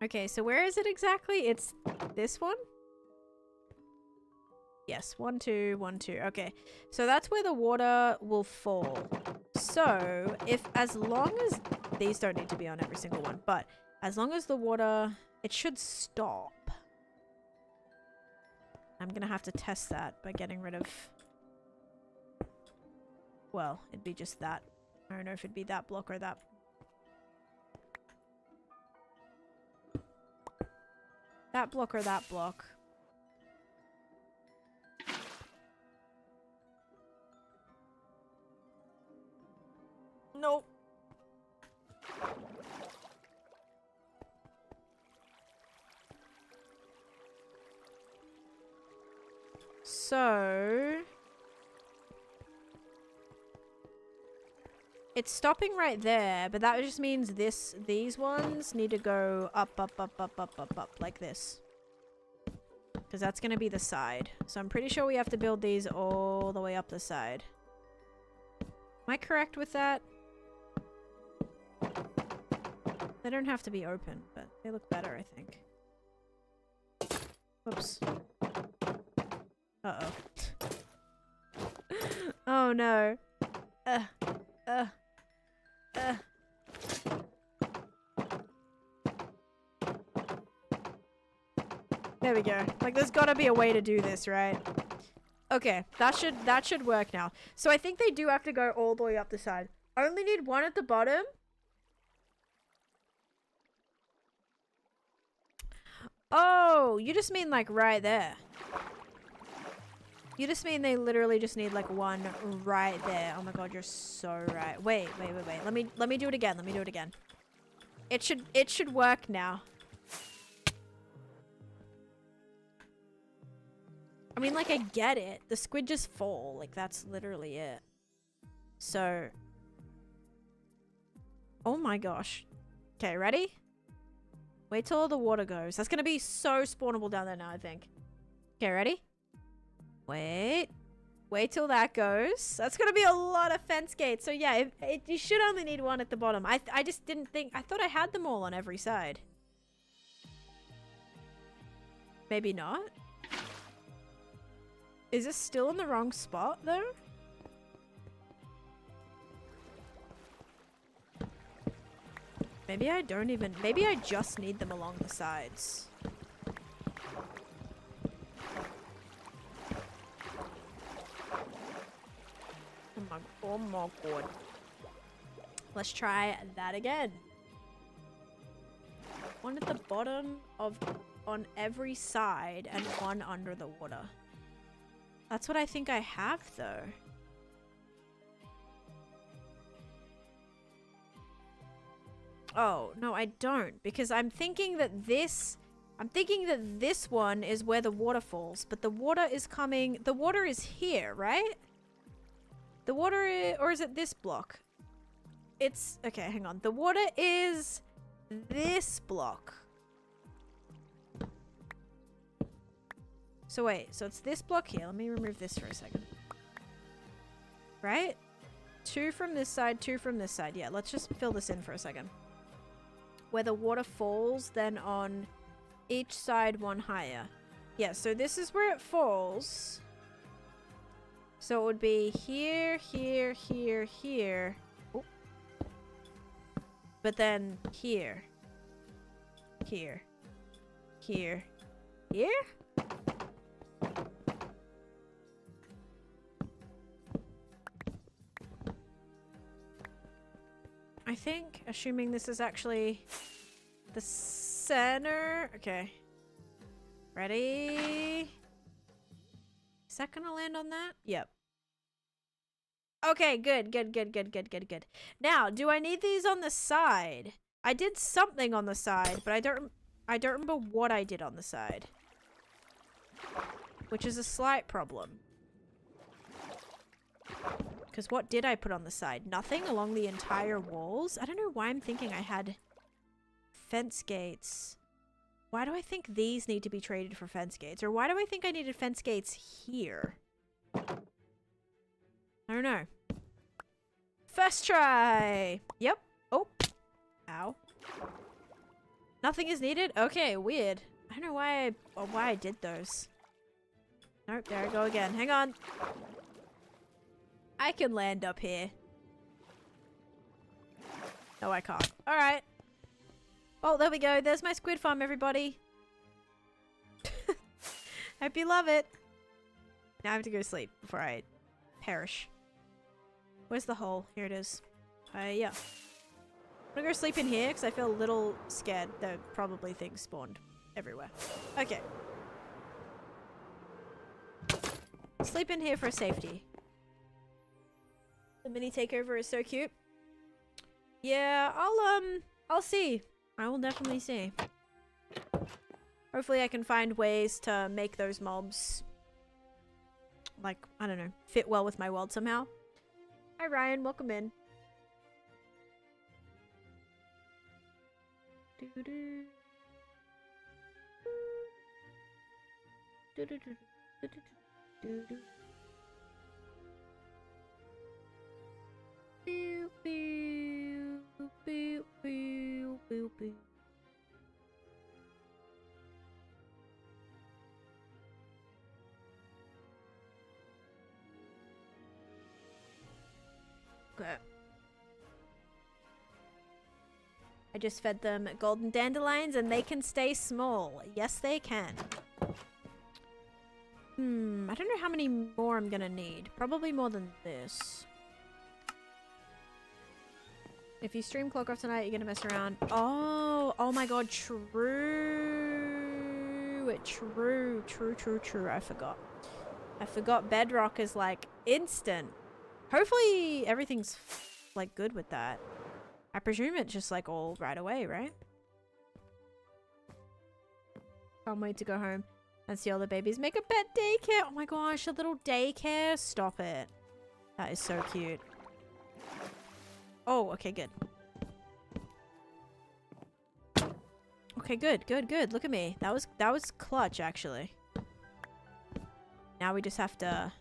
Okay, so where is it exactly? It's this one? Yes, 1, 2, 1, 2. Okay, so that's where the water will fall. So, as long as... These don't need to be on every single one, but as long as the water... It should stop. I'm gonna have to test that by getting rid of... Well, it'd be just that. I don't know if it'd be that block or that. That block or that block. Nope. So... It's stopping right there, but that just means these ones need to go up, up, up, up, up, up, up, like this. Because that's going to be the side. So I'm pretty sure we have to build these all the way up the side. Am I correct with that? They don't have to be open, but they look better, I think. Whoops. Uh-oh. Oh no. There we go. Like, there's gotta be a way to do this, right? Okay, that should work now. So I think they do have to go all the way up the side. Only need one at the bottom. Oh, you just mean like right there. You just mean they literally just need like one right there. Oh my god, you're so right. Wait. Let me do it again. Let me do it again. It should work now. I mean, like, I get it. The squid just fall. Like, that's literally it. So. Oh my gosh. Okay, ready? Wait till all the water goes. That's gonna be so spawnable down there now, I think. Okay, ready? Wait till that goes. That's gonna be a lot of fence gates. So yeah, you should only need one at the bottom. I just didn't think... I thought I had them all on every side. Maybe not? Is this still in the wrong spot, though? Maybe I don't even... Maybe I just need them along the sides. Oh my god. Let's try that again. One at the bottom of... on every side and one under the water. That's what I think I have, though. Oh, no, I don't. Because I'm thinking that this... I'm thinking that this one is where the water falls. But the water is coming... The water is here, right? The water is... Or is it this block? it's okay, hang on. The water is this block. So wait, so it's this block here. Let me remove this for a second. Right? 2 from this side, 2 from this side. Yeah, let's just fill this in for a second. Where the water falls, then on each side 1 higher. Yeah, so this is where it falls. So it would be here, here, here, here. Oh. But then here. Here. Here. Here? I think, assuming this is actually the center. Okay. Ready? Is that gonna land on that? Yep. Okay, good, good, good, good, good, good, good. Now, do I need these on the side? I did something on the side, but I don't remember what I did on the side. Which is a slight problem. Because what did I put on the side? Nothing along the entire walls? I don't know why I'm thinking I had fence gates. Why do I think these need to be traded for fence gates? Or why do I think I needed fence gates here? I don't know. First try! Yep. Oh. Ow. Nothing is needed? Okay, weird. I don't know why I did those. Nope, there I go again. Hang on. I can land up here. No, I can't. Alright. Oh, there we go. There's my squid farm, everybody. Hope you love it. Now I have to go sleep before I perish. Where's the hole? Here it is. Yeah. I'm gonna go sleep in here because I feel a little scared that probably things spawned everywhere. Okay. Sleep in here for safety. The mini takeover is so cute. Yeah, I'll see. I will definitely see. Hopefully I can find ways to make those mobs, like, I don't know, fit well with my world somehow. Hi Ryan, welcome in. Okay. I just fed them golden dandelions and they can stay small. Yes, they can. I don't know how many more I'm gonna need. Probably more than this. If you stream Clockcraft tonight, you're gonna mess around. Oh my god, true. True. I forgot Bedrock is like instant. Hopefully everything's like good with that. I presume it's just like all right away, right? Can't wait to go home and see all the babies make a pet daycare. Oh my gosh, a little daycare. Stop it. That is so cute. Oh, okay, good. Okay, good. Look at me. That was clutch, actually. Now we just have to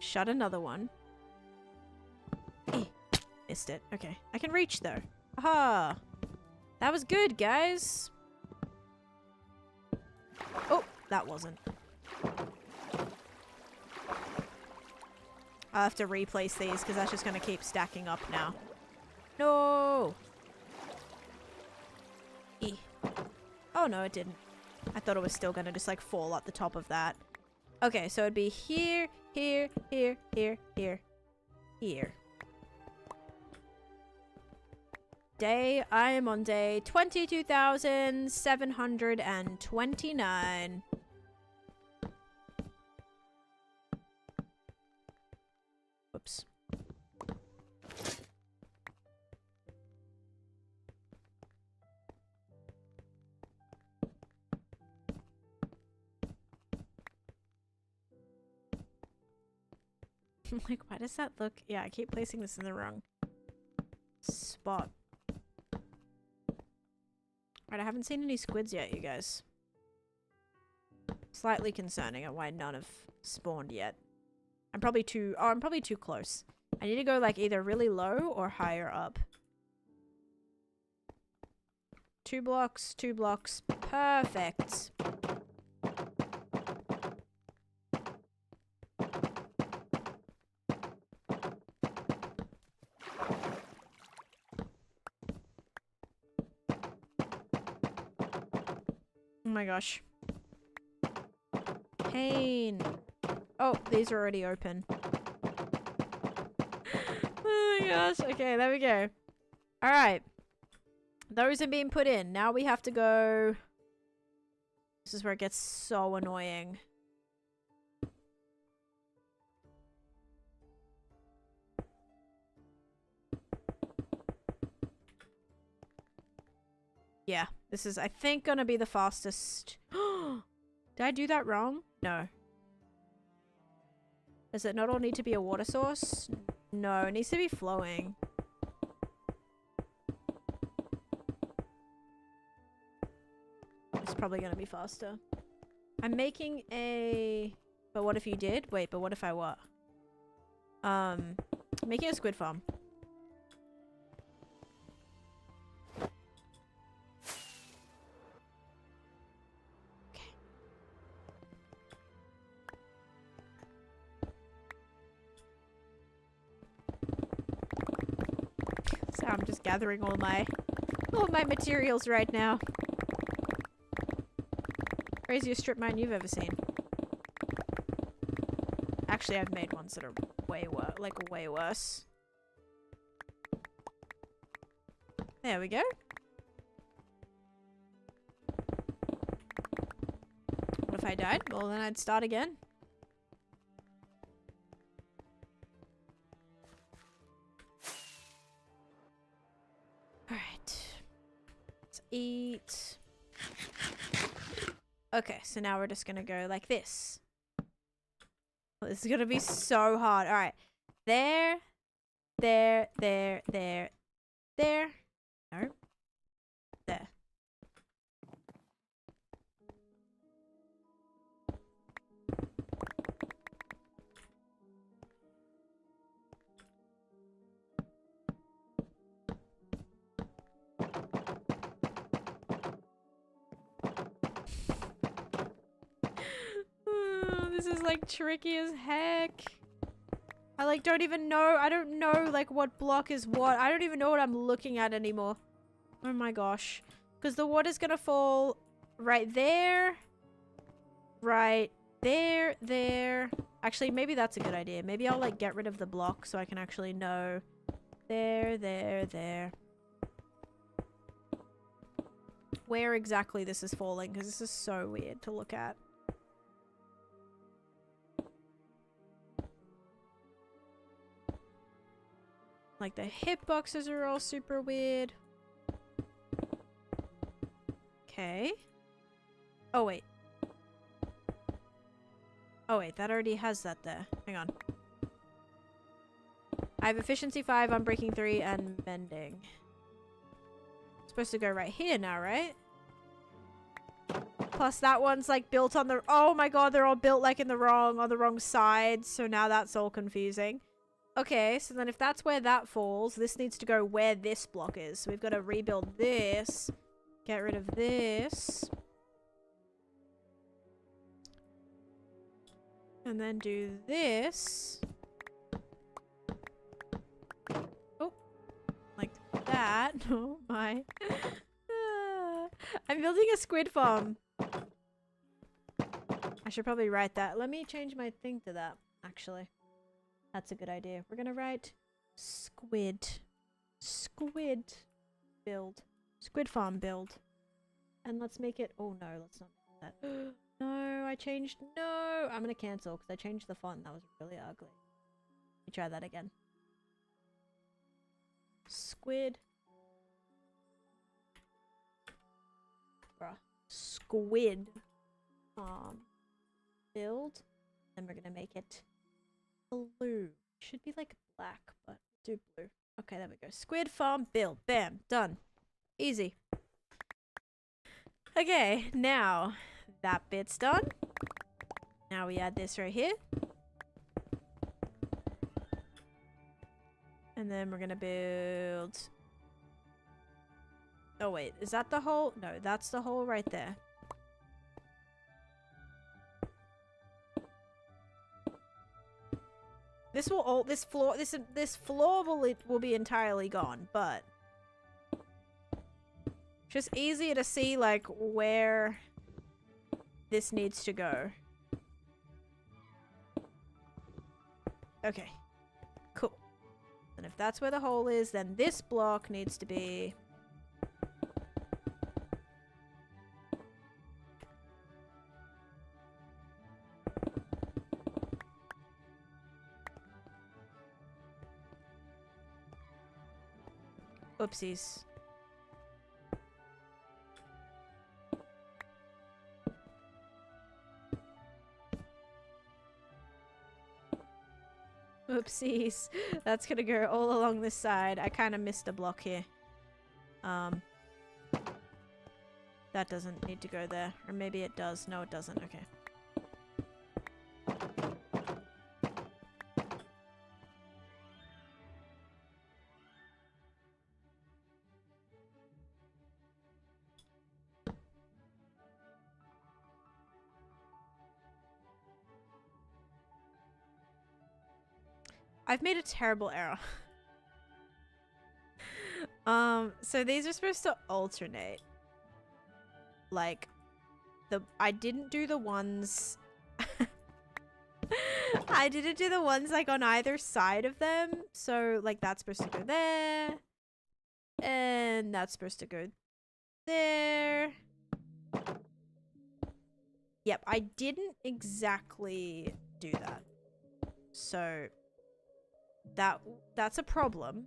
shut another one. Missed it. Okay. I can reach, though. Aha! That was good, guys. Oh, that wasn't. I'll have to replace these because that's just going to keep stacking up now. No! Oh, no, it didn't. I thought it was still going to just, like, fall at the top of that. Okay, so it'd be here, here, here, here, here, here. I am on day 22,729. Whoops. I'm like, why does that look? Yeah, I keep placing this in the wrong spot. Right, I haven't seen any squids yet, you guys. Slightly concerning at why none have spawned yet. I'm probably too close. I need to go like either really low or higher up. 2 blocks, 2 blocks. Perfect. Oh my gosh. Pain. Oh, these are already open. Oh my gosh. Okay, there we go. Alright. Those are being put in. Now we have to go... This is where it gets so annoying. Yeah, this is, I think, gonna be the fastest. Did I do that wrong? No. Does it not all need to be a water source? No, it needs to be flowing. It's probably gonna be faster. I'm making a... But what if you did? Wait, but what if I what? Making a squid farm. So I'm just gathering all my materials right now. Craziest strip mine you've ever seen. Actually, I've made ones that are way worse, like way worse. There we go. What if I died? Well, then I'd start again. Alright. Let's eat. Okay, so now we're just gonna go like this. Oh, this is gonna be so hard. Alright. There. There. There. There. There. No. There. This is like tricky as heck. I like don't even know. I don't know like what block is what. I don't even know what I'm looking at anymore. Oh my gosh. Because the water's gonna fall right there. Right there. There. Actually, maybe that's a good idea. Maybe I'll like get rid of the block so I can actually know. There, there, there. Where exactly this is falling, because this is so weird to look at. Like the hitboxes are all super weird. Okay. Oh wait. Oh wait, that already has that there. Hang on. I have efficiency 5, unbreaking 3, and mending. Supposed to go right here now, right? Plus that one's like built on the... Oh my god, they're all built like on the wrong side. So now that's all confusing. Okay, so then if that's where that falls, this needs to go where this block is. So we've got to rebuild this. Get rid of this. And then do this. Oh. Like that. Oh my. I'm building a squid farm. I should probably write that. Let me change my thing to that, actually. That's a good idea. We're gonna write squid. Squid build. Squid farm build. And let's make it... Oh no, let's not do that. No, I changed... No! I'm gonna cancel because I changed the font. That was really ugly. Let me try that again. Squid. Bruh. Squid farm build. Then we're gonna make it blue. Should be like black, but do blue. Okay, there we go. Squid farm build. Bam. Done. Easy. Okay, now that bit's done. Now we add this right here. And then we're gonna build... Oh wait, is that the hole? No, that's the hole right there. This will all this floor will be entirely gone, but just easier to see like where this needs to go. Okay. Cool. And if that's where the hole is, then this block needs to be oopsies. Oopsies. That's gonna go all along this side. I kind of missed a block here. That doesn't need to go there. Or maybe it does. No, it doesn't. Okay. I've made a terrible error. So these are supposed to alternate. Like, I didn't do the ones... I didn't do the ones, like, on either side of them. So, like, that's supposed to go there. And that's supposed to go there. Yep, I didn't exactly do that. So... That's a problem.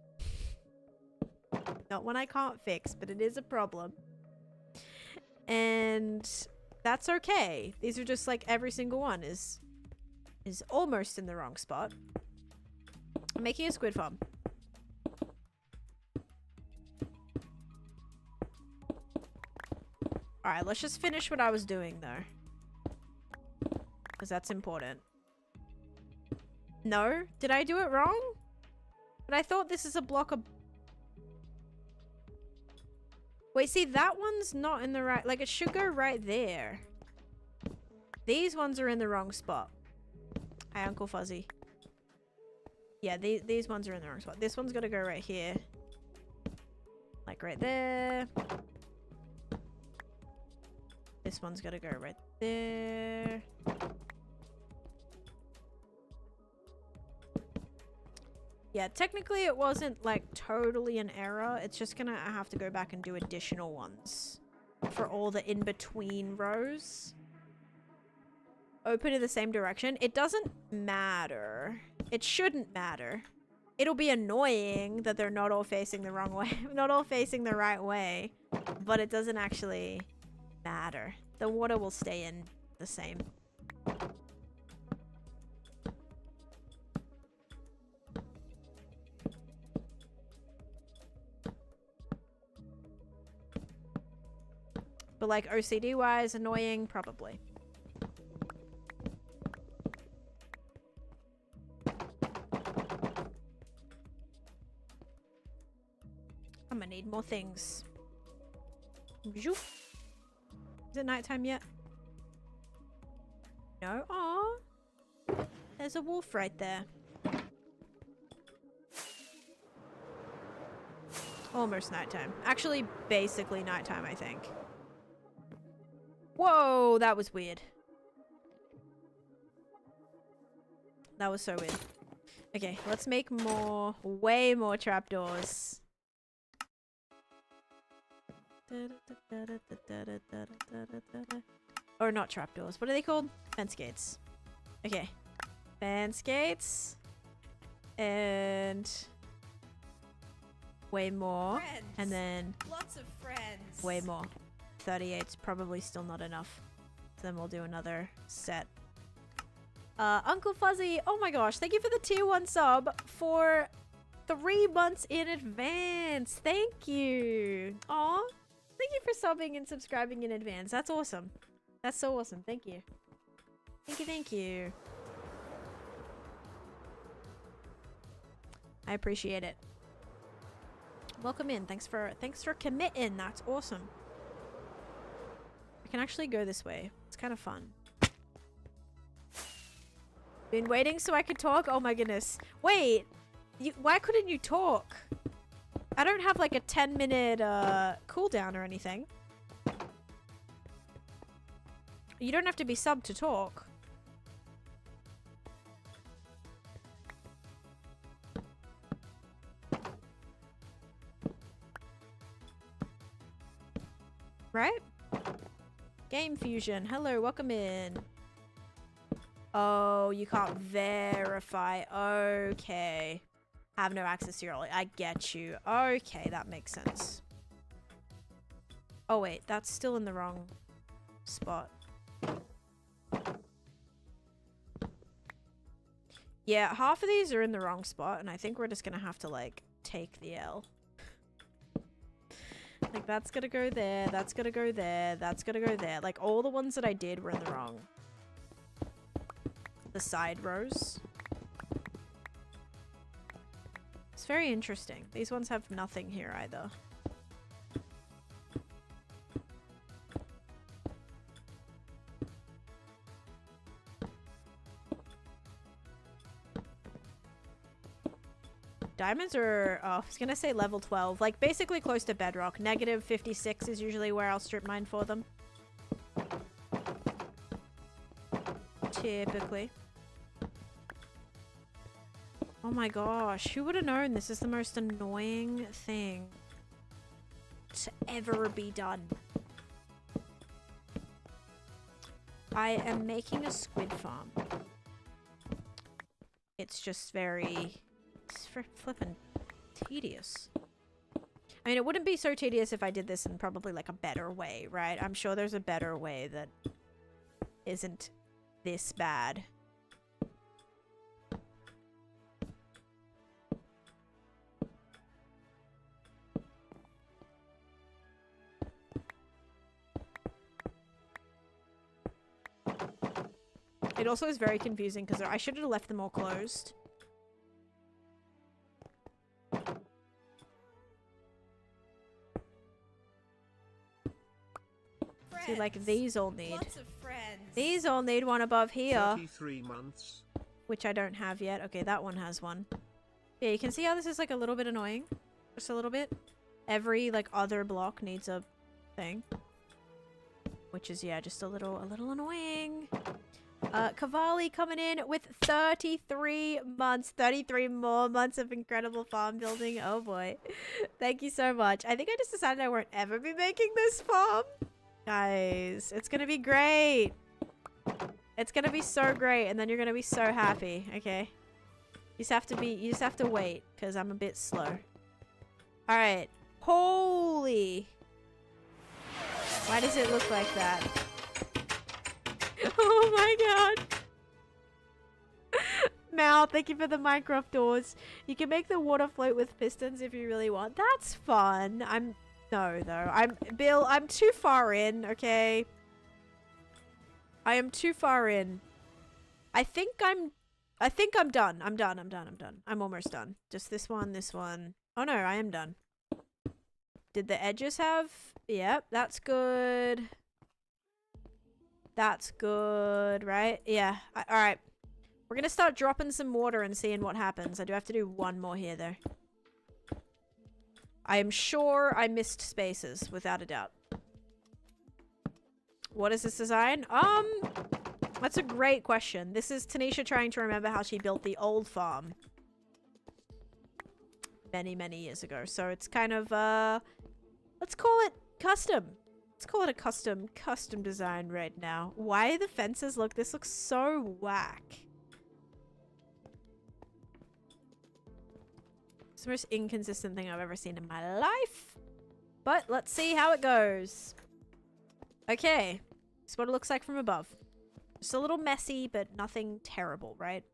Not one I can't fix, but it is a problem. And that's okay. These are just like every single one is almost in the wrong spot. I'm making a squid farm. Alright, let's just finish what I was doing though. Because that's important. No? Did I do it wrong? But I thought this is a block of... Wait, see, that one's not in the right... Like, it should go right there. These ones are in the wrong spot. Hi, Uncle Fuzzy. Yeah, these ones are in the wrong spot. This one's gotta go right here. Like, right there. This one's gotta go right there. Yeah, technically it wasn't like totally an error. It's just gonna have to go back and do additional ones for all the in-between rows. Open in the same direction. It doesn't matter. It shouldn't matter. It'll be annoying that they're not all facing the wrong way. Not all facing the right way. But it doesn't actually matter. The water will stay in the same. But like OCD wise, annoying, probably. I'm gonna need more things. Is it nighttime yet? No? Aww. There's a wolf right there. Almost nighttime. Actually, basically nighttime, I think. Whoa, that was weird. That was so weird. Okay, let's make more, way more trapdoors. Or not trapdoors. What are they called? Fence gates. Okay. Fence gates. And way more. Friends. And then Lots of friends. way more. 38's probably still not enough. So then we'll do another set. Uncle Fuzzy, oh my gosh, thank you for the tier 1 sub for 3 months in advance. Thank you. Aw. Thank you for subbing and subscribing in advance. That's awesome. That's so awesome. Thank you. Thank you, thank you. I appreciate it. Welcome in. Thanks for committing. That's awesome. I can actually go this way. It's kind of fun. Been waiting so I could talk? Oh my goodness. Wait. Why couldn't you talk? I don't have like a 10-minute cooldown or anything. You don't have to be subbed to talk. Right? Game Fusion. Hello, welcome in. Oh, you can't verify. Okay. Have no access to your... I get you. Okay, that makes sense. Oh, wait. That's still in the wrong spot. Yeah, half of these are in the wrong spot, and I think we're just gonna have to, like, take the L. Like, that's gonna go there, that's gonna go there, that's gonna go there. Like, all the ones that I did were in the wrong. The side rows. It's very interesting. These ones have nothing here either. Diamonds are, oh, I was gonna say level 12. Like, basically close to bedrock. Negative 56 is usually where I'll strip mine for them. Typically. Oh my gosh, who would have known this is the most annoying thing to ever be done? I am making a squid farm. It's just very... It's flippin' tedious. I mean, it wouldn't be so tedious if I did this in probably like a better way, right? I'm sure there's a better way that isn't this bad. It also is very confusing because I should have left them all closed. See, like, these all need... Lots of friends. These all need one above here. 33 months. Which I don't have yet. Okay, that one has one. Yeah, you can see how this is, like, a little bit annoying. Just a little bit. Every, like, other block needs a thing. Which is, yeah, just a little annoying. Cavalli coming in with 33 months. 33 more months of incredible farm building. Oh, boy. Thank you so much. I think I just decided I won't ever be making this farm. Guys, it's gonna be great. It's gonna be so great, and then you're gonna be so happy, okay? You just have to wait, because I'm a bit slow. Alright. Holy! Why does it look like that? Oh my god! Mal, thank you for the Minecraft doors. You can make the water float with pistons if you really want. That's fun. No, though. Bill, I'm too far in, okay? I am too far in. I think I'm done. I'm done. I'm almost done. Just this one, this one. Oh no, I am done. Did the edges have? Yep, that's good. That's good, right? Yeah. Alright. We're gonna start dropping some water and seeing what happens. I do have to do one more here, though. I am sure I missed spaces, without a doubt. What is this design? That's a great question. This is Taneesha trying to remember how she built the old farm. Many, many years ago. So it's kind of, let's call it custom. Let's call it a custom design right now. Why the fences look? This looks so whack. It's the most inconsistent thing I've ever seen in my life. But let's see how it goes. Okay. This is what it looks like from above. Just a little messy, but nothing terrible, right?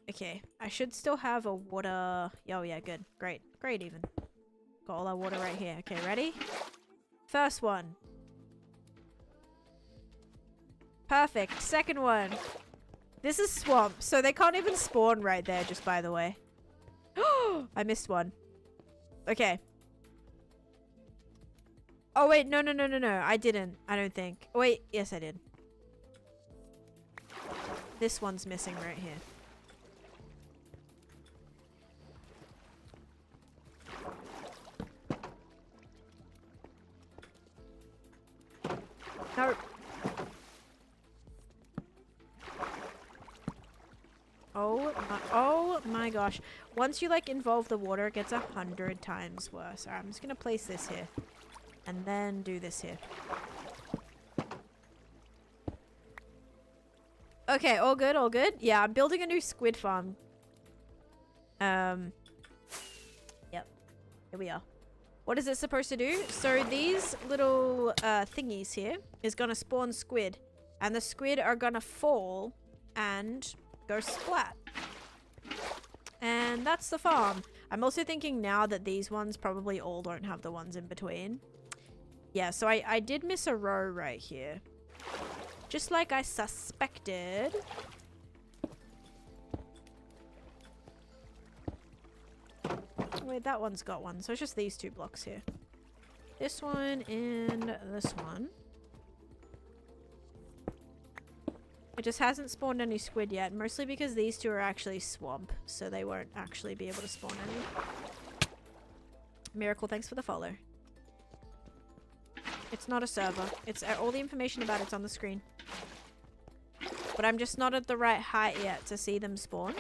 Okay, I should still have a water. Oh yeah, good. Great. Great even. Got all our water right here. Okay, ready? First one. Perfect. Second one. This is swamp, so they can't even spawn right there, just by the way. I missed one. Okay. Oh wait, no. I didn't. I don't think. Oh, wait, yes I did. This one's missing right here. No. Oh my gosh. Once you like involve the water, it gets 100 times worse. Alright, I'm just gonna place this here. And then do this here. Okay, all good, all good. Yeah, I'm building a new squid farm. Yep. Here we are. What is it supposed to do? So these little thingies here is gonna spawn squid. And the squid are gonna fall and go splat. And that's the farm. I'm also thinking now that these ones probably all don't have the ones in between. Yeah, so I did miss a row right here. Just like I suspected. Wait, that one's got one. So it's just these 2 blocks here. This one and this one. It just hasn't spawned any squid yet, mostly because these 2 are actually swamp, so they won't actually be able to spawn any. Miracle, thanks for the follow. It's not a server. It's all the information about it's on the screen. But I'm just not at the right height yet to see them spawn.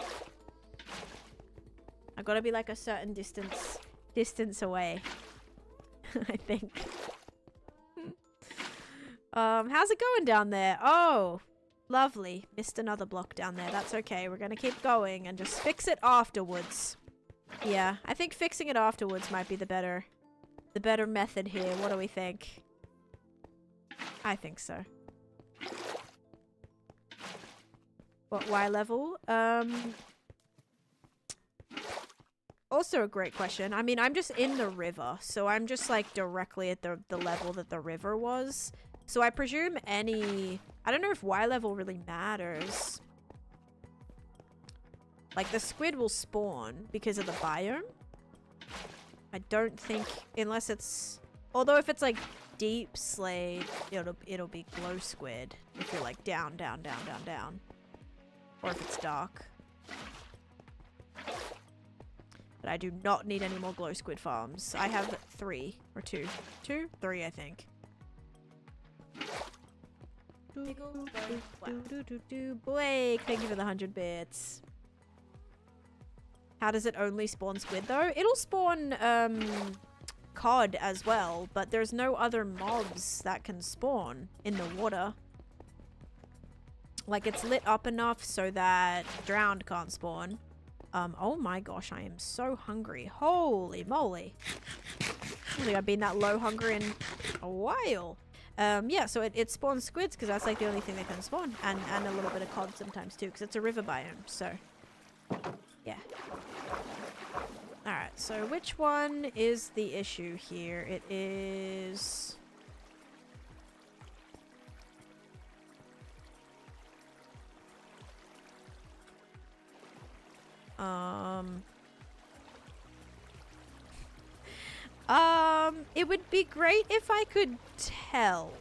I've got to be like a certain distance away. I think. How's it going down there? Oh, lovely. Missed another block down there. That's okay. We're going to keep going and just fix it afterwards. Yeah, I think fixing it afterwards might be the better method here. What do we think? I think so. What Y level? Also a great question. I mean, I'm just in the river, so I'm just like directly at the level that the river was. So I presume any... I don't know if Y level really matters. Like the squid will spawn because of the biome. I don't think, unless it's... Although if it's like deep slate, it'll be glow squid. If you're like down. Or if it's dark. But I do not need any more glow squid farms. I have 3 or 2. 3, I think. Blake, thank you for the 100 bits. How does it only spawn squid though? It'll spawn cod as well, but there's no other mobs that can spawn in the water. Like it's lit up enough so that drowned can't spawn. Oh my gosh, I am so hungry. Holy moly. I don't think I've been that low hunger in a while. Yeah, so it spawns squids because that's like the only thing they can spawn. And a little bit of cod sometimes too, because it's a river biome, so yeah. Alright, so which one is the issue here? It is... It would be great if I could tell.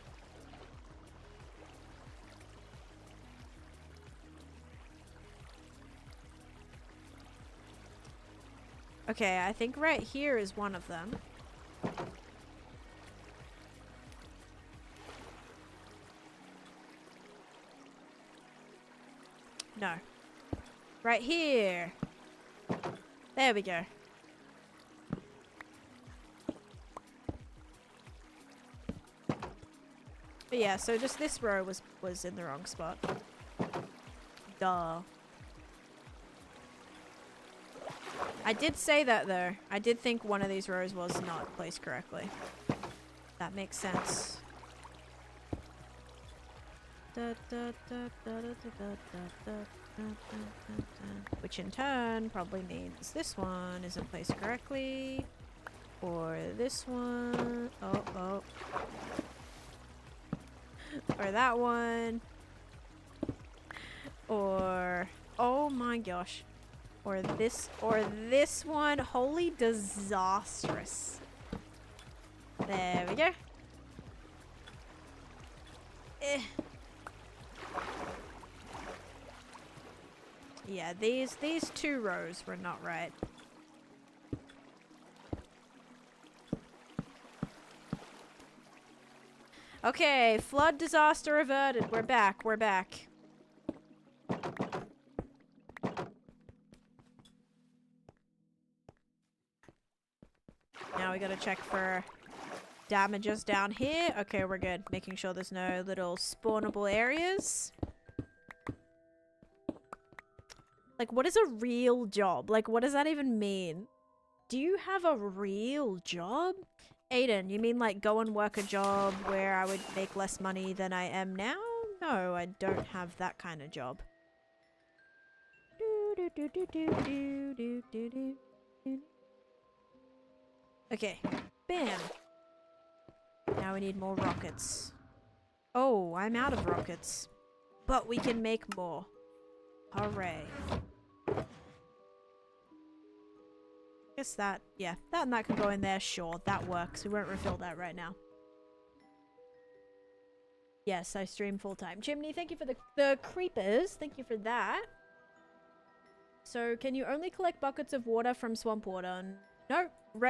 Okay, I think right here is one of them. No. Right here. There we go. But yeah, so just this row was in the wrong spot. Duh. I did say that though. I did think one of these rows was not placed correctly. That makes sense. Which in turn probably means this one isn't placed correctly. Or this one. Oh. Or that one. Or... Oh my gosh. Or this one. Holy disastrous. There we go. Yeah, these two rows were not right. Okay, flood disaster averted. We're back. We're back. Now we gotta check for damages down here. Okay, we're good. Making sure there's no little spawnable areas. Like, what is a real job? Like, what does that even mean? Do you have a real job? Aiden, you mean like go and work a job where I would make less money than I am now? No, I don't have that kind of job. Okay, bam. Now we need more rockets. Oh, I'm out of rockets. But we can make more. Hooray. Guess that, yeah, that and that can go in there, sure, that works. We won't refill that right now. Yes, I stream full-time. Chimney, thank you for the creepers. Thank you for that. So, can you only collect buckets of water from swamp water? No,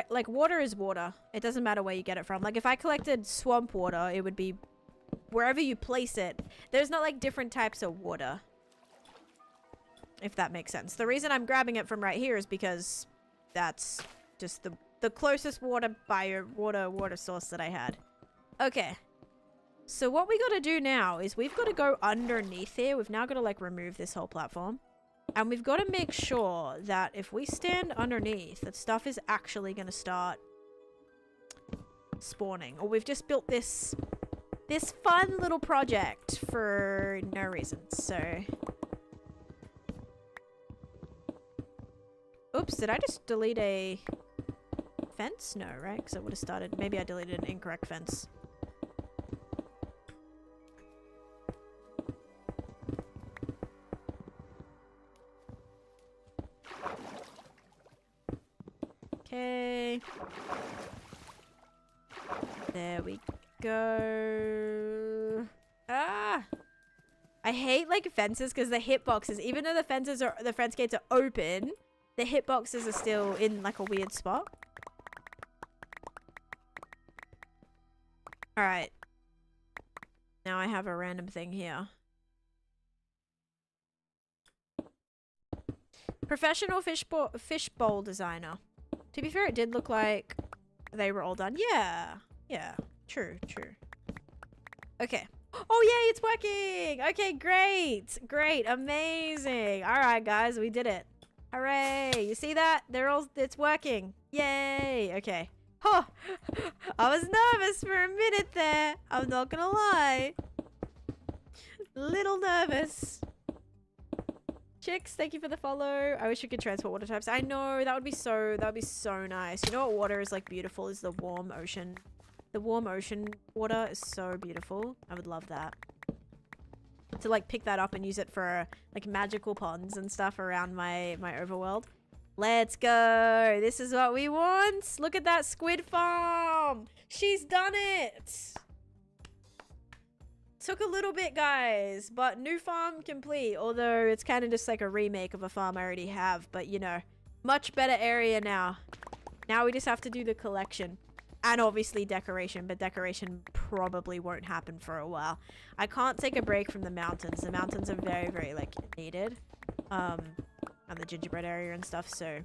like, water is water. It doesn't matter where you get it from. Like, if I collected swamp water, it would be wherever you place it. There's not, like, different types of water. If that makes sense. The reason I'm grabbing it from right here is because that's just the closest water source that I had. Okay. So what we gotta do now is we've got to go underneath here. We've now got to like remove this whole platform. And we've got to make sure that if we stand underneath, that stuff is actually going to start spawning. Or we've just built this fun little project for no reason. So... Oops, did I just delete a fence? No, right? Because I would have started... Maybe I deleted an incorrect fence. Okay. There we go. Ah! I hate, like, fences because the hitboxes, even though the fence gates are open... The hitboxes are still in like a weird spot. Alright. Now I have a random thing here. Professional fishbowl designer. To be fair, it did look like they were all done. Yeah. Yeah. True. Okay. Oh, yay, it's working! Okay, great. Great. Amazing. Alright, guys, we did it. Hooray! You see that? It's working. Yay! Okay. Oh! I was nervous for a minute there. I'm not gonna lie. Little nervous. Chicks, thank you for the follow. I wish we could transport water types. I know, that would be so nice. You know what water is like beautiful is the warm ocean. The warm ocean water is so beautiful. I would love that. To like pick that up and use it for like magical ponds and stuff around my overworld. Let's go. This is what we want. Look at that squid farm. She's done it. Took a little bit, guys, but new farm complete. Although it's kind of just like a remake of a farm I already have, but you know, much better area now. Now we just have to do the collection. And obviously decoration, but decoration probably won't happen for a while. I can't take a break from the mountains. The mountains are very, very, like, needed. And the gingerbread area and stuff, so...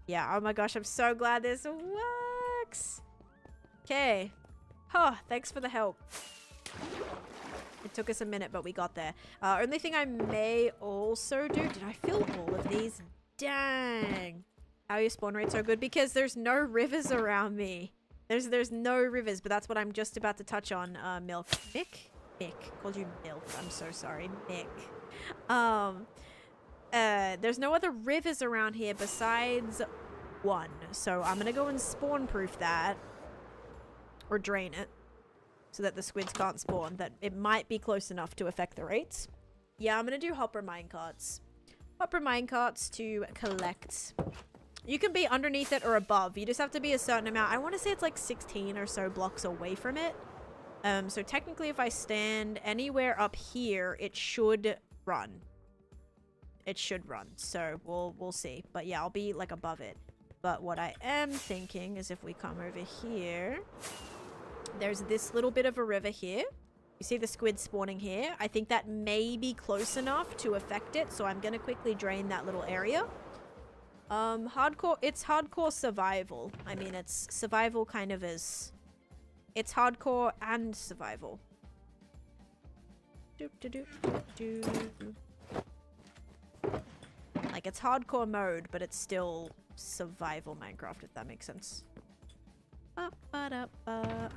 Yeah, oh my gosh, I'm so glad this works! Okay. Oh, thanks for the help. It took us a minute, but we got there. Only thing I may also do... Did I fill all of these? Dang! How are your spawn rates so good? Because there's no rivers around me. There's no rivers, but that's what I'm just about to touch on, Milk. Nick? Mick. Called you Milk. I'm so sorry. Mick. There's no other rivers around here besides one. So I'm gonna go and spawn proof that. Or drain it. So that the squids can't spawn. That it might be close enough to affect the rates. Yeah, I'm gonna do hopper minecarts. Hopper minecarts to collect. You can be underneath it or above. You just have to be a certain amount. I want to say it's like 16 or so blocks away from it. So technically if I stand anywhere up here, it should run. It should run. So we'll see. But yeah, I'll be like above it. But what I am thinking is if we come over here, there's this little bit of a river here. You see the squid spawning here? I think that may be close enough to affect it. So I'm going to quickly drain that little area. It's hardcore survival. I mean, it's survival kind of is... It's hardcore and survival. Like, it's hardcore mode, but it's still survival Minecraft, if that makes sense.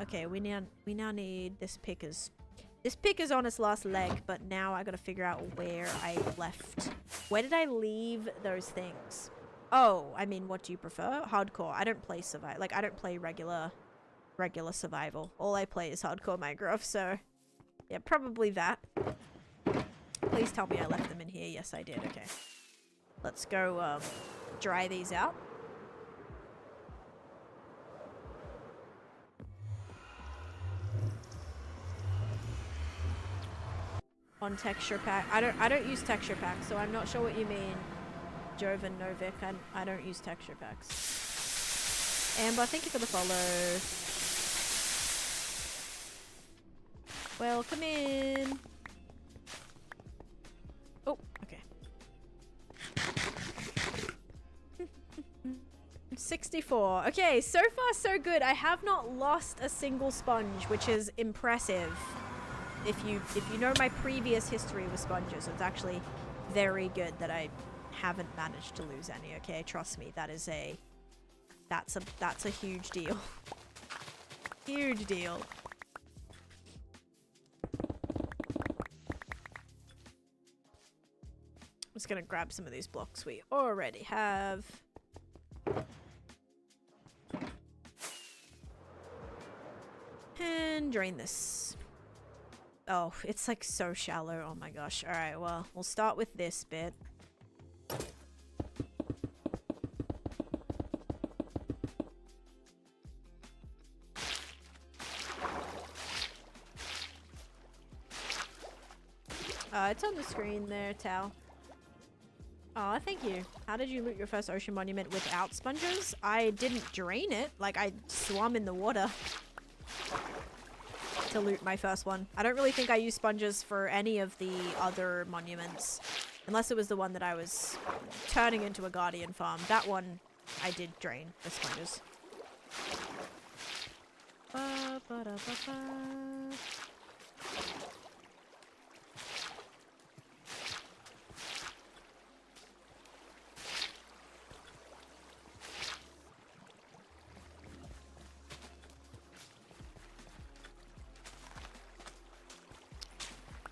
Okay, we now need this picker's... This pick is on its last leg, but now I gotta figure out where I left. Where did I leave those things? Oh, I mean, what do you prefer? Hardcore. I don't play survival. Like, I don't play regular survival. All I play is hardcore Minecraft, so... Yeah, probably that. Please tell me I left them in here. Yes, I did. Okay. Let's go, dry these out. On texture pack. I don't use texture packs, so I'm not sure what you mean. Jovan Novik. I don't use texture packs. Amber, thank you for the follow. Welcome in. Oh, okay. 64. Okay, so far so good. I have not lost a single sponge, which is impressive. If you know my previous history with sponges, it's actually very good that I haven't managed to lose any. Okay, trust me, that's a huge deal. Huge deal. I'm just gonna grab some of these blocks we already have. And drain this. Oh, it's like so shallow. Oh my gosh. Alright, well, we'll start with this bit. It's on the screen there, Tal. Oh, thank you. How did you loot your first ocean monument without sponges? I didn't drain it. Like, I swam in the water to loot my first one. I don't really think I used sponges for any of the other monuments. Unless it was the one that I was turning into a guardian farm. That one, I did drain the sponges.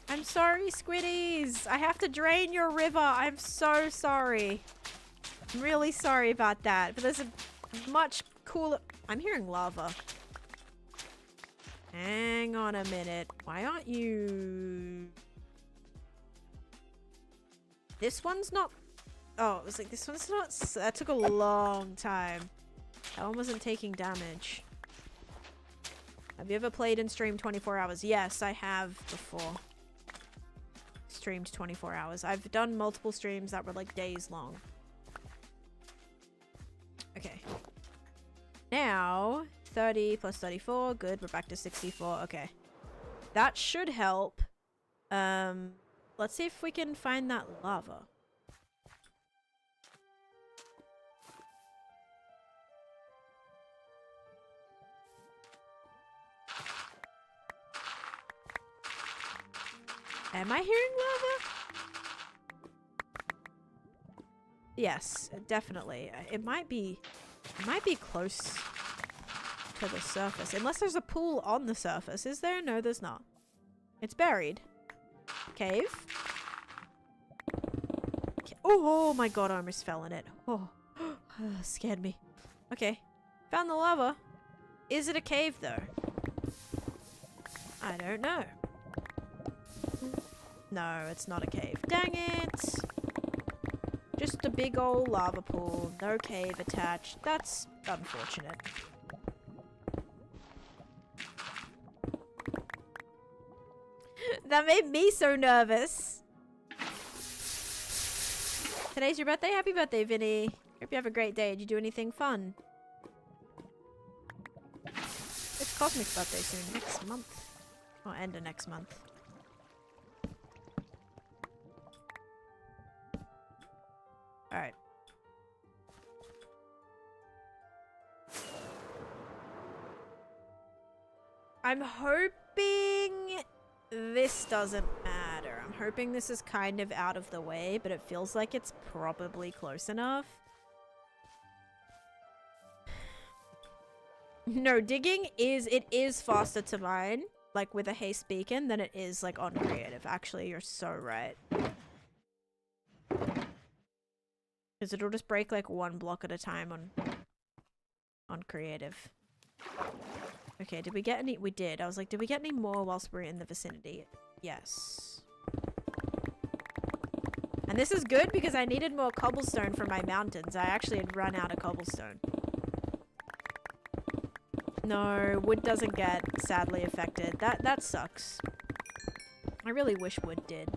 I'm sorry, Squiddies. I have to drain your river. I'm so sorry. I'm really sorry about that. But there's a much cooler... I'm hearing lava. Hang on a minute. Why aren't you... This one's not... Oh, it was like, this one's not... That took a long time. That one wasn't taking damage. Have you ever played and streamed 24 hours? Yes, I have before. Streamed 24 hours. I've done multiple streams that were like days long. Okay. Now, 30 plus 34. Good. We're back to 64. Okay. That should help. Let's see if we can find that lava. Am I hearing lava? Yes, definitely. It might be close to the surface. Unless there's a pool on the surface. Is there? No, there's not. It's buried. Cave. Oh my god, I almost fell in it. Oh, scared me. Okay. Found the lava. Is it a cave though? I don't know. No, it's not a cave. Dang it! Just a big old lava pool. No cave attached. That's unfortunate. That made me so nervous. Today's your birthday? Happy birthday, Vinny. Hope you have a great day. Did you do anything fun? It's Cosmic's birthday soon. Next month. Or end of next month. Alright. I'm hoping this doesn't matter. I'm hoping this is kind of out of the way, but it feels like it's probably close enough. No, digging is faster to mine, like with a haste beacon, than it is like on creative. Actually, you're so right. Because it'll just break like one block at a time on creative. Okay, did we get any? We did. I was like, did we get any more whilst we're in the vicinity? Yes. And this is good because I needed more cobblestone for my mountains. I actually had run out of cobblestone. No, wood doesn't get sadly affected. That sucks. I really wish wood did.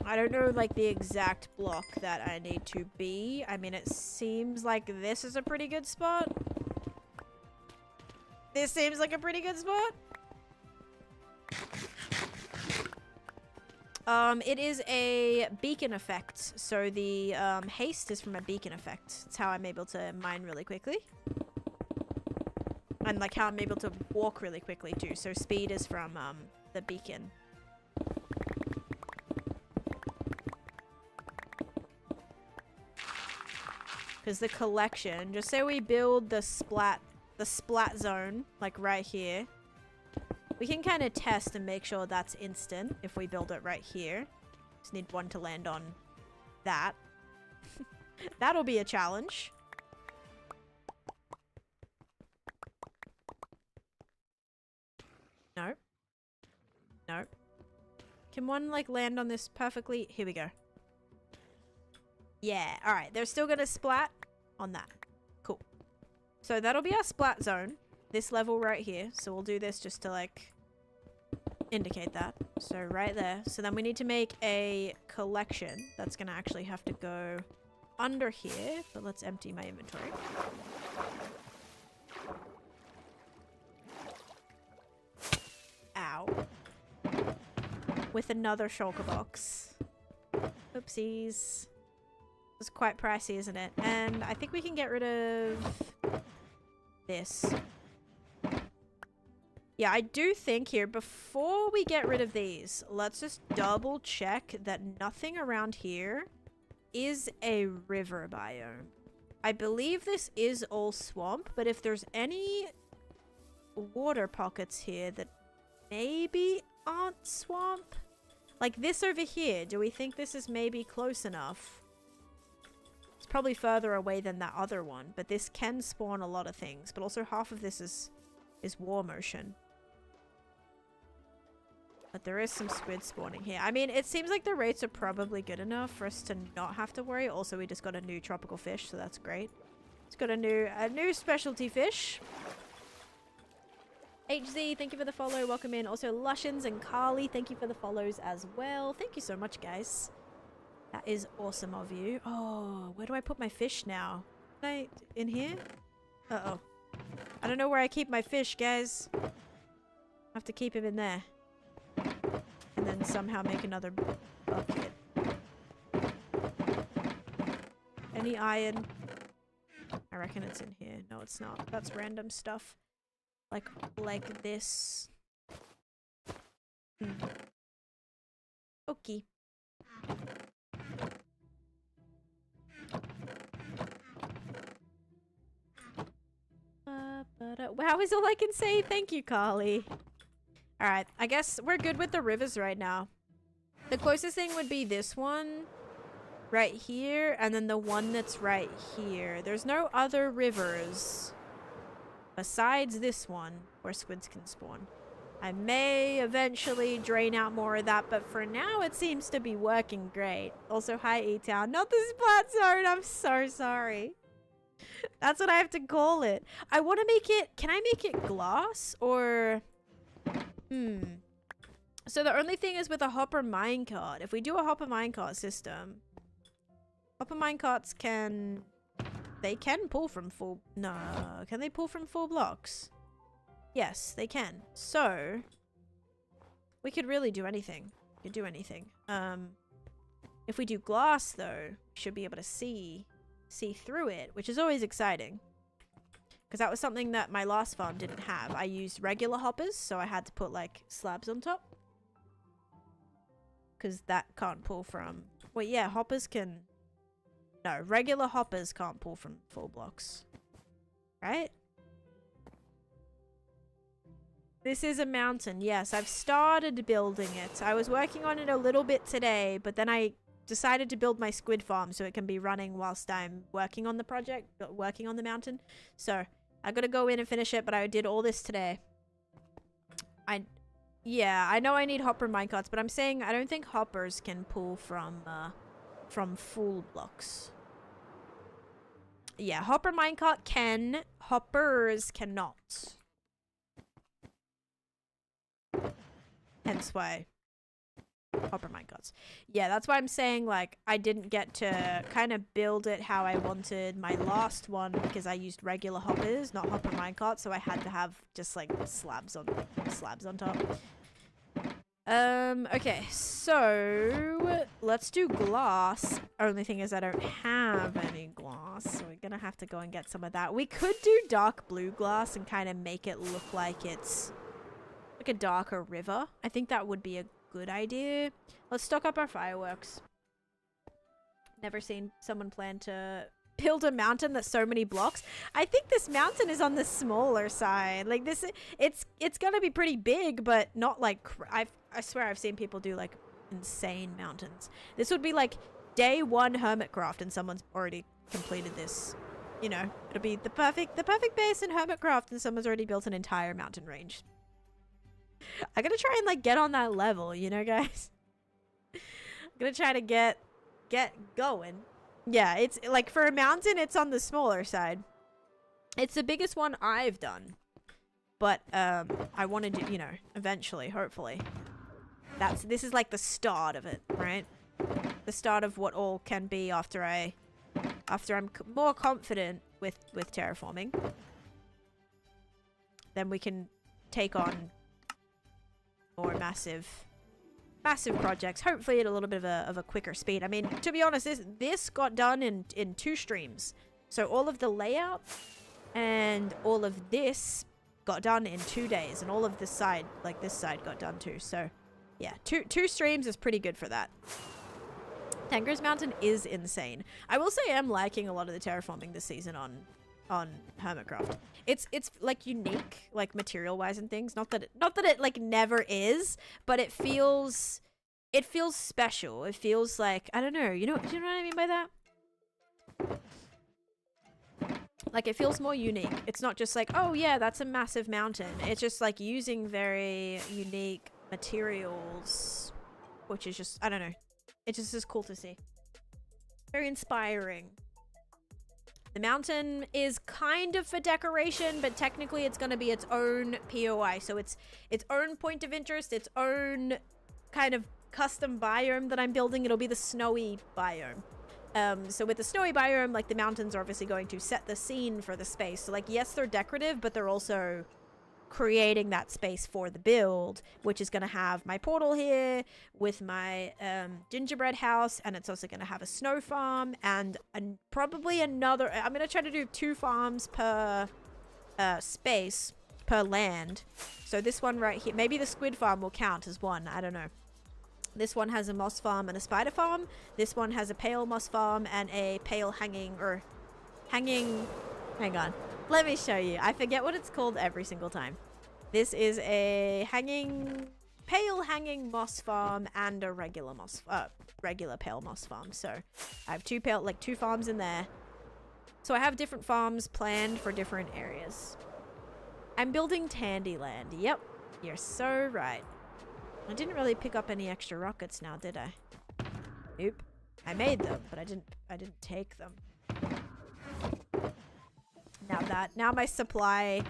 I don't know, like, the exact block that I need to be. I mean, it seems like this is a pretty good spot. This seems like a pretty good spot. It is a beacon effect. So the haste is from a beacon effect. It's how I'm able to mine really quickly. And, like, how I'm able to walk really quickly, too. So speed is from, the beacon. Because the collection, just say we build the splat zone, like right here. We can kind of test and make sure that's instant if we build it right here. Just need one to land on that. That'll be a challenge. No. No. Can one, like, land on this perfectly? Here we go. Yeah, alright. They're still gonna splat on that. Cool. So that'll be our splat zone. This level right here. So we'll do this just to, like, indicate that. So right there. So then we need to make a collection. That's gonna actually have to go under here. But let's empty my inventory. Ow. With another shulker box. Oopsies. It's quite pricey, isn't it? And I think we can get rid of this. Yeah, I do think here, before we get rid of these, let's just double check that nothing around here is a river biome. I believe this is all swamp, but if there's any water pockets here that maybe aren't swamp, like this over here, do we think this is maybe close enough? Probably further away than that other one, but this can spawn a lot of things, but also half of this is war motion. But there is some squid spawning here. I mean, it seems like the rates are probably good enough for us to not have to worry. Also, we just got a new tropical fish, so that's great. It's got a new specialty fish. HZ, thank you for the follow. Welcome in. Also, Lushins and Carly, thank you for the follows as well. Thank you so much, guys. That is awesome of you. Oh, where do I put my fish now? In here? Uh-oh. I don't know where I keep my fish, guys. I have to keep him in there. and then somehow make another bucket. Any iron? I reckon it's in here. No, it's not. That's random stuff. Like this. Okay. Wow is all I can say. Thank you, Carly. Alright, I guess we're good with the rivers right now. The closest thing would be this one right here, and then the one that's right here. There's no other rivers besides this one where squids can spawn. I may eventually drain out more of that, but for now it seems to be working great. Also, hi E-Town. Not the splat zone, I'm so sorry. That's what I have to call it. I want to make it... Can I make it glass? Or... So the only thing is with a hopper minecart. If we do a hopper minecart system... Hopper minecarts can... They can pull from full... No. Can they pull from full blocks? Yes, they can. So... We could really do anything. We could do anything. If we do glass, though, we should be able to see through it, which is always exciting. Because that was something that my last farm didn't have. I used regular hoppers, so I had to put, like, slabs on top. Because that can't pull from... Well, yeah, hoppers can... No, regular hoppers can't pull from full blocks. Right? This is a mountain. Yes, I've started building it. I was working on it a little bit today, but then I decided to build my squid farm so it can be running whilst I'm working on the project, working on the mountain. So, I gotta go in and finish it, but I did all this today. Yeah, I know I need hopper minecarts, but I'm saying I don't think hoppers can pull from full blocks. Yeah, hopper minecart can, hoppers cannot. Hence why hopper minecarts. Yeah, that's why I'm saying, like, I didn't get to kind of build it how I wanted my last one because I used regular hoppers, not hopper minecarts, so I had to have just, like, slabs on top. Okay, so let's do glass. Only thing is I don't have any glass, so we're gonna have to go and get some of that. We could do dark blue glass and kind of make it look like it's like a darker river. I think that would be a good idea. Let's stock up our fireworks. Never seen someone plan to build a mountain that's so many blocks. I think this mountain is on the smaller side. Like this, it's gonna be pretty big, but not like I swear I've seen people do like insane mountains. This would be like day one Hermitcraft, and someone's already completed this. You know, it'll be the perfect base in Hermitcraft, and someone's already built an entire mountain range. I gotta try and like get on that level, you know, guys. I'm gonna try to get going. Yeah, it's like for a mountain, it's on the smaller side. It's the biggest one I've done, but I want to do, you know, eventually, hopefully. This is like the start of it, right? The start of what all can be after I'm more confident with terraforming. Then we can take on more massive projects, hopefully at a little bit of a quicker speed. I mean, to be honest, this got done in 2 streams. So all of the layout and all of this got done in 2 days, and all of this side, like this side, got done too. So yeah, two streams is pretty good for that. Tanger's Mountain is insane. I will say I'm liking a lot of the terraforming this season on Hermitcraft. It's like unique, like material wise and things. Not that it like never is, but it feels special. It feels like, I don't know, you know what I mean by that? Like it feels more unique. It's not just like, oh yeah, that's a massive mountain. It's just like using very unique materials, which is just, I don't know. It just is cool to see. Very inspiring. The mountain is kind of for decoration, but technically it's going to be its own POI. So it's its own point of interest, its own kind of custom biome that I'm building. It'll be the snowy biome. So with the snowy biome, like the mountains are obviously going to set the scene for the space. So like, yes, they're decorative, but they're also creating that space for the build, which is going to have my portal here with my gingerbread house, and it's also going to have a snow farm and probably another. I'm going to try to do 2 farms per space per land. So this one right here, maybe the squid farm will count as one. I don't know. This one has a moss farm and a spider farm. This one has a pale moss farm and a pale hanging. Hang on. Let me show you. I forget what it's called every single time. This is a pale hanging moss farm and a regular pale moss farm. So I have 2 farms in there. So I have different farms planned for different areas. I'm building Candyland. Yep, you're so right. I didn't really pick up any extra rockets now, did I? Nope. I made them, but I didn't take them. Now my supply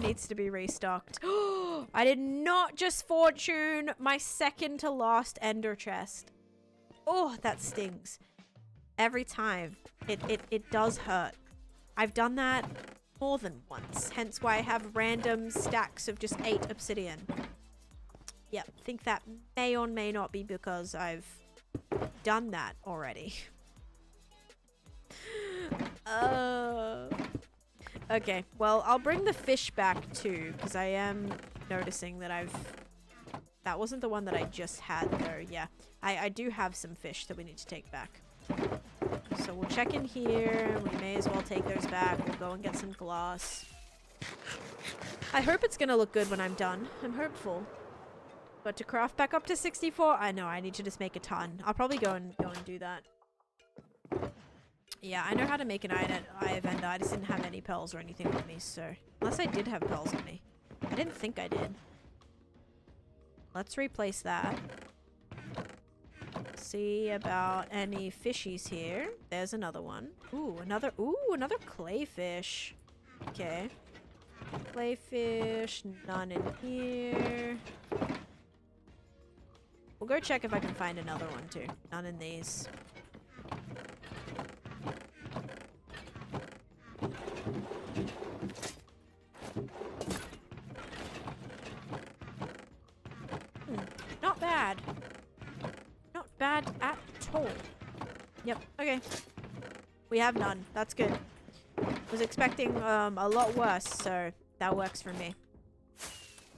needs to be restocked. I did not just fortune my second to last ender chest. Oh, that stings. Every time. It does hurt. I've done that more than once, hence why I have random stacks of just 8 obsidian. Yep, think that may or may not be because I've done that already. Okay, well, I'll bring the fish back too, because I am noticing that that wasn't the one that I just had though. Yeah, I do have some fish that we need to take back. So we'll check in here. We may as well take those back. We'll go and get some glass. I hope it's gonna look good when I'm done. I'm hopeful. But to craft back up to 64, I know I need to just make a ton. I'll probably go and do that. Yeah, I know how to make an eye of ender. I just didn't have any pearls or anything on me, so unless I did have pearls on me. I didn't think I did. Let's replace that. See about any fishies here. There's another one. Ooh, another clayfish. Okay. Clayfish, none in here. We'll go check if I can find another one too. None in these. Not bad. Not bad at all. Yep, okay. We have none. That's good. Was expecting a lot worse, so that works for me.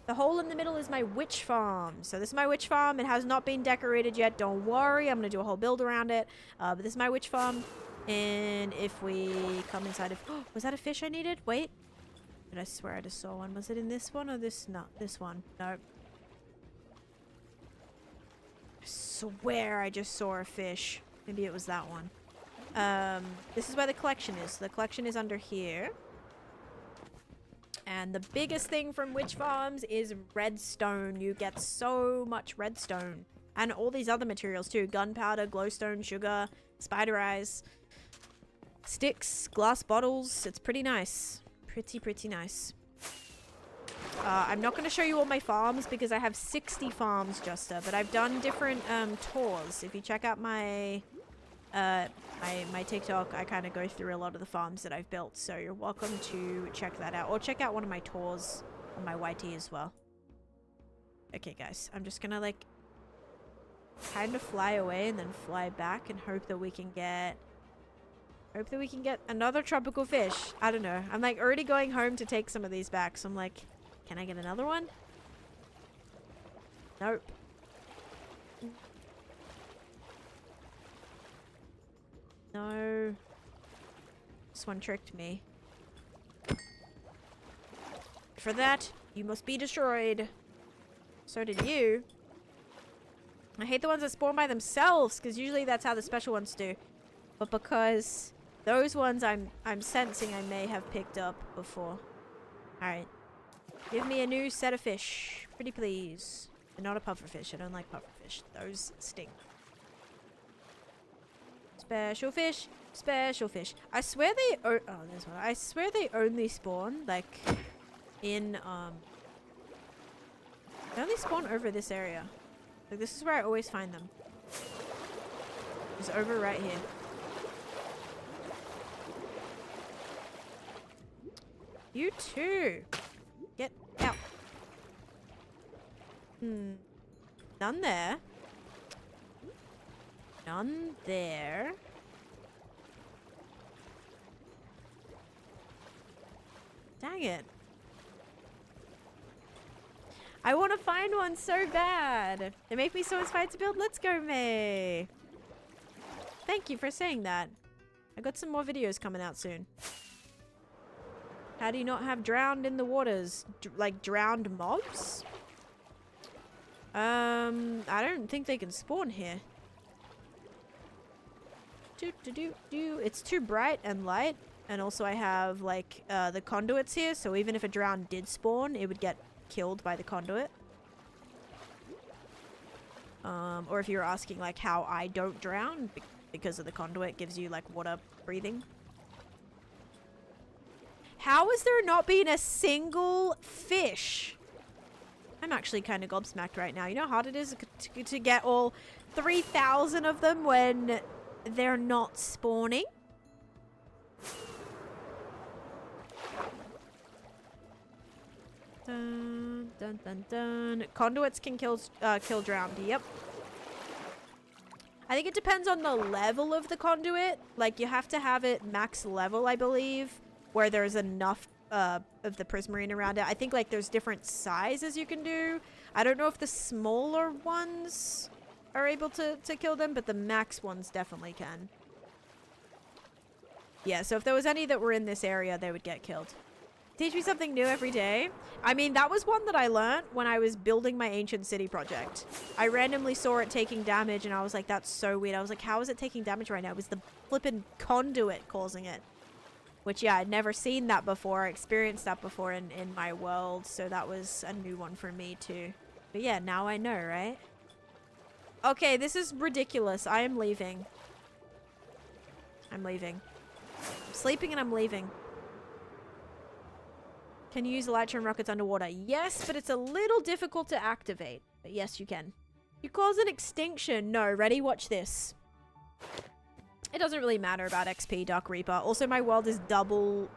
The hole in the middle is my witch farm. So this is my witch farm. It has not been decorated yet. Don't worry. I'm going to do a whole build around it. But this is my witch farm. And if we come inside of... Oh, was that a fish I needed? Wait. Did I swear I just saw one? Was it in this one or this? No, this one. No. I swear I just saw a fish. Maybe it was that one. This is where the collection is. The collection is under here. And the biggest thing from witch farms is redstone. You get so much redstone. And all these other materials too. Gunpowder, glowstone, sugar, spider eyes, sticks, glass bottles. It's pretty nice. Pretty nice. I'm not going to show you all my farms because I have 60 farms, Justa. But I've done different tours. If you check out my TikTok, I kind of go through a lot of the farms that I've built, so you're welcome to check that out, or check out one of my tours on my YT as well. Okay guys, I'm just gonna like kind of fly away and then fly back and hope that we can get another tropical fish. I don't know, I'm like already going home to take some of these back, so I'm like, can I get another one? Nope. No. This one tricked me. For that, you must be destroyed. So did you. I hate the ones that spawn by themselves, because usually that's how the special ones do. But because those ones I'm sensing I may have picked up before. Alright. Give me a new set of fish. Pretty please. And not a pufferfish. I don't like pufferfish. Those stink. Special fish, special fish. I swear they there's one. I swear they only spawn like in they only spawn over this area. Like this is where I always find them. It's over right here. You too. None there. None there. Dang it. I want to find one so bad. They make me so inspired to build. Let's go, May. Thank you for saying that. I got some more videos coming out soon. How do you not have drowned in the waters? Like drowned mobs? I don't think they can spawn here. It's too bright and light. And also I have like the conduits here. So even if a drown did spawn, it would get killed by the conduit. Or if you're asking like how I don't drown, because of the conduit gives you like water breathing. How has there not been a single fish? I'm actually kind of gobsmacked right now. You know how hard it is to get all 3,000 of them when they're not spawning? Dun, dun, dun, dun. Conduits can kill drowned. Yep. I think it depends on the level of the conduit. Like, you have to have it max level, I believe, where there's enough of the prismarine around it. I think, like, there's different sizes you can do. I don't know if the smaller ones are able to kill them, but the max ones definitely can. Yeah, so if there was any that were in this area, they would get killed. Teach me something new every day. I mean, that was one that I learned when I was building my ancient city project. I randomly saw it taking damage and I was like, that's so weird. I was like, how is it taking damage right now? It was the flippin' conduit causing it. Which, yeah, I'd never seen that before. I experienced that before in my world. So that was a new one for me too. But yeah, now I know, right? Okay, this is ridiculous. I am leaving. I'm leaving. I'm sleeping and I'm leaving. Can you use elytron rockets underwater? Yes, but it's a little difficult to activate. But yes, you can. You cause an extinction. No, ready? Watch this. It doesn't really matter about XP, Dark Reaper. Also, my world is double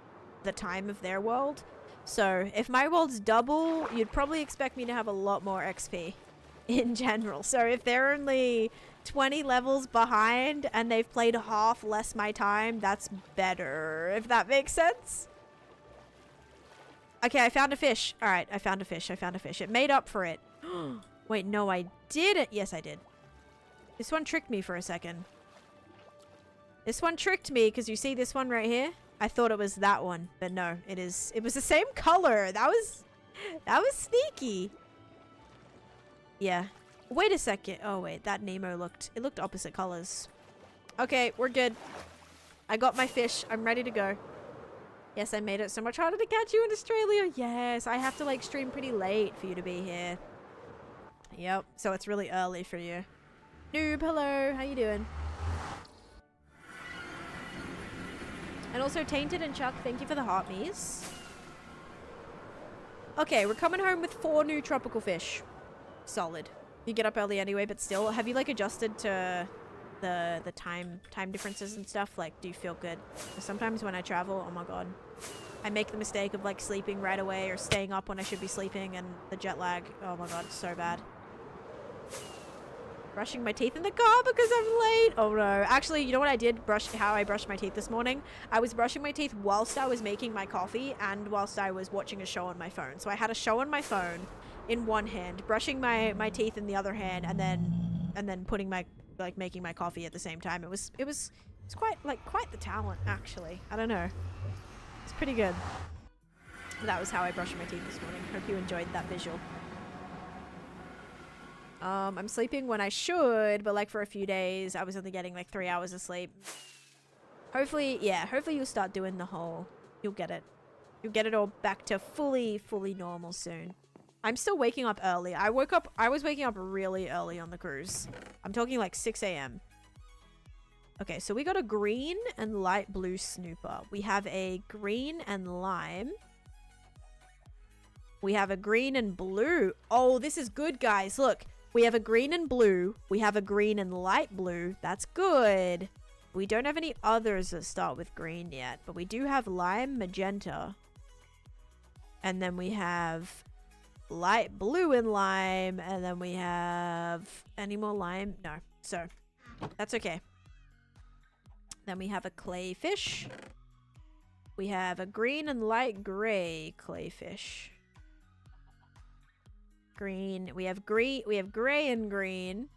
the time of their world. So, if my world's double, you'd probably expect me to have a lot more XP in general. So, if they're only 20 levels behind and they've played half less my time, that's better, if that makes sense. Okay, I found a fish. All right, I found a fish. I found a fish. It made up for it. Wait, no, I didn't. Yes, I did. This one tricked me for a second. This one tricked me because you see this one right here? I thought it was that one, but no, it is. It was the same color. That was sneaky. Yeah. Wait a second. Oh, wait, that Nemo it looked opposite colors. Okay, we're good. I got my fish. I'm ready to go. Yes, I made it so much harder to catch you in Australia. Yes, I have to like stream pretty late for you to be here. Yep, so it's really early for you. Noob, hello. How you doing? And also Tainted and Chuck, thank you for the heart me's. Okay, we're coming home with 4 new tropical fish. Solid. You get up early anyway, but still, have you like adjusted to the time differences and stuff? Like, do you feel good? Sometimes when I travel, oh my god, I make the mistake of like sleeping right away or staying up when I should be sleeping, and the jet lag, oh my god, it's so bad. Brushing my teeth in the car because I'm late. Oh no, actually, you know what I did? How I brushed my teeth this morning? I was brushing my teeth whilst I was making my coffee and whilst I was watching a show on my phone. So I had a show on my phone in one hand, brushing my teeth in the other hand, and then putting my making my coffee at the same time. It's quite the talent, actually. I don't know. It's pretty good. That was how I brushed my teeth this morning. Hope you enjoyed that visual. I'm sleeping when I should, but like for a few days, I was only getting like 3 hours of sleep. Hopefully, yeah, hopefully you'll start doing the whole, you'll get it. You'll get it all back to fully normal soon. I'm still waking up early. I was waking up really early on the cruise. I'm talking like 6 a.m. Okay, so we got a green and light blue snooper. We have a green and lime. We have a green and blue. Oh, this is good, guys. Look, we have a green and blue. We have a green and light blue. That's good. We don't have any others that start with green yet, but we do have lime, magenta. And then we have light blue and lime, and then we have any more lime? No. So that's okay. Then we have a clay fish. We have a green and light gray clay fish. Green. We have gray and green.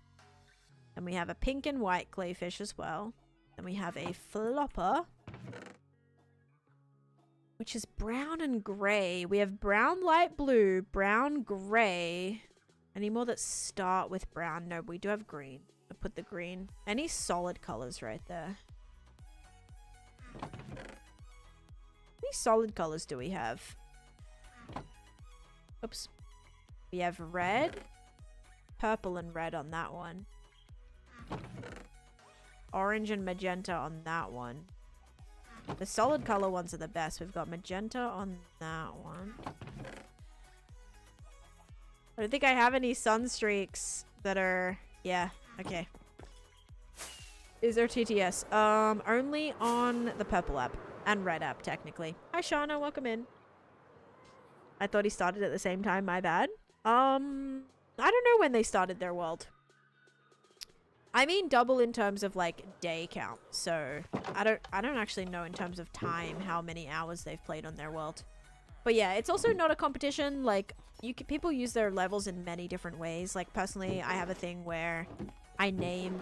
And we have a pink and white clay fish as well. Then we have a flopper, which is brown and gray. We have brown, light blue, brown, gray. Any more that start with brown? No, we do have green. I'll put the green. Any solid colors right there? Any solid colors do we have? Oops. We have red, purple and red on that one. Orange and magenta on that one. The solid color ones are the best. We've got magenta on that one. I don't think I have any sun streaks that are... Yeah, okay. Is there TTS? Only on the purple app. And red app, technically. Hi, Shauna. Welcome in. I thought he started at the same time. My bad. I don't know when they started their world. I mean double in terms of like day count. So I don't actually know in terms of time how many hours they've played on their world. But yeah, it's also not a competition. Like people use their levels in many different ways. Like personally, I have a thing where I name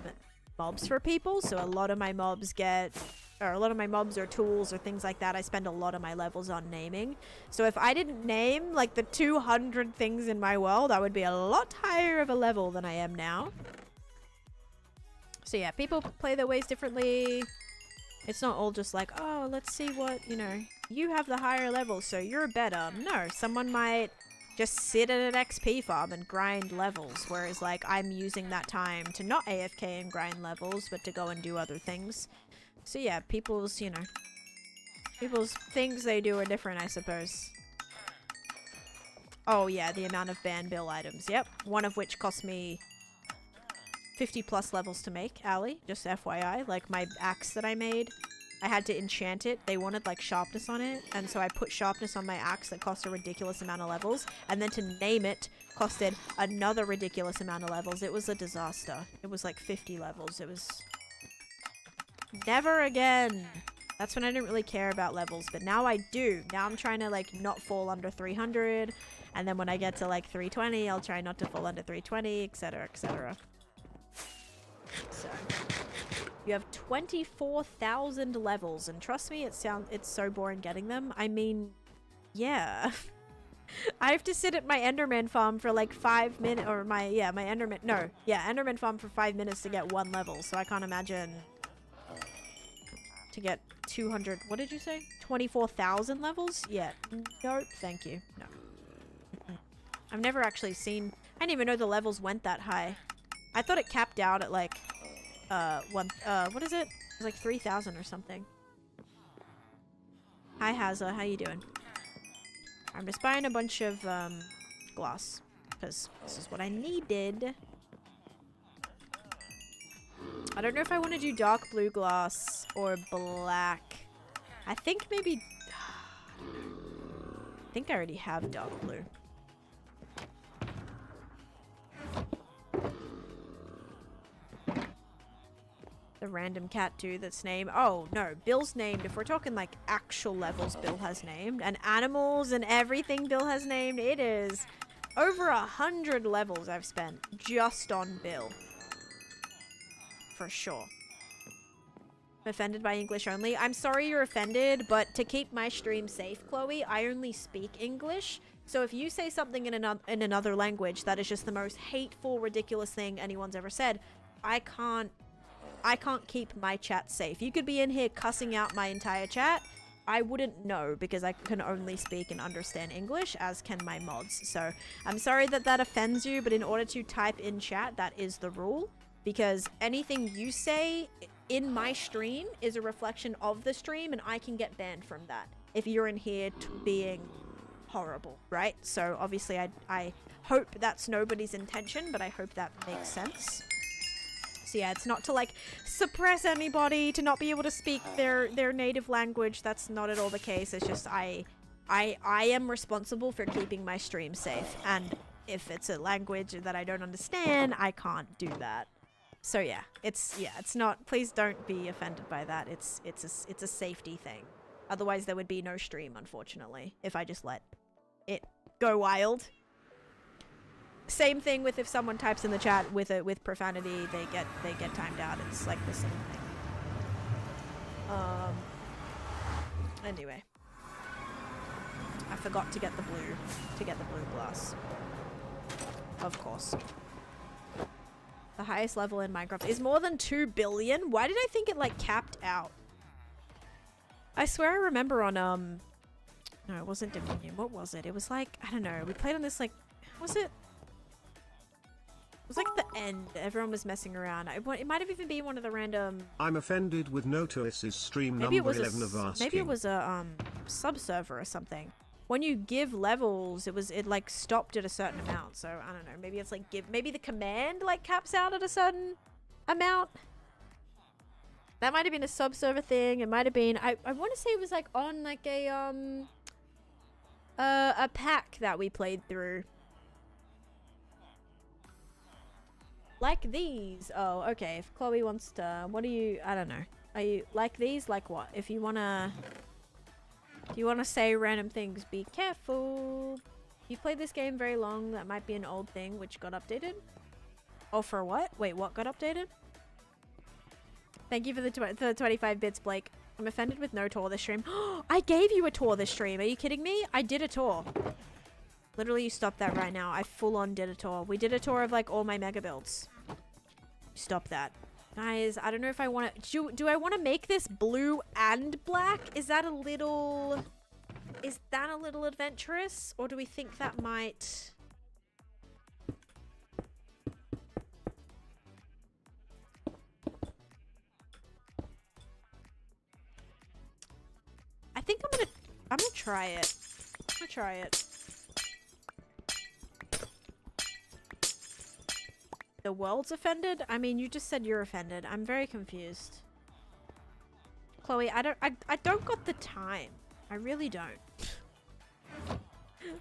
mobs for people. So a lot of my mobs or tools or things like that, I spend a lot of my levels on naming. So if I didn't name like the 200 things in my world, I would be a lot higher of a level than I am now. So yeah, people play their ways differently. It's not all just like, oh, let's see what, you know, you have the higher level, so you're better. No, someone might just sit at an XP farm and grind levels, whereas like I'm using that time to not AFK and grind levels, but to go and do other things. So yeah, people's, you know, people's things they do are different, I suppose. Oh yeah, the amount of ban bill items. Yep, one of which cost me 50 plus levels to make, Ali, just FYI. Like my axe that I made, I had to enchant it. They wanted like sharpness on it, and so I put sharpness on my axe that cost a ridiculous amount of levels, and then to name it costed another ridiculous amount of levels. It was a disaster. It was like 50 levels. It was... Never again. That's when I didn't really care about levels, but now I do. Now I'm trying to like not fall under 300, and then when I get to like 320, I'll try not to fall under 320, etc, etc. So you have 24,000 levels, and trust me, it's so boring getting them. I mean, yeah. I have to sit at my Enderman farm for like 5 minutes, or Enderman farm for 5 minutes to get one level, so I can't imagine to get 200, what did you say? 24,000 levels? Yeah. Nope, thank you. No. I've never actually seen, I didn't even know the levels went that high. I thought it capped out at like, what is it? It was like 3,000 or something. Hi Hazza, how you doing? I'm just buying a bunch of, glass, because this is what I needed. I don't know if I want to do dark blue glass or black. I think maybe... I think I already have dark blue. The random cat too that's named. Oh, no. Bill's named. If we're talking like actual levels Bill has named. And animals and everything Bill has named. It is over 100 levels I've spent just on Bill. For sure. I'm offended by English only. I'm sorry you're offended, but to keep my stream safe, Chloe, I only speak English. So if you say something in another language that is just the most hateful, ridiculous thing anyone's ever said, I can't keep my chat safe. You could be in here cussing out my entire chat. I wouldn't know because I can only speak and understand English, as can my mods. So I'm sorry that that offends you, but in order to type in chat, that is the rule. Because anything you say in my stream is a reflection of the stream, and I can get banned from that if you're in here being horrible, right? So obviously I hope that's nobody's intention, but I hope that makes sense. So yeah, it's not to like suppress anybody to not be able to speak their native language. That's not at all the case. It's just I I am responsible for keeping my stream safe, and if it's a language that I don't understand, I can't do that. So yeah, it's not, please don't be offended by that. It's a safety thing. Otherwise there would be no stream, unfortunately, if I just let it go wild. Same thing with if someone types in the chat with profanity, they get timed out. It's like the same thing. Anyway. I forgot to get the blue glass. Of course. The highest level in Minecraft is more than 2 billion? Why did I think it like capped out? I swear I remember on no, it wasn't Dominion. What was it? It was like, I don't know. We played on this like, was it? It was like the end. Everyone was messing around. It might have even been one of the random. I'm offended with Notois's stream number 11 of asking. Maybe it was a sub server or something. When you give levels, it like stopped at a certain amount. So I don't know. Maybe it's like maybe the command like caps out at a certain amount. That might have been a sub server thing. It might have been. I want to say it was like on like a pack that we played through. Like these. Oh, okay. If Chloe wants to, what do you? I don't know. Are you like these? Like what? If you wanna say random things, be careful. You played this game very long. That might be an old thing which got updated. Oh, for what? Wait, what got updated? Thank you for the 25 bits, Blake. I'm offended with no tour this stream. I gave you a tour this stream. Are you kidding me? I did a tour. Literally, you stop that right now. I full on did a tour. We did a tour of like all my mega builds. Stop that. Guys, I don't know if I want to... Do I want to make this blue and black? Is that a little adventurous? Or do we think that might... I think I'm gonna try it. I'm gonna try it. The world's offended? I mean, you just said you're offended. I'm very confused. Chloe, I don't got the time. I really don't.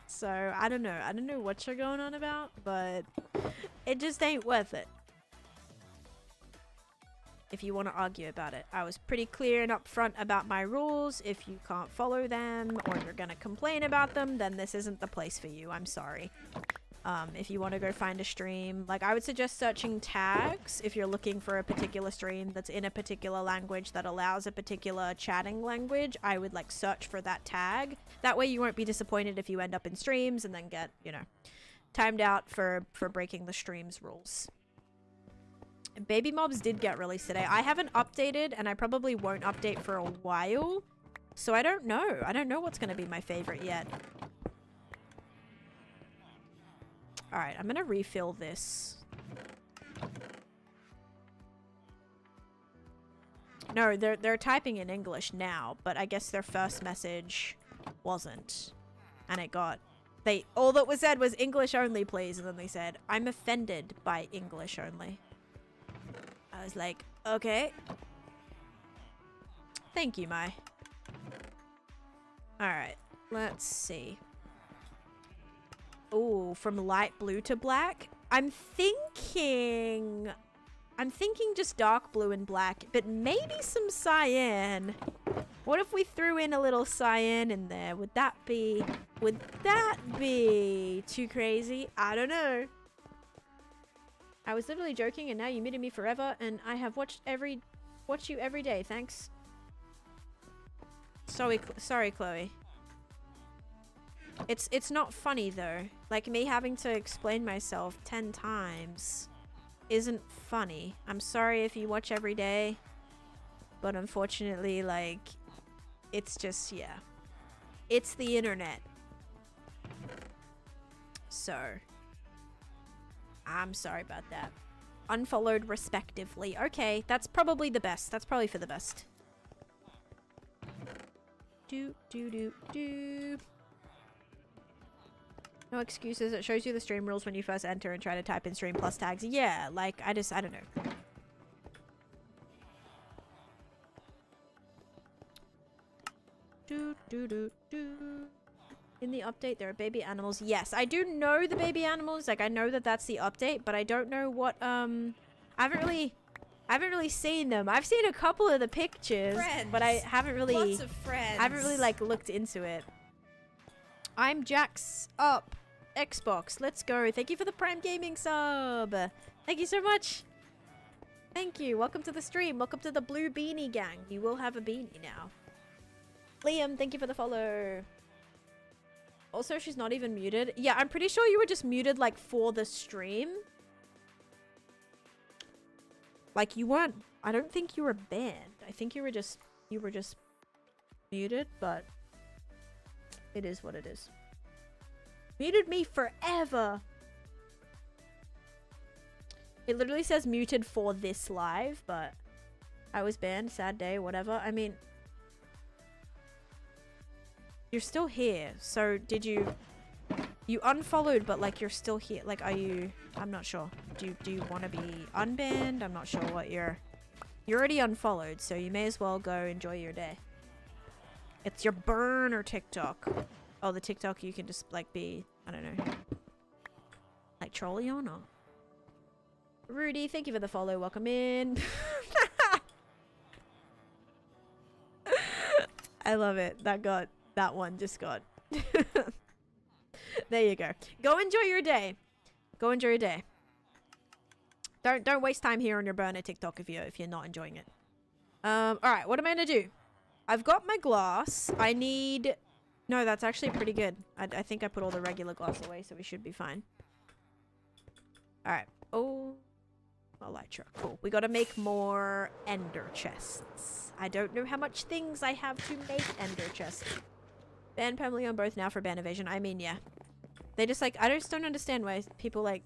So, I don't know. I don't know what you're going on about, but it just ain't worth it. If you want to argue about it. I was pretty clear and upfront about my rules. If you can't follow them or you're gonna complain about them, then this isn't the place for you. I'm sorry. If you want to go find a stream, like I would suggest searching tags if you're looking for a particular stream that's in a particular language that allows a particular chatting language. I would like search for that tag. That way you won't be disappointed if you end up in streams and then get, you know, timed out for breaking the stream's rules. Baby mobs did get released today. I haven't updated and I probably won't update for a while. So I don't know. I don't know what's going to be my favorite yet. Alright, I'm gonna refill this. No, they're typing in English now, but I guess their first message wasn't. And it got... all that was said was English only, please. And then they said, I'm offended by English only. I was like, okay. Thank you, Mai. Alright, let's see. Ooh, from light blue to black? I'm thinking just dark blue and black, but maybe some cyan. What if we threw in a little cyan in there? Would that be too crazy? I don't know. I was literally joking and now you muted me forever and I have watch you every day. Thanks. Sorry, Chloe. It's not funny though. Like me having to explain myself 10 times isn't funny. I'm sorry if you watch every day, but unfortunately, like, it's just, yeah. It's the internet. So, I'm sorry about that. Unfollowed respectively. Okay, that's probably the best. That's probably for the best. Do. No excuses. It shows you the stream rules when you first enter and try to type in stream plus tags. Yeah, like, I don't know. Do. In the update, there are baby animals. Yes, I do know the baby animals. Like, I know that that's the update, but I don't know what, I haven't really seen them. I've seen a couple of the pictures, Friends. but I haven't really, Lots of friends. I haven't really, like, looked into it. I'm Jax up. Xbox, let's go. Thank you for the Prime Gaming sub. Thank you so much. Thank you. Welcome to the stream. Welcome to the Blue Beanie Gang. You will have a beanie now. Liam, thank you for the follow. Also, she's not even muted. Yeah, I'm pretty sure you were just muted, like, for the stream. Like, you weren't... I don't think you were banned. I think you were just muted, but... It is what it is. Muted me forever! It literally says muted for this live, but... I was banned, sad day, whatever. I mean... You're still here, so did you... You unfollowed, but like you're still here. Like, are you... I'm not sure. Do you want to be unbanned? I'm not sure what you're... You're already unfollowed, so you may as well go enjoy your day. It's your burner TikTok. Oh, the TikTok you can just like be... I don't know. Like trolling on or... Rudy, thank you for the follow. Welcome in. I love it. That one just got... There you go. Go enjoy your day. Go enjoy your day. Don't waste time here on your burner TikTok if you're not enjoying it. Alright, what am I gonna do? I've got my glass. I need... No, that's actually pretty good. I think I put all the regular glass away, so we should be fine. Alright. Oh... Elytra. Cool. We gotta make more ender chests. I don't know how much things I have to make ender chests. Ban permanently on both now for ban evasion. I mean, yeah. They just like... I just don't understand why people like...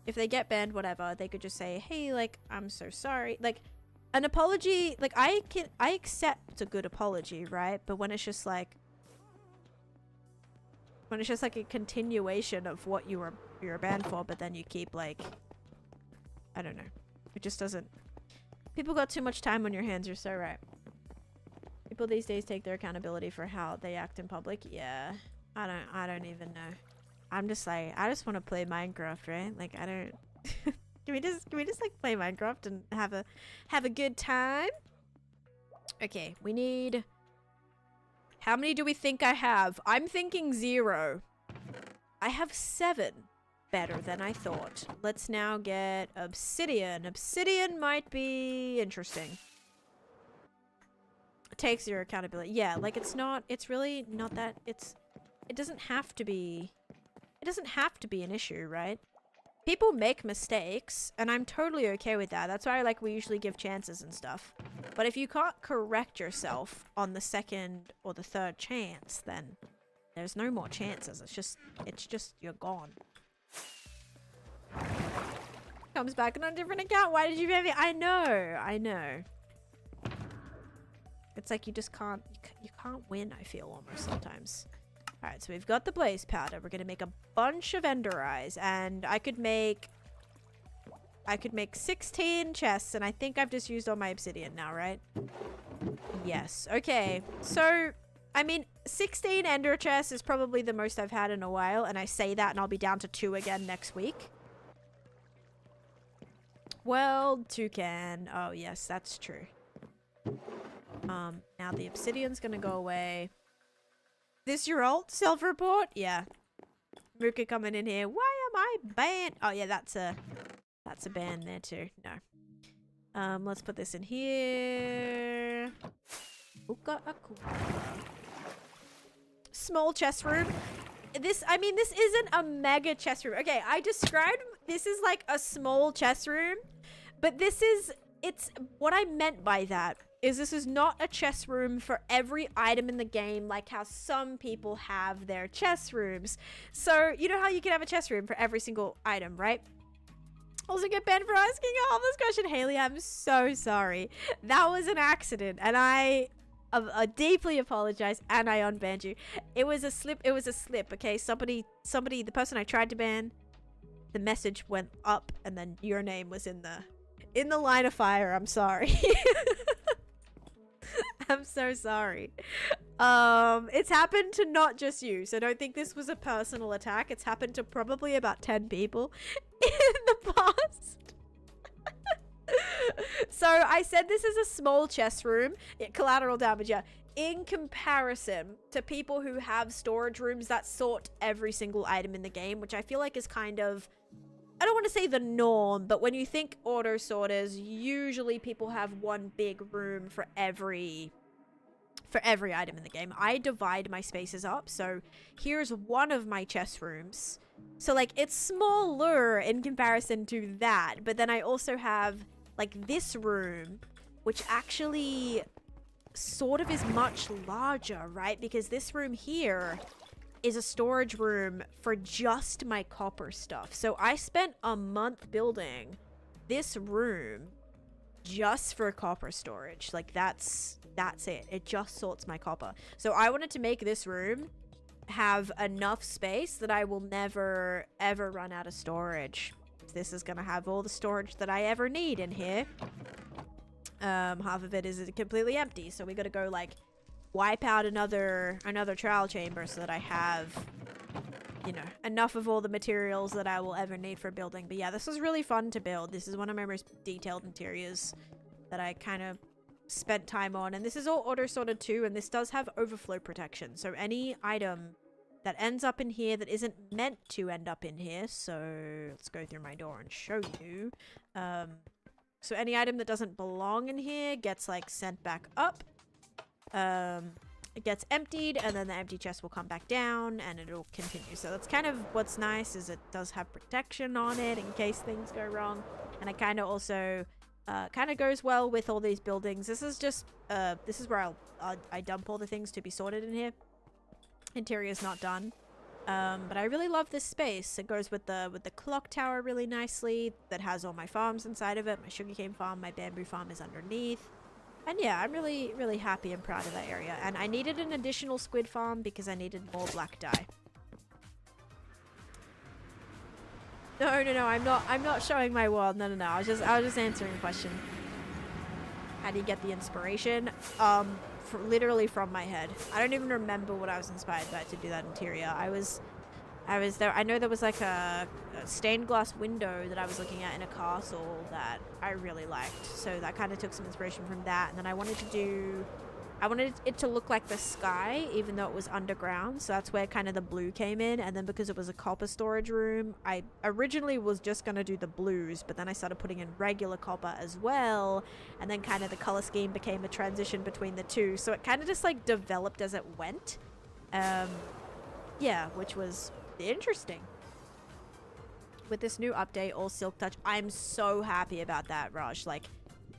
If they get banned, whatever, they could just say, hey, like, I'm so sorry. Like, an apology... Like, I accept a good apology, right? But when it's just like... When it's just like a continuation of what you were banned for, but then you keep like... I don't know. It just doesn't... People got too much time on your hands, you're so right. People these days take their accountability for how they act in public. Yeah. I don't even know. I'm just like, I just want to play Minecraft, right? Like, I don't... Can we just like play Minecraft and have a good time? Okay, we need... How many do we think I have? I'm thinking 0. I have 7. Better than I thought. Let's now get obsidian. Obsidian might be interesting. It takes your accountability. Yeah, like it's really not that, it doesn't have to be an issue, right? People make mistakes, and I'm totally okay with that. That's why we usually give chances and stuff. But if you can't correct yourself on the second or the third chance, then there's no more chances. It's just you're gone. Comes back on a different account. Why did you ban me? I know. It's like you just can't win, I feel almost sometimes. Alright, so we've got the blaze powder. We're gonna make a bunch of ender eyes, and I could make 16 chests, and I think I've just used all my obsidian now, right? Yes. Okay. So I mean, 16 ender chests is probably the most I've had in a while, and I say that and I'll be down to 2 again next week. Well, toucan. Oh, yes, that's true. Now the obsidian's gonna go away. This your alt self-report? Yeah. Muka coming in here. Why am I banned? Oh, yeah, that's a ban there too. No. Let's put this in here. Small chest room. I mean, this isn't a mega chest room. Okay, I described this is like a small chest room, but it's what I meant by that is this is not a chest room for every item in the game like how some people have their chest rooms. So, you know how you can have a chest room for every single item, right? Also get banned for asking a homeless question. Haley, I'm so sorry. That was an accident, and I deeply apologize, and I unbanned you. It was a slip, okay? Somebody, the person I tried to ban, the message went up, and then your name was in the line of fire. I'm sorry. I'm so sorry. It's happened to not just you, so don't think this was a personal attack. It's happened to probably about 10 people in the past. So I said this is a small chest room. Collateral damage, yeah. In comparison to people who have storage rooms that sort every single item in the game, which I feel like is kind of, I don't want to say the norm, but when you think auto sorters, usually people have one big room for every item in the game. I divide my spaces up, so here's one of my chest rooms. So like it's smaller in comparison to that, but then I also have like this room, which actually sort of is much larger, right? Because this room here is a storage room for just my copper stuff. So I spent a month building this room just for copper storage. Like that's it. It just sorts my copper. So I wanted to make this room have enough space that I will never ever run out of storage. This is gonna have all the storage that I ever need in here. Half of it is completely empty, so we gotta go like wipe out another trial chamber so that I have, you know, enough of all the materials that I will ever need for building. But yeah, this was really fun to build. This is one of my most detailed interiors that I kind of spent time on, and this is all auto sorted too, and this does have overflow protection, so any item that ends up in here that isn't meant to end up in here, so let's go through my door and show you. So any item that doesn't belong in here gets like sent back up. It gets emptied, and then the empty chest will come back down, and it'll continue. So that's kind of what's nice, is it does have protection on it in case things go wrong, and it kind of also kind of goes well with all these buildings. This is just this is where I dump all the things to be sorted in here. Interior's not done, but I really love this space. It goes with the clock tower really nicely. That has all my farms inside of it. My sugarcane farm, my bamboo farm is underneath, and yeah, I'm really happy and proud of that area. And I needed an additional squid farm because I needed more black dye. No, I'm not showing my world. No. I was just answering a question. How do you get the inspiration? Literally from my head. I don't even remember what I was inspired by to do that interior. I was there. I know there was like a stained glass window that I was looking at in a castle that I really liked. So that kind of took some inspiration from that. And then I wanted it to look like the sky, even though it was underground. So that's where kind of the blue came in. And then because it was a copper storage room, I originally was just going to do the blues, but then I started putting in regular copper as well. And then kind of the color scheme became a transition between the two. So it kind of just like developed as it went. Yeah, which was interesting. With this new update, all silk touch, I'm so happy about that, Raj. Like,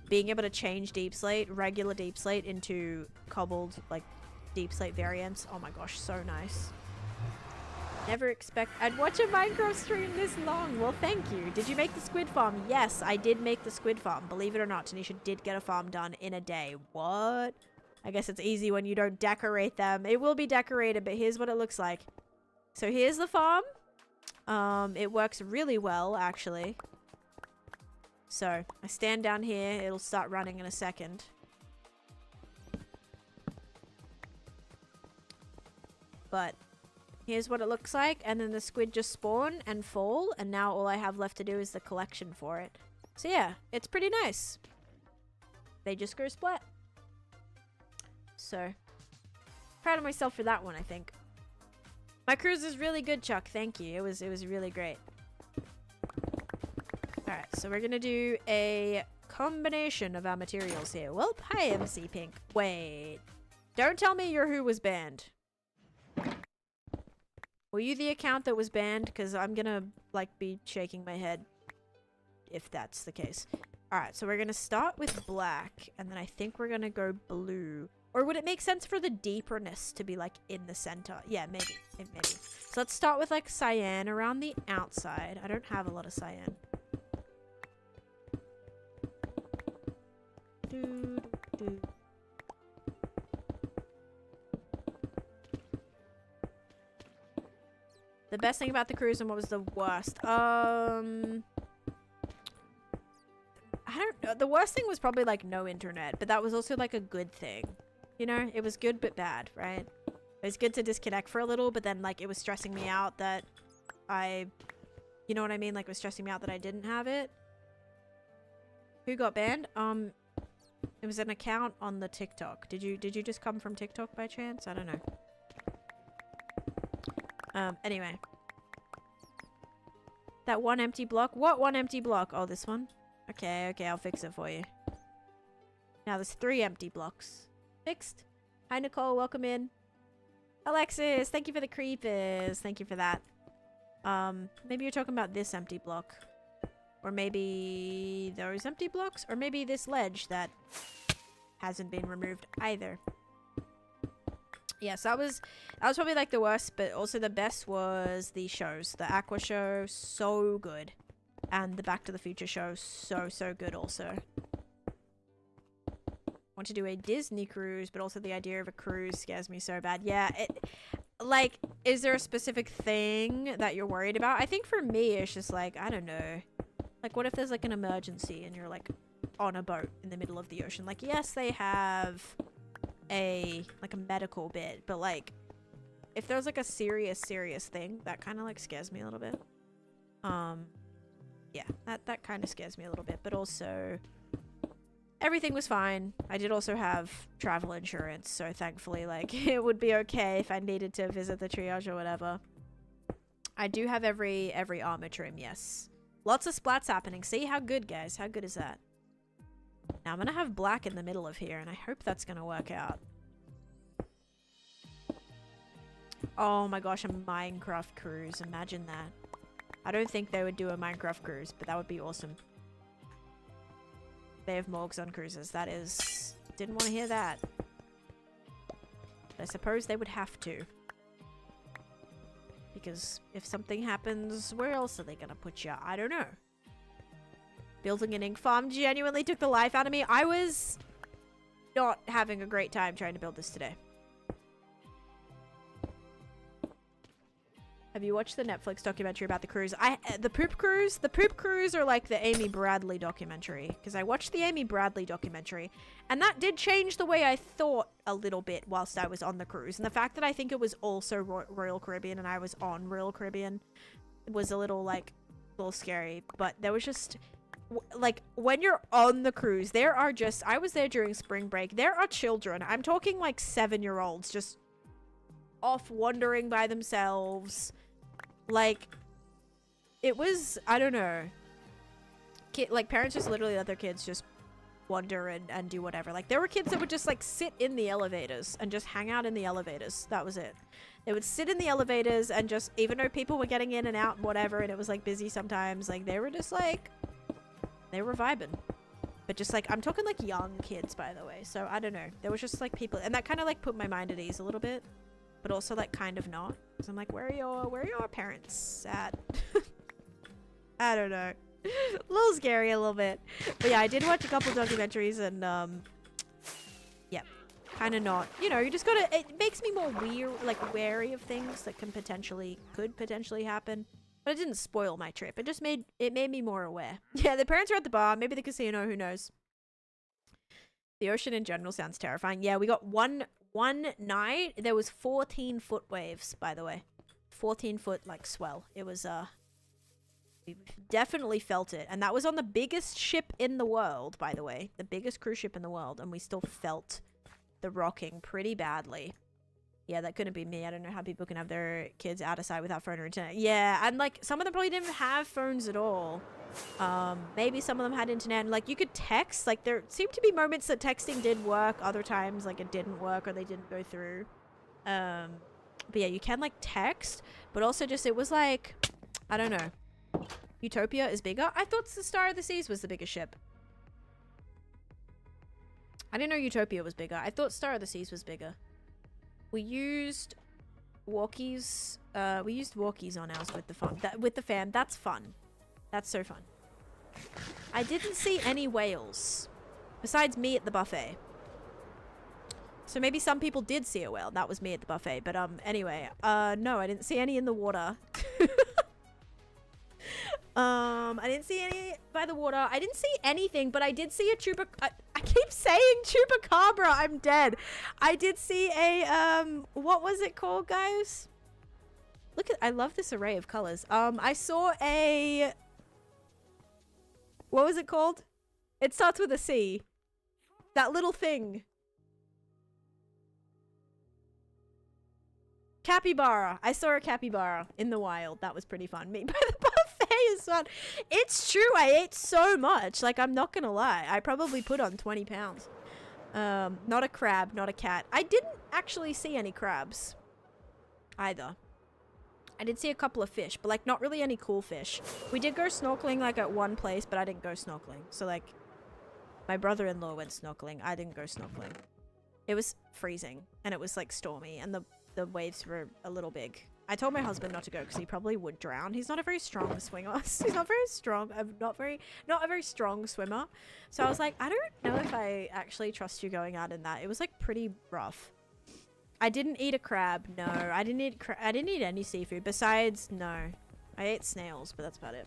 being able to change deep slate, regular deep slate, into cobbled, like, deep slate variants. Oh my gosh, so nice. Never expect I'd watch a Minecraft stream this long. Well, thank you. Did you make the squid farm? Yes, I did make the squid farm. Believe it or not, Taneesha did get a farm done in a day. What? I guess it's easy when you don't decorate them. It will be decorated, but here's what it looks like. So here's the farm. It works really well, actually. So, I stand down here, it'll start running in a second. But, here's what it looks like, and then the squid just spawn and fall, and now all I have left to do is the collection for it. So yeah, it's pretty nice. They just go splat. So, proud of myself for that one, I think. My cruise is really good, Chuck, thank you. It was really great. Alright, so we're gonna do a combination of our materials here. Well, hi MC Pink. Wait. Don't tell me your who was banned. Were you the account that was banned? Because I'm gonna, like, be shaking my head if that's the case. Alright, so we're gonna start with black, and then I think we're gonna go blue. Or would it make sense for the deeperness to be, like, in the center? Yeah, maybe. Maybe. So let's start with, like, cyan around the outside. I don't have a lot of cyan. The best thing about the cruise and what was the worst? I don't know. The worst thing was probably like no internet, but that was also like a good thing. You know, it was good but bad, right? It was good to disconnect for a little, but then, like, it was stressing me out that you know what I mean? Like, it was stressing me out that I didn't have it. Who got banned? It was an account on the TikTok. Did you just come from TikTok by chance? I don't know. Anyway. That one empty block? What one empty block? Oh, this one? Okay, okay, I'll fix it for you. Now there's 3 empty blocks. Fixed. Hi, Nicole. Welcome in. Alexis, thank you for the creepers. Thank you for that. Maybe you're talking about this empty block. Or maybe those empty blocks? Or maybe this ledge that hasn't been removed either. Yes, that was probably like the worst, but also the best was the shows. The Aqua show, so good. And the Back to the Future show, so good also. Want to do a Disney cruise, but also the idea of a cruise scares me so bad. Yeah, like, is there a specific thing that you're worried about? I think for me, it's just like, I don't know. Like, what if there's like an emergency and you're like on a boat in the middle of the ocean? Like, yes, they have a medical bit, but like, if there's like a serious thing, that kind of like scares me a little bit. Yeah, that kind of scares me a little bit, but also everything was fine. I did also have travel insurance, so thankfully, like, it would be okay if I needed to visit the triage or whatever. I do have every armor trim, yes. Lots of splats happening. See how good, guys? How good is that? Now I'm gonna have black in the middle of here, and I hope that's gonna work out. Oh my gosh, a Minecraft cruise. Imagine that. I don't think they would do a Minecraft cruise, but that would be awesome. They have morgues on cruises. That is... Didn't want to hear that. But I suppose they would have to. Because if something happens, where else are they gonna put you? I don't know. Building an ink farm genuinely took the life out of me. I was not having a great time trying to build this today. Have you watched the Netflix documentary about the cruise? The poop cruise? The poop cruise or like the Amy Bradley documentary? Because I watched the Amy Bradley documentary, and that did change the way I thought a little bit whilst I was on the cruise. And the fact that I think it was also Royal Caribbean and I was on Royal Caribbean was a little scary. But there was just... Like, when you're on the cruise, there are just... I was there during spring break. There are children. I'm talking like 7-year-olds just off wandering by themselves. Like, it was... I don't know. Like, parents just literally let their kids just wander and do whatever. Like, there were kids that would just, like, sit in the elevators and just hang out in the elevators. That was it. They would sit in the elevators and just... Even though people were getting in and out and whatever, and it was, like, busy sometimes, like, they were just, like... They were vibing. But just like, I'm talking like young kids, by the way. So I don't know. There was just like people, and that kind of like put my mind at ease a little bit, but also like kind of not. So I'm like, where are your parents at? I don't know. A little scary a little bit. But yeah, I did watch a couple documentaries and yeah, kind of not. You know, you just gotta, it makes me more wary of things that could potentially happen. But it didn't spoil my trip. It just made me more aware. Yeah, the parents are at the bar. Maybe the casino. Who knows? The ocean in general sounds terrifying. Yeah, we got one night. There was 14-foot waves, by the way. 14-foot, like, swell. It was, we definitely felt it. And that was on the biggest ship in the world, by the way. The biggest cruise ship in the world. And we still felt the rocking pretty badly. Yeah, that couldn't be me. I don't know how people can have their kids out of sight without phone or internet. Yeah, and like some of them probably didn't have phones at all. Maybe some of them had internet. And, like, you could text. Like, there seemed to be moments that texting did work. Other times, like, it didn't work or they didn't go through. But yeah, you can like text, but also just it was like, I don't know. Utopia is bigger. I thought the Star of the Seas was the biggest ship. I didn't know Utopia was bigger. I thought Star of the Seas was bigger. We used walkies. We used walkies on ours with the fam. That's fun. That's so fun. I didn't see any whales besides me at the buffet. So maybe some people did see a whale. That was me at the buffet. But anyway, no, I didn't see any in the water. I didn't see any by the water. I didn't see anything, but I did see a I keep saying chupacabra. I'm dead. I did see a what was it called, guys? Look at, I love this array of colors. I saw a, what was it called? It starts with a C. That little thing. Capybara. I saw a capybara in the wild. That was pretty fun. Me by the buffet is fun. It's true. I ate so much. Like, I'm not gonna lie. I probably put on 20 pounds. Not a crab, not a cat. I didn't actually see any crabs either. I did see a couple of fish, but like not really any cool fish. We did go snorkeling like at one place, but I didn't go snorkeling. So like my brother-in-law went snorkeling. I didn't go snorkeling. It was freezing and it was like stormy and the waves were a little big. I told my husband not to go because he probably would drown. He's not a very strong swimmer. He's not very strong. I'm not a very strong swimmer. So I was like, I don't know if I actually trust you going out in that. It was like pretty rough. I didn't eat a crab. No, I didn't eat any seafood. Besides, no. I ate snails, but that's about it.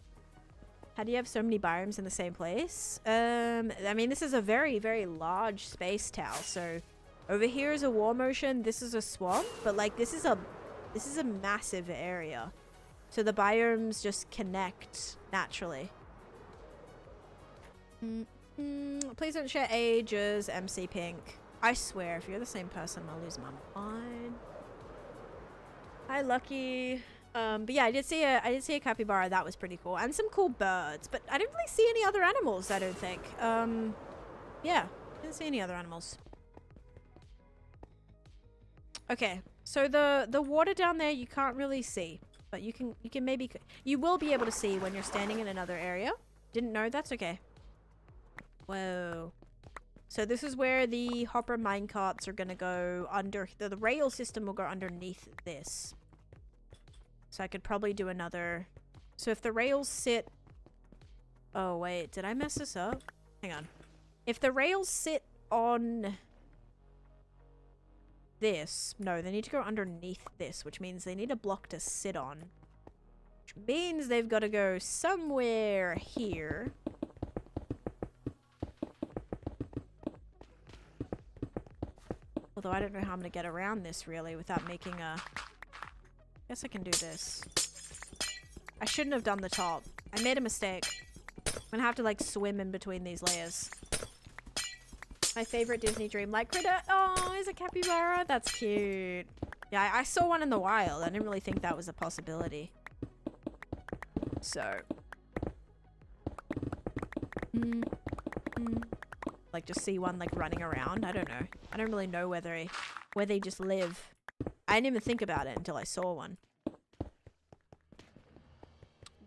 How do you have so many biomes in the same place? I mean, this is a very, very large space, Tao. So over here is a warm ocean. This is a swamp, but like this is a massive area. So the biomes just connect naturally. Please don't share ages, MC Pink. I swear, if you're the same person, I'll lose my mind. Hi, Lucky. But yeah, I did see a capybara. That was pretty cool, and some cool birds. But I didn't really see any other animals. I don't think. Yeah, didn't see any other animals. Okay, so the water down there you can't really see, but you can maybe you will be able to see when you're standing in another area. Didn't know. That's okay. Whoa. So this is where the hopper minecarts are gonna go under. The rail system will go underneath this. So I could probably do another. So if the rails sit. Oh wait, did I mess this up? Hang on. If the rails sit on this, no, they need to go underneath this, which means they need a block to sit on. Which means they've got to go somewhere here. Although I don't know how I'm going to get around this really without making a... I guess I can do this. I shouldn't have done the top. I made a mistake. I'm going to have to like swim in between these layers. My favorite Disney dreamlike critter. Oh, is a capybara? That's cute. Yeah, I saw one in the wild. I didn't really think that was a possibility. So. Like just see one like running around. I don't know. I don't really know where they just live. I didn't even think about it until I saw one.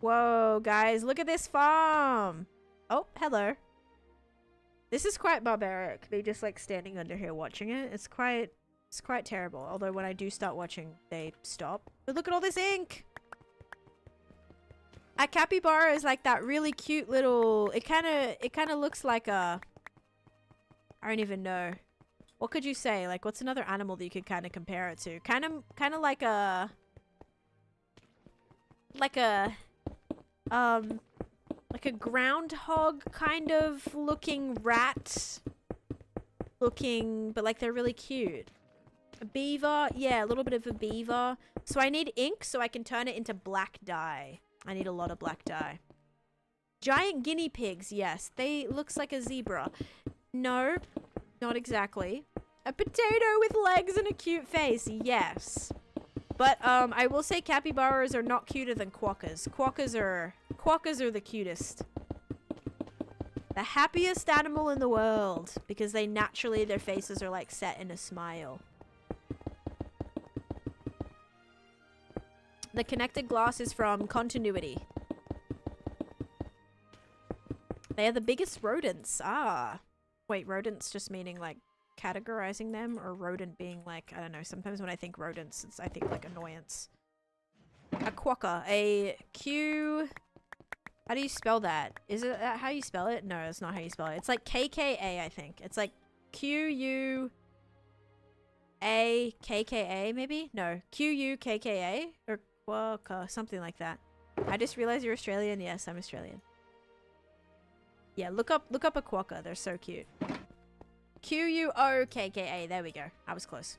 Whoa, guys, look at this farm. Oh, hello. This is quite barbaric. Me just like standing under here watching it. It's quite terrible. Although when I do start watching, they stop. But look at all this ink. A capybara is like that really cute little. It kind of looks like a. I don't even know. What could you say? Like, what's another animal that you could kind of compare it to? Kind of like a. Like a groundhog kind of looking rat looking, but like they're really cute. A beaver, yeah, a little bit of a beaver. So I need ink so I can turn it into black dye. I need a lot of black dye. Giant guinea pigs, yes. They looks like a zebra. No, not exactly. A potato with legs and a cute face, yes. But I will say capybaras are not cuter than quokkas. Quokkas are the cutest. The happiest animal in the world because they naturally, their faces are like set in a smile. The connected glass is from Continuity. They are the biggest rodents. Ah. Wait, rodents just meaning like categorizing them, or rodent being like, I don't know, sometimes when I think rodents, I think like annoyance. A quokka. A Q... How do you spell that? Is it how you spell it? No, that's not how you spell it. It's like KKA, I think. It's like QUAKKA, maybe? No, QUKKA? Or quokka, something like that. I just realized you're Australian. Yes, I'm Australian. Yeah, look up a quokka. They're so cute. Quokka. There we go. I was close.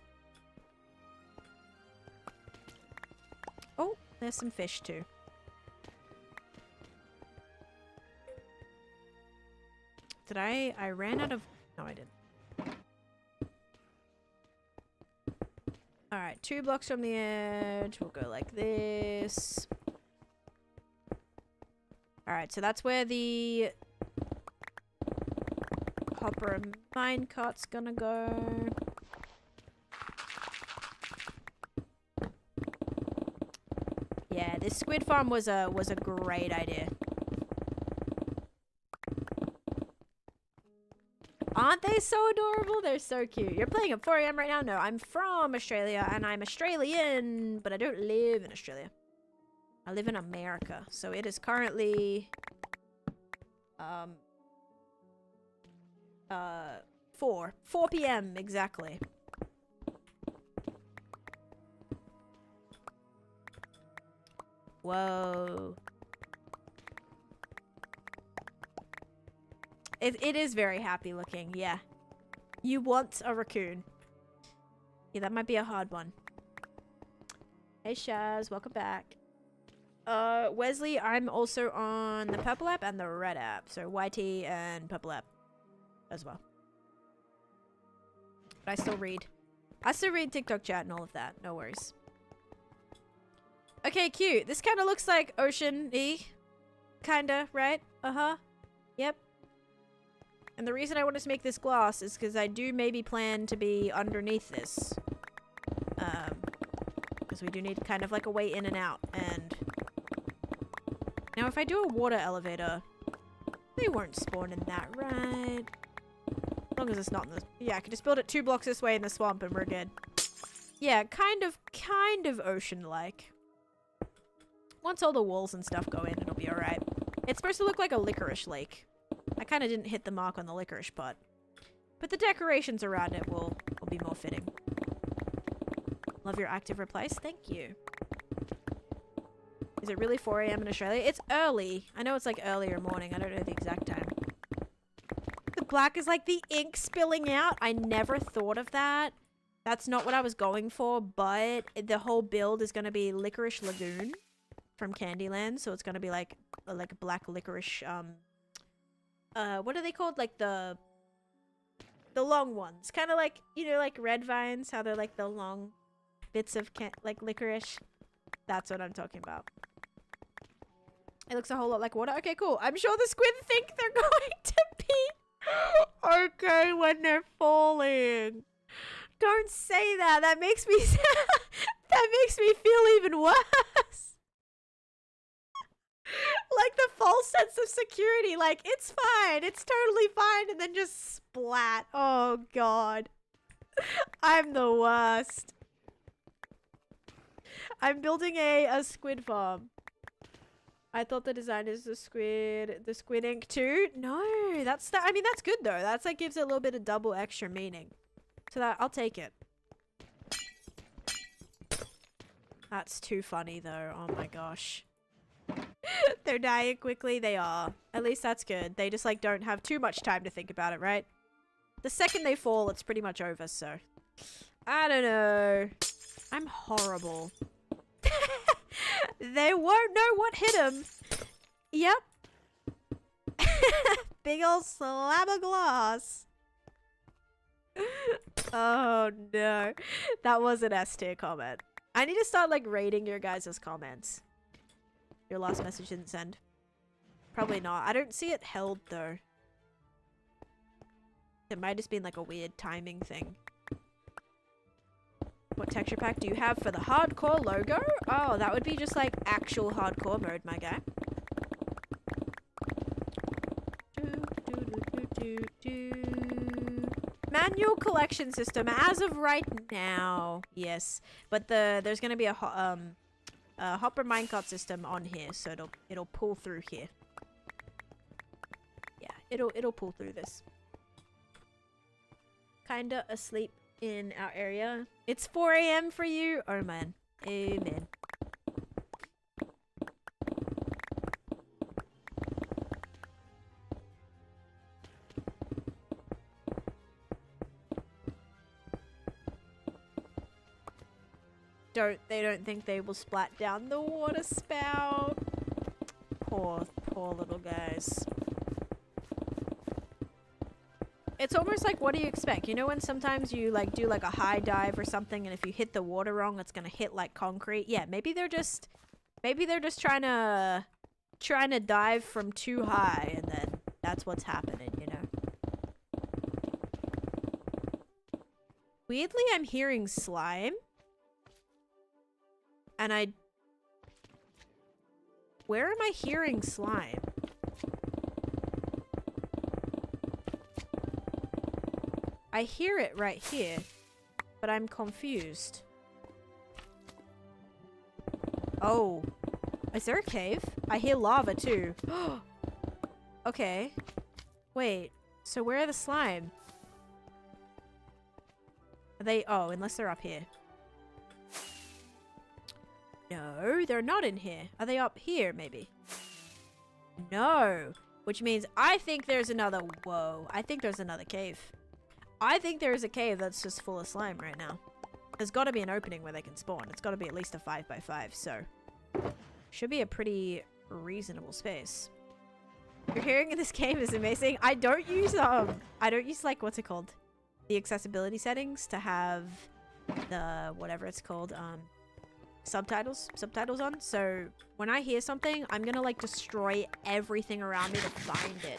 Oh, there's some fish too. Did I ran out of... No, I didn't. Alright, 2 blocks from the edge. We'll go like this. Alright, so that's where the hopper minecart's gonna go. Yeah, this squid farm was a great idea. Aren't they so adorable? They're so cute. You're playing at 4 AM right now? No, I'm from Australia and I'm Australian, but I don't live in Australia. I live in America. So it is currently 4 PM exactly. Whoa. It is very happy looking, yeah. You want a raccoon. Yeah, that might be a hard one. Hey Shaz, welcome back. Wesley, I'm also on the purple app and the red app. So YT and purple app as well. But I still read. I still read TikTok chat and all of that. No worries. Okay, cute. This kind of looks like ocean-y. Kinda, right? Uh-huh. Yep. And the reason I wanted to make this glass is because I do maybe plan to be underneath this. Because we do need kind of like a way in and out. And now if I do a water elevator, they won't spawn in that, right? As long as it's not in the... Yeah, I could just build it 2 blocks this way in the swamp and we're good. Yeah, kind of ocean-like. Once all the walls and stuff go in, it'll be alright. It's supposed to look like a licorice lake. I kind of didn't hit the mark on the licorice part. But the decorations around it will be more fitting. Love your active replies. Thank you. Is it really 4 AM in Australia? It's early. I know it's like earlier morning. I don't know the exact time. The black is like the ink spilling out. I never thought of that. That's not what I was going for, but the whole build is going to be Licorice Lagoon from Candyland. So it's going to be like black licorice, what are they called? Like the long ones. Kind of like, you know, like red vines, how they're like the long bits of like licorice. That's what I'm talking about. It looks a whole lot like water. Okay, cool. I'm sure the squid think they're going to be okay when they're falling. Don't say that. That makes me that makes me feel even worse. Like the false sense of security. Like, it's fine. It's totally fine. And then just splat. Oh, God. I'm the worst. I'm building a squid farm. I thought the design is the squid ink too. No, I mean, that's good though. That's like gives it a little bit of double extra meaning. So that, I'll take it. That's too funny though. Oh my gosh. They're dying quickly. They are. At least that's good. They just like don't have too much time to think about it, right? The second they fall, it's pretty much over, so. I don't know. I'm horrible. They won't know what hit them. Yep. Big ol' slab of glass. Oh no. That was an S tier comment. I need to start like rating your guys' comments. Your last message didn't send. Probably not. I don't see it held though. It might just been like a weird timing thing. What texture pack do you have for the hardcore logo? Oh, that would be just like actual hardcore mode, my guy. Manual collection system as of right now. Yes, but there's gonna be a hopper minecart system on here, so it'll pull through here. Yeah, it'll pull through this. Kinda asleep in our area. It's 4 AM for you. Oh man. Amen. They don't think they will splat down the water spout. Poor little guys. It's almost like, what do you expect? You know when sometimes you like do like a high dive or something, and if you hit the water wrong, it's gonna hit like concrete? Yeah, maybe they're just trying to dive from too high, and then that's what's happening, you know? Weirdly, I'm hearing slime. And where am I hearing slime? I hear it right here, but I'm confused. Oh, is there a cave? I hear lava too. Okay. Wait, so where are the slime? Are they, oh, unless they're up here. No, they're not in here. Are they up here, maybe? No. Which means I think there's another... Whoa. I think there's another cave. I think there's a cave that's just full of slime right now. There's got to be an opening where they can spawn. It's got to be at least a 5x5, so... Should be a pretty reasonable space. Your hearing in this game is amazing. I don't use, like, what's it called? The accessibility settings to have the... Whatever it's called, subtitles on. So when I hear something, I'm gonna like destroy everything around me to find it.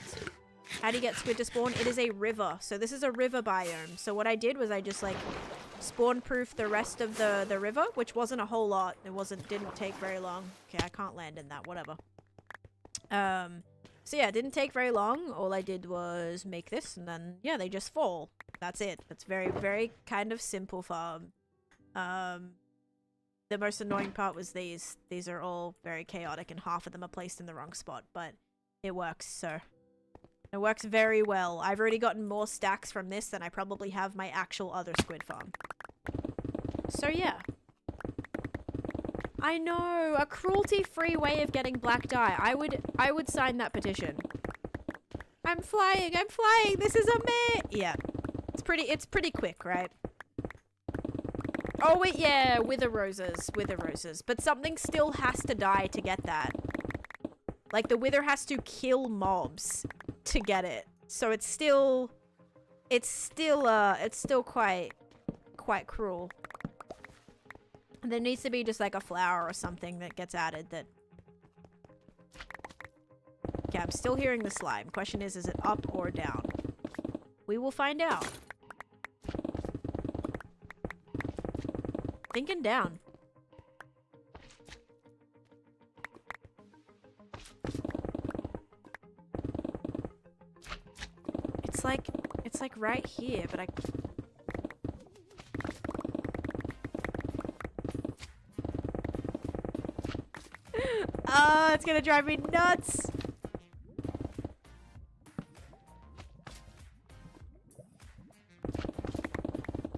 How do you get squid to spawn? It is a river. So this is a river biome. So what I did was I just like spawn proof the rest of the river, which wasn't a whole lot. Didn't take very long. Okay, I can't land in that, whatever. So yeah, it didn't take very long. All I did was make this, and then yeah, they just fall. That's it. It's very, very kind of simple farm. The most annoying part was these. These are all very chaotic, and half of them are placed in the wrong spot, but it works, so. It works very well. I've already gotten more stacks from this than I probably have my actual other squid farm. So yeah. I know, a cruelty-free way of getting black dye. I would sign that petition. I'm flying, this is amazing! Yeah. It's pretty quick, right? Oh wait, yeah, wither roses. But something still has to die to get that. Like, the wither has to kill mobs to get it. So it's still quite cruel. And there needs to be just like a flower or something that gets added that... Okay, I'm still hearing the slime. Question is it up or down? We will find out. Thinking down. It's like right here, but I... Oh, it's gonna drive me nuts!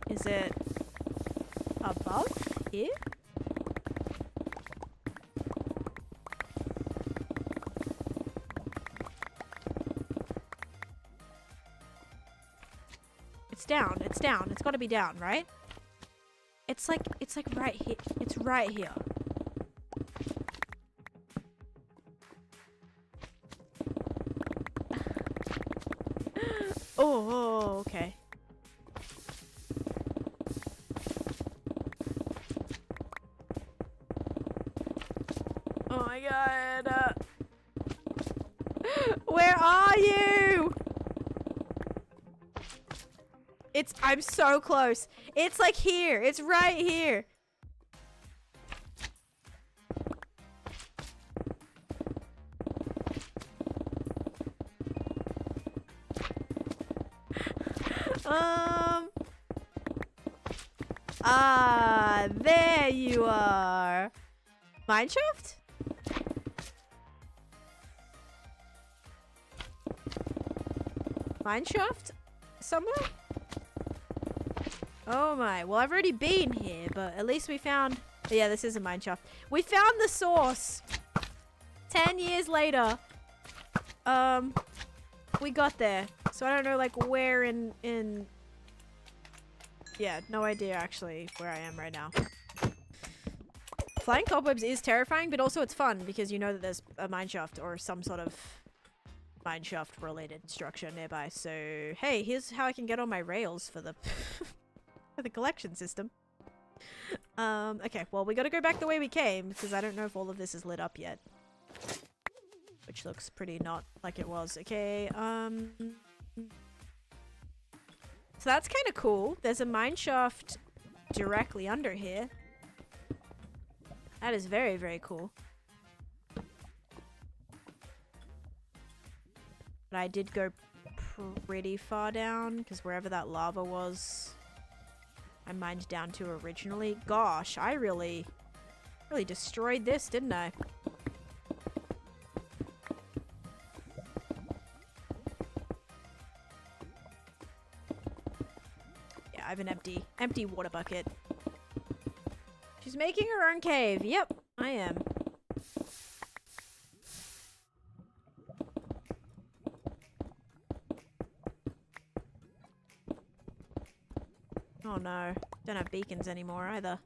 Is it above here? It's down. It's down. It's got to be down, right? It's like right here. It's right here. Oh, okay. Oh my god. Where are you? I'm so close. It's like here. It's right here. There you are. Mineshaft? Mineshaft? Somewhere? Oh my. Well, I've already been here, but at least we found... Yeah, this is a mineshaft. We found the source. 10 years later. We got there. So I don't know, like, where in... Yeah, no idea, actually, where I am right now. flying cobwebs is terrifying, but also it's fun because you know that there's a mineshaft or some sort of mineshaft related structure nearby. So, hey, here's how I can get on my rails for the for the collection system. Okay, well, we gotta go back the way we came because I don't know if all of this is lit up yet. Which looks pretty not like it was. Okay, so that's kind of cool. There's a mineshaft directly under here. That is very, very cool. But I did go pretty far down because wherever that lava was, I mined down to originally. Gosh, I really destroyed this, didn't I? Yeah, I have an empty water bucket. She's making her own cave. Yep, I am. Oh no, don't have beacons anymore either.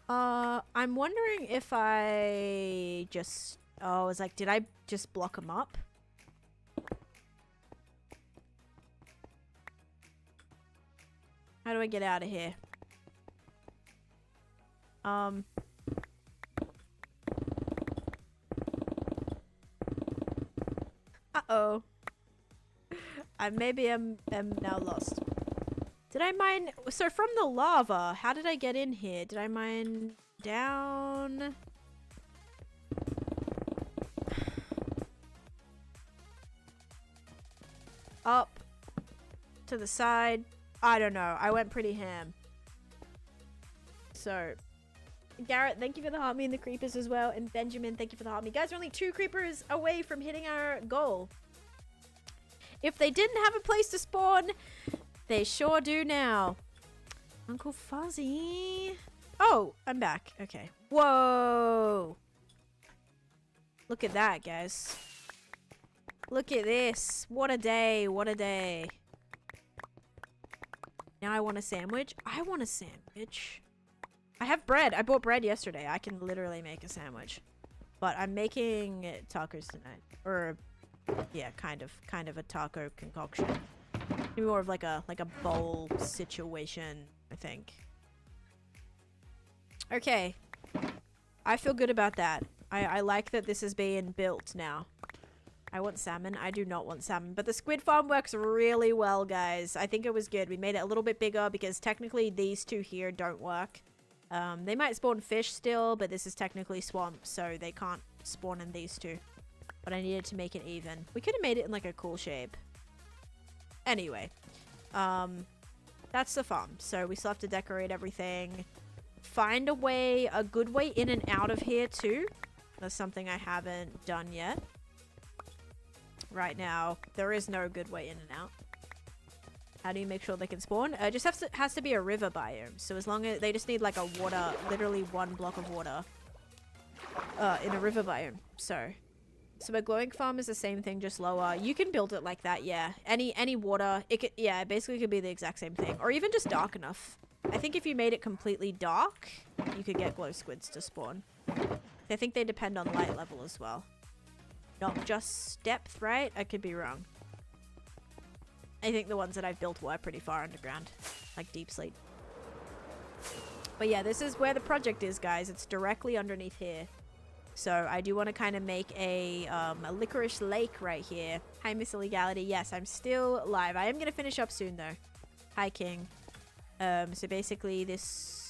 I'm wondering if I just... Oh, I was like, did I just block them up? How do I get out of here? Uh-oh. Maybe I'm now lost. Did I mine... So from the lava, how did I get in here? Did I mine down? Up? To the side? I don't know. I went pretty ham. So... Garrett, thank you for the heart me and the creepers as well. And Benjamin, thank you for the heart me. Guys, we're only 2 creepers away from hitting our goal. If they didn't have a place to spawn, they sure do now. Uncle Fuzzy. Oh, I'm back. Okay. Whoa. Look at that, guys. Look at this. What a day. What a day. Now I want a sandwich. I want a sandwich. I have bread. I bought bread yesterday. I can literally make a sandwich. But I'm making tacos tonight. Or, yeah, kind of a taco concoction. Maybe more of like a bowl situation, I think. Okay. I feel good about that. I like that this is being built now. I want salmon. I do not want salmon. But the squid farm works really well, guys. I think it was good. We made it a little bit bigger because technically these 2 here don't work. They might spawn fish still, but this is technically swamp, so they can't spawn in these 2. But I needed to make it even. We could have made it in like a cool shape. Anyway, that's the farm. So we still have to decorate everything. Find a way, a good way in and out of here too. That's something I haven't done yet. Right now, there is no good way in and out. How do you make sure they can spawn? It just has to be a river biome. So as long as they just need like a water, literally 1 block of water in a river biome. So a glowing farm is the same thing, just lower. You can build it like that, yeah. Any water, it could, yeah, it basically could be the exact same thing, or even just dark enough. I think if you made it completely dark, you could get glow squids to spawn. I think they depend on light level as well, not just depth, right? I could be wrong. I think the ones that I've built were pretty far underground, like deep sleep. But yeah, this is where the project is, guys. It's directly underneath here. So I do want to kind of make a licorice lake right here. Hi, Miss Illegality. Yes, I'm still live. I am going to finish up soon, though. Hi, King. So basically this...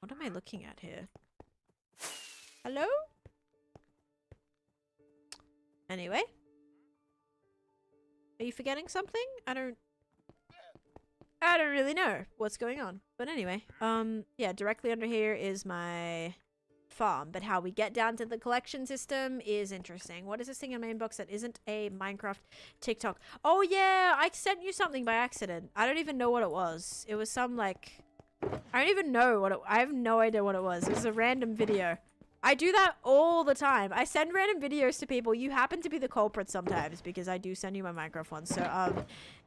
What am I looking at here? Hello? Anyway. Are you forgetting something? I don't really know what's going on. But anyway, yeah, directly under here is my farm. But how we get down to the collection system is interesting. What is this thing in my inbox that isn't a Minecraft TikTok? Oh yeah, I sent you something by accident. I don't even know what it was. It was some like... I don't even know what it... I have no idea what it was. It was a random video. I do that all the time. I send random videos to people. You happen to be the culprit sometimes because I do send you my microphone. So,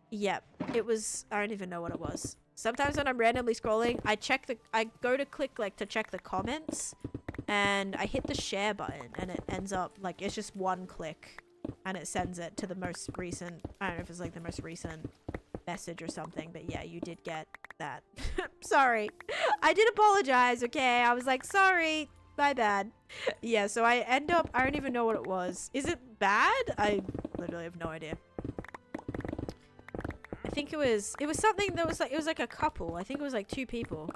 yeah, it was, I don't even know what it was. Sometimes when I'm randomly scrolling, I go to click like to check the comments and I hit the share button and it ends up like, it's just one click and it sends it to the most recent, I don't know if it's like the most recent message or something, but yeah, you did get that. Sorry. I did apologize, okay? I was like, sorry. My bad. Yeah, so I end up, I don't even know what it was. Is it bad? I literally have no idea. I think it was something that was like, it was like a couple. I think it was like 2 people.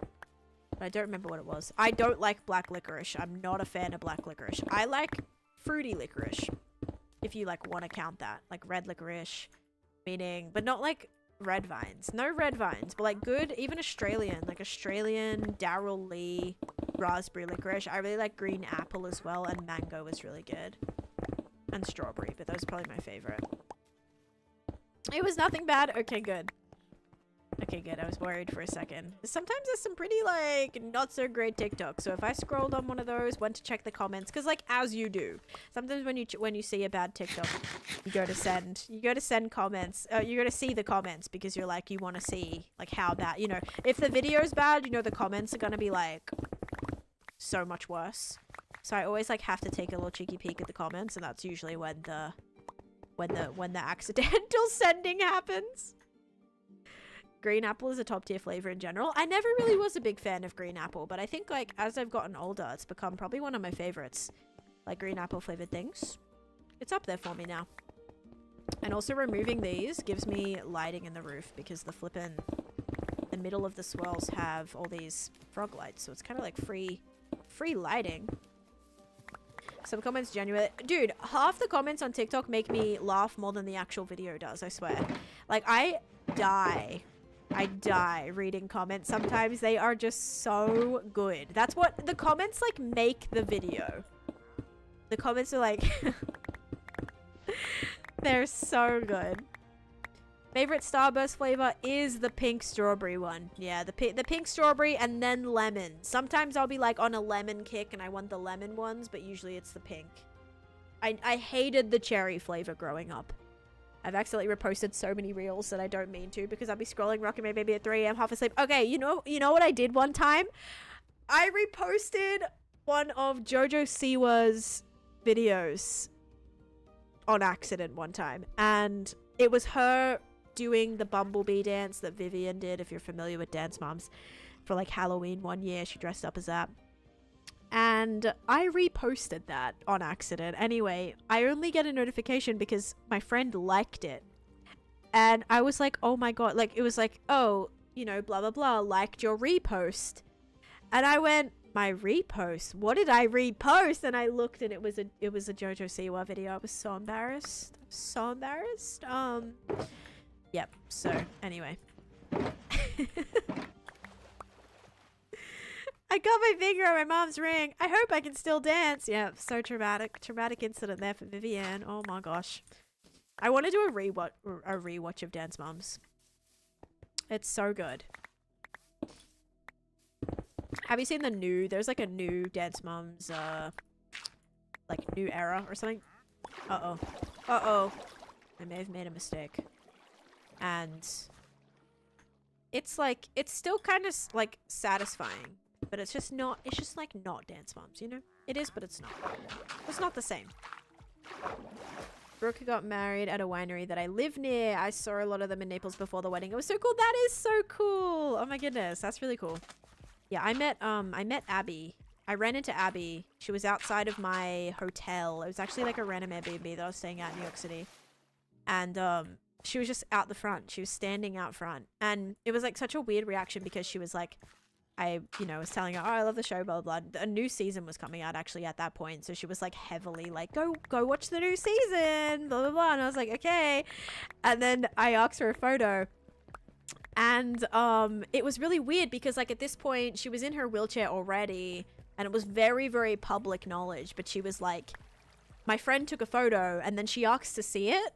But I don't remember what it was. I don't like black licorice. I'm not a fan of black licorice. I like fruity licorice. If you like want to count that. Like red licorice. Meaning, but not like red vines. No red vines, but like good, even Australian. Like Australian, Darryl Lee, raspberry licorice. I really like green apple as well, and mango was really good. And strawberry, but those are probably my favorite. It was nothing bad. Okay, good. Okay, good. I was worried for a second. Sometimes there's some pretty, like, not so great TikTok. So if I scrolled on one of those, went to check the comments, because, like, as you do. Sometimes when you see a bad TikTok, you go to send comments. You go to see the comments because you're like, you want to see, like, how bad, you know. If the video's bad, you know the comments are going to be, like, so much worse. So I always, like, have to take a little cheeky peek at the comments, and that's usually when the accidental sending happens. Green apple is a top tier flavor in general. I never really was a big fan of green apple, but I think like as I've gotten older, it's become probably one of my favorites. Like green apple flavored things. It's up there for me now. And also removing these gives me lighting in the roof because the middle of the swirls have all these frog lights. So it's kind of like free lighting. Some comments genuine. Dude, half the comments on TikTok make me laugh more than the actual video does, I swear. Like I die reading comments. Sometimes they are just so good. That's what the comments like make the video. The comments are like they're so good. Favorite Starburst flavor is the pink strawberry one. Yeah, the pink strawberry and then lemon. Sometimes I'll be like on a lemon kick and I want the lemon ones, but usually it's the pink. I hated the cherry flavor growing up. I've accidentally reposted so many reels that I don't mean to because I'll be scrolling, rocking my baby at 3 a.m. half asleep. Okay, you know what I did one time? I reposted one of Jojo Siwa's videos on accident one time. And it was her doing the bumblebee dance that Vivian did, if you're familiar with Dance Moms, for like Halloween one year. She dressed up as that. And I reposted that on accident. Anyway, I only get a notification because my friend liked it. And I was like, oh my god. Like, it was like, oh, you know, blah, blah, blah, liked your repost. And I went, my repost? What did I repost? And I looked and it was a Jojo Siwa video. I was so embarrassed. So embarrassed. Yep. So, anyway. I got my finger on my mom's ring. I hope I can still dance. Yeah, so traumatic. Traumatic incident there for Vivian. Oh my gosh. I want to do a rewatch of Dance Moms. It's so good. Have you seen the new? There's like a new Dance Moms, like new era or something. Uh-oh. Uh-oh. I may have made a mistake. And it's like, it's still kind of like satisfying. But it's just not, it's just like not Dance Moms, you know? It is, but it's not. It's not the same. Brooke got married at a winery that I live near. I saw a lot of them in Naples before the wedding. It was so cool. That is so cool. Oh my goodness. That's really cool. Yeah, I met Abby. I ran into Abby. She was outside of my hotel. It was actually like a random Airbnb that I was staying at in New York City. And, she was just out the front. She was standing out front. And it was like such a weird reaction because she was like, was telling her, oh, I love the show, blah, blah, blah. A new season was coming out actually at that point. So she was like heavily like, go watch the new season, blah, blah, blah. And I was like, okay. And then I asked for a photo. And it was really weird because like at this point she was in her wheelchair already. And it was very, very public knowledge. But she was like, my friend took a photo and then she asked to see it.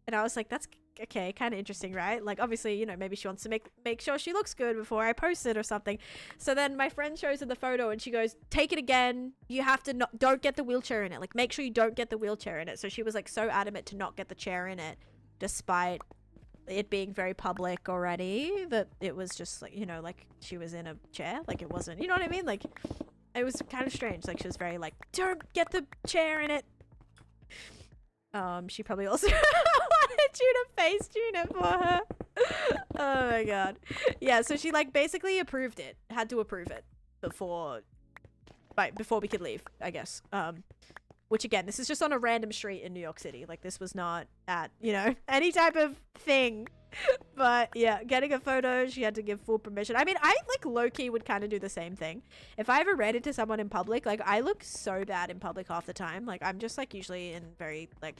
And I was like, that's okay, kind of interesting, right? Like, obviously, you know, maybe she wants to make sure she looks good before I post it or something. So then my friend shows her the photo and she goes, take it again. You have to don't get the wheelchair in it. Like, make sure you don't get the wheelchair in it. So she was like so adamant to not get the chair in it, despite it being very public already, that it was just like, you know, like she was in a chair. Like, it wasn't, you know what I mean? Like, it was kind of strange. Like, she was very like, don't get the chair in it. She probably also wanted you to face tune it for her. Oh my god. Yeah, so she like basically approved it. Had to approve it before we could leave, I guess. Which again, this is just on a random street in New York City. Like, this was not at, you know, any type of thing. But yeah, getting a photo, she had to give full permission. I mean, I like low-key would kind of do the same thing. If I ever ran into someone in public, like, I look so bad in public half the time. Like, I'm just like usually in very like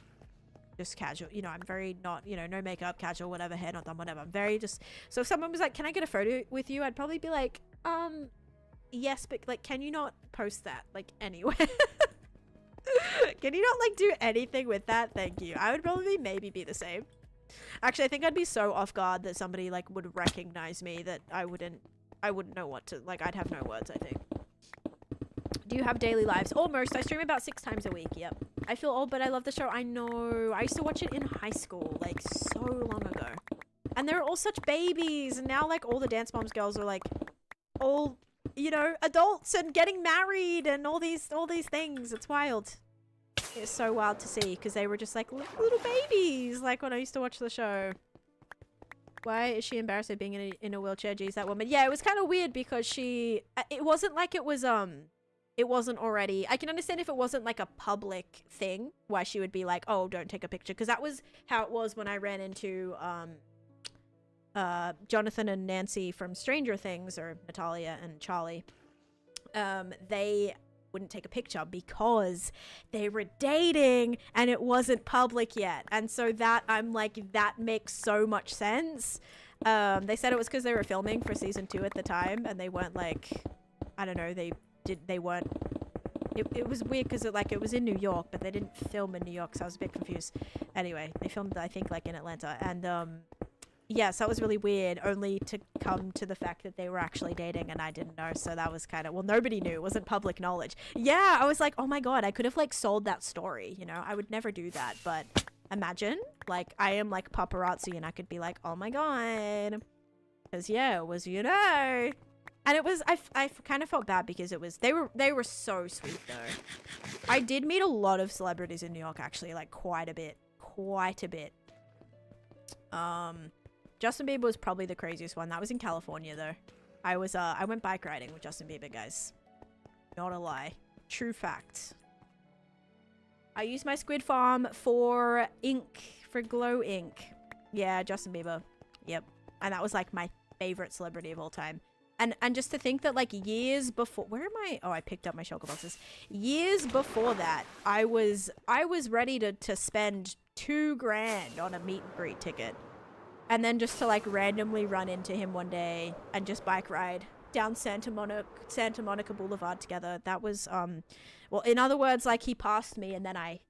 just casual, you know, I'm very not, you know, no makeup, casual, whatever, hair not done, whatever. I'm very just, so if someone was like, can I get a photo with you? I'd probably be like, yes, but like, can you not post that like anywhere? Can you not like do anything with that? Thank you. I would probably maybe be the same. Actually, I think I'd be so off guard that somebody like would recognize me that I wouldn't know what to, like, I'd have no words, I think. Do you have daily lives? Almost. I stream about 6 times a week. Yep. I feel old, but I love the show. I know. I used to watch it in high school, like so long ago. And they were all such babies. And now like all the Dance Moms girls are like all, you know, adults and getting married and all these things. It's wild. It's so wild to see because they were just like little babies, like when I used to watch the show. Why is she embarrassed of being in a wheelchair? Geez, that woman. Yeah, it was kind of weird because it wasn't like it was, it wasn't already, I can understand if it wasn't like a public thing, why she would be like, oh, don't take a picture. Because that was how it was when I ran into, Jonathan and Nancy from Stranger Things, or Natalia and Charlie. They wouldn't take a picture because they were dating and it wasn't public yet. And so that, I'm like, that makes so much sense. They said it was because they were filming for season 2 at the time and they weren't like, I don't know, they weren't, it was weird because it was in New York, but they didn't film in New York, so I was a bit confused. Anyway, they filmed, I think, like in Atlanta. And yes, that was really weird, only to come to the fact that they were actually dating and I didn't know. So that was kind of, well, nobody knew. It wasn't public knowledge. Yeah, I was like, oh my god, I could have like sold that story, you know? I would never do that, but imagine, like, I am like paparazzi and I could be like, oh my god. Because yeah, it was, you know. And it was, I kind of felt bad because it was, they were so sweet though. I did meet a lot of celebrities in New York, actually, like quite a bit. Justin Bieber was probably the craziest one. That was in California though. I went bike riding with Justin Bieber, guys. Not a lie. True fact. I used my squid farm for ink, for glow ink. Yeah, Justin Bieber. Yep. And that was like my favorite celebrity of all time. And just to think that like years before, where am I? Oh, I picked up my shulker boxes. Years before that, I was ready to spend $2,000 on a meet and greet ticket. And then just to like randomly run into him one day and just bike ride down Santa Monica Boulevard together. That was, well, in other words, like he passed me and then I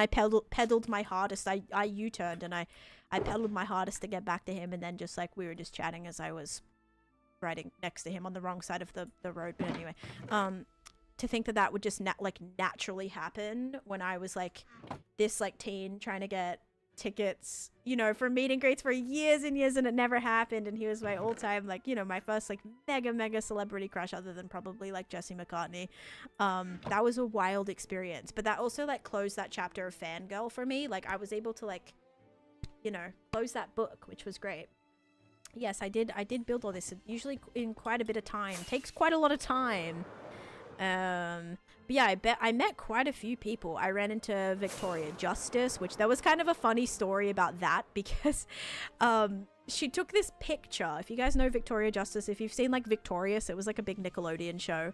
pedaled my hardest. I U-turned and I pedaled my hardest to get back to him. And then just like, we were just chatting as I was riding next to him on the wrong side of the road. But anyway, to think that would just naturally happen when I was like this like teen trying to get tickets, you know, for meet and greets for years and years, and it never happened. And he was my all-time, like, you know, my first like mega celebrity crush, other than probably like Jesse McCartney. That was a wild experience, but that also like closed that chapter of fangirl for me. Like I was able to like, you know, close that book, which was great. Yes, I did build all this, usually in quite a bit of time. Takes quite a lot of time. But yeah, I met quite a few people. I ran into Victoria Justice, which there was kind of a funny story about that because she took this picture. If you guys know Victoria Justice, if you've seen like Victorious, it was like a big Nickelodeon show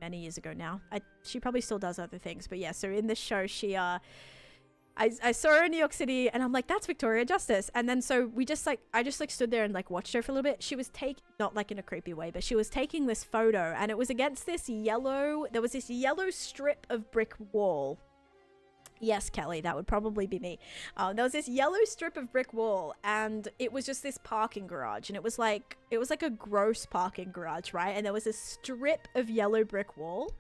many years ago now. She probably still does other things, but yeah, so in this show she I saw her in New York City and I'm like, that's Victoria Justice. And then so I just like stood there and like watched her for a little bit. She was not like in a creepy way, but she was taking this photo and it was against there was this yellow strip of brick wall. Yes, Kelly, that would probably be me. There was this yellow strip of brick wall, and it was just this parking garage, and it was like a gross parking garage, right? And there was this strip of yellow brick wall.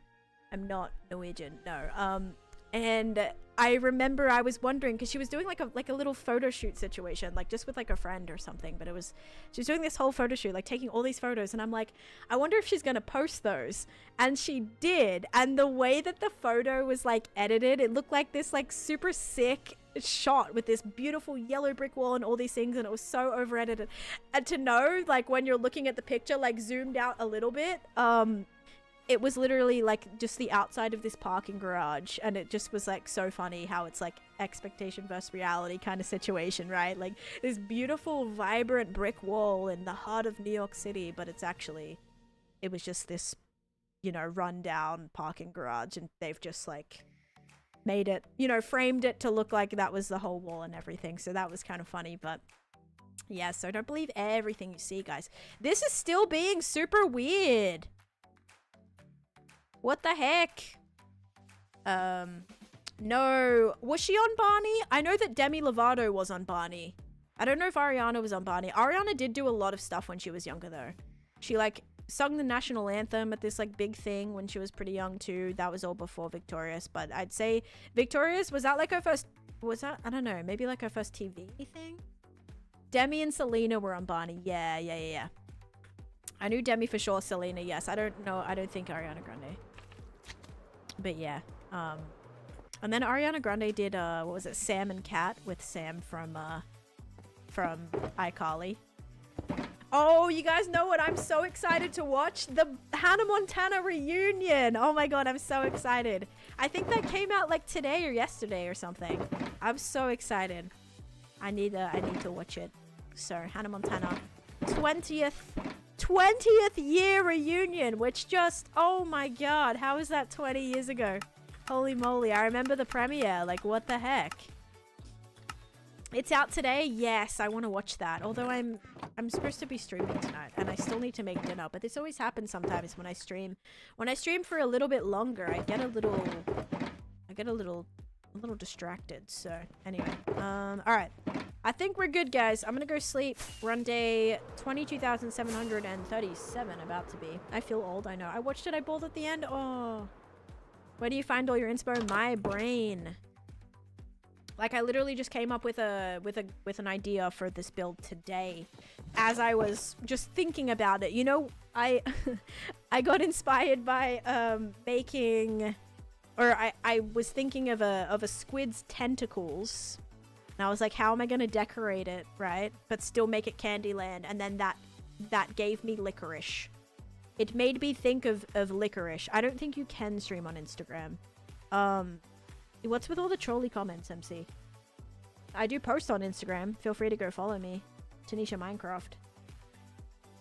I'm not Norwegian, no. And I remember I was wondering, because she was doing like a little photo shoot situation, like just with like a friend or something, but she was doing this whole photo shoot, like taking all these photos, and I'm like, I wonder if she's gonna post those. And she did, and the way that the photo was like edited, it looked like this like super sick shot with this beautiful yellow brick wall and all these things, and it was so over edited. And to know, like, when you're looking at the picture, like zoomed out a little bit, it was literally like just the outside of this parking garage, and it just was like so funny how it's like expectation versus reality kind of situation, right? Like this beautiful vibrant brick wall in the heart of New York City, but it was just this, you know, rundown parking garage, and they've just like made it, you know, framed it to look like that was the whole wall and everything. So that was kind of funny. But yeah, so don't believe everything you see, guys. This is still being super weird. What the heck? No. Was she on Barney? I know that Demi Lovato was on Barney. I don't know if Ariana was on Barney. Ariana did do a lot of stuff when she was younger, though. She, like, sung the national anthem at this, like, big thing when she was pretty young, too. That was all before Victorious. But I'd say Victorious, was that, like, her first... Was that... I don't know. Maybe, like, her first TV thing? Demi and Selena were on Barney. Yeah. I knew Demi for sure. Selena, yes. I don't know. I don't think Ariana Grande. But yeah, and then Ariana Grande did what was it, Sam and Cat, with Sam from iCarly. Oh, you guys know what I'm so excited to watch? The Hannah Montana reunion. Oh my god, I'm so excited. I think that came out like today or yesterday or something. I'm so excited. I need to watch it. So Hannah Montana 20th year reunion, which just, oh my god, how was that 20 years ago? Holy moly, I remember the premiere. Like, what the heck? It's out today. Yes, I want to watch that, although I'm supposed to be streaming tonight, and I still need to make dinner. But this always happens sometimes when I stream for a little bit longer. I get a little distracted. So anyway, all right, I think we're good, guys. I'm gonna go sleep. We're on day 22,737 about to be. I feel old, I know. I watched it, I bawled at the end. Oh, where do you find all your inspo? My brain. Like, I literally just came up with an idea for this build today as I was just thinking about it. You know, I got inspired by making, or I was thinking of a squid's tentacles. And I was like, how am I going to decorate it, right? But still make it Candyland. And then that gave me licorice. It made me think of licorice. I don't think you can stream on Instagram. What's with all the trolly comments, MC? I do post on Instagram. Feel free to go follow me. Taneesha Minecraft.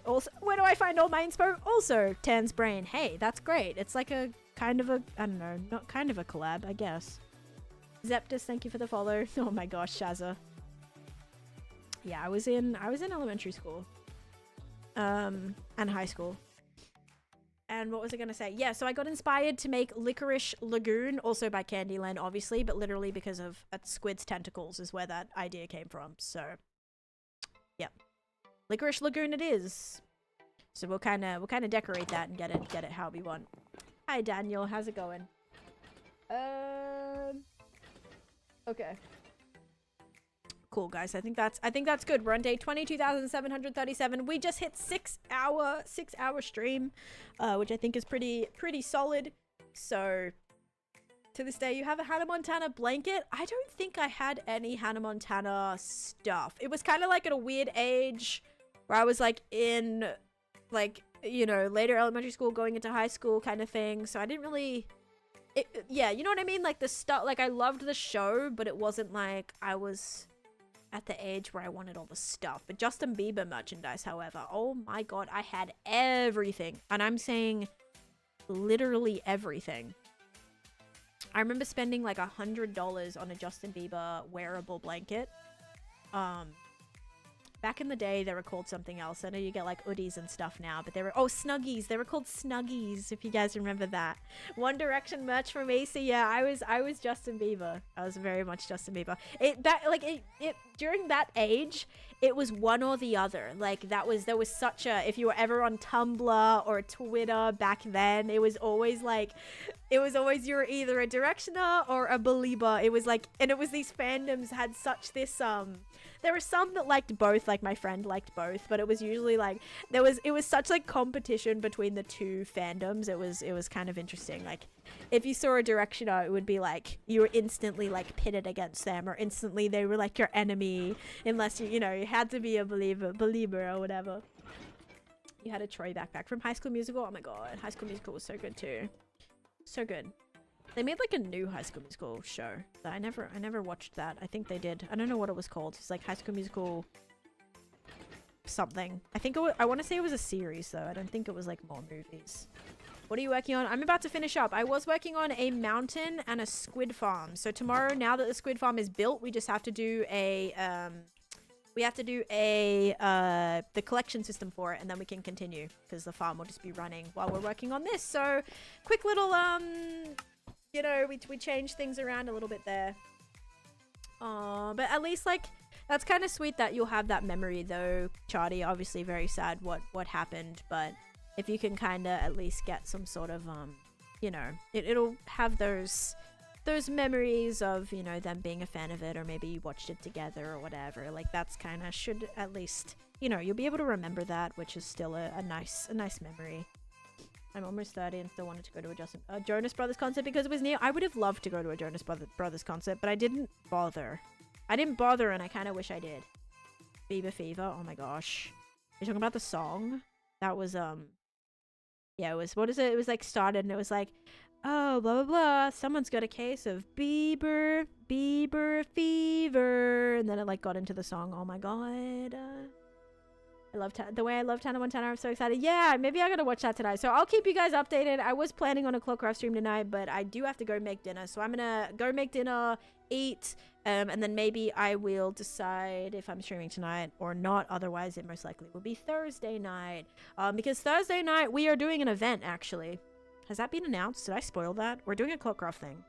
Also, where do I find all my inspo? Also, Tan's Brain. Hey, that's great. It's like a kind of a, I don't know, not kind of a collab, I guess. Zeptus, thank you for the follow. Oh my gosh, Shazza. Yeah, I was in elementary school. And high school. And what was I going to say? Yeah, so I got inspired to make Licorice Lagoon, also by Candyland, obviously, but literally because of Squid's tentacles is where that idea came from. So, yeah. Licorice Lagoon it is. So we'll kind of decorate that and get it how we want. Hi, Daniel. How's it going? Okay. Cool, guys. I think that's good. We're on day 22,737. We just hit 6 hour stream, which I think is pretty solid. So to this day, you have a Hannah Montana blanket. I don't think I had any Hannah Montana stuff. It was kind of like at a weird age where I was like in, like, you know, later elementary school going into high school kind of thing. So I didn't really... yeah, you know what I mean? Like the stuff, like I loved the show, but it wasn't like I was at the age where I wanted all the stuff. But Justin Bieber merchandise, however, oh my god, I had everything. And I'm saying literally everything. I remember spending like $100 on a Justin Bieber wearable blanket. Back in the day, they were called something else. I know you get like hoodies and stuff now, but they were, oh, Snuggies. They were called Snuggies, if you guys remember that. One Direction merch from AC. Yeah, I was Justin Bieber. I was very much Justin Bieber. During that age, it was one or the other. Like there was such a, if you were ever on Tumblr or Twitter back then, it was always you were either a Directioner or a Belieber. It was like, and it was these fandoms had such this, there were some that liked both, like my friend liked both, but it was usually like, it was such like competition between the two fandoms. It was kind of interesting. Like if you saw a Directioner, it would be like, you were instantly like pitted against them, or instantly they were like your enemy, unless you had to be a believer or whatever. You had a Troy backpack from High School Musical. Oh my god, High School Musical was so good too. So good. They made like a new High School Musical show that I never watched that. I think they did. I don't know what it was called. It's like High School Musical something. I want to say it was a series though. I don't think it was like more movies. What are you working on? I'm about to finish up. I was working on a mountain and a squid farm. So tomorrow, now that the squid farm is built, we just have to do the collection system for it, and then we can continue because the farm will just be running while we're working on this. So quick little we changed things around a little bit there. But at least like that's kind of sweet that you'll have that memory though, Charty. Obviously very sad what happened, but if you can kind of at least get some sort of it'll have those memories of them being a fan of it, or maybe you watched it together or whatever. Like that's kind of should at least you'll be able to remember that, which is still a nice memory. I'm almost 30 and still wanted to go to a Jonas Brothers concert because it was near. I would have loved to go to a Jonas Brothers concert, but I didn't bother. And I kind of wish I did. Bieber Fever. Oh my gosh. You're talking about the song? That was yeah, it was, what is it? It was like started and it was like, oh, blah, blah, blah. Someone's got a case of Bieber fever. And then it like got into the song. Oh my god. I love the way I love Hannah Montana. I'm so excited. Yeah, maybe I gotta watch that tonight. So I'll keep you guys updated. I was planning on a Clockcraft stream tonight, but I do have to go make dinner. So I'm gonna go make dinner, eat, and then maybe I will decide if I'm streaming tonight or not. Otherwise, it most likely will be Thursday night. Because Thursday night we are doing an event. Actually, has that been announced? Did I spoil that? We're doing a Clockcraft thing.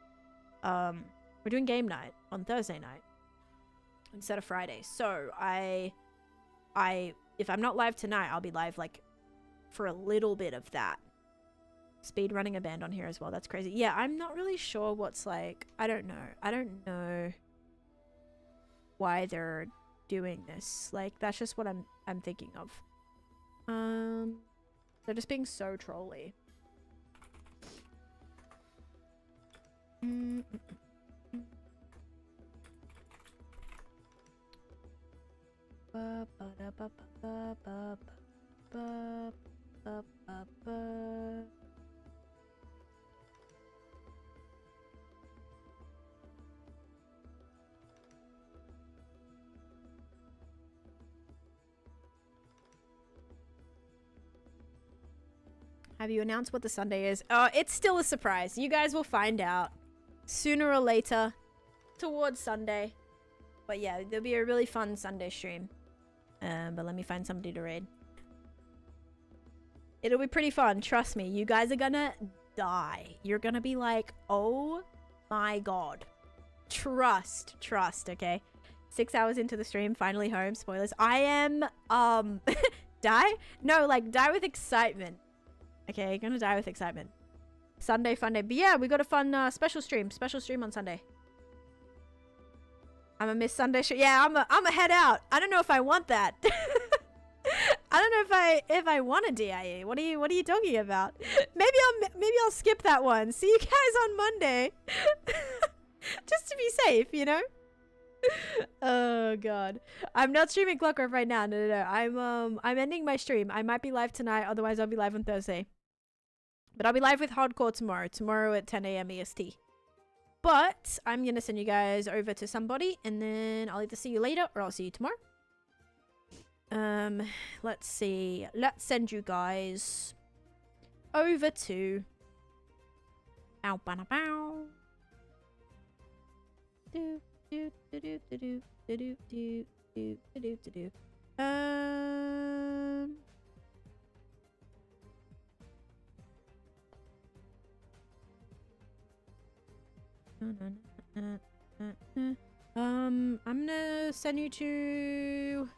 We're doing game night on Thursday night instead of Friday. So if I'm not live tonight, I'll be live like for a little bit of that. Speed running a band on here as well. That's crazy. Yeah, I'm not really sure what's like. I don't know why they're doing this. Like that's just what I'm thinking of. They're just being so trolly. Have you announced what the Sunday is? It's still a surprise. You guys will find out sooner or later towards Sunday. But yeah, there'll be a really fun Sunday stream. But let me find somebody to raid. It'll be pretty fun. Trust me. You guys are gonna die. You're gonna be like, oh my god. Trust, okay? 6 hours into the stream, finally home. Spoilers. I am, die? No, like, die with excitement. Okay, gonna die with excitement. Sunday, fun day. But yeah, we got a fun, special stream on Sunday. I'm a miss Sunday show. Yeah, I'm a head out. I don't know if I want that. I don't know if I want a DIE. What are you talking about? Maybe I'll skip that one. See you guys on Monday. Just to be safe, you know? Oh god. I'm not streaming Clockwork right now. No. I'm ending my stream. I might be live tonight, otherwise I'll be live on Thursday. But I'll be live with Hardcore tomorrow at 10 a.m. EST. But I'm going to send you guys over to somebody, and then I'll either see you later or I'll see you tomorrow. Let's see. Let's send you guys over to bow bow bow. I'm gonna send you to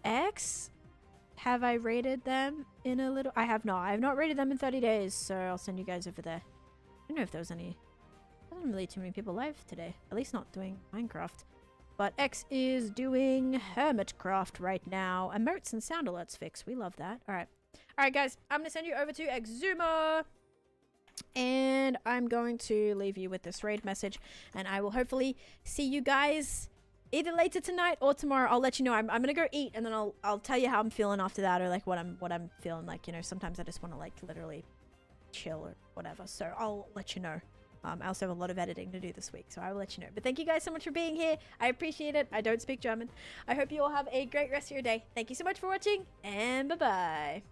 X. Have I rated them in a little? I have not. I have not rated them in 30 days, so I'll send you guys over there. I don't know if there was any. There wasn't really too many people live today. At least not doing Minecraft. But X is doing Hermitcraft right now. Emotes and sound alerts fix. We love that. Alright. Alright, guys. I'm going to send you over to Exuma. And I'm going to leave you with this raid message. And I will hopefully see you guys either later tonight or tomorrow. I'll let you know. I'm going to go eat. And then I'll tell you how I'm feeling after that. Or like what I'm feeling like. You know, sometimes I just want to like literally chill or whatever. So I'll let you know. I also have a lot of editing to do this week, so I will let you know. But thank you guys so much for being here. I appreciate it. I don't speak German. I hope you all have a great rest of your day. Thank you so much for watching, and bye-bye.